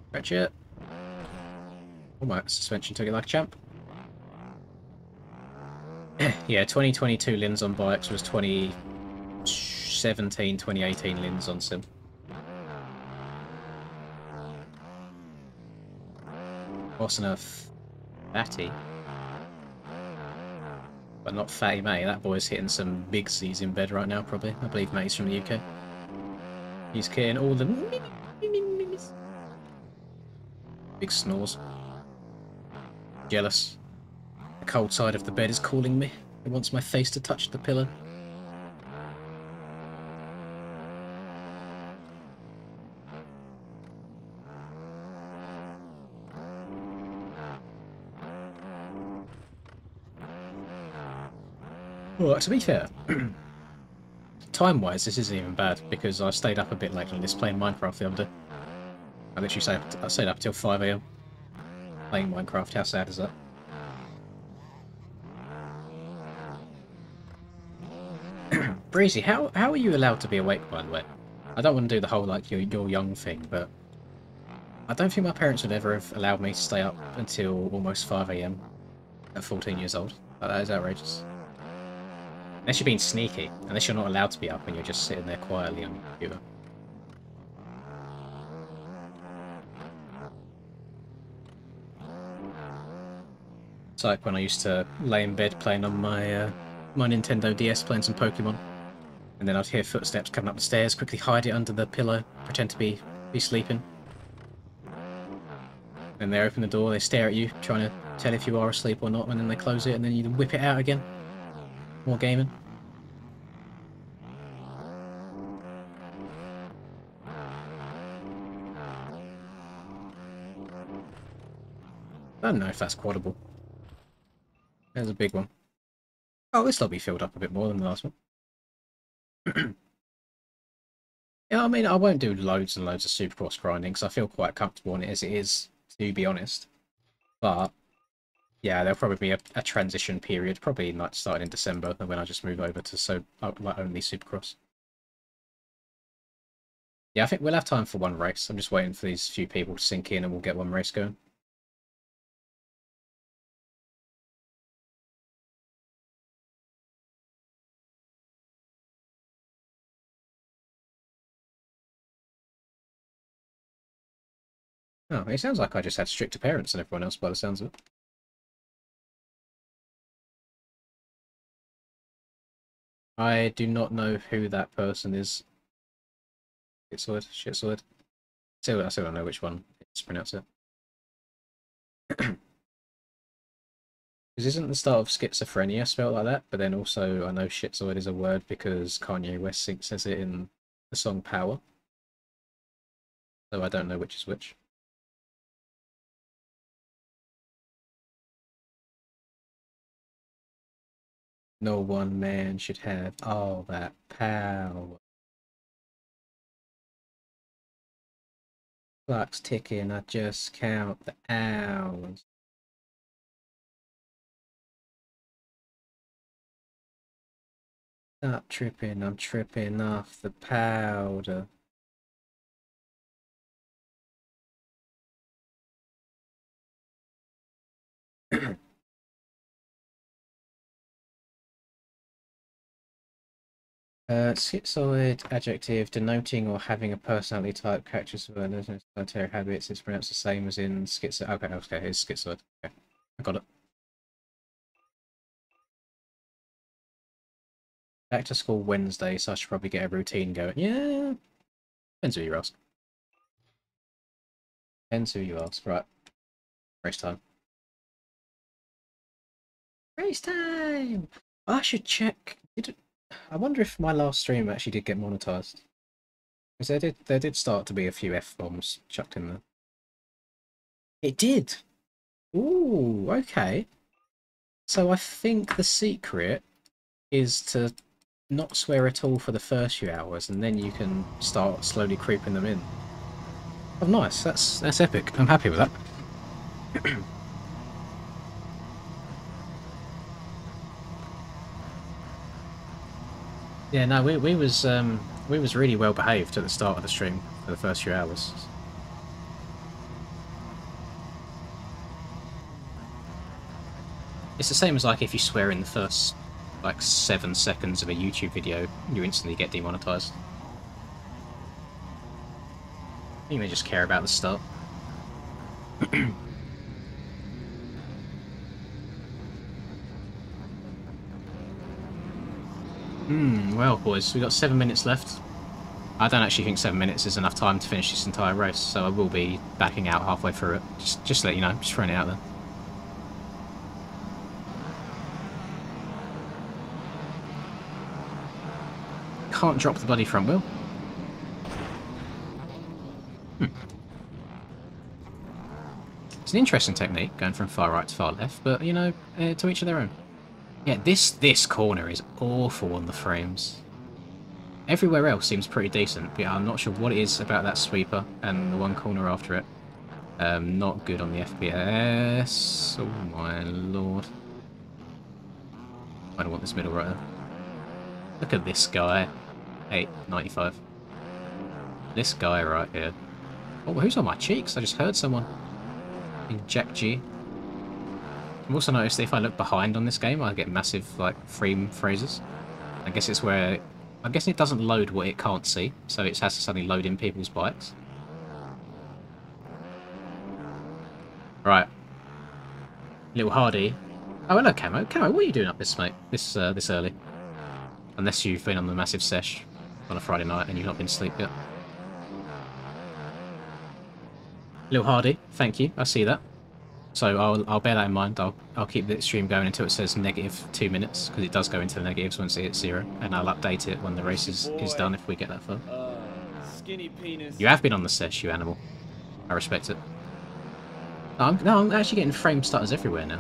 Stretch it. Oh, my suspension took it like a champ. Yeah, 2022 Lins on bikes was 2017, 2018 Lins on sim. Supercross and a fatty. But not Fatty May. That boy's hitting some big C's in bed right now, probably. I believe May's from the UK. He's getting all the big snores. Jealous. The cold side of the bed is calling me. It wants my face to touch the pillow. Well, to be fair, time-wise, this isn't even bad, because I stayed up a bit later than this playing Minecraft the other day. I literally stayed up till 5 AM playing Minecraft. How sad is that? Breezy, how are you allowed to be awake, by the way? I don't want to do the whole, like, you're young thing, but I don't think my parents would ever have allowed me to stay up until almost 5 AM at 14 years old. Like, that is outrageous. Unless you're being sneaky, unless you're not allowed to be up and you're just sitting there quietly on your computer. It's like when I used to lay in bed playing on my my Nintendo DS, playing some Pokemon, and then I'd hear footsteps coming up the stairs, quickly hide it under the pillow, pretend to be sleeping. Then they open the door, they stare at you, trying to tell if you are asleep or not, and then they close it, and then you whip it out again. More gaming. I don't know if that's quadable. There's a big one. Oh, this'll be filled up a bit more than the last one. Yeah, I mean, I won't do loads and loads of Supercross grinding because I feel quite comfortable in it as it is, to be honest. But yeah, there'll probably be a transition period, probably like starting in December, when I just move over to like only Supercross. Yeah, I think we'll have time for one race. I'm just waiting for these few people to sink in and we'll get one race going. Oh, it sounds like I just had stricter parents than everyone else by the sounds of it. I do not know who that person is. Shitsword. I still don't know which one to pronounce it. This isn't the start of schizophrenia spelled like that, but then also I know shitzoid is a word because Kanye West says it in the song Power. So I don't know which is which. No one man should have all that power. Clock's ticking, I just count the hours. Stop tripping, I'm tripping off the powder. Schizoid adjective denoting or having a personality type, characteristics, of solitary habits. It's pronounced the same as in schizo. Okay, it's schizoid. Okay, I got it. Back to school Wednesday, so I should probably get a routine going. Yeah, depends who you ask. Depends who you ask. Right, race time. Race time. I should check. I wonder if my last stream actually did get monetized. Because there did start to be a few F-bombs chucked in there. It did! Ooh, okay. So I think the secret is to not swear at all for the first few hours, and then you can start slowly creeping them in. Oh, nice. That's epic. I'm happy with that. Yeah, no, we was really well behaved at the start of the stream for the first few hours. It's the same as like if you swear in the first like 7 seconds of a YouTube video, you instantly get demonetized. I think they just care about the start. Well, boys, we've got 7 minutes left. I don't actually think 7 minutes is enough time to finish this entire race, so I will be backing out halfway through it. Just to let you know, just throwing it out there. Can't drop the bloody front wheel. It's an interesting technique, going from far right to far left, but, you know, to each of their own. Yeah, this corner is awful on the frames. Everywhere else seems pretty decent, but yeah, I'm not sure what it is about that sweeper and the one corner after it. Not good on the FPS. Oh my lord. I don't want this middle right there. Look at this guy. 895. This guy right here. Oh, who's on my cheeks? I just heard someone. Inject G. I've also noticed that if I look behind on this game, I get massive, like, frame phrases. I guess it's where... I'm guessing it doesn't load what it can't see, so it has to suddenly load in people's bikes. Right. Little Hardy. Oh, hello, Camo. Camo, what are you doing up this, mate? This early? Unless you've been on the massive sesh on a Friday night and you've not been asleep yet. Little Hardy, thank you. I see that. So I'll bear that in mind. I'll keep the stream going until it says -2 minutes, because it does go into the negatives once it hits 0, and I'll update it when the race is done if we get that far. Skinny penis. You have been on the sesh, you animal. I respect it. No, I'm actually getting frame stutters everywhere now.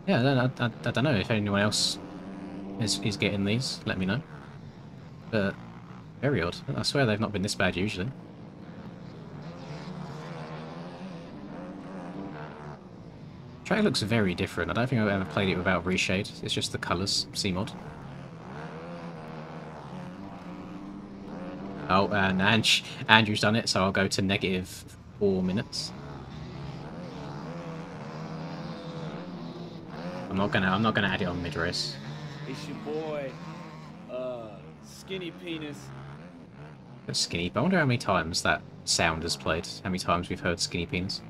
Yeah, I don't know if anyone else is getting these. Let me know. But very odd. I swear they've not been this bad usually. Track looks very different. I don't think I've ever played it without reshade. It's just the colours, CMod. Oh, and Andrew's done it, so I'll go to -4 minutes. I'm not gonna add it on mid race. It's your boy, Skinny Penis. Skinny, but I wonder how many times that sound has played. How many times we've heard Skinny Penis.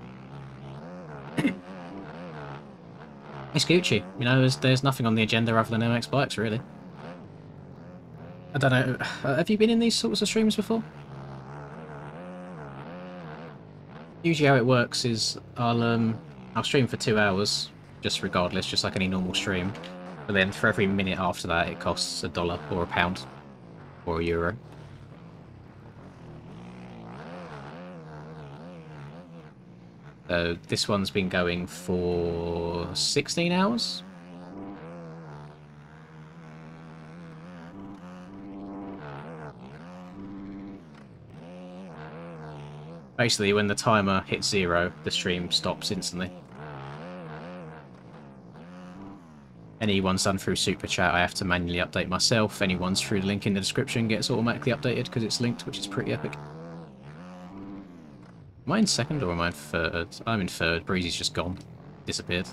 It's Gucci. You know, there's nothing on the agenda other than MX bikes, really. I don't know. Have you been in these sorts of streams before? Usually how it works is I'll stream for 2 hours, just regardless, just like any normal stream. But then for every minute after that, it costs $1 or £1 or €1. So this one's been going for 16 hours. Basically, when the timer hits 0, the stream stops instantly. Anyone's done through Super Chat, I have to manually update myself. Anyone's through the link in the description gets automatically updated because it's linked, which is pretty epic. Am I in second or am I in third? I'm in third. Breezy's just gone. Disappeared.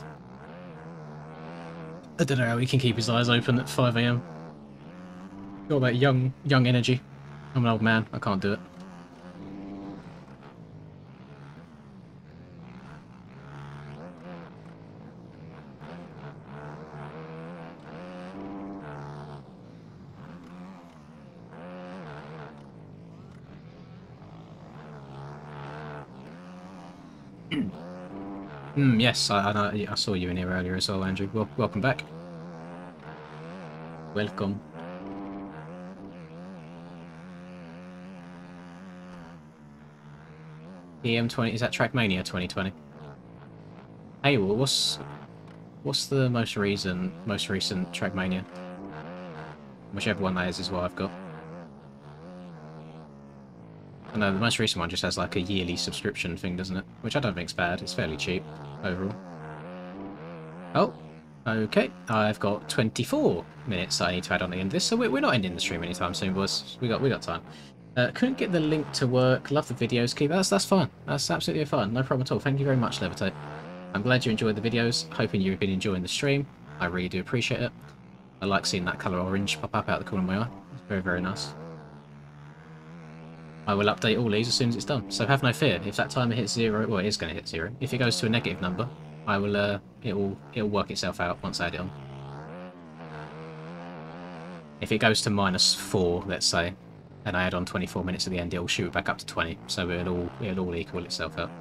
I don't know how he can keep his eyes open at 5 AM. Got that young energy. I'm an old man. I can't do it. Yes, I saw you in here earlier as well, Andrew. Welcome back. Welcome. EM20, is that Trackmania 2020? Hey, well, what's the most recent Trackmania? Whichever one that is what I've got. No, the most recent one just has like a yearly subscription thing, doesn't it? Which I don't think's bad. It's fairly cheap overall. Oh, okay. I've got 24 minutes that I need to add on the end of this, so we're not ending the stream anytime soon, boys. We got time. Couldn't get the link to work. Love the videos. Keep that's fine. That's absolutely fine. No problem at all. Thank you very much, Levitate. I'm glad you enjoyed the videos. Hoping you've been enjoying the stream. I really do appreciate it. I like seeing that colour orange pop up out the corner of my eye. It's very, very nice. I will update all these as soon as it's done, so have no fear. If that timer hits 0, well, it is going to hit 0. If it goes to a negative number, I will. It'll work itself out once I add it on. If it goes to -4, let's say, and I add on 24 minutes at the end, it'll shoot it back up to 20, so it'll all equal itself out.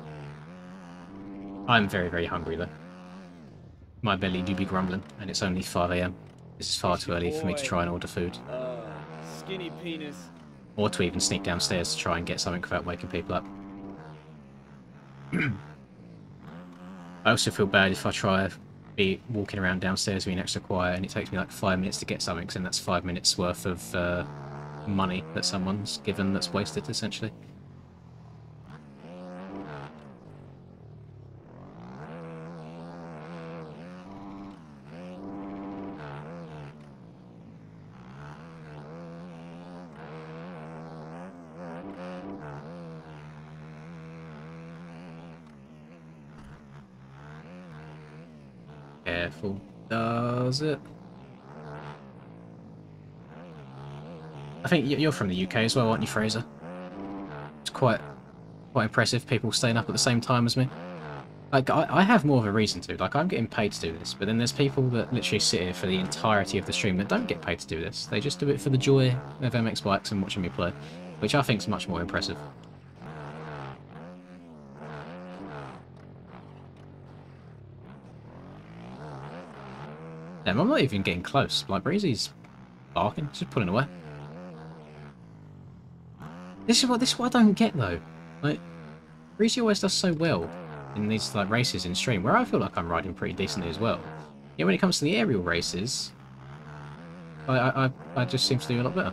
I'm very, very hungry though. My belly do be grumbling, and it's only 5 AM. This is far too early for me to try and order food. Skinny penis. Or to even sneak downstairs to try and get something without waking people up. I also feel bad if I try be walking around downstairs being extra quiet and it takes me like 5 minutes to get something, and that's 5 minutes worth of money that someone's given that's wasted, essentially. Careful. Does it? I think you're from the UK as well, aren't you, Fraser? It's quite impressive, people staying up at the same time as me. Like, I have more of a reason to. Like, I'm getting paid to do this, but then there's people that literally sit here for the entirety of the stream that don't get paid to do this. They just do it for the joy of MX bikes and watching me play, which I think is much more impressive. Damn, I'm not even getting close. Like, Breezy's barking, just pulling away. This is what I don't get though. Like, Breezy always does so well in these like races in stream, where I feel like I'm riding pretty decently as well. Yeah, when it comes to the aerial races, I just seem to do a lot better.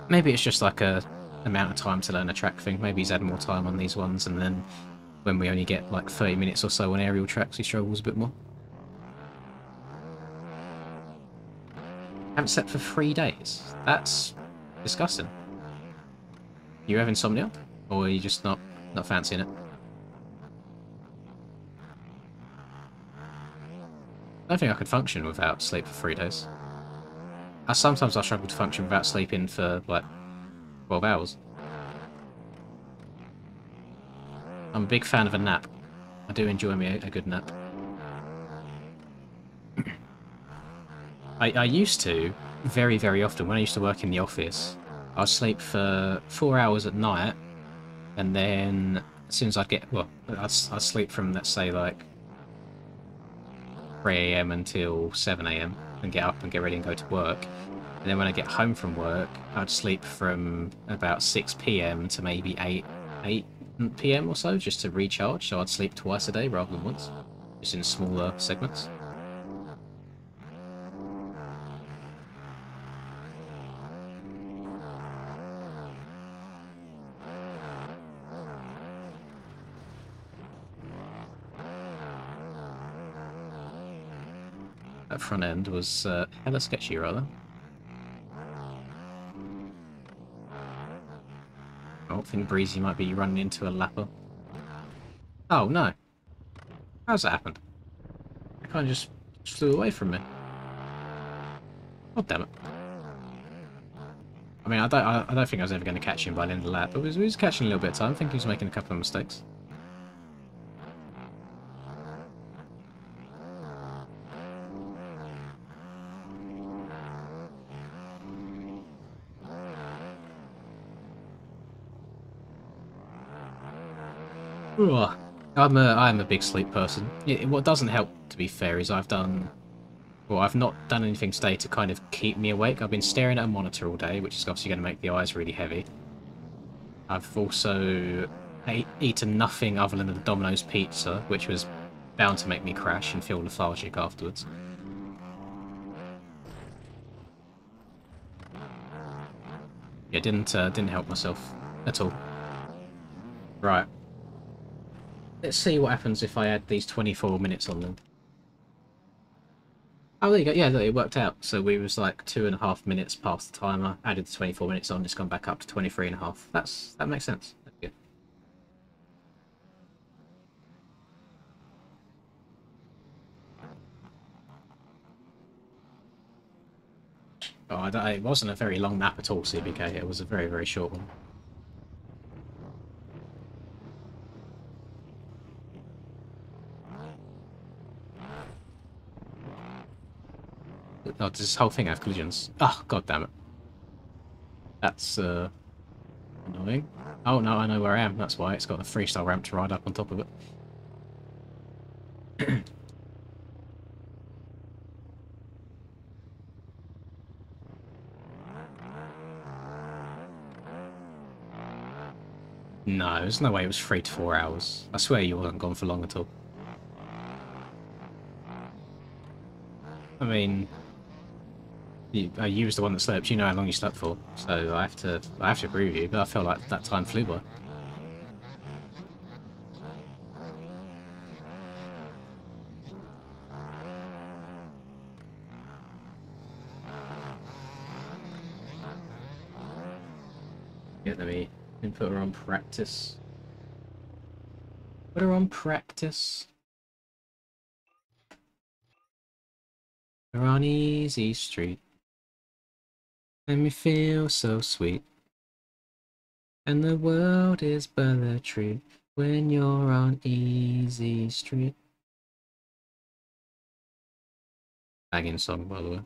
Maybe it's just like a amount of time to learn a track thing. Maybe he's had more time on these ones, and then when we only get like 30 minutes or so on aerial tracks, he struggles a bit more. Haven't slept for 3 days. That's disgusting. You have insomnia? Or are you just not fancying it? I don't think I could function without sleep for 3 days. Sometimes I struggle to function without sleeping for like 12 hours. I'm a big fan of a nap. I do enjoy me a good nap. I used to, very, very often, when I used to work in the office, I'd sleep for 4 hours at night, and then as soon as I'd get, well, I'd sleep from, let's say, like 3 AM until 7 AM, and get up and get ready and go to work. And then when I get home from work, I'd sleep from about 6 PM to maybe 8 PM or so, just to recharge. So I'd sleep twice a day rather than once, just in smaller segments. That front end was hella sketchy, rather. I think Breezy might be running into a lapper. Oh no! How's that happened? It kind of just flew away from me. Oh damn it! I mean, I don't think I was ever going to catch him by the end of the lap, but he was catching a little bit of time. I think he was making a couple of mistakes. Ugh. I'm a big sleep person. What doesn't help, to be fair, is I've not done anything today to kind of keep me awake. I've been staring at a monitor all day, which is obviously going to make the eyes really heavy. I've also eaten nothing other than the Domino's pizza, which was bound to make me crash and feel lethargic afterwards. Yeah, didn't help myself at all. Right. Let's see what happens if I add these 24 minutes on them. Oh, there you go. Yeah, look, it worked out. So we was like 2.5 minutes past the timer, added the 24 minutes on, it's gone back up to 23.5. That makes sense. That's good. Oh, it wasn't a very long nap at all, CBK. It was a very, very short one. Oh, does this whole thing have collisions? Oh, god damn it. That's annoying. Oh no, I know where I am. That's why it's got a freestyle ramp to ride up on top of it. No, there's no way it was 3 to 4 hours. I swear you wasn't gone for long at all. I mean, you was the one that slept. You know how long you slept for, so I have to agree with you. But I feel like that time flew by. Yeah, let me put her on practice. Put her on practice. We're on easy street. And me feel so sweet. And the world is but a treat when you're on easy street. Banging song, by the way.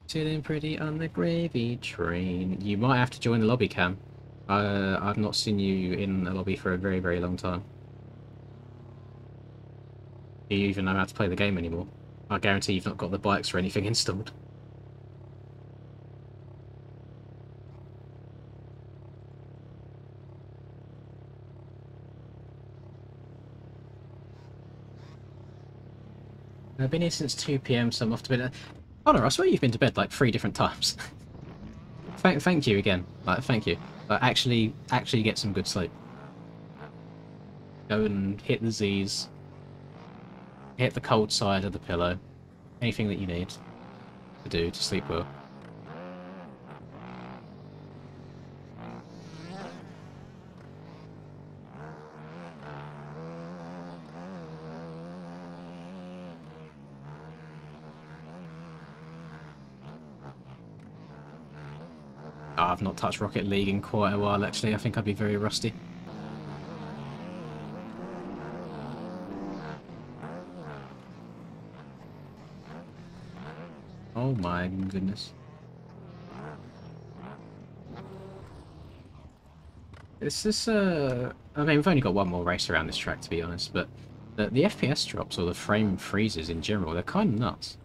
Sitting pretty on the gravy train. You might have to join the lobby, Cam. I've not seen you in a lobby for a very, very long time. Do you even know how to play the game anymore? I guarantee you've not got the bikes or anything installed. I've been here since 2 PM, so I'm off to bed. Connor, I swear you've been to bed like 3 different times. Thank you again. Like, thank you. Actually get some good sleep. Go and hit the Z's. Hit the cold side of the pillow. Anything that you need to do to sleep well. I've not touched Rocket League in quite a while, actually. I think I'd be very rusty. Oh my goodness. This I mean, we've only got one more race around this track, to be honest, but the FPS drops, or the frame freezes in general, they're kind of nuts.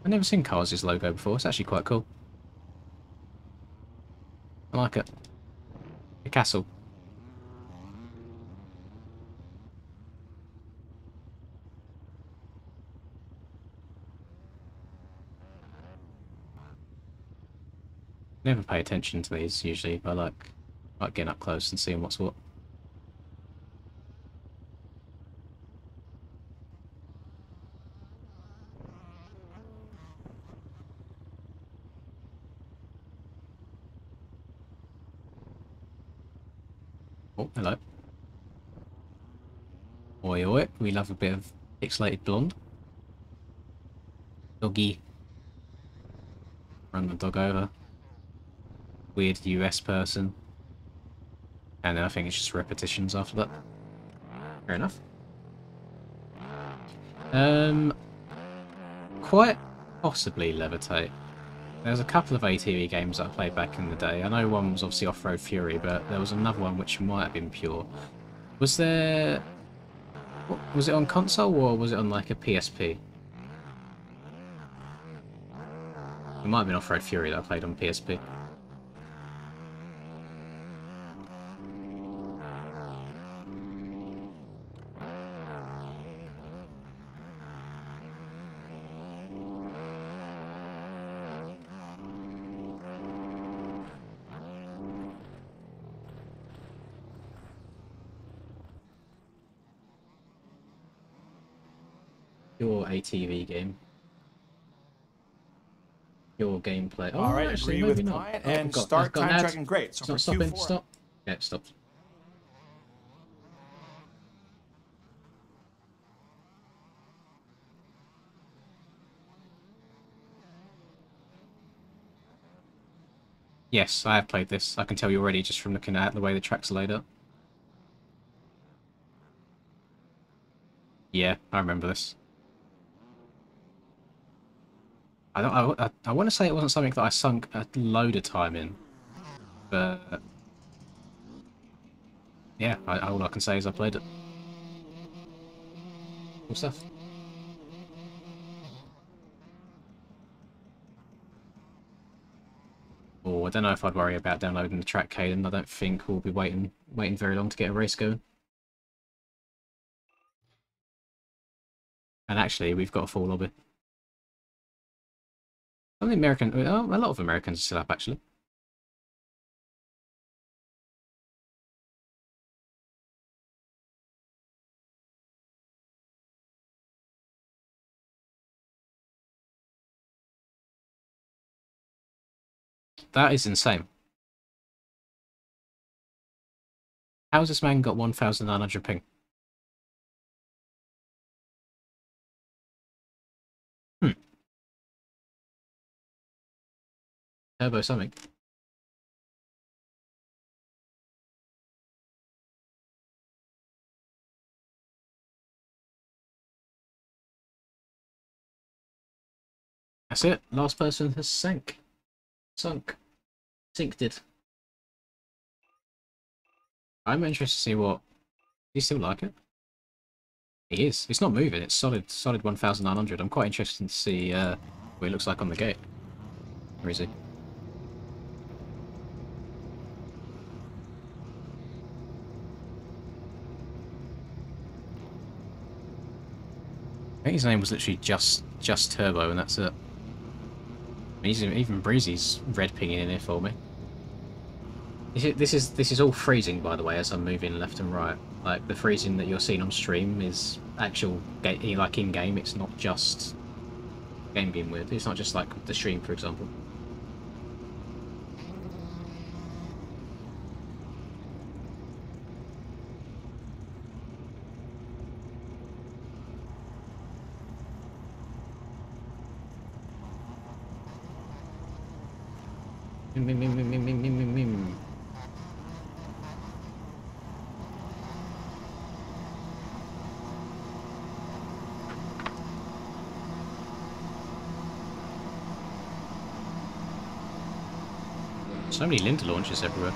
I've never seen Cars' logo before. It's actually quite cool. I like it. A castle. Never pay attention to these usually, but I like getting up close and seeing what's what. Oh, hello. Oi, oi. We love a bit of pixelated blonde. Doggy. Run the dog over. Weird US person. And then I think it's just repetitions after that. Fair enough. Quite possibly Levitate. There's a couple of ATV games that I played back in the day. I know one was obviously Off-Road Fury, but there was another one which might have been Pure. Was there... Was it on console or was it on like a PSP? It might have been Off-Road Fury that I played on PSP. Your ATV game. Your gameplay. Oh, All right, actually, agree maybe with not. client Oh, and God, start I've got time an ad. tracking. Great. So It's for not stopping. Q4, Stop. Yeah, it stopped. Yes, I have played this. I can tell you already just from looking at the way the tracks are laid up. Yeah, I remember this. I want to say it wasn't something that I sunk a load of time in, but yeah, all I can say is I played it. Cool stuff. Oh, I don't know if I'd worry about downloading the track, Caden. I don't think we'll be waiting very long to get a race going. And actually, we've got a full lobby. I think a lot of Americans are still up, actually. That is insane. How's this man got 1,900 ping? Turbo something. That's it. Last person has sunk. Sinked it. I'm interested to see what... Do you still like it? He is. It's not moving. It's solid 1,900. I'm quite interested to see what it looks like on the gate. Where is he? I think his name was literally just Turbo, and that's it. Even Breezy's red pinging in here for me. This is all freezing, by the way, as I'm moving left and right. Like the freezing that you're seeing on stream is actual, like in game. It's not just game being weird. It's not just like the stream, for example. So many Linda launches everywhere.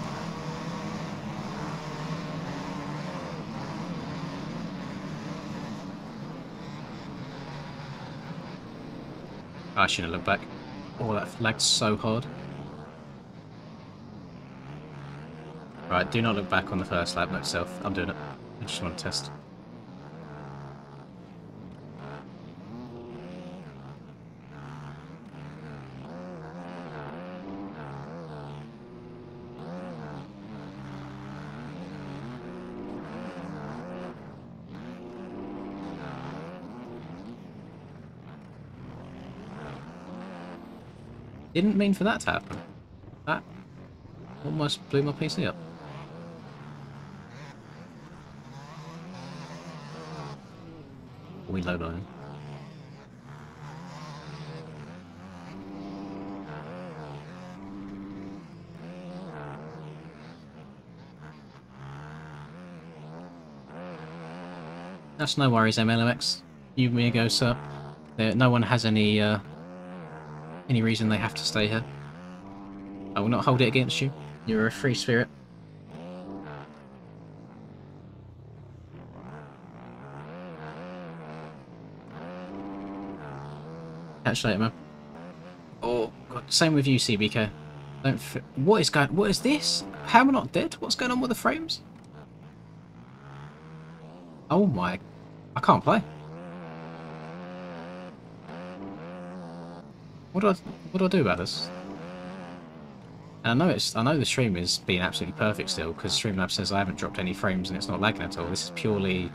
I shouldn't have looked back. Oh, that lagged so hard. Right, do not look back on the first lap, note self. I'm doing it. I just want to test. Didn't mean for that to happen. That almost blew my PC up. We low line. That's no worries, MLMX. You me a go, sir. No one has any reason they have to stay here. I will not hold it against you. You're a free spirit. Catch you later, man. Oh, God. Same with you, CBK. What is this? How am I not dead? What's going on with the frames? Oh my... I can't play. What do I do about this? And I know the stream is being absolutely perfect still, because Streamlabs says I haven't dropped any frames and it's not lagging at all. This is purely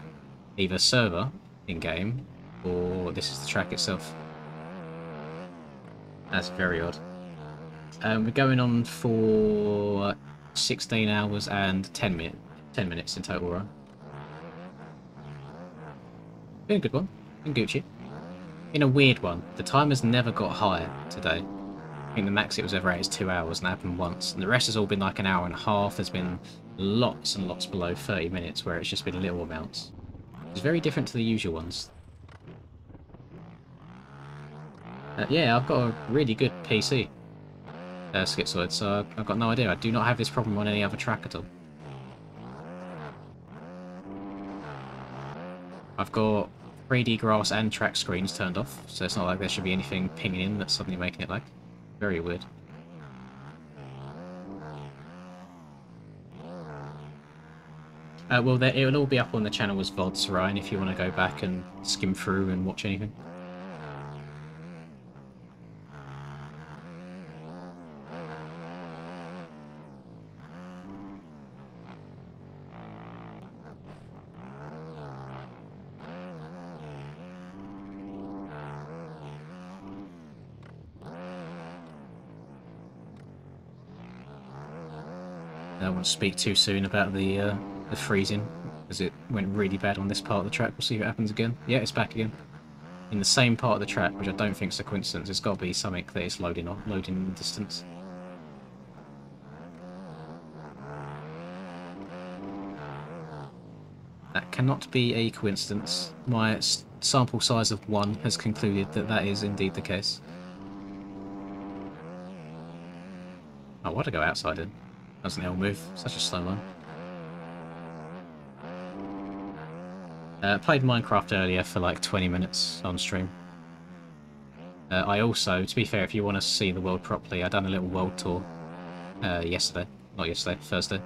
either server in game or this is the track itself. That's very odd. We're going on for 16 hours and 10 minutes in total, right? Been a good one. Been Gucci. In a weird one. The timer's never got higher today. think the max it was ever at is 2 hours, and that happened once. And the rest has all been like an hour and a half. There's been lots and lots below 30 minutes where it's just been little amounts. It's very different to the usual ones. Yeah, I've got a really good PC, Schizoid, so I've got no idea. I do not have this problem on any other track at all. I've got 3D grass and track screens turned off, so it's not like there should be anything pinging in that's suddenly making it lag. Very weird. Well, it'll all be up on the channel as VODs, Ryan, if you want to go back and skim through and watch anything. I don't want to speak too soon about the freezing, because it went really bad on this part of the track. We'll see what happens again. Yeah, it's back again. In the same part of the track, which I don't think is a coincidence. It's got to be something that it's loading in the distance. That cannot be a coincidence. My sample size of 1 has concluded that that is indeed the case. Oh, why'd I go outside then? Doesn't L move? Such a slow one. Played Minecraft earlier for like 20 minutes on stream. I also, to be fair, if you want to see the world properly, I done a little world tour yesterday. Not yesterday, Thursday.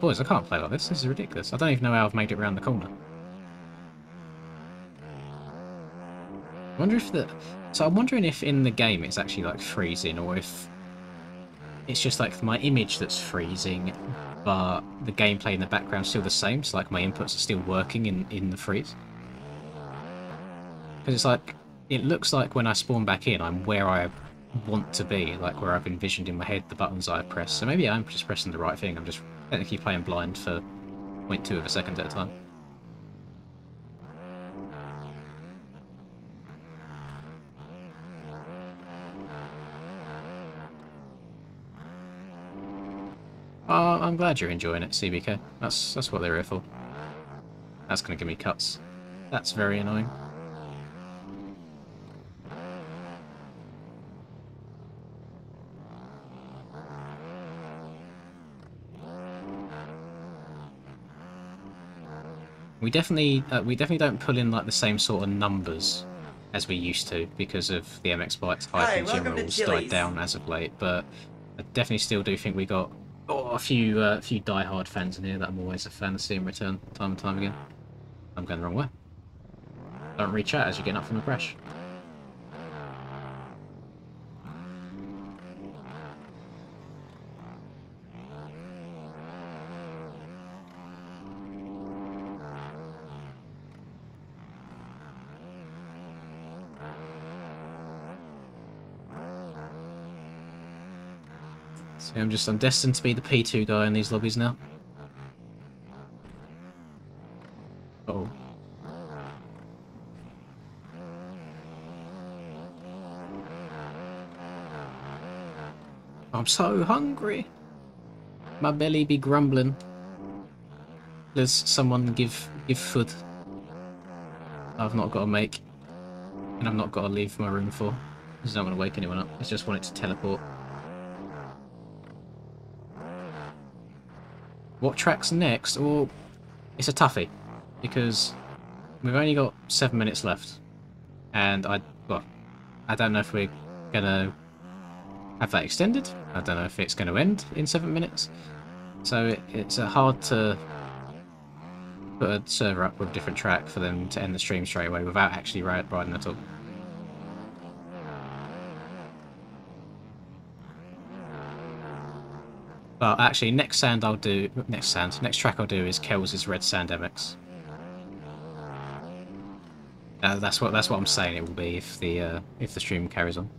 Boys, I can't play like this. This is ridiculous. I don't even know how I've made it around the corner. I wonder if so I'm wondering if in the game it's actually like freezing, or if it's just like my image that's freezing, but the gameplay in the background's still the same, so like my inputs are still working in the freeze. Because it's like, it looks like when I spawn back in, I'm where I want to be, like where I've envisioned in my head the buttons I press. So maybe I'm just pressing the right thing, I'm just technically playing blind for 0.2 of a second at a time. Oh, I'm glad you're enjoying it, CBK. That's what they're here for. That's going to give me cuts. That's very annoying. We definitely don't pull in like the same sort of numbers as we used to because of the MX Bytes hype and gym rules died down as of late. But I definitely still do think we got a few die-hard fans in here that I'm always a fan of seeing return time and time again. I'm going the wrong way. Don't re-chat as you're getting up from the crash. See, I'm destined to be the P2 guy in these lobbies now. Uh-oh. I'm so hungry. My belly be grumbling. There's someone give food. I've not got to make, and I've not got to leave my room for. I don't want to wake anyone up. I just want it to teleport. What track's next? Well, it's a toughie, because we've only got 7 minutes left, and I don't know if we're gonna have that extended. I don't know if it's going to end in 7 minutes. So it's hard to put a server up with a different track for them to end the stream straight away without actually riding at all. But actually, next track I'll do is Kells' Red Sand MX. That's what I'm saying it will be if the stream carries on.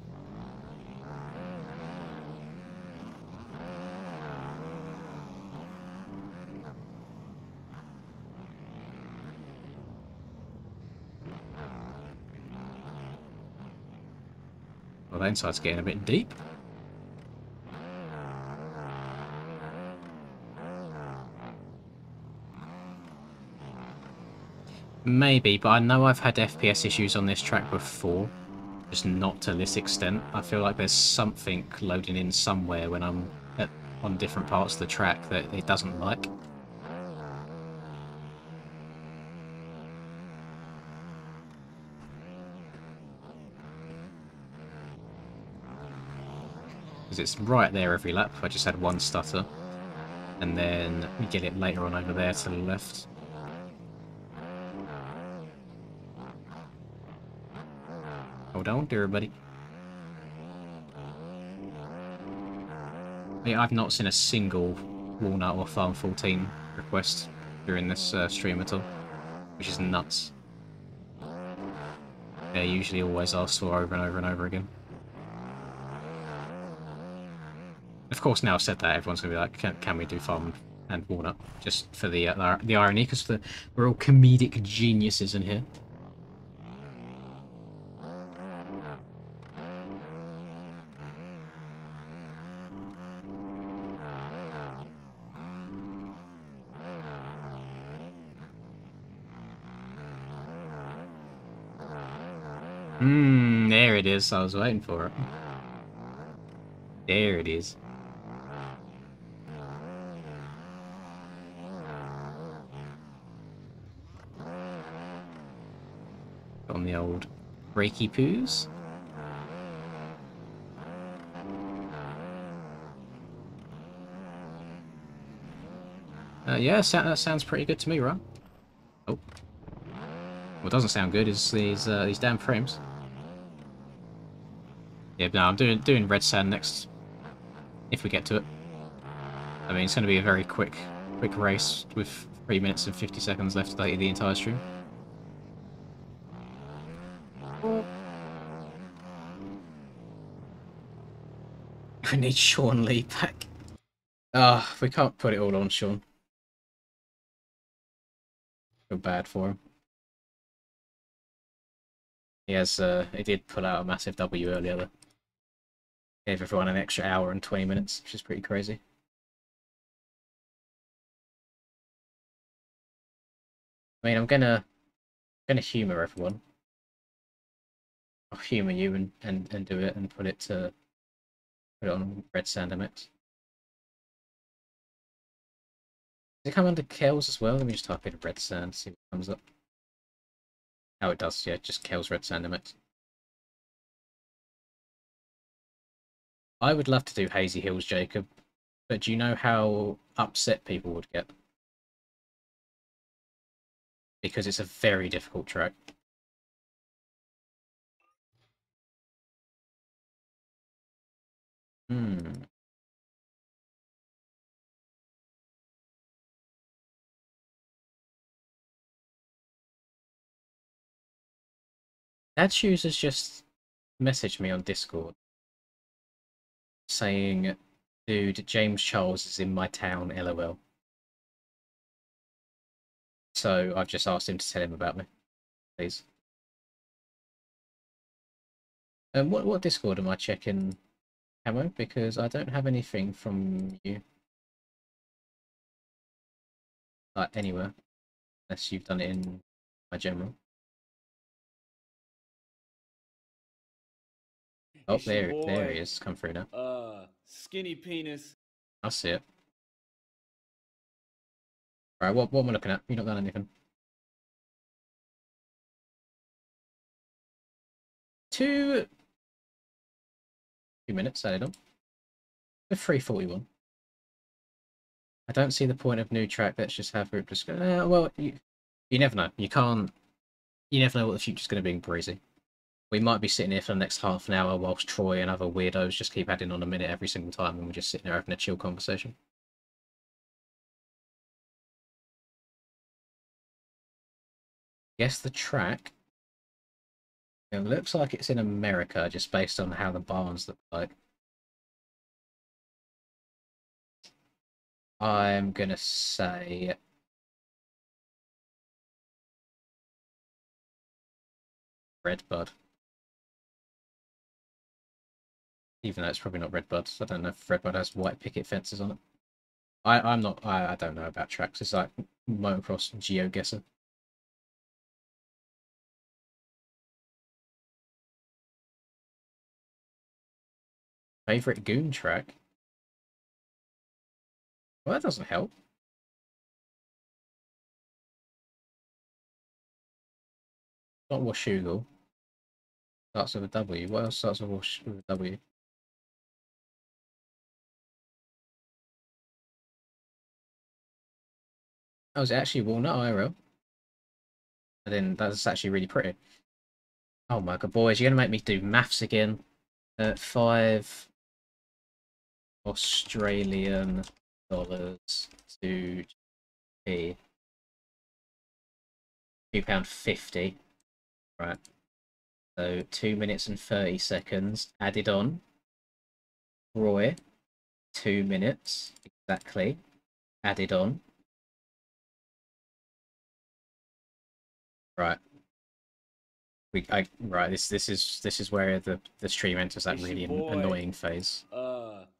Well, that inside's getting a bit deep. Maybe, but I know I've had FPS issues on this track before. Just not to this extent. I feel like there's something loading in somewhere when I'm on different parts of the track that it doesn't like. Because it's right there every lap. I just had one stutter. And then we get it later on over there to the left. Hold on, dear buddy. Yeah, I've not seen a single Walnut or Farm 14 request during this stream at all, which is nuts. They're usually always asked for over and over and over again. Of course, now I've said that, everyone's going to be like, can we do Farm and Walnut? Just for the irony, because we're all comedic geniuses in here. There it is. I was waiting for it. There it is. On the old breaky poos. Yeah, that sounds pretty good to me, right? Oh. What doesn't sound good is these damn frames. Yeah, no, I'm doing red sand next, if we get to it. I mean, it's going to be a very quick race with 3 minutes and 50 seconds left to the entire stream. We need Sean Lee back. We can't put it all on Sean. Feel bad for him. He did pull out a massive W earlier though. Gave everyone an extra hour and 20 minutes, which is pretty crazy. I mean, I'm gonna humour everyone. I'll humour you and do it and put it on Red Sand MX. Does it come under Kells as well? Let me just type in Red Sand, see what comes up. Oh, it does, yeah, just Kells Red Sand MX. I would love to do Hazy Hills, Jacob, but do you know how upset people would get? Because it's a very difficult track. Dad Shoes has just messaged me on Discord saying, dude, James Charles is in my town, lol. So I've just asked him to tell him about me, please. What Discord am I checking, Camo? Because I don't have anything from you. Like, anywhere. Unless you've done it in my general. Oh, It's your there he boy, is. Come through now. Skinny Penis. I see it. Alright, what am I looking at? You've not done anything. 2 minutes added on. The 3:41. I don't see the point of new track. Let's just have group discussion. Well, you never know. You never know what the future's going to be in Breezy. We might be sitting here for the next half an hour whilst Troy and other weirdos just keep adding on a minute every single time and we're just sitting there having a chill conversation. Guess the track. It looks like it's in America just based on how the barns look like. I'm going to say Redbud. Even though it's probably not Redbud. I don't know if Redbud has white picket fences on it. I don't know about tracks. It's like motocross GeoGuessr. Favorite goon track? Well, that doesn't help. Not Washougal. Starts with a W. What else starts with a W? Oh, is it actually Walnut IRL? And then that's actually really pretty. Oh my god, boys, you're gonna make me do maths again. 5 Australian dollars to P. £2.50. Right. So 2 minutes and 30 seconds added on. Roy, 2 minutes exactly added on. Right. Right. This is where the stream enters that really annoying phase.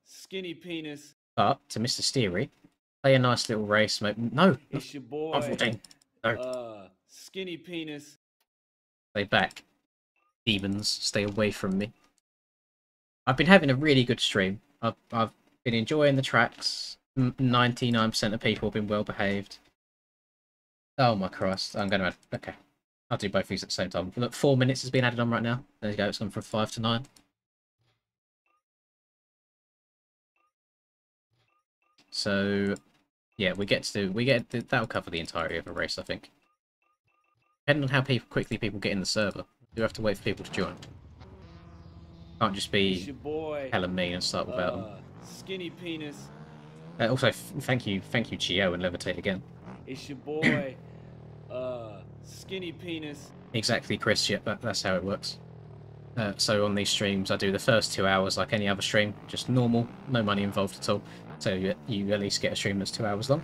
Skinny penis. But to Mr. Steery, play a nice little race. No, It's your boy. no. Skinny penis. Stay back, demons. Stay away from me. I've been having a really good stream. I've been enjoying the tracks. 99% of people have been well behaved. Oh my Christ! I'm gonna okay. I'll do both these at the same time. Look, 4 minutes has been added on right now. There you go. It's gone from 5 to 9. So, yeah, that'll cover the entirety of a race, I think. Depending on how quickly people get in the server, you have to wait for people to join. Can't just be hella mean and start without them. Skinny penis. Also, thank you, Chio, and Levitate again. It's your boy. Skinny penis. Exactly, Chris. Yeah, that's how it works. So on these streams, I do the first 2 hours like any other stream, just normal, no money involved at all. So you at least get a stream that's 2 hours long.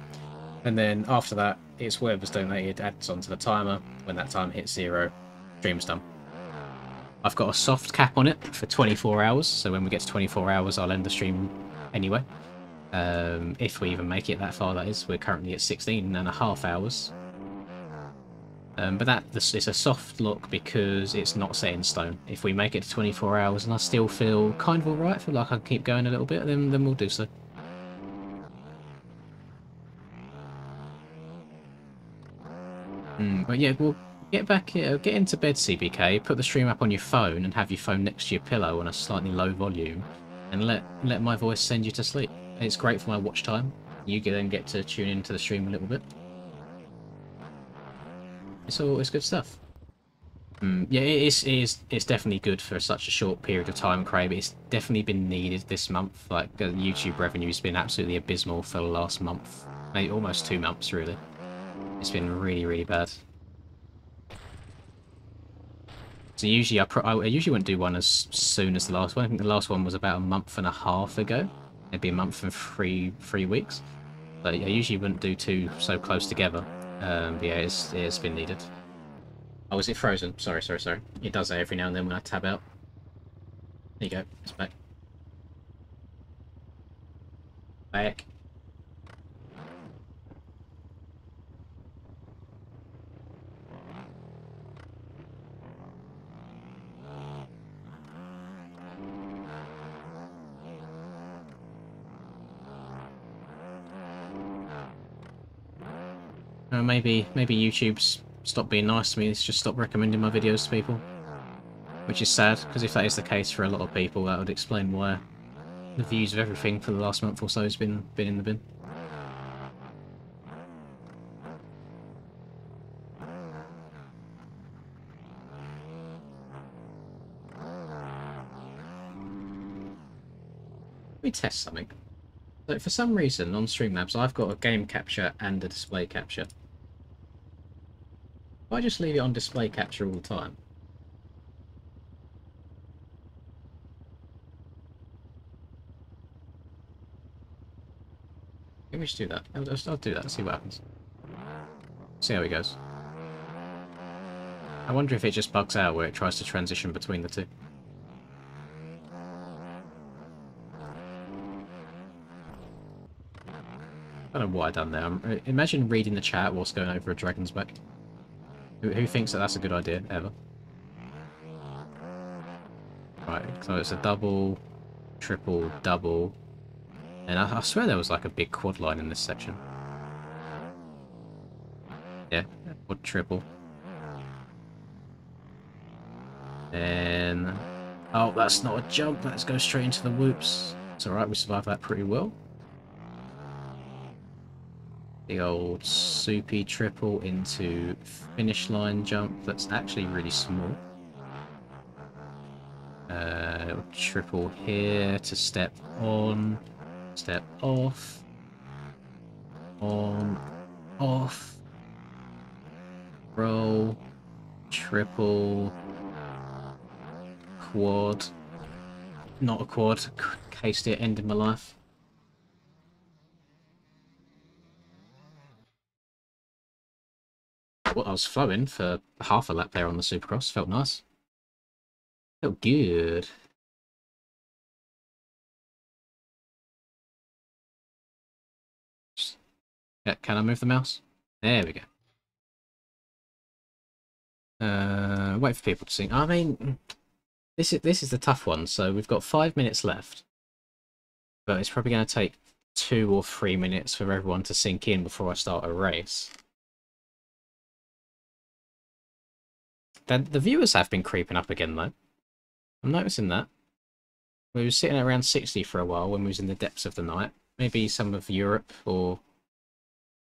And then after that, it's whatever's donated adds onto the timer. When that time hits 0, stream's done. I've got a soft cap on it for 24 hours, so when we get to 24 hours, I'll end the stream anyway. If we even make it that far, that is. We're currently at 16.5 hours. But it's a soft look because it's not set in stone. If we make it to 24 hours and I still feel kind of alright, feel like I can keep going a little bit, then we'll do so. But yeah, we'll get into bed, CBK, put the stream up on your phone and have your phone next to your pillow on a slightly low volume and let my voice send you to sleep. It's great for my watch time. You then get to tune into the stream a little bit. It's good stuff. Yeah, it's definitely good for such a short period of time, Craig. But it's definitely been needed this month. Like the YouTube revenue's been absolutely abysmal for the last month, maybe almost 2 months really. It's been really, really bad. So usually I usually wouldn't do one as soon as the last one. I think the last one was about a month and a half ago. It'd be a month and three weeks. But I usually wouldn't do 2 so close together. But yeah, it's been needed. Oh, is it frozen? Sorry. It does that every now and then when I tab out. There you go. It's back. Back. Maybe YouTube's stopped being nice to me. It's just stopped recommending my videos to people, which is sad because if that is the case for a lot of people, that would explain why the views of everything for the last month or so has been in the bin. Let me test something. So for some reason on Streamlabs I've got a game capture and a display capture. If I just leave it on display capture all the time. Let me just do that. I'll do that, see what happens. See how it goes. I wonder if it just bugs out where it tries to transition between the two. I don't know what I done there. Imagine reading the chat whilst going over a dragon's back. Who thinks that that's a good idea, ever? Right, so it's a double, triple, double. And I swear there was like a big quad line in this section. Yeah, quad, triple. Then... Oh, that's not a jump. Let's go straight into the whoops. It's alright, we survived that pretty well. The old soupy triple into finish line jump. That's actually really small. Triple here to step on, step off, on, off, roll, triple, quad, not a quad, cased it, ended my life. Well, I was flowing for half a lap there on the Supercross, felt nice. Felt good. Yeah, can I move the mouse? There we go. Wait for people to sing. I mean, this is the tough one. So we've got 5 minutes left, but it's probably going to take 2 or 3 minutes for everyone to sink in before I start a race. The viewers have been creeping up again, though. I'm noticing that. We were sitting at around 60 for a while when we was in the depths of the night. Maybe some of Europe or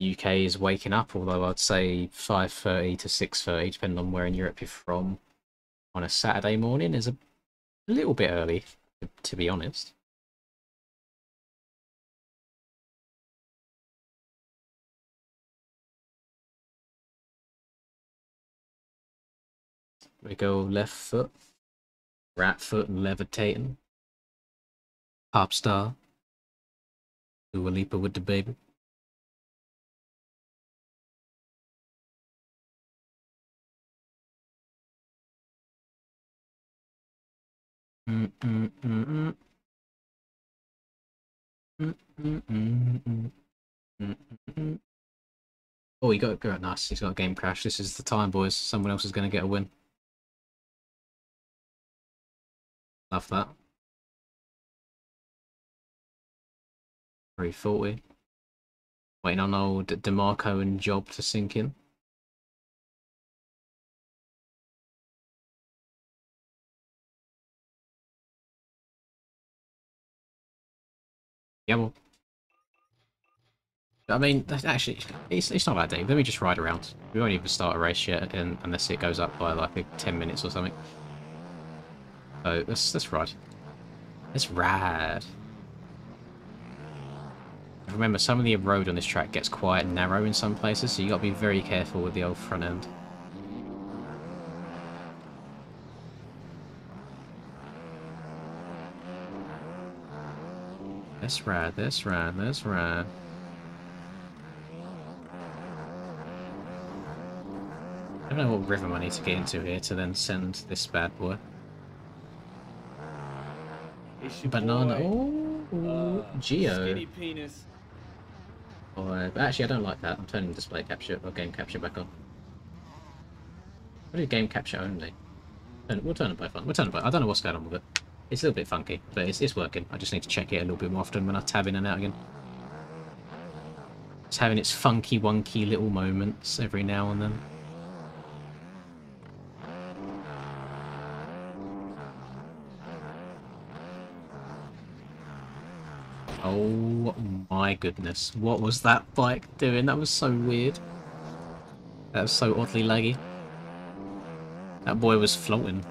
UK is waking up, although I'd say 5:30 to 6:30, depending on where in Europe you're from, on a Saturday morning is a little bit early, to be honest. We go left foot, right foot, and levitating. Pop star. Dua Lipa with the baby. Oh, he got nice. He's got a game crash. This is the time, boys. Someone else is going to get a win. Love that. 340. Waiting on old DeMarco and Job to sink in. Yeah, well. I mean, actually, it's not that deep. Let me just ride around. We won't even start a race yet, unless it goes up by like 10 minutes or something. So let's ride. Let's ride. Remember, some of the road on this track gets quite narrow in some places, so you got to be very careful with the old front end. Let's ride. Let's ride. Let's ride. I don't know what rhythm I need to get into here to then send this bad boy. Banana. Oh, Geo. Skinny penis. But actually, I don't like that. I'm turning display capture or game capture back on. What is game capture only? We'll turn it both on. We'll turn it both. I don't know what's going on with it. It's a little bit funky, but it's working. I just need to check it a little bit more often when I tab in and out again. It's having its funky, wonky little moments every now and then. Oh my goodness. What was that bike doing? That was so weird. That was so oddly laggy. That boy was floating.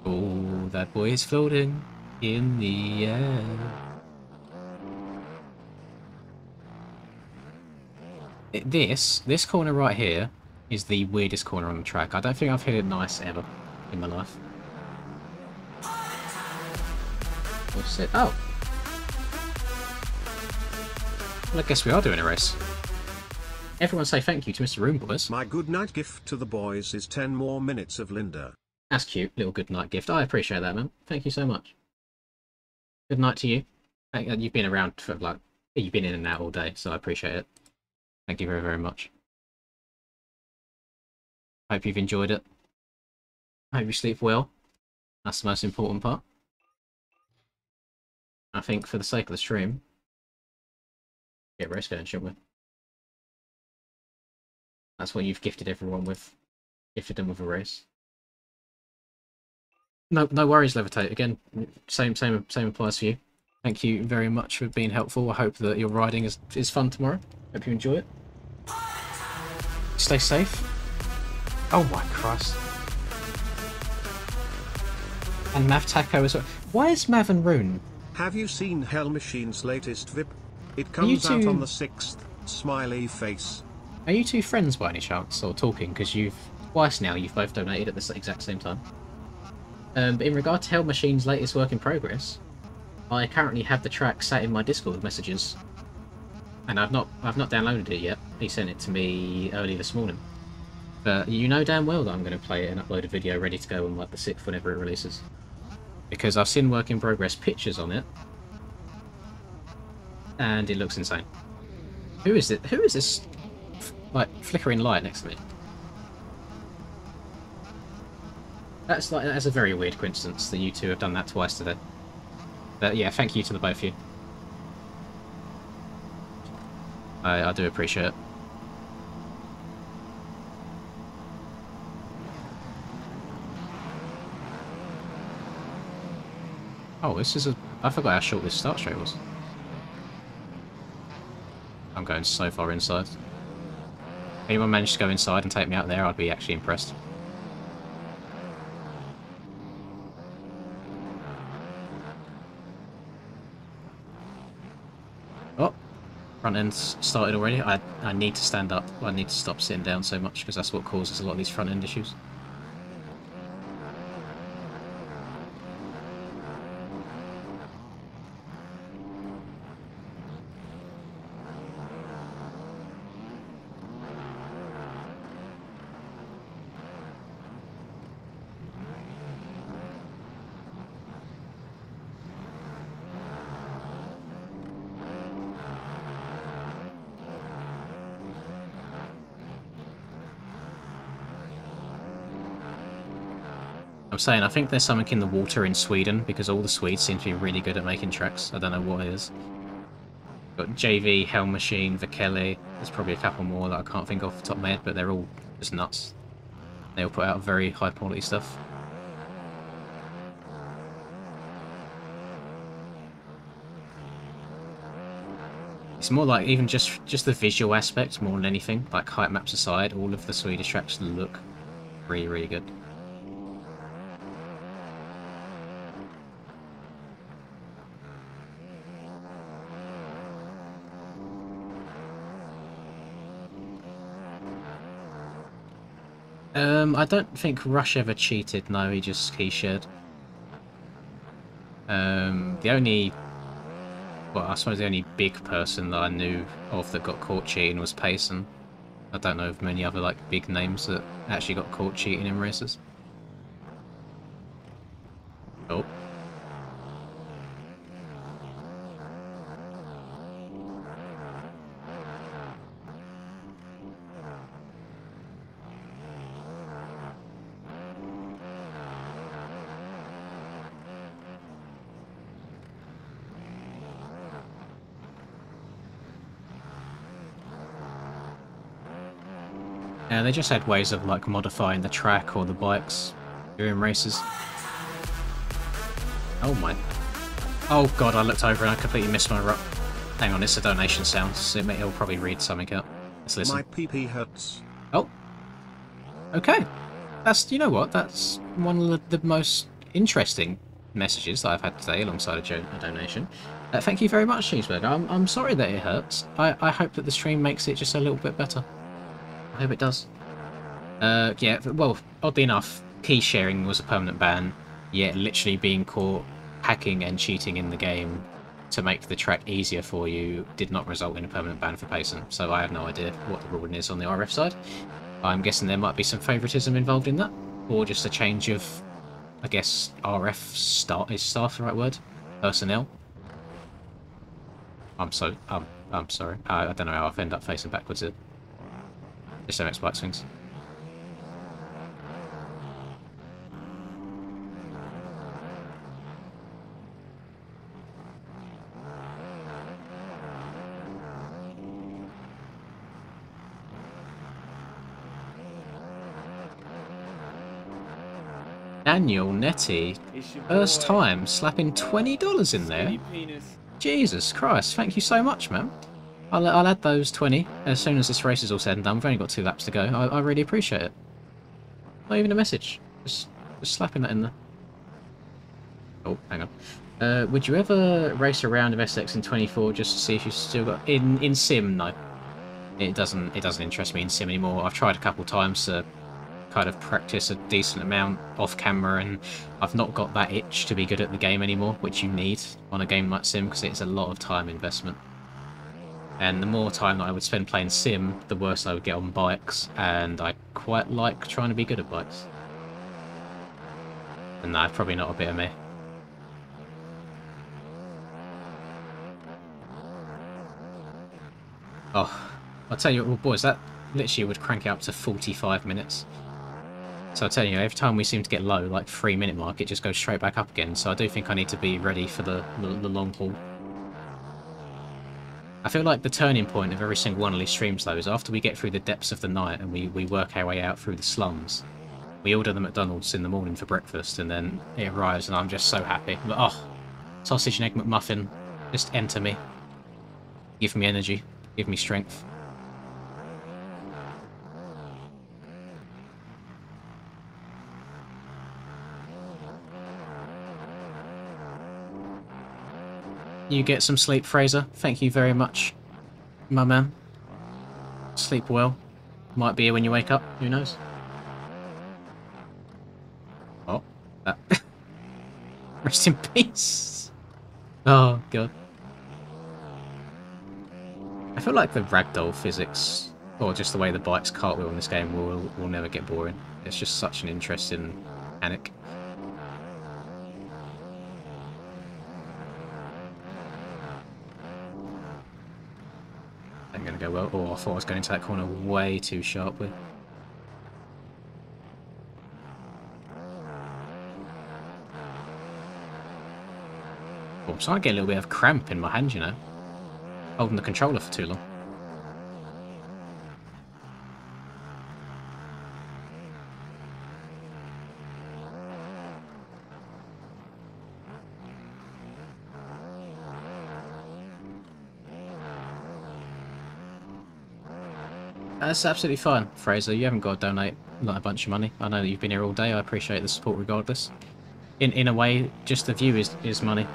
Oh, that boy is floating in the air. This corner right here is the weirdest corner on the track. I don't think I've hit it nice ever in my life. What's it? Oh! Well, I guess we are doing a race. Everyone say thank you to Mr. Room Boys. My good night gift to the boys is 10 more minutes of Linda. That's cute. Little good night gift. I appreciate that, man. Thank you so much. Good night to you. You've been around for like you've been in and out all day, so I appreciate it. Thank you very, very much. Hope you've enjoyed it. Hope you sleep well. That's the most important part. I think for the sake of the stream, get race going, shouldn't we? That's what you've gifted everyone with. Gifted them with a race. No worries, Levitate. Again, same applies for you. Thank you very much for being helpful. I hope that your riding is fun tomorrow. Hope you enjoy it. Stay safe. Oh my Christ. And Mav Taco as well. Why is Mav and Rune? Have you seen Hell Machine's latest VIP? It comes out on the 6th. Smiley face. Are you two friends by any chance, or talking? Because you've twice now you've both donated at the exact same time. But in regard to Hell Machine's latest work in progress, I currently have the track sat in my Discord messages, and I've not downloaded it yet. He sent it to me early this morning. But you know damn well that I'm going to play it and upload a video ready to go on like the 6th whenever it releases, because I've seen work in progress pictures on it, and it looks insane. Who is it? Who is this? Like flickering light next to me. That's a very weird coincidence that you two have done that twice today. But yeah, thank you to the both of you. I do appreciate it. Oh, this is I forgot how short this start straight was. I'm going so far inside. If anyone managed to go inside and take me out there, I'd be actually impressed. Oh, front end's started already. I need to stand up. I need to stop sitting down so much, because that's what causes a lot of these front end issues. I'm saying, I think there's something in the water in Sweden, because all the Swedes seem to be really good at making tracks. I don't know what it is. Got JV, Hell Machine, Vikele. There's probably a couple more that I can't think of off the top of my head, but they're all just nuts. They all put out very high quality stuff. It's more like even just the visual aspect more than anything. Like height maps aside, all of the Swedish tracks look really, really good. I don't think Rush ever cheated. No, he just shared. The only, well, I suppose the only big person that I knew of that got caught cheating was Payson. I don't know of many other like big names that actually got caught cheating in races. Oh. Yeah, they just had ways of like modifying the track or the bikes during races. Oh my. Oh god, I looked over and I completely missed my rock. Hang on, it's a donation sound, so it'll probably read something out. Let's listen. My PP hurts. Oh. Okay. That's, you know what, that's one of the most interesting messages that I've had today alongside a donation. Thank you very much, Cheeseburger. I'm sorry that it hurts. I hope that the stream makes it just a little bit better. I hope it does. Yeah, well, oddly enough, key sharing was a permanent ban, yet literally being caught hacking and cheating in the game to make the track easier for you did not result in a permanent ban for Payson, so I have no idea what the ruling is on the RF side. I'm guessing there might be some favouritism involved in that, or just a change of, I guess, RF staff, is staff the right word? Personnel? I'm sorry. I don't know how I've ended up facing backwards here. This MX bike swings. Daniel Netty, It's your first boy, time slapping $20 in there. Skinny Penis. Jesus Christ, thank you so much, man. I'll add those 20 as soon as this race is all said and done. We've only got 2 laps to go. I really appreciate it. Not even a message. Just slapping that in there. Oh, hang on. Would you ever race a round of SX in 24 just to see if you've still got... In Sim, no. It doesn't interest me in Sim anymore. I've tried a couple times to kind of practice a decent amount off camera, and I've not got that itch to be good at the game anymore, which you need on a game like Sim because it's a lot of time investment. And the more time that I would spend playing Sim, the worse I would get on bikes, and I quite like trying to be good at bikes. And that's probably not a bit of me. Oh, I'll tell you, well, boys, that literally would crank it up to 45 minutes. So I'll tell you, every time we seem to get low, like 3-minute mark, it just goes straight back up again. So I do think I need to be ready for the long haul. I feel like the turning point of every single one of these streams, though, is after we get through the depths of the night and we work our way out through the slums. We order the McDonald's in the morning for breakfast, and then it arrives, and I'm just so happy. But, oh, sausage and egg McMuffin, just enter me. Give me energy. Give me strength. You get some sleep, Fraser. Thank you very much, my man. Sleep well. Might be here when you wake up. Who knows? Oh, that. Rest in peace. Oh, God. I feel like the ragdoll physics, or just the way the bikes cartwheel in this game, will never get boring. It's just such an interesting mechanic. I'm going to go well. Oh, I thought I was going into that corner way too sharply. Oh, I'm starting to get a little bit of cramp in my hand, you know. Holding the controller for too long. That's absolutely fine, Fraser. You haven't got to donate like a bunch of money. I know that you've been here all day. I appreciate the support regardless. In a way, just the view is money.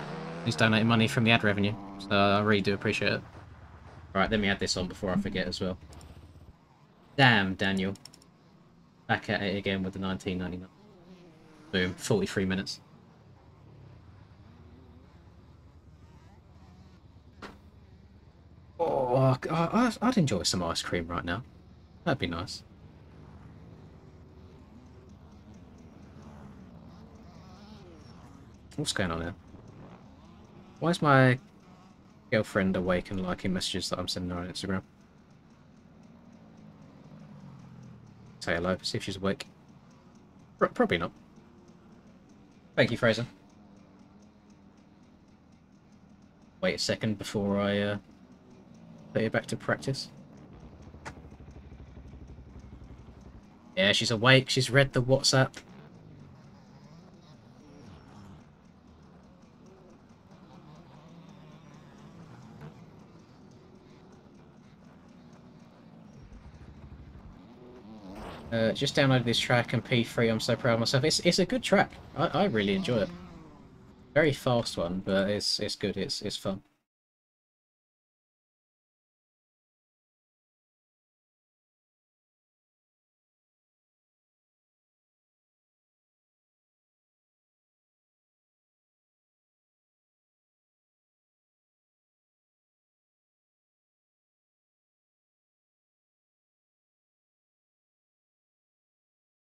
He's donating money from the ad revenue. So I really do appreciate it. Alright, let me add this on before I forget as well. Damn, Daniel. Back at it again with the 1999. Boom, 43 minutes. Oh, I'd enjoy some ice cream right now. That'd be nice. What's going on here? Why is my girlfriend awake and liking messages that I'm sending her on Instagram? Say hello, see if she's awake. Probably not. Thank you, Fraser. Wait a second before I put it back to practice. Yeah, she's awake. She's read the WhatsApp. Just downloaded this track and P3. I'm so proud of myself. It's a good track. I really enjoy it. Very fast one, but it's good. It's fun.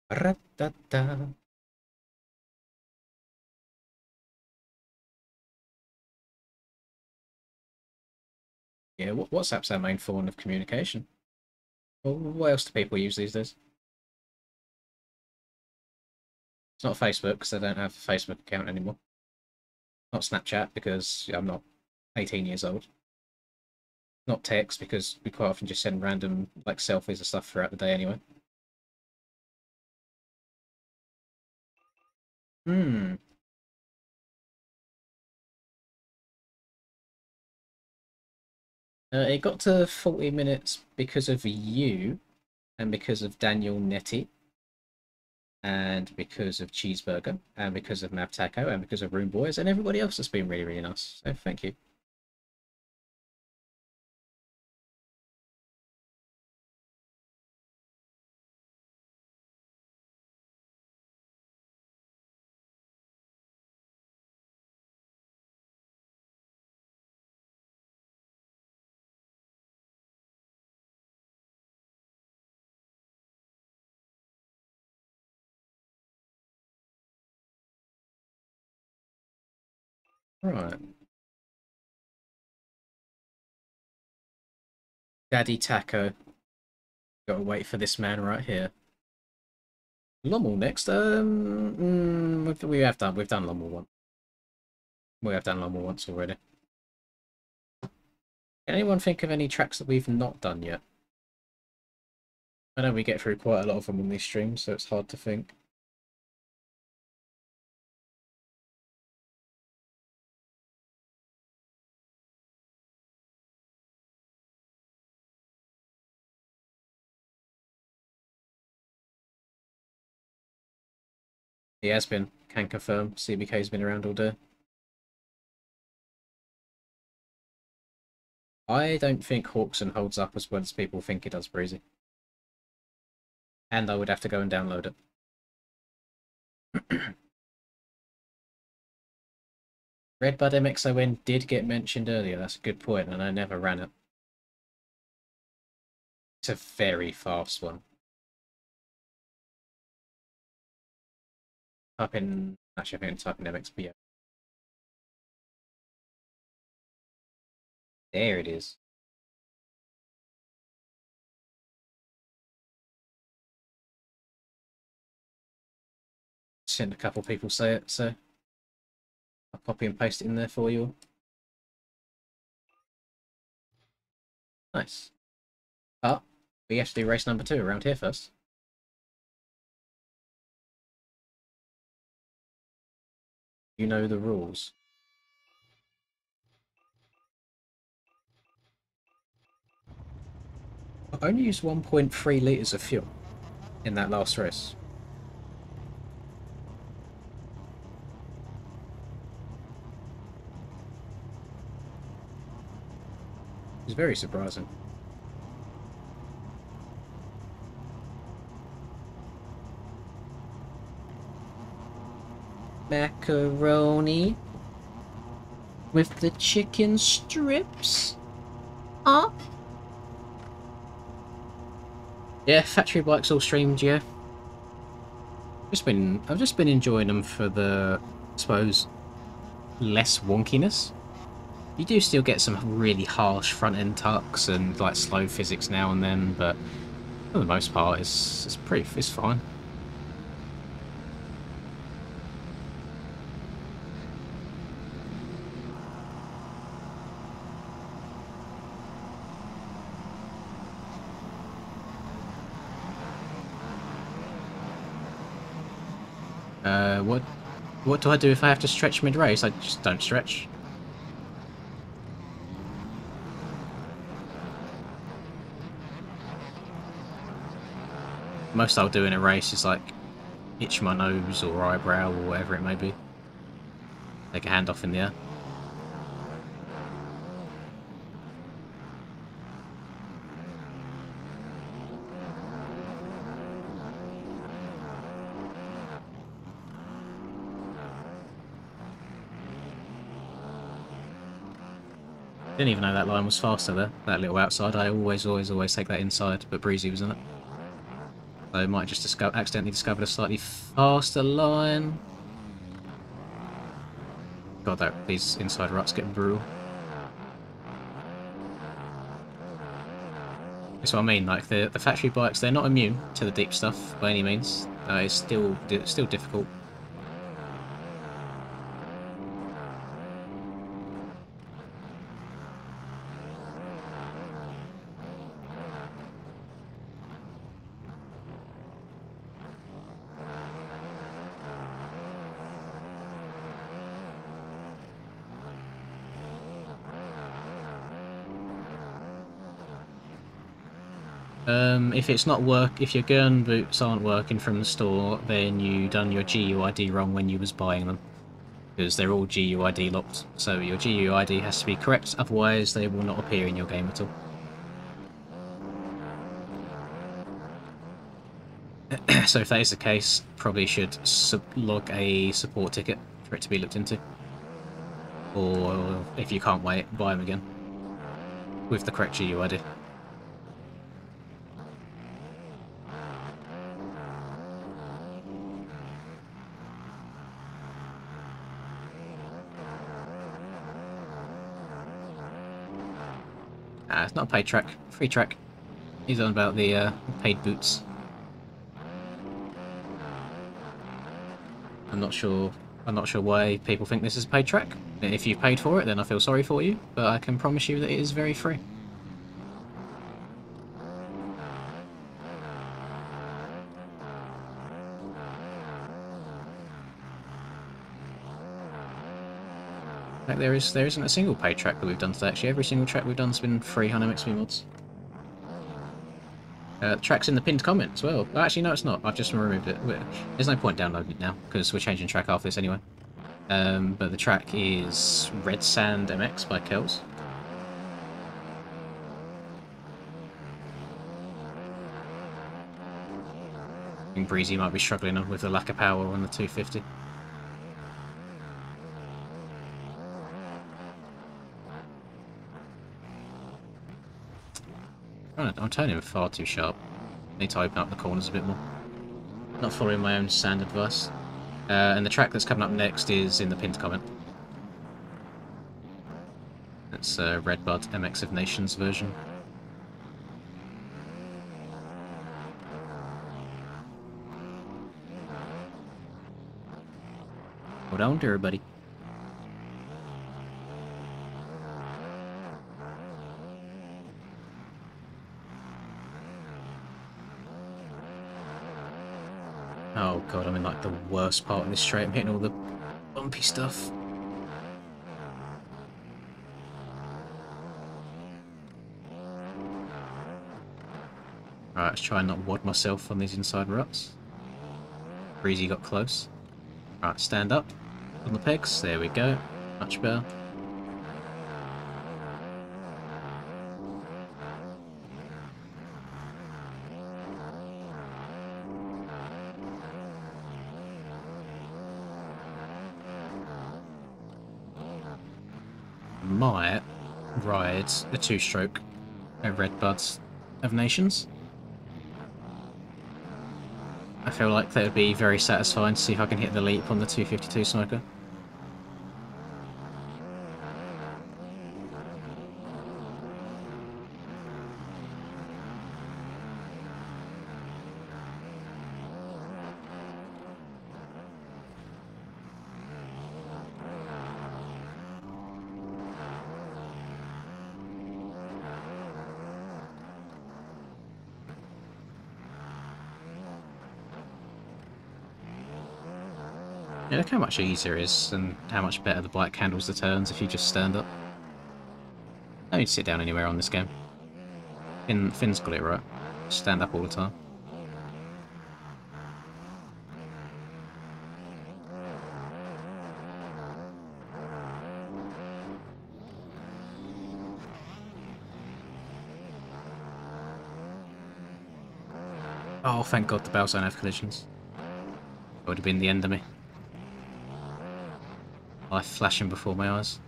Ra-da-da. Yeah, WhatsApp's our main form of communication. Well, what else do people use these days? It's not Facebook because I don't have a Facebook account anymore. Not Snapchat because I'm not 18 years old. Not text because we quite often just send random like selfies and stuff throughout the day anyway. Hmm. It got to 40 minutes because of you, and because of Daniel Netty, and because of Cheeseburger, and because of Mab Taco, and because of Room Boys, and everybody else has been really, really nice. So thank you. Right. Daddy Taco. Gotta wait for this man right here. Lommel next. We've done Lommel once. We have done Lommel once already. Can anyone think of any tracks that we've not done yet? I know we get through quite a lot of them on these streams, so it's hard to think. He has been. Can confirm. CBK's been around all day. I don't think Hawkson holds up as well as people think it does, Breezy. And I would have to go and download it. Redbud MXON did get mentioned earlier, that's a good point, and I never ran it. It's a very fast one. Type in... Actually, I think I'm typing MXB. There it is. Seen a couple people say it, so I'll copy and paste it in there for you. Nice. But we have to do race number 2 around here first. You know the rules. I only used 1.3 litres of fuel in that last race. It's very surprising. Macaroni with the chicken strips. Huh? Yeah, factory bikes all streamed, yeah. I've just been enjoying them for the, I suppose, less wonkiness. You do still get some really harsh front end tucks and like slow physics now and then, but for the most part, it's fine. What do I do if I have to stretch mid-race? I just don't stretch. Most I'll do in a race is like itch my nose or eyebrow or whatever it may be. Take a hand off in the air. Didn't even know that line was faster there, that little outside. I always take that inside, but Breezy was in it. So I might just accidentally discovered a slightly faster line. God, these inside ruts get brutal. That's what I mean. Like the factory bikes, they're not immune to the deep stuff by any means. It's still difficult. If it's not if your Gurn boots aren't working from the store, then you done your GUID wrong when you was buying them. Because they're all GUID locked, so your GUID has to be correct, otherwise they will not appear in your game at all. So if that is the case, probably should log a support ticket for it to be looked into. Or if you can't wait, buy them again with the correct GUID. It's not a paid track, free track. He's on about the paid boots. I'm not sure why people think this is a paid track. If you've paid for it, then I feel sorry for you, but I can promise you that it is very free. Like there isn't a single paid track that we've done today. Actually, every single track we've done has been free on MXV mods. The track's in the pinned comment as well. Actually, no, it's not. I've just removed it. There's no point downloading it now because we're changing track after this anyway. But the track is Red Sand MX by Kells. I think Breezy might be struggling with the lack of power on the 250. I'm turning far too sharp. Need to open up the corners a bit more. Not following my own sand advice. And the track that's coming up next is in the pinned comment. It's Redbud MX of Nations version. Hold on to everybody. Oh god, I'm in like the worst part of this straight. I'm hitting all the bumpy stuff. Alright, let's try and not wad myself on these inside ruts. Breezy got close. Alright, stand up on the pegs. There we go. Much better. Might ride a two-stroke at Redbuds of Nations. I feel like that would be very satisfying to see if I can hit the leap on the 252 smoker. Yeah, look how much easier it is and how much better the bike handles the turns if you just stand up. Don't need to sit down anywhere on this game. Finn's got it right. Stand up all the time. Oh, thank God the bells don't have collisions. That would have been the end of me. Life flashing before my eyes.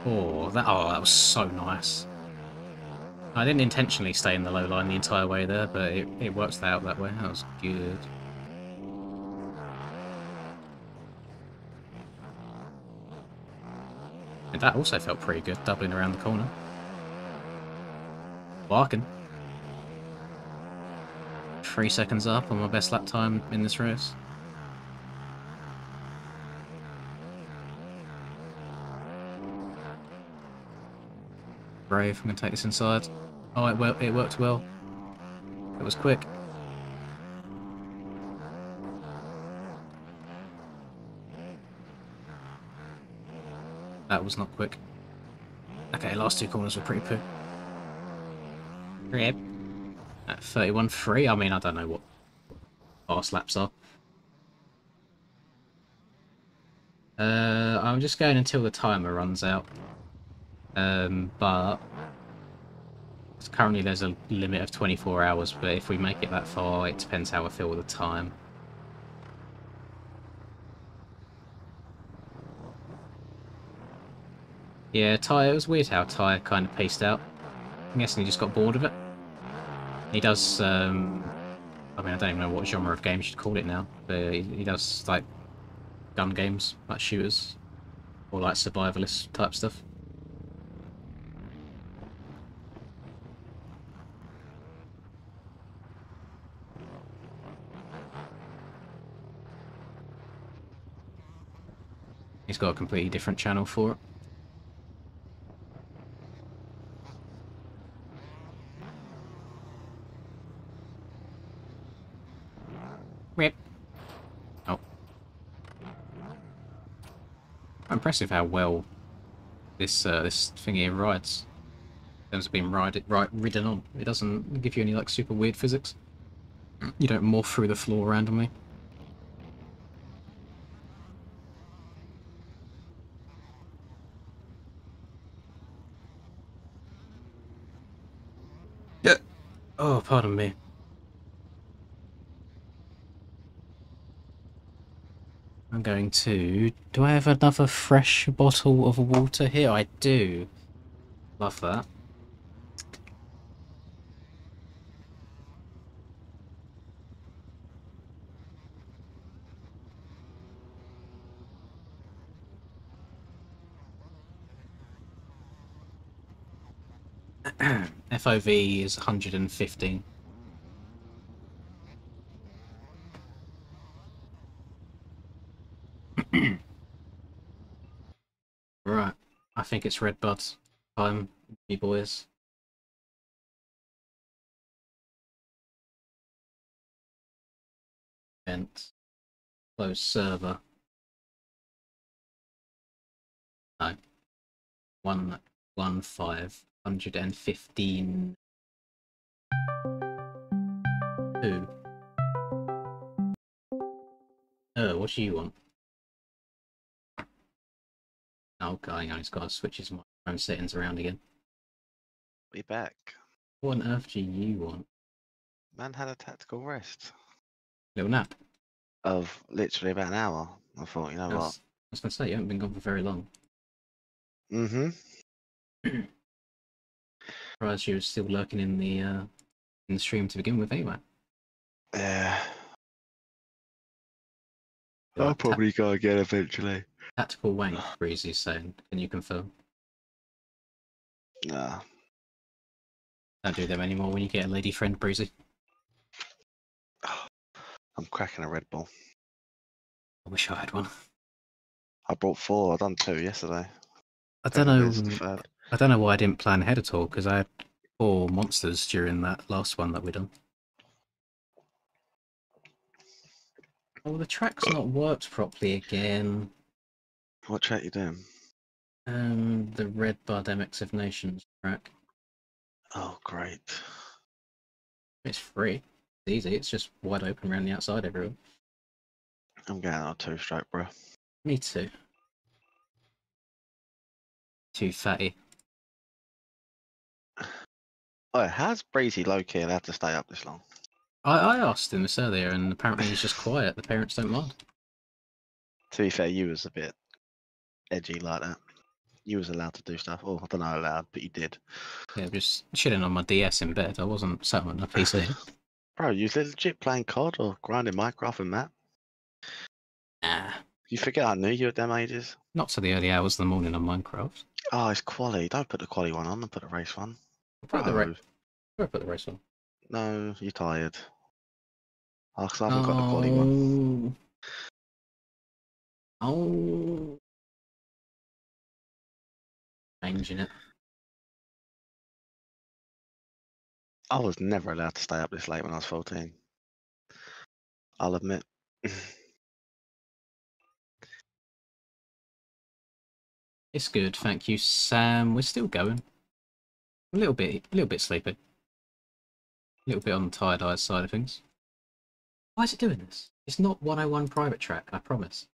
Oh, that was so nice. I didn't intentionally stay in the low line the entire way there, but it worked out that way. That was good. And that also felt pretty good, doubling around the corner. Barking. 3 seconds up on my best lap time in this race. Brave, I'm going to take this inside. Oh, it worked well. It was quick. That was not quick. Okay, last 2 corners were pretty quick. Yep. At 31.3, I mean, I don't know what fast laps are. I'm just going until the timer runs out. But currently there's a limit of 24 hours, but if we make it that far, it depends how I feel with the time. Yeah, Ty, it was weird how Ty kind of paced out. I'm guessing he just got bored of it. He does, I mean, I don't even know what genre of game you should call it now, but he does, like, gun games, like shooters, or like survivalist type stuff. He's got a completely different channel for it. Rip. Oh. Impressive how well this thing here rides. In terms of being ridden on. It doesn't give you any like super weird physics. You don't morph through the floor randomly. Yeah. Oh, pardon me. I'm going to... Do I have another fresh bottle of water here? I do. Love that. FOV is 115. Right. I think it's red buds time, you boys. Event. Close server. No. 115. Who? What do you want? Oh, God, he's got to switch his microphone settings around again. Be back. What on earth do you want? Man had a tactical rest Little nap. of literally about an hour. I thought, you know what? I was going to say, you haven't been gone for very long. Mm-hmm. Surprised you were still lurking in the stream to begin with, anyway. Yeah. I'll probably go again eventually. Tactical wank, Breezy's saying. Can you confirm? Nah. Don't do them anymore when you get a lady friend, Breezy. I'm cracking a Red Bull. I wish I had one. I brought 4. I done 2 yesterday. I don't know. This is the third. I don't know why I didn't plan ahead at all, because I had 4 monsters during that last one that we done. Oh, the track's not worked properly again. What track you doing? The Red Bud MX of Nations track. Oh, great. It's free. It's easy. It's just wide open around the outside, everyone. I'm getting on 2-stroke, bro. Me too. Too fatty. Oh, how's Breezy low-key allowed to stay up this long? I asked him this earlier, and apparently he's just quiet. The parents don't mind. To be fair, you was a bit edgy like that. You was allowed to do stuff. Oh, I don't know allowed, but you did. Yeah, just chilling on my DS in bed. I wasn't sat on a PC. Bro, you was legit playing COD or grinding Minecraft and that? Nah. You forget I knew you at them ages. Not to the early hours of the morning on Minecraft. Oh, it's quali. Don't put the quali one on and put the race one. Put the Bro. Where put the race on? No, you're tired. Oh, 'cause I haven't got the quali one. Oh. Changing it. I was never allowed to stay up this late when I was 14. I'll admit. It's good, thank you, Sam. We're still going. A little bit sleepy. A little bit on the tired eyes side of things. Why is it doing this? It's not 101 private track, I promise.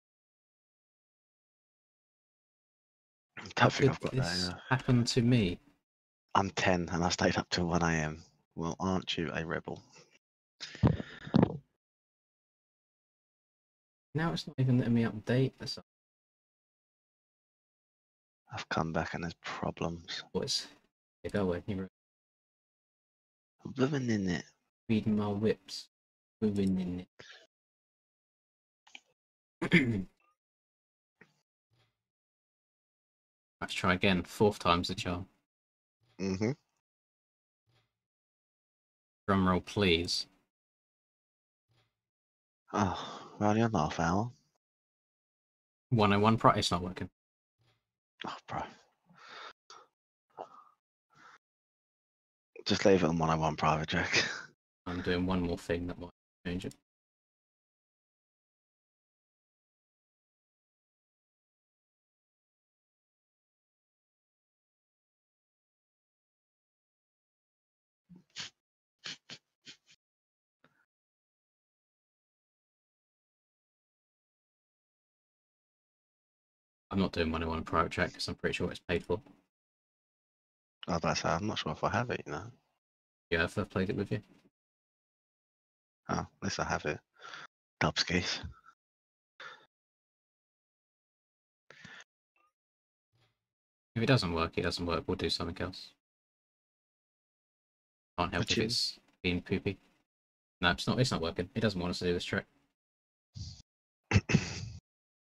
I How don't think could I've got this that. happen to me? I'm 10 and I stayed up till 1 AM. Well, aren't you a rebel? Now it's not even letting me update this. I've come back and there's problems. Boys, yeah, go away. You're Ruining it. reading my whips. Ruining it. Let's try again. 4th time's the charm. Mm-hmm. Drum roll, please. Oh, we're only on half hour. 101 price. It's not working. Oh, bro. Just leave it on 101 private track. I'm doing one more thing that might change it. I'm not doing 101 private track because I'm pretty sure it's paid for. Oh, that's I'm not sure if I have it, you know. Yeah, I've played it with you. Oh, at least I have it. Dubskis. If it doesn't work, it doesn't work. We'll do something else. Can't help But if you- it's being poopy. No, it's not. It's not working. It doesn't want us to do this track.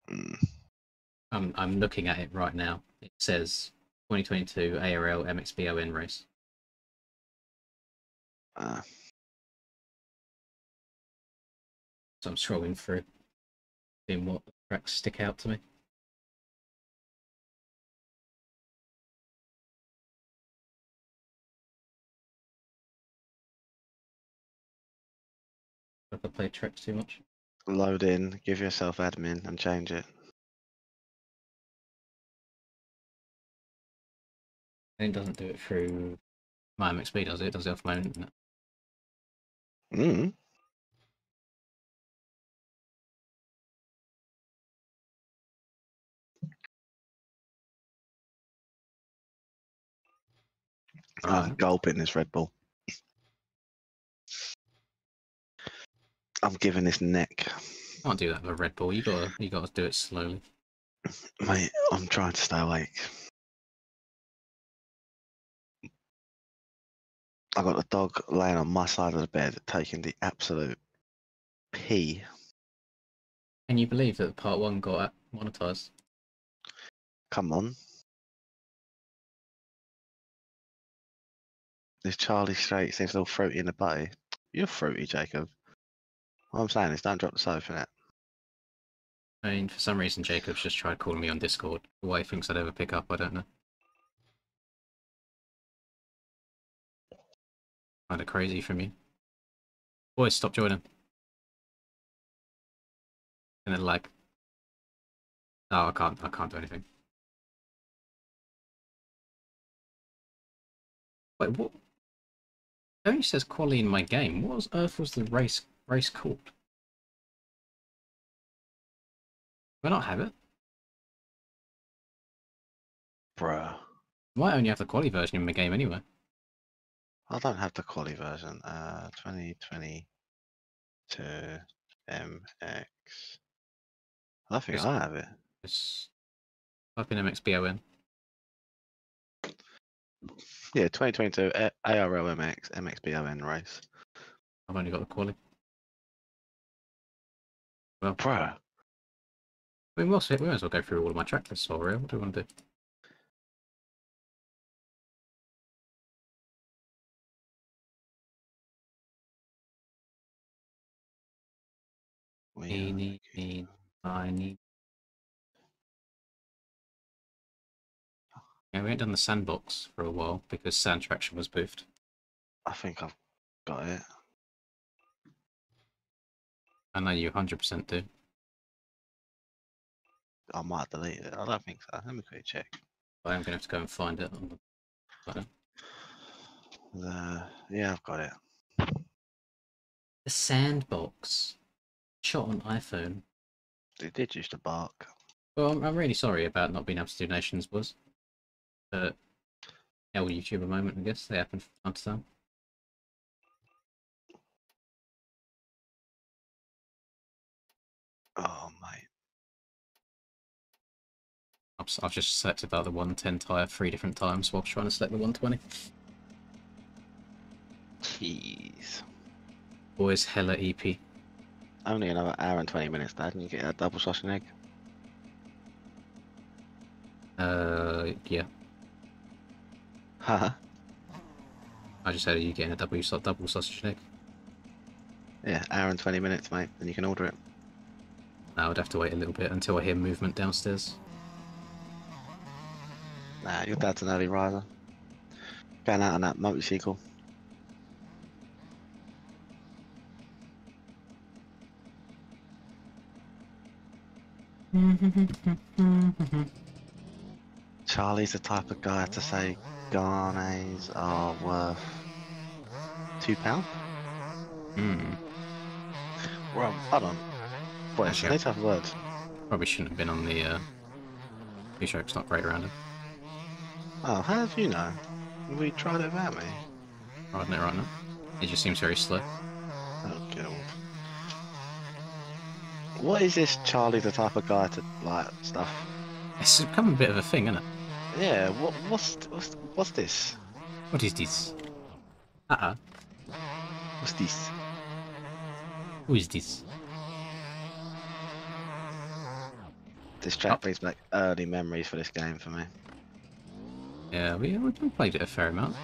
Mm. I'm looking at it right now. It says 2022 ARL MXBON race. So I'm scrolling through, seeing what tracks stick out to me. If I play tracks too much. Load in, give yourself admin and change it. And it doesn't do it through my MXB, does it? It does it off my own internet. Mm. I'm Alright. gulping this Red Bull. I'm giving this neck. Can't do that with a Red Bull. You gotta do it slowly. Mate, I'm trying to stay awake. I got a dog laying on my side of the bed, taking the absolute pee. Can you believe that part 1 got monetized? Come on. This Charlie Straight seems all fruity in the butty. You're fruity, Jacob. What I'm saying is don't drop the sofa net. I mean, for some reason, Jacob's just tried calling me on Discord. Why he thinks I'd ever pick up, I don't know. Kinda crazy from you. Boys, stop joining. And then like, oh, I can't do anything. Wait, what? It only says quality in my game. What on earth was the race called? Do I not have it? Bruh. I might only have the quality version in my game anyway. I don't have the quali version. 2022 MX. I don't think Just- I have it. Just type in MXBON. Yeah, 2022 ARL MX MXBON race. I've only got the quality. Well, Bruh. I mean, we might as well go through all of my track lists while we're here. What do we want to do? Eeny, tiny. Yeah, we haven't done the sandbox for a while because sand traction was boofed. I think I've got it. I know you 100% do. I might delete it. I don't think so. Let me quickly check. I am going to have to go and find it on the button. Yeah, I've got it. The sandbox. Shot on iPhone. It did used to bark. Well, I'm really sorry about not being able to do Nations was. But yeah, well, YouTuber moment, I guess. They happen from time to time. Oh, mate. I've just selected about the 110 tyre 3 different times while trying to select the 120. Jeez. Boys, hella EP. Only another hour and 20 minutes, Dad, and you get a double sausage and egg. Yeah. Haha. I just said, are you getting a double sausage and egg? Yeah, hour and 20 minutes, mate, then you can order it. No, I would have to wait a little bit until I hear movement downstairs. Nah, your dad's an early riser. Going out on that motorcycle. Charlie's the type of guy to say Garnets are worth £2. Hmm. Well, hold on. Boy, Actually, they tough words. probably shouldn't have been on the T-shirt's not great around him. Oh, how do you know? We tried it without me. Riding it right now. It just seems very slow. Oh, God. What is this Charlie the type of guy to like stuff? It's become a bit of a thing, isn't it? Yeah, what's this? What is this? Uh-uh. What's this? Who is this? This track brings back early memories for this game for me. Yeah, we played it a fair amount.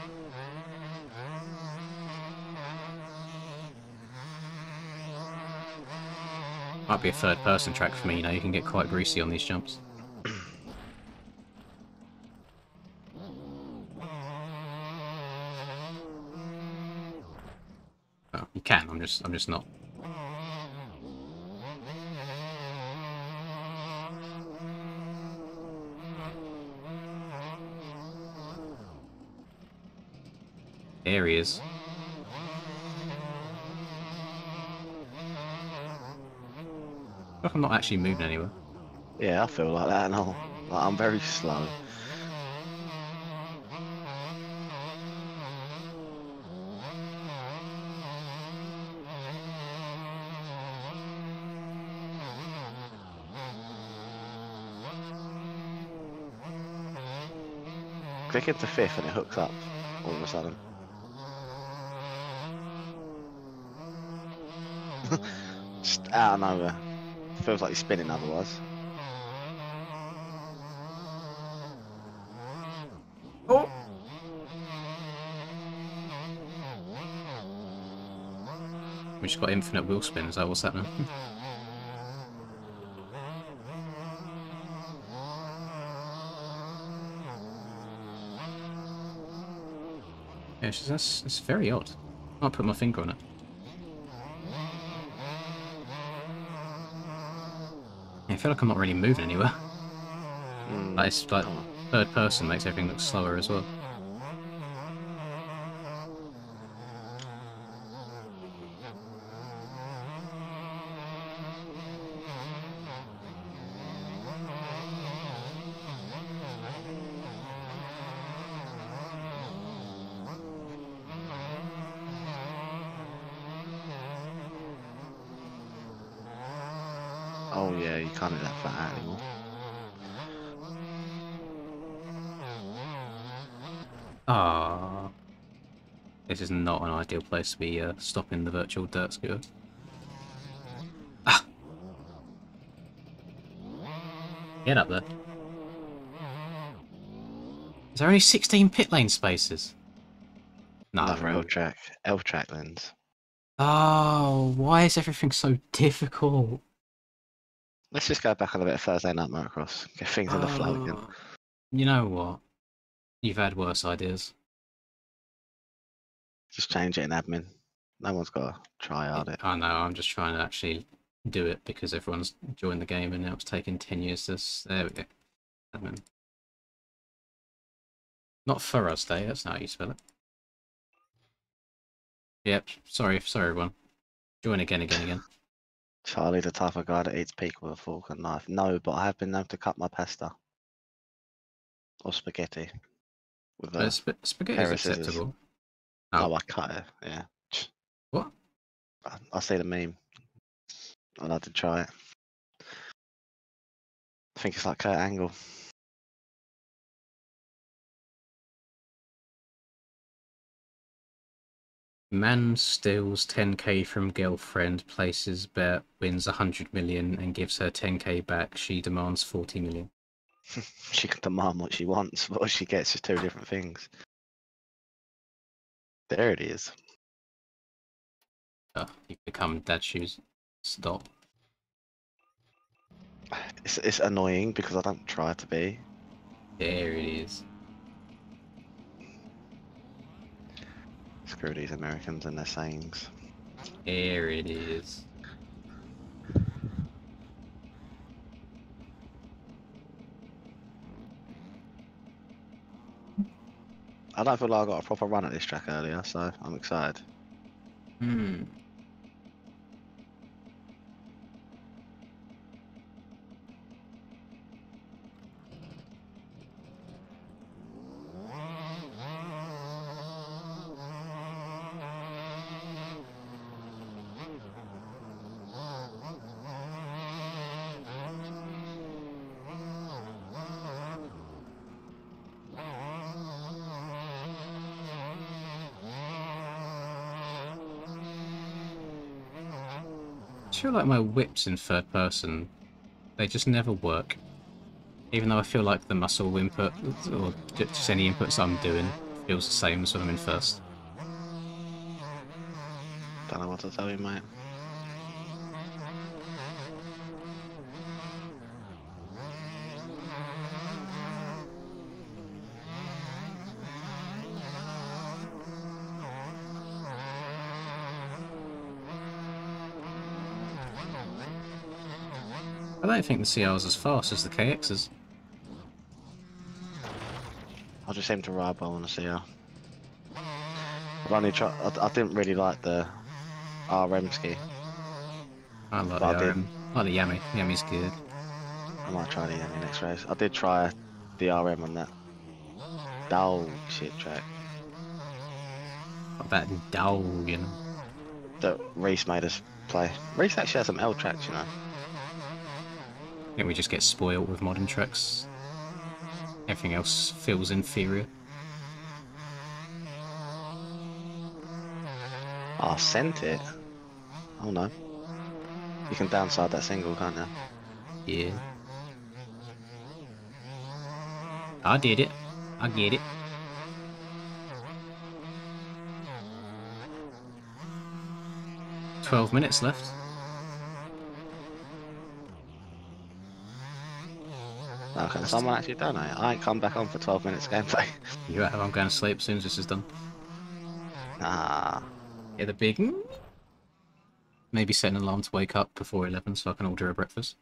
Might be a third-person track for me, you know, you can get quite greasy on these jumps. Oh, you can, I'm just not. There he is. Look, I'm not actually moving anywhere. Yeah, I feel like that and all. Like, I'm very slow. Click into fifth and it hooks up all of a sudden. Just out of nowhere. Feels like you're spinning otherwise. Oh! We just got infinite wheel spin, is that what's happening? Yeah, that's very odd. I'll put my finger on it. Yeah, I feel like I'm not really moving anywhere. Like, it's like third person makes everything look slower as well. Oh yeah, you can't do that flat out anymore. Ah, this is not an ideal place to be stopping the virtual dirt scooter. Ah! Get up there. Is there only 16 pit lane spaces? No. Another L track. L track lens. Oh, why is everything so difficult? Let's just go back on a bit of Thursday night motocross. Get things in the flow again. You know what? You've had worse ideas. Just change it in admin. No one's got to try hard it. I know, I'm just trying to actually do it because everyone's joined the game and now it's taken 10 years to... There we go. Admin. Not Thursday, that's not how you spell it. Yep, sorry everyone. Join again. Charlie, the type of guy that eats pizza with a fork and knife. No, but I have been known to cut my pasta. Or spaghetti. With a Spaghetti pair is of scissors. acceptable. No, I cut it, yeah. What? I see the meme. I'd like to try it. I think it's like Kurt Angle. Man steals 10k from girlfriend, places bet, wins 100 million and gives her 10k back. She demands 40 million. She can demand what she wants, but what she gets is two different things. There it is. You become dad shoes. Stop. It's annoying because I don't try to be. There it is. Screw these Americans and their sayings. There it is. I don't feel like I got a proper run at this track earlier, so I'm excited. I feel like my whips in third person, they just never work. Even though I feel like the muscle input, or just any inputs I'm doing, feels the same as when I'm in first. Don't know what to tell you, mate. I don't think the CR's as fast as the KX's. I just seem to ride well on the CR. I've only tried. I didn't really like the RM ski. I like But the RM. I like the Yami. Yami's good. I might try the Yami next race. I did try the RM on that dog shit track What about dog, you know? that Reese made us play. Reese actually has some L tracks, you know. I think we just get spoiled with modern tracks. Everything else feels inferior. Oh, sent it. Oh no. You can downside that single, can't you? Yeah. I did it. I get it. "12 minutes left." Oh, can someone actually donate? I ain't come back on for 12 minutes gameplay. You have. I'm going to sleep as soon as this is done. Nah. Yeah, the big... Maybe set an alarm to wake up before 11 so I can order a breakfast.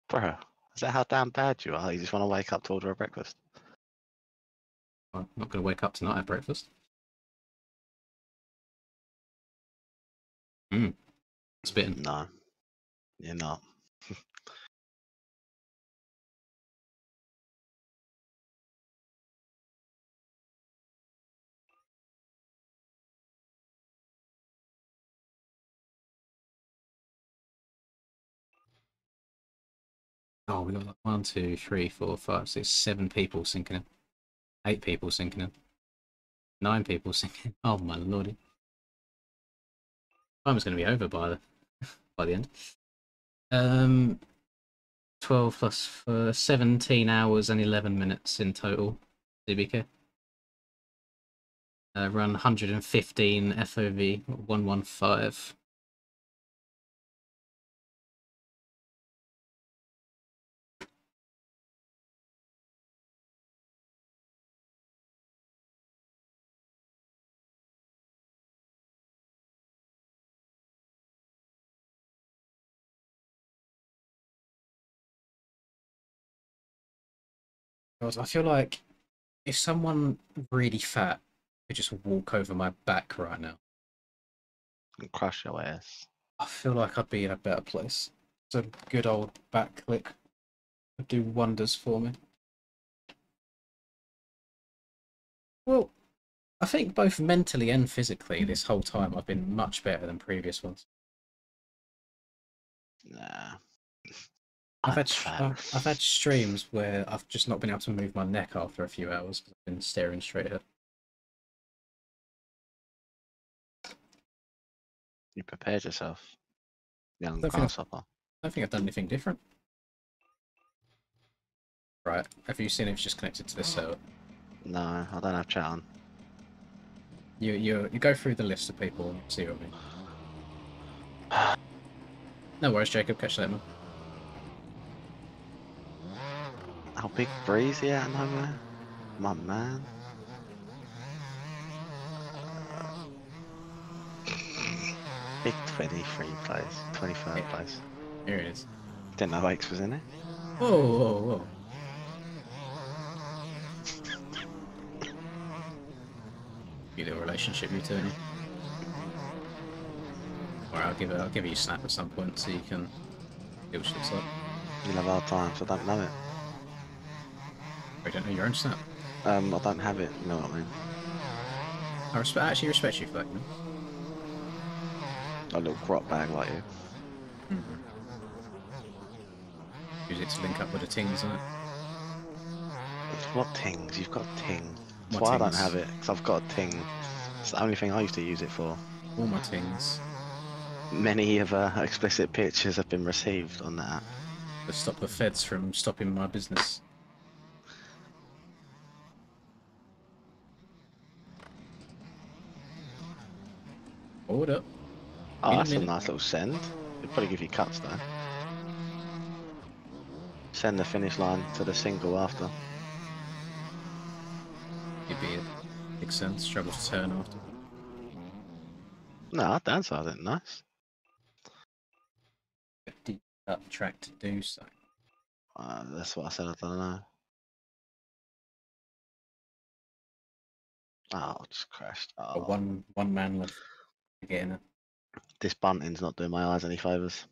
Bro, is that how damn bad you are? You just want to wake up to order a breakfast? I'm not going to wake up tonight at breakfast. Spitting. No. You're not. Oh, we got like 1, 2, 3, 4, 5, 6, 7 people sinking in. 8 people sinking in. 9 people sinking in. Oh my lordy. Time's going to be over by the end. 12 plus for 17 hours and 11 minutes in total. DBK. Run 115 FOV 115. I feel like if someone really fat could just walk over my back right now, And crush your ass. I feel like I'd be in a better place. It's a good old back click would do wonders for me. Well, I think both mentally and physically this whole time I've been much better than previous ones. Nah. I've I'm had fat. I've had streams where I've just not been able to move my neck after a few hours because I've been staring straight ahead. You prepared yourself, young Don't think I've- grasshopper. I don't think I've done anything different. Right, have you seen it's just connected to this server? No, I don't have chat on. You go through the list of people and see what I mean. No worries, Jacob. Catch you later, man. How big breezy out of nowhere? My man. Big 23 place, 23rd place. Here it is. Didn't know X was in it. Whoa, whoa, whoa. Be the relationship you two. Alright, I'll give you a snap at some point so you can see what she looks like. You'll have hard times, I don't know it. You don't know your own snap. I don't have it, you know what I mean? I actually respect you for that, man. A little crop bag like you. Use it to link up with the tings, isn't it? What tings? You've got ting. That's What why I don't tings? have it, because I've got a ting. It's the only thing I used to use it for. All my tings. Many of explicit pictures have been received on that. To stop the feds from stopping my business. Hold up. Oh, In a that's a minute. nice little send. It'll probably give you cuts though. Send the finish line to the single after. It'd be a big sense. Struggle to turn after. No, I downside it. Nice. Deep up track to do so. That's what I said. I don't know. Oh, just crashed. Got Oh, one man left to get in it. this bunting's not doing my eyes any favors.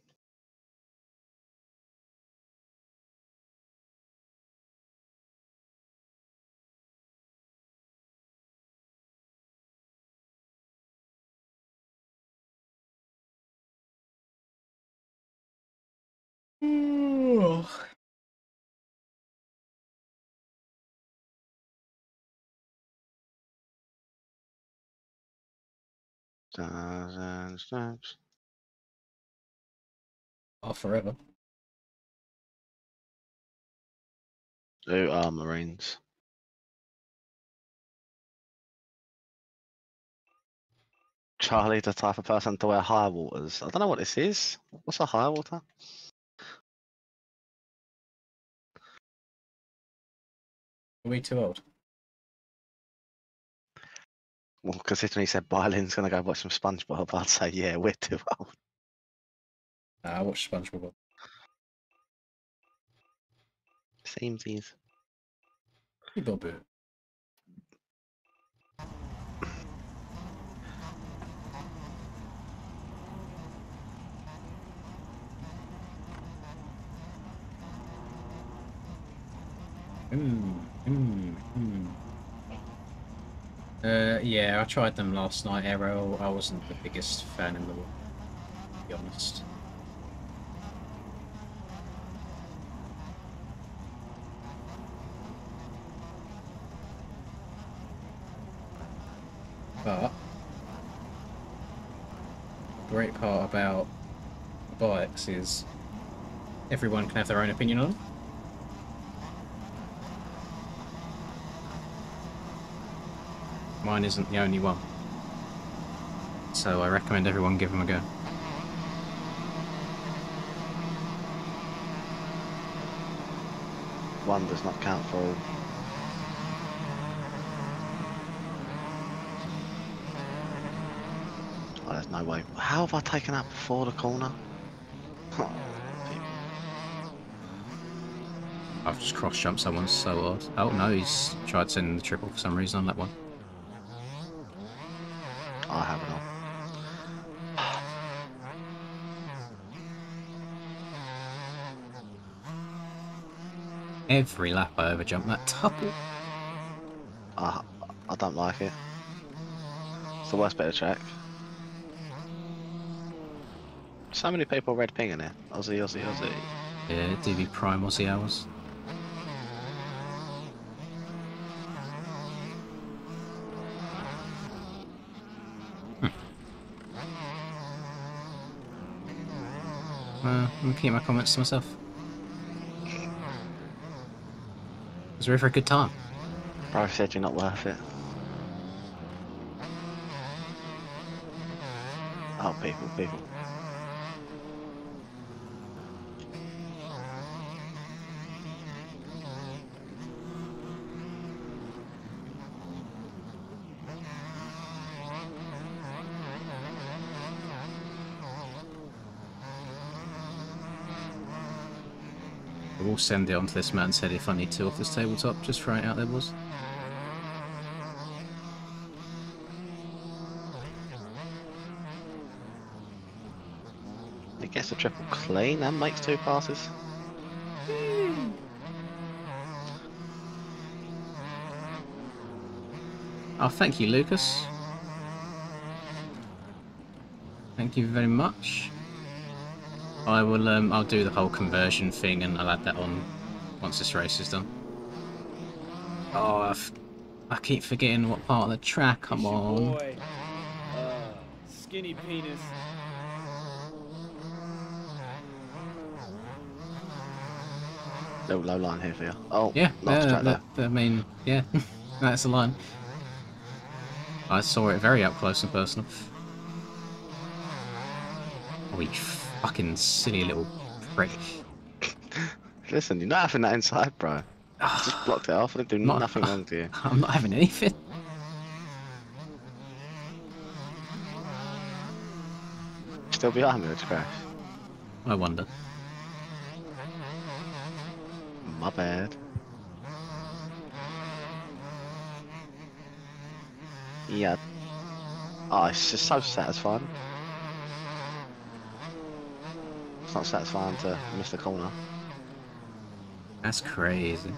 Snaps. Oh, forever. Who are Marines? Charlie, the type of person to wear high waters. I don't know what this is. What's a high water? Are we too old? Well, considering he said Bylin's gonna go watch some SpongeBob, I'd say yeah, we're too old. I watched SpongeBob. Seems easy. Bob. Yeah, I tried them last night, Arrow. I wasn't the biggest fan in the world, to be honest. But the great part about bikes is everyone can have their own opinion on. Mine isn't the only one. So I recommend everyone give them a go. One does not count for all. Oh, there's no way. How have I taken up before the corner? I've just cross-jumped someone so odd. Oh no, he's tried sending the triple for some reason on that one. I haven't. Every lap I overjumped that double. I don't like it. It's the worst bit of track. So many people red pinging it. Aussie, Aussie, Aussie. Yeah, DB Prime Aussie hours. I'm gonna keep my comments to myself. It was really for a good time. Bro said you're not worth it. Oh, people. We'll send it onto this man's head if I need to off this tabletop. Just throw it out there, boys. He gets a triple clean and makes 2 passes. Oh, thank you, Lucas. Thank you very much. I will. I'll do the whole conversion thing, and I'll add that on once this race is done. Oh, I keep forgetting what part of the track I'm It's your on. boy, Skinny Penis. Little low line here for you. Oh, Yeah, lost track there. I mean, yeah, that's the line. I saw it very up close and personal. Oh, you fucking silly little prick. Listen, you're not having that inside, bro. I just blocked it off. I didn't do Not- nothing wrong to you. I'm not having anything. Still behind me, it's crash. I wonder. My bad. Yeah. Oh, it's just so satisfying. It's not satisfying to miss the corner. That's crazy.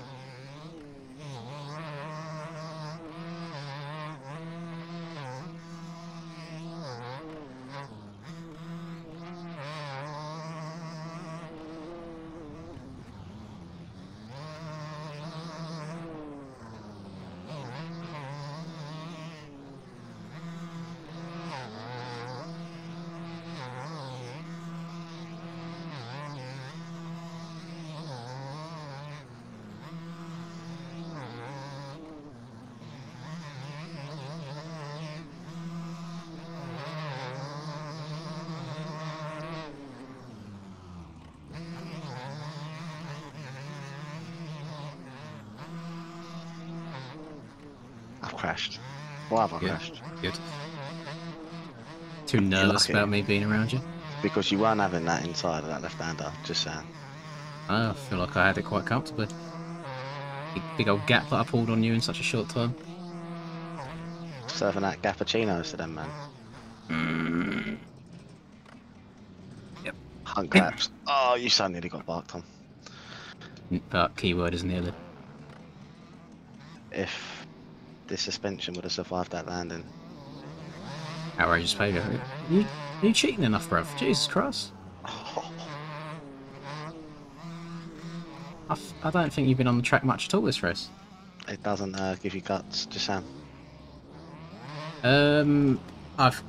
I've crashed. Why have I Good. crashed? Good. Too nervous lucky. about me being around you. Because you weren't having that inside of that left-hander, just saying. I feel like I had it quite comfortably. Big old gap that I pulled on you in such a short time. Serving that cappuccinos to them, man. Yep. Hunt claps. Oh, you so nearly got barked on. But keyword is nearly. If this suspension would have survived that landing. Outrageous failure. You cheating enough, bruv? Jesus Christ. I don't think you've been on the track much at all this race. It doesn't give you guts, just saying. I've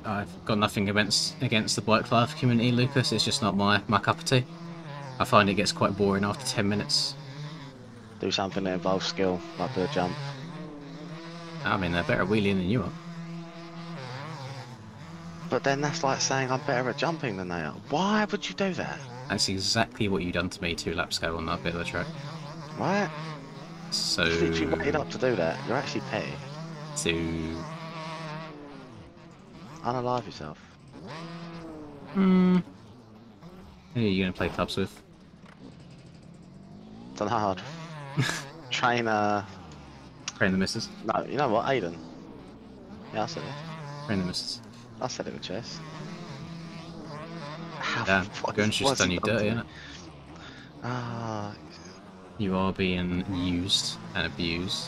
got nothing against the bike life community, Lucas. It's just not my cup of tea. I find it gets quite boring after 10 minutes. Do something that involves skill, like do a jump. I mean, they're better at wheeling than you are. But then that's like saying I'm better at jumping than they are. Why would you do that? That's exactly what you done to me 2 laps ago on that bit of the track. Right? So... You literally waited up to do that. You're actually petty. To... Unalive yourself. Who are you going to play clubs with? Don't know how. Train, Train the missus. No, you know what? Aiden. Yeah, I said it. Train the missus. I said it with chess. Damn, Gun's just done you dirty, innit? Ah, You are being used and abused.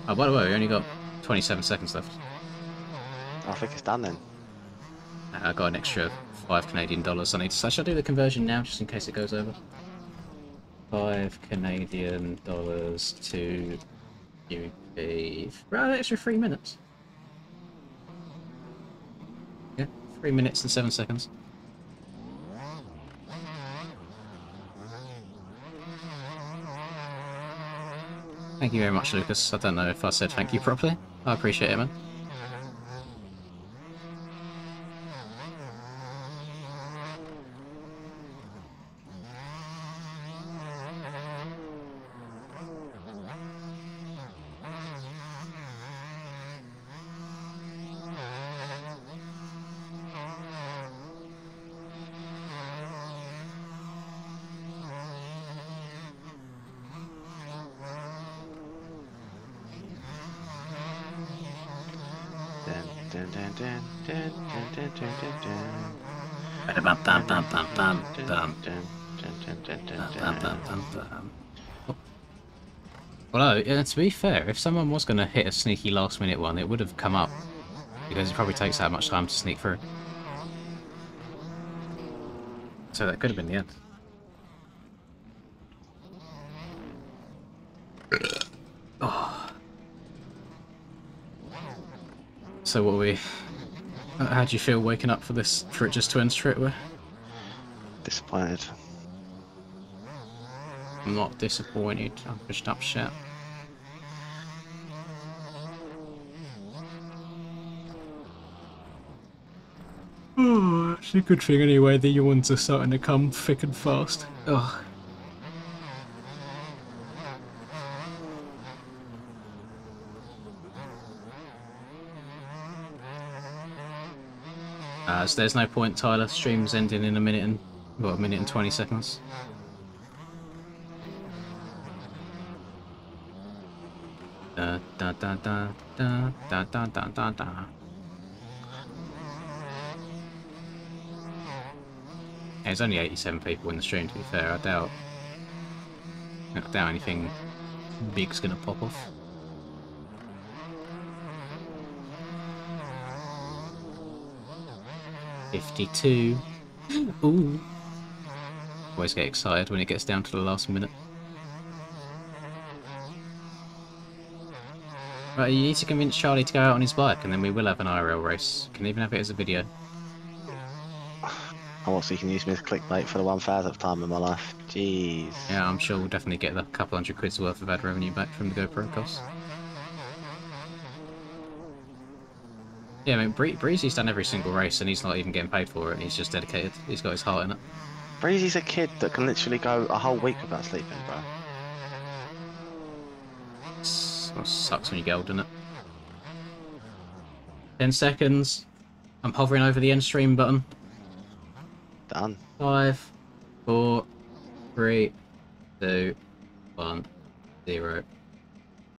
Oh, by the way, we only got 27 seconds left. I think it's done then. I got an extra $5 Canadian. I need to. Should I do the conversion now, just in case it goes over? $5 Canadian to UP. Right, an extra 3 minutes. Yeah, 3 minutes and 7 seconds. Thank you very much, Lucas. I don't know if I said thank you properly. I appreciate it, man. Well, to be fair, if someone was going to hit a sneaky last-minute one, it would have come up. Because it probably takes that much time to sneak through. So that could have been the end. Oh. So what we... How do you feel waking up for this, for it just to end straight away? Disappointed. I'm not disappointed, I'm just upset. Oh, it's a good thing anyway, the yawns are starting to come thick and fast. Ugh. So there's no point, Tyler. Stream's ending in a minute and... What, a minute and 20 seconds? Da da da da da da da da da da. There's only 87 people in the stream, to be fair. I doubt anything big's gonna pop off. $52. Ooh. Always get excited when it gets down to the last minute. Right, you need to convince Charlie to go out on his bike, and then we will have an IRL race. Can even have it as a video. Oh, so you can use me as clickbait for the 1000th time in my life. Jeez. Yeah, I'm sure we'll definitely get the couple £100 worth of ad revenue back from the GoPro costs. Yeah, I mean, Breezy's done every single race and he's not even getting paid for it. He's just dedicated. He's got his heart in it. Breezy's a kid that can literally go a whole week without sleeping, bro. It sucks when you get old, doesn't it? 10 seconds. I'm hovering over the end stream button. Done. 5, 4, 3, 2, 1, 0.